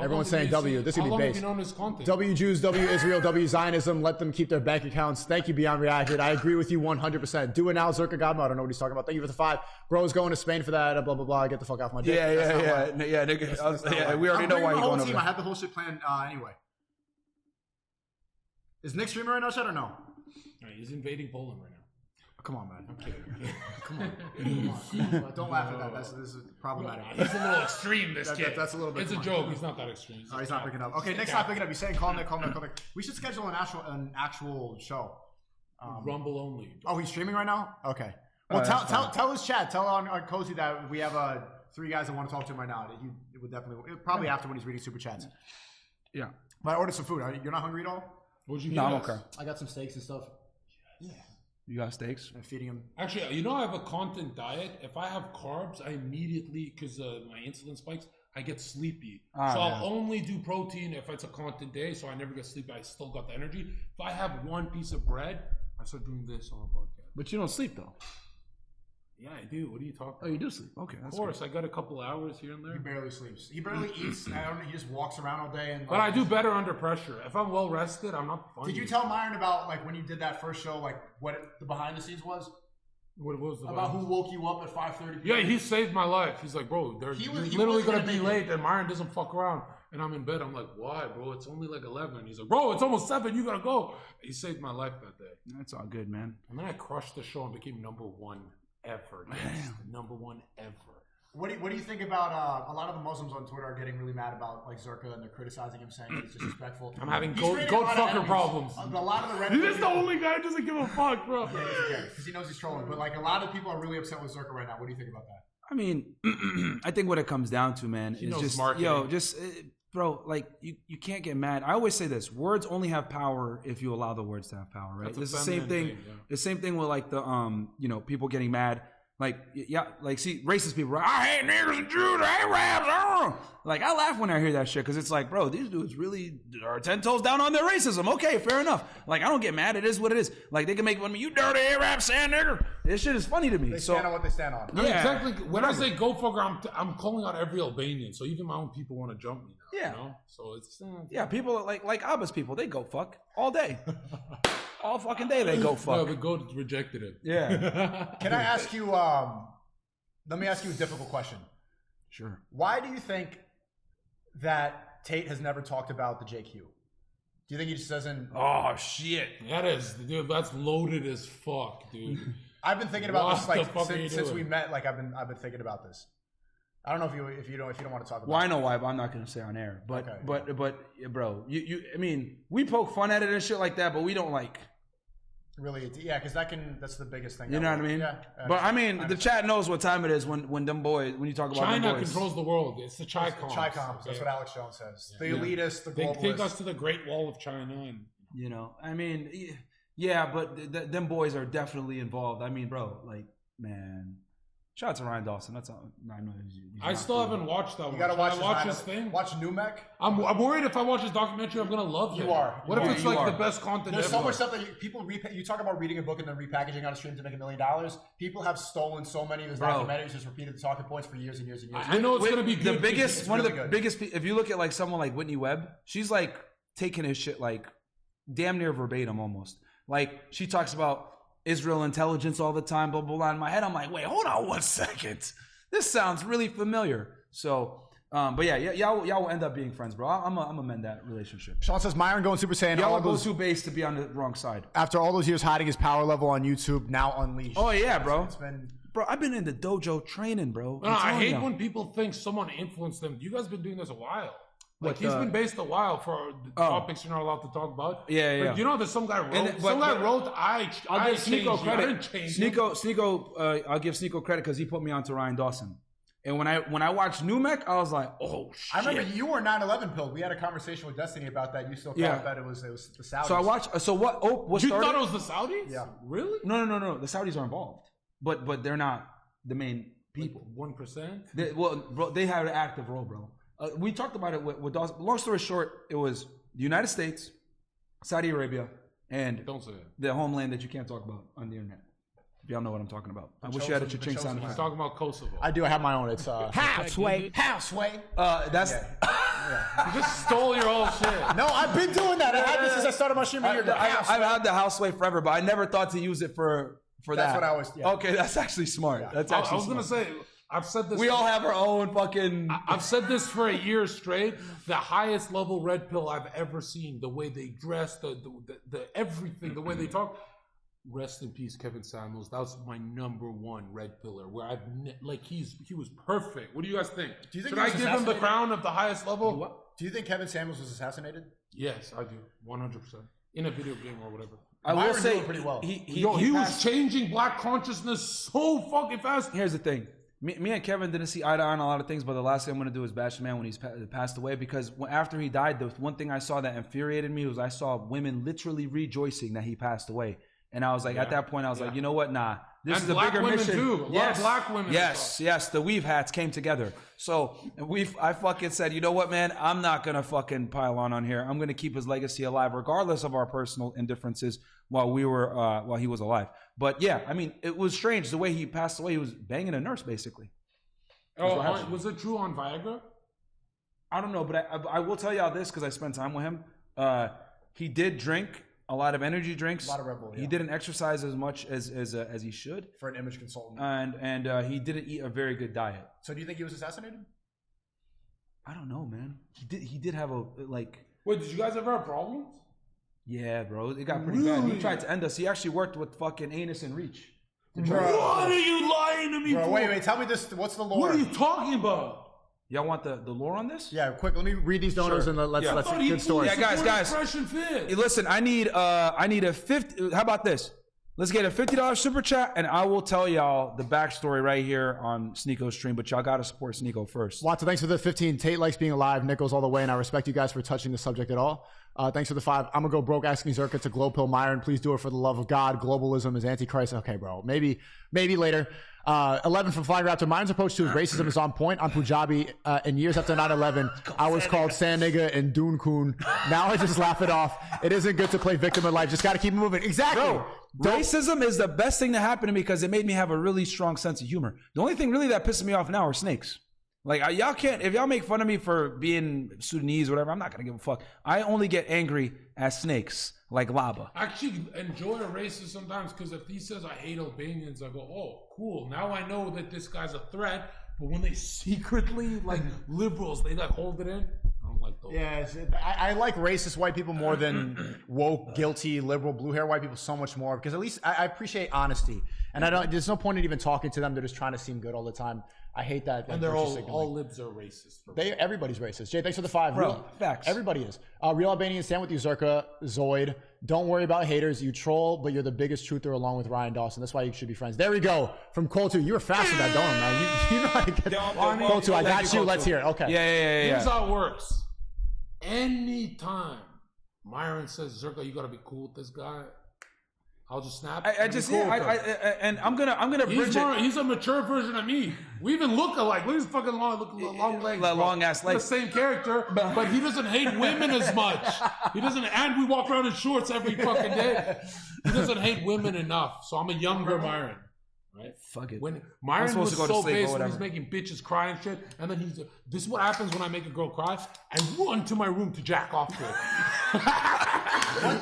Everyone's saying W. This could be base. How long have you known his content? W Jews, W Israel, W Zionism. Let them keep their bank accounts. Thank you, Beyond Reacted. I agree with you 100%. Do it now, Zherka Godmo. I don't know what he's talking about. Thank you for the 5. Bro's going to Spain for that. Blah blah blah. Get the fuck off my dick. Yeah. We already know why you're going over there. I had the whole shit planned anyway. Is Nick streaming right now, Chad, or no? He's invading Poland right now. Come on, man. I'm kidding. Come on. Don't laugh at that. This is problematic. He's a little extreme, this kid. That's a little bit. It's a joke. He's not that extreme. He's not picking up. Okay, next time picking up. You're saying call Nick. We should schedule an actual show. Rumble only. Oh, he's streaming right now? Okay. Well, tell his chat. Tell on Cozy that we have 3 guys that want to talk to him right now. He would definitely, probably after when he's reading super chats. Yeah. But I ordered some food. You're not hungry at all? What'd you No, get I'm us? okay. I got some steaks and stuff. Yeah. You got steaks? I'm feeding him. Actually, I have a content diet. If I have carbs, I immediately, because my insulin spikes, I get sleepy. I'll only do protein if it's a content day, so I never get sleepy. I still got the energy. If I have one piece of bread, I start doing this on the podcast. But you don't sleep, though. Yeah, I do. What are you talking about? Oh, you do sleep. Okay, of course. Good. I got a couple hours here and there. He barely sleeps. He barely eats. He just walks around all day. But I do better under pressure. If I'm well rested, I'm not funny. Did you tell Myron about when you did that first show, what the behind the scenes was? What was the about who woke you up at 5:30? Yeah, he saved my life. He's like, bro, you're literally gonna be late, and Myron doesn't fuck around. And I'm in bed. I'm like, why, bro? It's only like 11. And he's like, bro, it's almost 7. You gotta go. He saved my life that day. That's all good, man. And then I crushed the show and became #1 ever. Yes, #1 ever. What do you think about a lot of the Muslims on Twitter are getting really mad about Zherka, and they're criticizing him, saying he's disrespectful. I'm having goat fucker problems. A lot of the red. He's the only guy who doesn't give a fuck, bro. Yeah, because he knows he's trolling. But a lot of people are really upset with Zherka right now. What do you think about that? I mean, I think what it comes down to, man, is just marketing. Bro, you can't get mad. I always say this: words only have power if you allow the words to have power, right? It's the same thing. Yeah. The same thing with the people getting mad. See, racist people, right? I hate niggers and Jews, I hate Arabs. I laugh when I hear that shit because it's like, bro, these dudes really are 10 toes down on their racism. Okay, fair enough. I don't get mad. It is what it is. They can make fun of me. You dirty Arab sand nigger. This shit is funny to me. They stand on what they stand on. Yeah, exactly. When I say go fucker, I'm calling out every Albanian. So even my own people want to jump me now. Yeah. You know? So it's people like Abba's people, they go fuck all day. All fucking day they go fuck. No, the goat rejected it. Yeah. Can I ask you, let me ask you a difficult question. Sure. Why do you think that Tate has never talked about the JQ? Do you think he just doesn't? Oh, shit. That's loaded as fuck, dude. I've been thinking about this since we met. I've been thinking about this. I don't know if you don't want to talk about. Well, I know why, but I'm not going to say on air. But okay. but bro, I mean, we poke fun at it and shit like that, but we don't really, because that's the biggest thing. You know what I mean? Yeah. But I mean, the chat knows what time it is when them boys, when you talk about China them boys. controls the world. It's the Chai comps. Chai comps. That's what Alex Jones says. The elitists, the globalists. They take us to the Great Wall of China. And I mean, yeah, but them boys are definitely involved. I mean, bro, man. Shout out to Ryan Dawson. That's all. I still haven't watched that one. You gotta watch his thing. Watch Numek. I'm worried if I watch his documentary, I'm gonna love it. You are. What if it's the best content There's ever? so much stuff that people you talk about reading a book and then repackaging on a stream to make $1 million. People have stolen so many of his documentaries, just repeated the talking points for years and years and years. I know it's gonna be good. The biggest, one of the biggest. If you look at someone like Whitney Webb, she's taking his shit damn near verbatim almost. She talks about Israel intelligence all the time, blah, blah, blah. In my head, I'm like, wait, hold on 1 second. This sounds really familiar. So, but y'all will end up being friends, bro. I'm gonna amend that relationship. Sean says, Myron going Super Saiyan. Y'all go too base to be on the wrong side. After all those years hiding his power level on YouTube, now unleashed. Oh, yeah, bro. It's been... Bro, I've been in the dojo training, bro. I hate when people think someone influenced them. You guys been doing this a while. He's been based a while for the topics you're not allowed to talk about. Yeah. But you know that some guy wrote, I'll give SNEAKO credit. SNEAKO, I'll give SNEAKO credit because he put me onto Ryan Dawson. And when I watched Numek, I was like, oh shit. I remember you were 9/11 pilled. We had a conversation with Destiny about that. You still thought that it was the Saudis. So I watched. So what? What you started? thought it was the Saudis? Yeah. Really? No. The Saudis are involved, but they're not the main people. 1%. They have an active role, bro. We talked about it with Dawson. Long story short, it was the United States, Saudi Arabia, and don't say it. The homeland that you can't talk about on the internet. If y'all know what I'm talking about. I wish you had a cha-ching sound effect. He's talking about Kosovo. I do. I have my own. It's Houseway. That's you just stole your whole shit. No, I've been doing that. I had this since I started my stream. I've had the Houseway forever, but I never thought to use it for that. That's what I was. Yeah. Okay, that's actually smart. Yeah. That's actually. I was gonna say. I've said this. We all have our own fucking. I've said this for a year straight. The highest level red pill I've ever seen. The way they dress, the everything, the way they talk. rest in peace, Kevin Samuels. That was my #1 red pillar. Where he was perfect. What do you guys think? Do you think Should I give him the crown of the highest level? What? Do you think Kevin Samuels was assassinated? Yes, I do. 100%. In a video game or whatever. I will say pretty well. He was changing black consciousness so fucking fast. Here's the thing. Me and Kevin didn't see eye to eye on a lot of things, but the last thing I'm going to do is bash the man when he's passed away, because after he died, the one thing I saw that infuriated me was I saw women literally rejoicing that he passed away. And I was like, at that point, I was like, you know what? Nah. This is a bigger mission. Too. A lot of black women. Yes. The weave hats came together. So I fucking said, you know what, man? I'm not gonna fucking pile on here. I'm gonna keep his legacy alive, regardless of our personal indifferences while he was alive. But yeah, I mean, it was strange the way he passed away. He was banging a nurse, basically. Oh, was it true on Viagra? I don't know, but I will tell y'all this because I spent time with him. He did drink a lot of energy drinks. A lot of Red Bull, yeah. He didn't exercise as much as he should. For an image consultant. And he didn't eat a very good diet. So do you think he was assassinated? I don't know, man. He did have a like. Wait, did you guys ever have problems? Yeah, bro. It got pretty bad. He tried to end us. He actually worked with fucking Anus and Reach. What are you lying to me bro, for? Wait. Tell me this. What's the lore? What are you talking about? Y'all want the lore on this? Yeah, quick. Let me read these donors and let's see good stories. Yeah, guys. Hey, listen, I need a 50. How about this? Let's get a $50 super chat, and I will tell y'all the backstory right here on SNEAKO's stream. But y'all gotta support SNEAKO first. Watson, thanks for the 15. Tate likes being alive. Nichols all the way, and I respect you guys for touching the subject at all. Thanks for the 5. I'm gonna go broke asking Zherka to glow pill Myron. Please do it for the love of God. Globalism is antichrist. Okay, bro. Maybe later. 11 from Flying Raptor. Myron's approach to racism is on point. On Punjabi, in years after 9/11, I was called Sand Nigga and Doon Coon. Now I just laugh it off. It isn't good to play victim in life. Just got to keep moving. Exactly. Bro, racism is the best thing that happened to me because it made me have a really strong sense of humor. The only thing really that pisses me off now are snakes. Like, y'all can't, if y'all make fun of me for being Sudanese or whatever, I'm not going to give a fuck. I only get angry at snakes, like lava. I actually enjoy a racist sometimes because if he says I hate Albanians, I go, oh, cool. Now I know that this guy's a threat. But when they secretly, like liberals, they like hold it in. I don't like those. Yeah, I like racist white people more than woke, guilty, liberal, blue hair white people so much more because at least I appreciate honesty. And there's no point in even talking to them. They're just trying to seem good all the time. I hate that. And they're all libs are racist. Everybody's racist. Jay, thanks for the 5. Bro, facts. Everybody is. Real Albanian, stand with you, Zherka, Zoid. Don't worry about haters. You troll, but you're the biggest truther along with Ryan Dawson. That's why you should be friends. There we go. From Cole 2. You were fast with that donor, man. You know how to get Cole 2. I got you. Let's hear it. Okay. Yeah. Here's how it works. Anytime Myron says, Zherka, you got to be cool with this guy, I'll just snap. And I'm gonna bridge it. He's a mature version of me. We even look alike. Look at his fucking long legs, long ass legs. The same character, but he doesn't hate women as much. He doesn't, and we walk around in shorts every fucking day. He doesn't hate women enough. So I'm a younger Myron, right? Fuck it. When Myron was so based when he's making bitches cry and shit, and then this is what happens when I make a girl cry. I run to my room to jack off to her.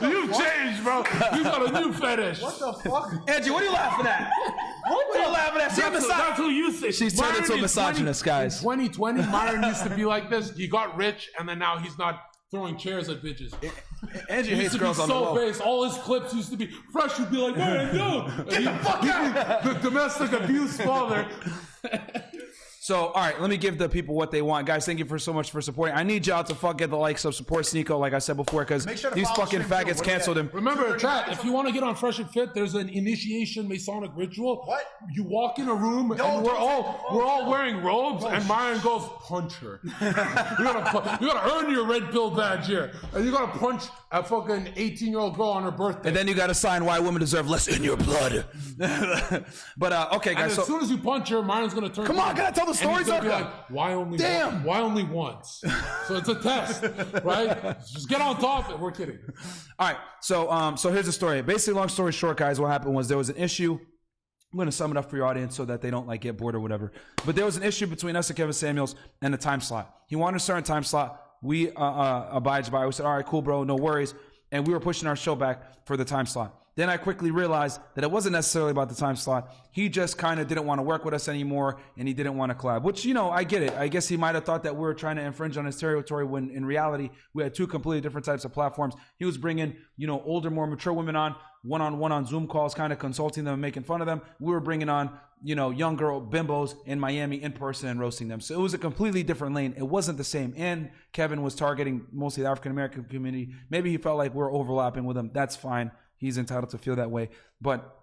You've changed, bro. You got a new fetish. What the fuck? Angie, what are you laughing at? What are you laughing at? That's who you say. She's turned into a misogynist, guys. In 2020, Myron used to be like this. He got rich, and then now he's not throwing chairs at bitches. Angie hates girls on the low. Based. All his clips used to be fresh. He'd be like, "Man, no, get the fuck out!" The domestic abuse father. So, all right, let me give the people what they want. Guys, thank you so much for supporting. I need y'all to get the likes of support SNEAKO, like I said before, because these fucking faggots canceled him. Remember, chat, if you want to get on Fresh and Fit, there's an initiation Masonic ritual. What? You walk in a room, and we're all wearing robes, and Myron goes, punch her. You gotta earn your red pill badge here. And you gotta punch a fucking 18-year-old girl on her birthday. And then you gotta sign why women deserve less in your blood. But, okay, guys. And as soon as you punch her, Myron's gonna turn. Come on, can I tell the story, Zherka? Like, why only once? So it's a test, right? Just get on top of it. We're kidding. All right, so here's the story. Basically, long story short, guys, what happened was there was an issue. I'm going to sum it up for your audience so that they don't get bored or whatever. But there was an issue between us and Kevin Samuels and the time slot. He wanted a certain time slot. We abided by it. We said, all right, cool, bro, no worries. And we were pushing our show back for the time slot. Then I quickly realized that it wasn't necessarily about the time slot. He just kind of didn't want to work with us anymore, and he didn't want to collab, which, you know, I get it. I guess he might have thought that we were trying to infringe on his territory when in reality, we had two completely different types of platforms. He was bringing, you know, older, more mature women on one-on-one on Zoom calls, kind of consulting them and making fun of them. We were bringing on, you know, young girl bimbos in Miami in person and roasting them. So it was a completely different lane. It wasn't the same. And Kevin was targeting mostly the African-American community. Maybe he felt like we're overlapping with him. That's fine. He's entitled to feel that way. But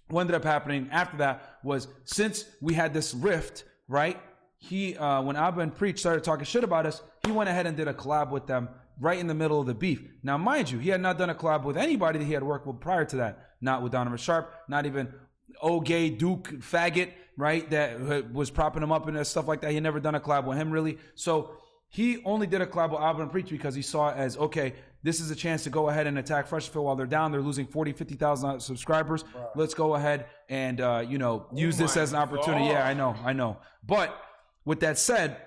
what ended up happening after that was, since we had this rift, right? He, when Abba and Preach started talking shit about us, he went ahead and did a collab with them right in the middle of the beef. Now, mind you, he had not done a collab with anybody that he had worked with prior to that. Not with Donovan Sharp, not even gay Duke faggot, right? That was propping him up and stuff like that. He had never done a collab with him, really. So he only did a collab with Abba and Preach because he saw it as, okay, this is a chance to go ahead and attack Freshfield while they're down. They're losing 40, 50,000 subscribers. Right. Let's go ahead and, you know, use this as an opportunity. God. Yeah, I know. But with that said,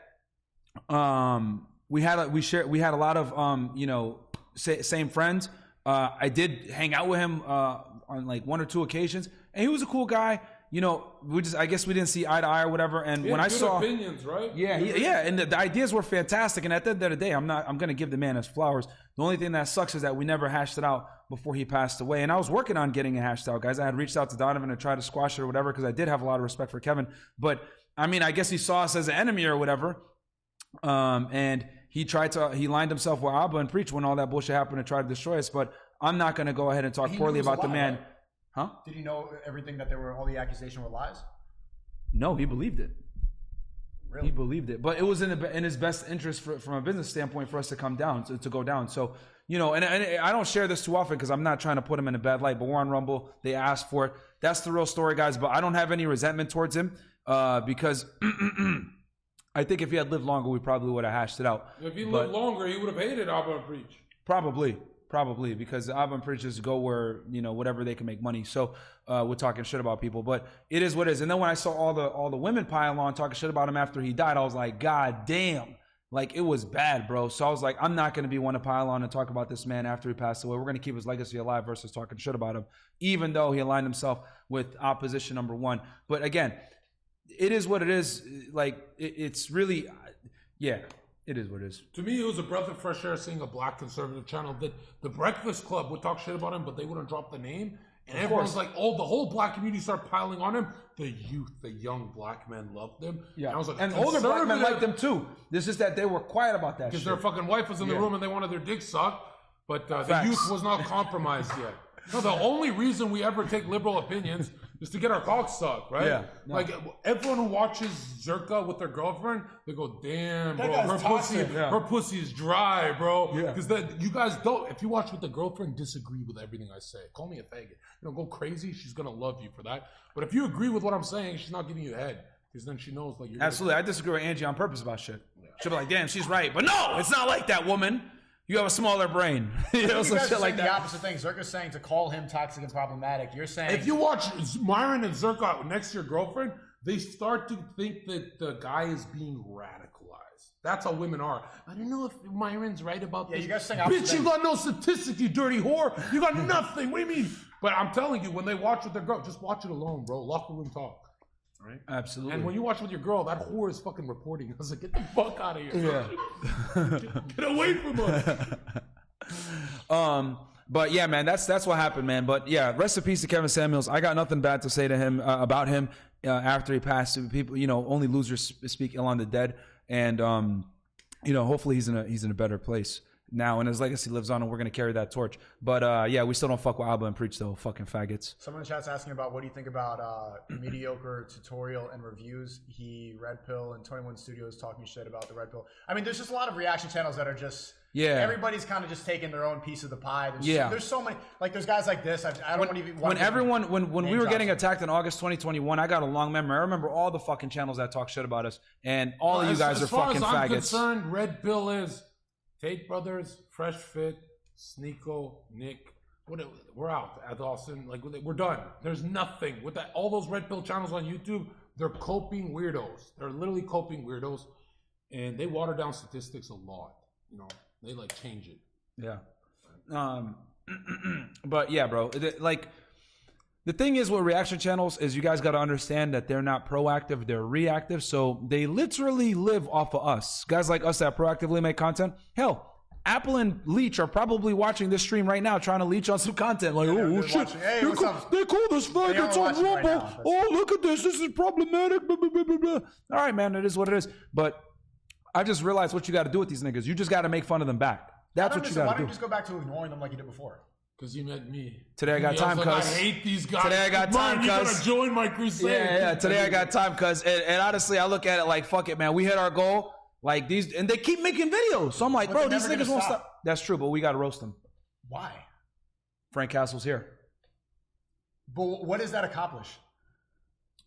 we had a lot of, you know, same friends. I did hang out with him on like one or two occasions, and he was a cool guy. You know, I guess we didn't see eye to eye or whatever. And when I saw opinions, right? Yeah, and the ideas were fantastic. And at the end of the day, I'm going to give the man his flowers. The only thing that sucks is that we never hashed it out before he passed away. And I was working on getting it hashed out, guys. I had reached out to Donovan to try to squash it or whatever, because I did have a lot of respect for Kevin. But I mean, I guess he saw us as an enemy or whatever. And he lined himself with Abba and Preach when all that bullshit happened to try to destroy us. But I'm not going to go ahead and talk poorly about the man. Right? Huh? Did he know everything that all the accusations were lies? No, he believed it. Really? He believed it, but it was in his best interest from a business standpoint for us to come down, to go down. So, you know, and I don't share this too often because I'm not trying to put him in a bad light, but we're on Rumble. They asked for it. That's the real story, guys. But I don't have any resentment towards him because I think if he had lived longer, we probably would have hashed it out. If he lived longer, he would have hated Abba and Preach. Probably, because Abba and Preach just go where, you know, whatever they can make money. So we're talking shit about people, but it is what it is. And then when I saw all the women pile on talking shit about him after he died, I was like, God damn, like it was bad, bro. So I was like, I'm not going to be one to pile on and talk about this man after he passed away. We're going to keep his legacy alive versus talking shit about him, even though he aligned himself with opposition number one. But again, it is what it is. Like it's really, yeah. It is what it is. To me, it was a breath of fresh air seeing a black conservative channel that the Breakfast Club would talk shit about him, but they wouldn't drop the name. And everyone's like, oh, the whole black community started piling on him. The youth, the young black men loved him. Yeah. And I was like, and older black men liked them too. It's just that they were quiet about that shit. Because their fucking wife was in the room and they wanted their dick sucked. But the youth was not compromised yet. No, the only reason we ever take liberal opinions is to get our cocks sucked, right? Yeah. No. Like everyone who watches Zherka with their girlfriend, they go, "Damn, bro, her pussy is dry, bro." Yeah. Because you guys don't. If you watch with the girlfriend, disagree with everything I say. Call me a faggot. You know, go crazy. She's gonna love you for that. But if you agree with what I'm saying, she's not giving you the head. Because then she knows, like, you're absolutely. I disagree with Angie on purpose about shit. Yeah. She'll be like, "Damn, she's right," but no, it's not like that, woman. You have a smaller brain. You know, some shit like that. The opposite thing. Zherka's saying to call him toxic and problematic. You're saying if you watch Myron and Zherka next to your girlfriend, they start to think that the guy is being radicalized. That's how women are. I don't know if Myron's right about this. You guys saying bitch, you got no statistics, you dirty whore. You got nothing. What do you mean? But I'm telling you, when they watch with their girl, just watch it alone, bro. Locker room talk. Right? Absolutely. And when you watch with your girl, that whore is fucking reporting. I was like, get the fuck out of here. Yeah. Get away from us. But yeah, man, that's what happened, man. But yeah, rest in peace to Kevin Samuels. I got nothing bad to say to him about him after he passed. People, you know, only losers speak ill on the dead, and you know, hopefully he's in a better place now, and his legacy lives on, and we're gonna carry that torch. But yeah, we still don't fuck with Abba and Preach though, fucking faggots. Someone in the chat's asking about what do you think about mediocre tutorial and reviews. Red Pill and 21 Studios talking shit about the Red Pill. I mean, there's just a lot of reaction channels that are just everybody's kind of just taking their own piece of the pie. There's so many, like there's guys like this. I don't even want when we were getting attacked in August 2021, I got a long memory. I remember all the fucking channels that talk shit about us, and all of you guys are fucking faggots. As far as I'm concerned, Red Pill is Tate Brothers, Fresh Fit, SNEAKO, Nick. We're out at Austin. Like, we're done. There's nothing with that. All those Red Pill channels on YouTube, they're coping weirdos. They're literally coping weirdos, and they water down statistics a lot. You know, they like change it. Yeah. But yeah, bro. Like, the thing is with reaction channels is you guys got to understand that they're not proactive, they're reactive. So they literally live off of us. Guys like us that proactively make content. Hell, Apple and Leech are probably watching this stream right now trying to leech on some content. Like, oh, shit. Hey, they call this faggots on Rumble. Right, oh, look at this. This is problematic. Blah, blah, blah, blah, blah. All right, man. It is what it is. But I just realized what you got to do with these niggas. You just got to make fun of them back. That's what you got to do. Why don't you just go back to ignoring them like you did before? Because you met me. Today I got time, cuz. I hate these guys. Today I got time, cuz. You're going to join my crusade. Yeah. Today I got time, cuz. And honestly, I look at it like, fuck it, man. We hit our goal. Like these, and they keep making videos. So I'm like, bro, these niggas won't stop. That's true, but we got to roast them. Why? Frank Castle's here. But what does that accomplish?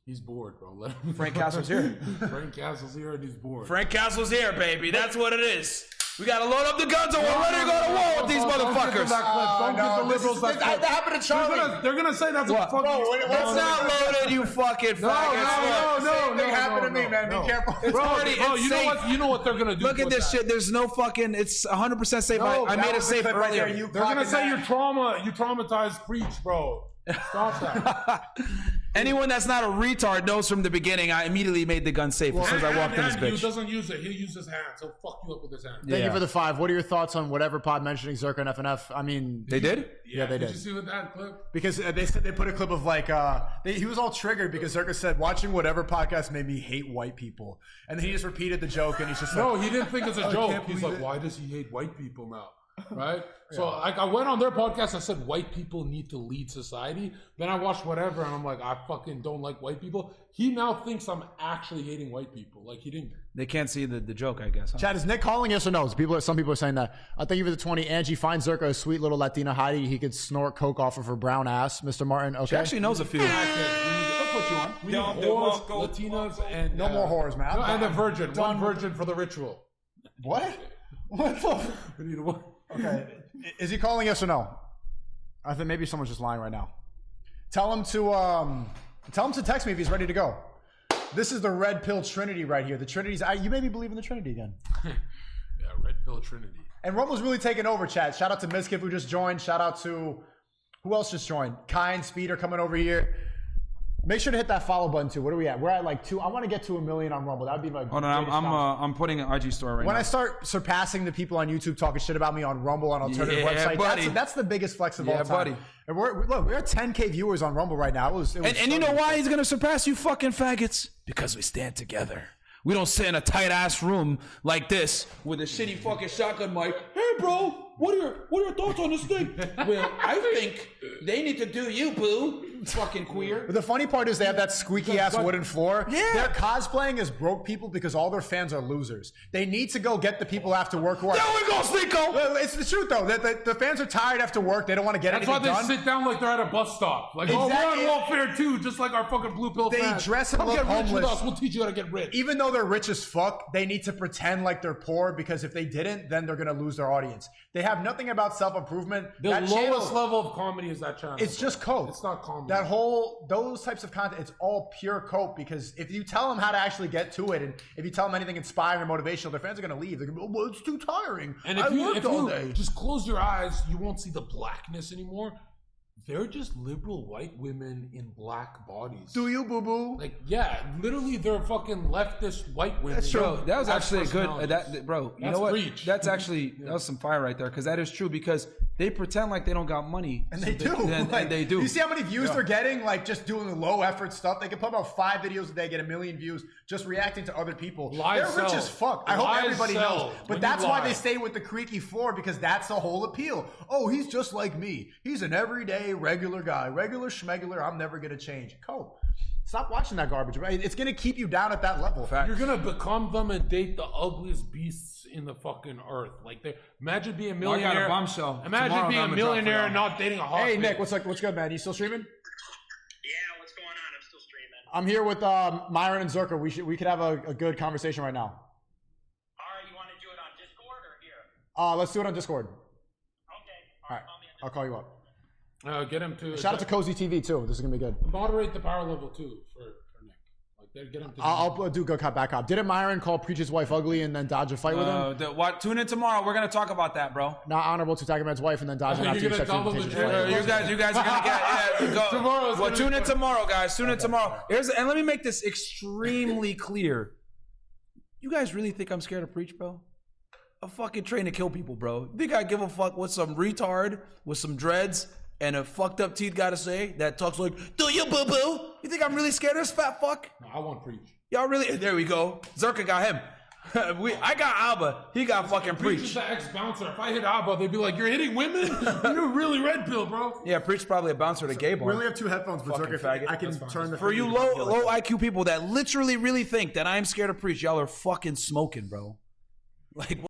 He's bored, bro. Let him. Frank Castle's here. Frank Castle's here and he's bored. Frank Castle's here, baby. That's what it is. We got to load up the guns and we're ready to go to war with these motherfuckers. Don't get the liberals that happened to Charlie. They're going to say that's what? It's not loaded, you fucking faggots. No. It happened to me, man. Be careful. It's already safe. You know what they're going to do. Look at this shit. There's no fucking, it's 100% safe. I made it safe earlier. They're going to say you traumatized preach, bro. Stop that. Anyone that's not a retard knows from the beginning I immediately made the gun safe as soon as I walked in this bitch. He doesn't use it. He'll use his hands. He'll fuck you up with his hands. Thank you for the 5. What are your thoughts on whatever pod mentioning Zherka and FNF? I mean, they did? Yeah, they did. Did you see with that clip? Because they said they put a clip of like he was all triggered because Zherka said watching whatever podcast made me hate white people, and then he just repeated the joke and he's just like, no, he didn't think it's a joke. He's like, why does he hate white people now? Right? So I went on their podcast. I said white people need to lead society. Then I watched whatever, and I'm like, I fucking don't like white people. He now thinks I'm actually hating white people. Like he didn't. They can't see the joke, I guess. Huh? Chad, is Nick calling yes or no? Some people are saying that. Thank you for the 20. Angie, find Zherka a sweet little Latina Heidi. He could snort coke off of her brown ass. Mr. Martin, okay. She actually knows a few. Put you on. We need whores, Latinas, and no more whores, man. And a virgin. One virgin for the ritual. What? What the? We need one. Okay. Is he calling yes or no? I think maybe someone's just lying right now. Tell him to text me if he's ready to go. This is the red pill trinity right here. The trinity's you made me believe in the trinity again. Yeah, red pill trinity. And Rumble's really taking over, Chad. Shout out to Mizkif who just joined. Shout out to who else just joined? Kai and Speed are coming over here. Make sure to hit that follow button too. What are we at? We're at like 2. I want to get to 1 million on Rumble. That would be my. Hold on, I'm putting an IG story right now. When I start surpassing the people on YouTube talking shit about me on Rumble on alternative websites, that's the biggest flex of all time. Buddy. And we're at 10K viewers on Rumble right now. It was and you know why he's gonna surpass you, fucking faggots? Because we stand together. We don't sit in a tight ass room like this with a shitty fucking shotgun mic. Hey, bro. What are your thoughts on this thing? Well, I think they need to do you, boo. Fucking queer. But the funny part is they have that squeaky ass wooden floor. Yeah. They're cosplaying as broke people because all their fans are losers. They need to go get the people after work who are. There we go, SNEAKO. It's the truth though. The fans are tired after work. They don't want to get anything done. That's why they sit down like they're at a bus stop. Like, we're on welfare too, just like our fucking blue pill fans. They dress and look get homeless. Rich with us. We'll teach you how to get rich. Even though they're rich as fuck, they need to pretend like they're poor because if they didn't, then they're gonna lose their audience. They have nothing about self-improvement. The lowest level of comedy is that channel. It's just cope. It's not comedy. Those types of content, it's all pure cope because if you tell them how to actually get to it and if you tell them anything inspiring or motivational, their fans are going to leave. They're going to be, well, it's too tiring. And if you just close your eyes, you won't see the blackness anymore. They're just liberal white women in black bodies. Do you, boo-boo? Like, yeah, literally they're fucking leftist white women. That's true. That was actually a good, bro, you know what? Preach. That's actually, that was some fire right there because that is true because they pretend like they don't got money. And they do. And they do. You see how many views they're getting? Like just doing low effort stuff. They can put about 5 videos a day, get 1 million views, just reacting to other people. They're rich as fuck. I hope everybody knows. But that's why they stay with the creaky floor because that's the whole appeal. Oh, he's just like me. He's an everyday regular guy. Regular schmegular. I'm never going to change. Cope. Stop watching that garbage. Right? It's going to keep you down at that level. You're going to become them and date the ugliest beasts in the fucking earth. Like, imagine being a millionaire. I got a bombshell. Imagine being a millionaire and not dating a hot Hey, Nick, what's good, man? You still streaming? Yeah, what's going on? I'm still streaming. I'm here with Myron and Zherka. We could have a good conversation right now. All right, you want to do it on Discord or here? Let's do it on Discord. Okay. All right. I'll call you up. Get him to shout out to Cozy TV too. This is gonna be good. Moderate the power level too for Nick. Like Get him to I'll do good cop, bad cop. Didn't Myron call Preach's wife ugly and then dodge a fight with him? Tune in tomorrow. We're gonna talk about that, bro. Not honorable to attack a man's wife and then dodge an You're gonna double the You guys are gonna get go. Tomorrow's Well, gonna tune be in fun. tomorrow, guys. Tune in tomorrow. And let me make this extremely clear. You guys really think I'm scared of Preach, bro? I'm fucking trained to kill people, bro. You think I give a fuck what some retard with some dreads and a fucked up teeth gotta say that talks like, do you boo boo? You think I'm really scared of this fat fuck? No, I want Preach. Y'all really? There we go. Zherka got him. I got Abba. He got fucking Preach Preach. is the ex-bouncer. If I hit Abba, they'd be like, you're hitting women? You're really red pill, bro. Yeah, Preach probably a bouncer to gay bar. We only have 2 headphones, but Fucking Zherka, faggot. I can turn the For you freaking- low IQ people that literally really think that I'm scared of Preach, y'all are fucking smoking, bro. Like.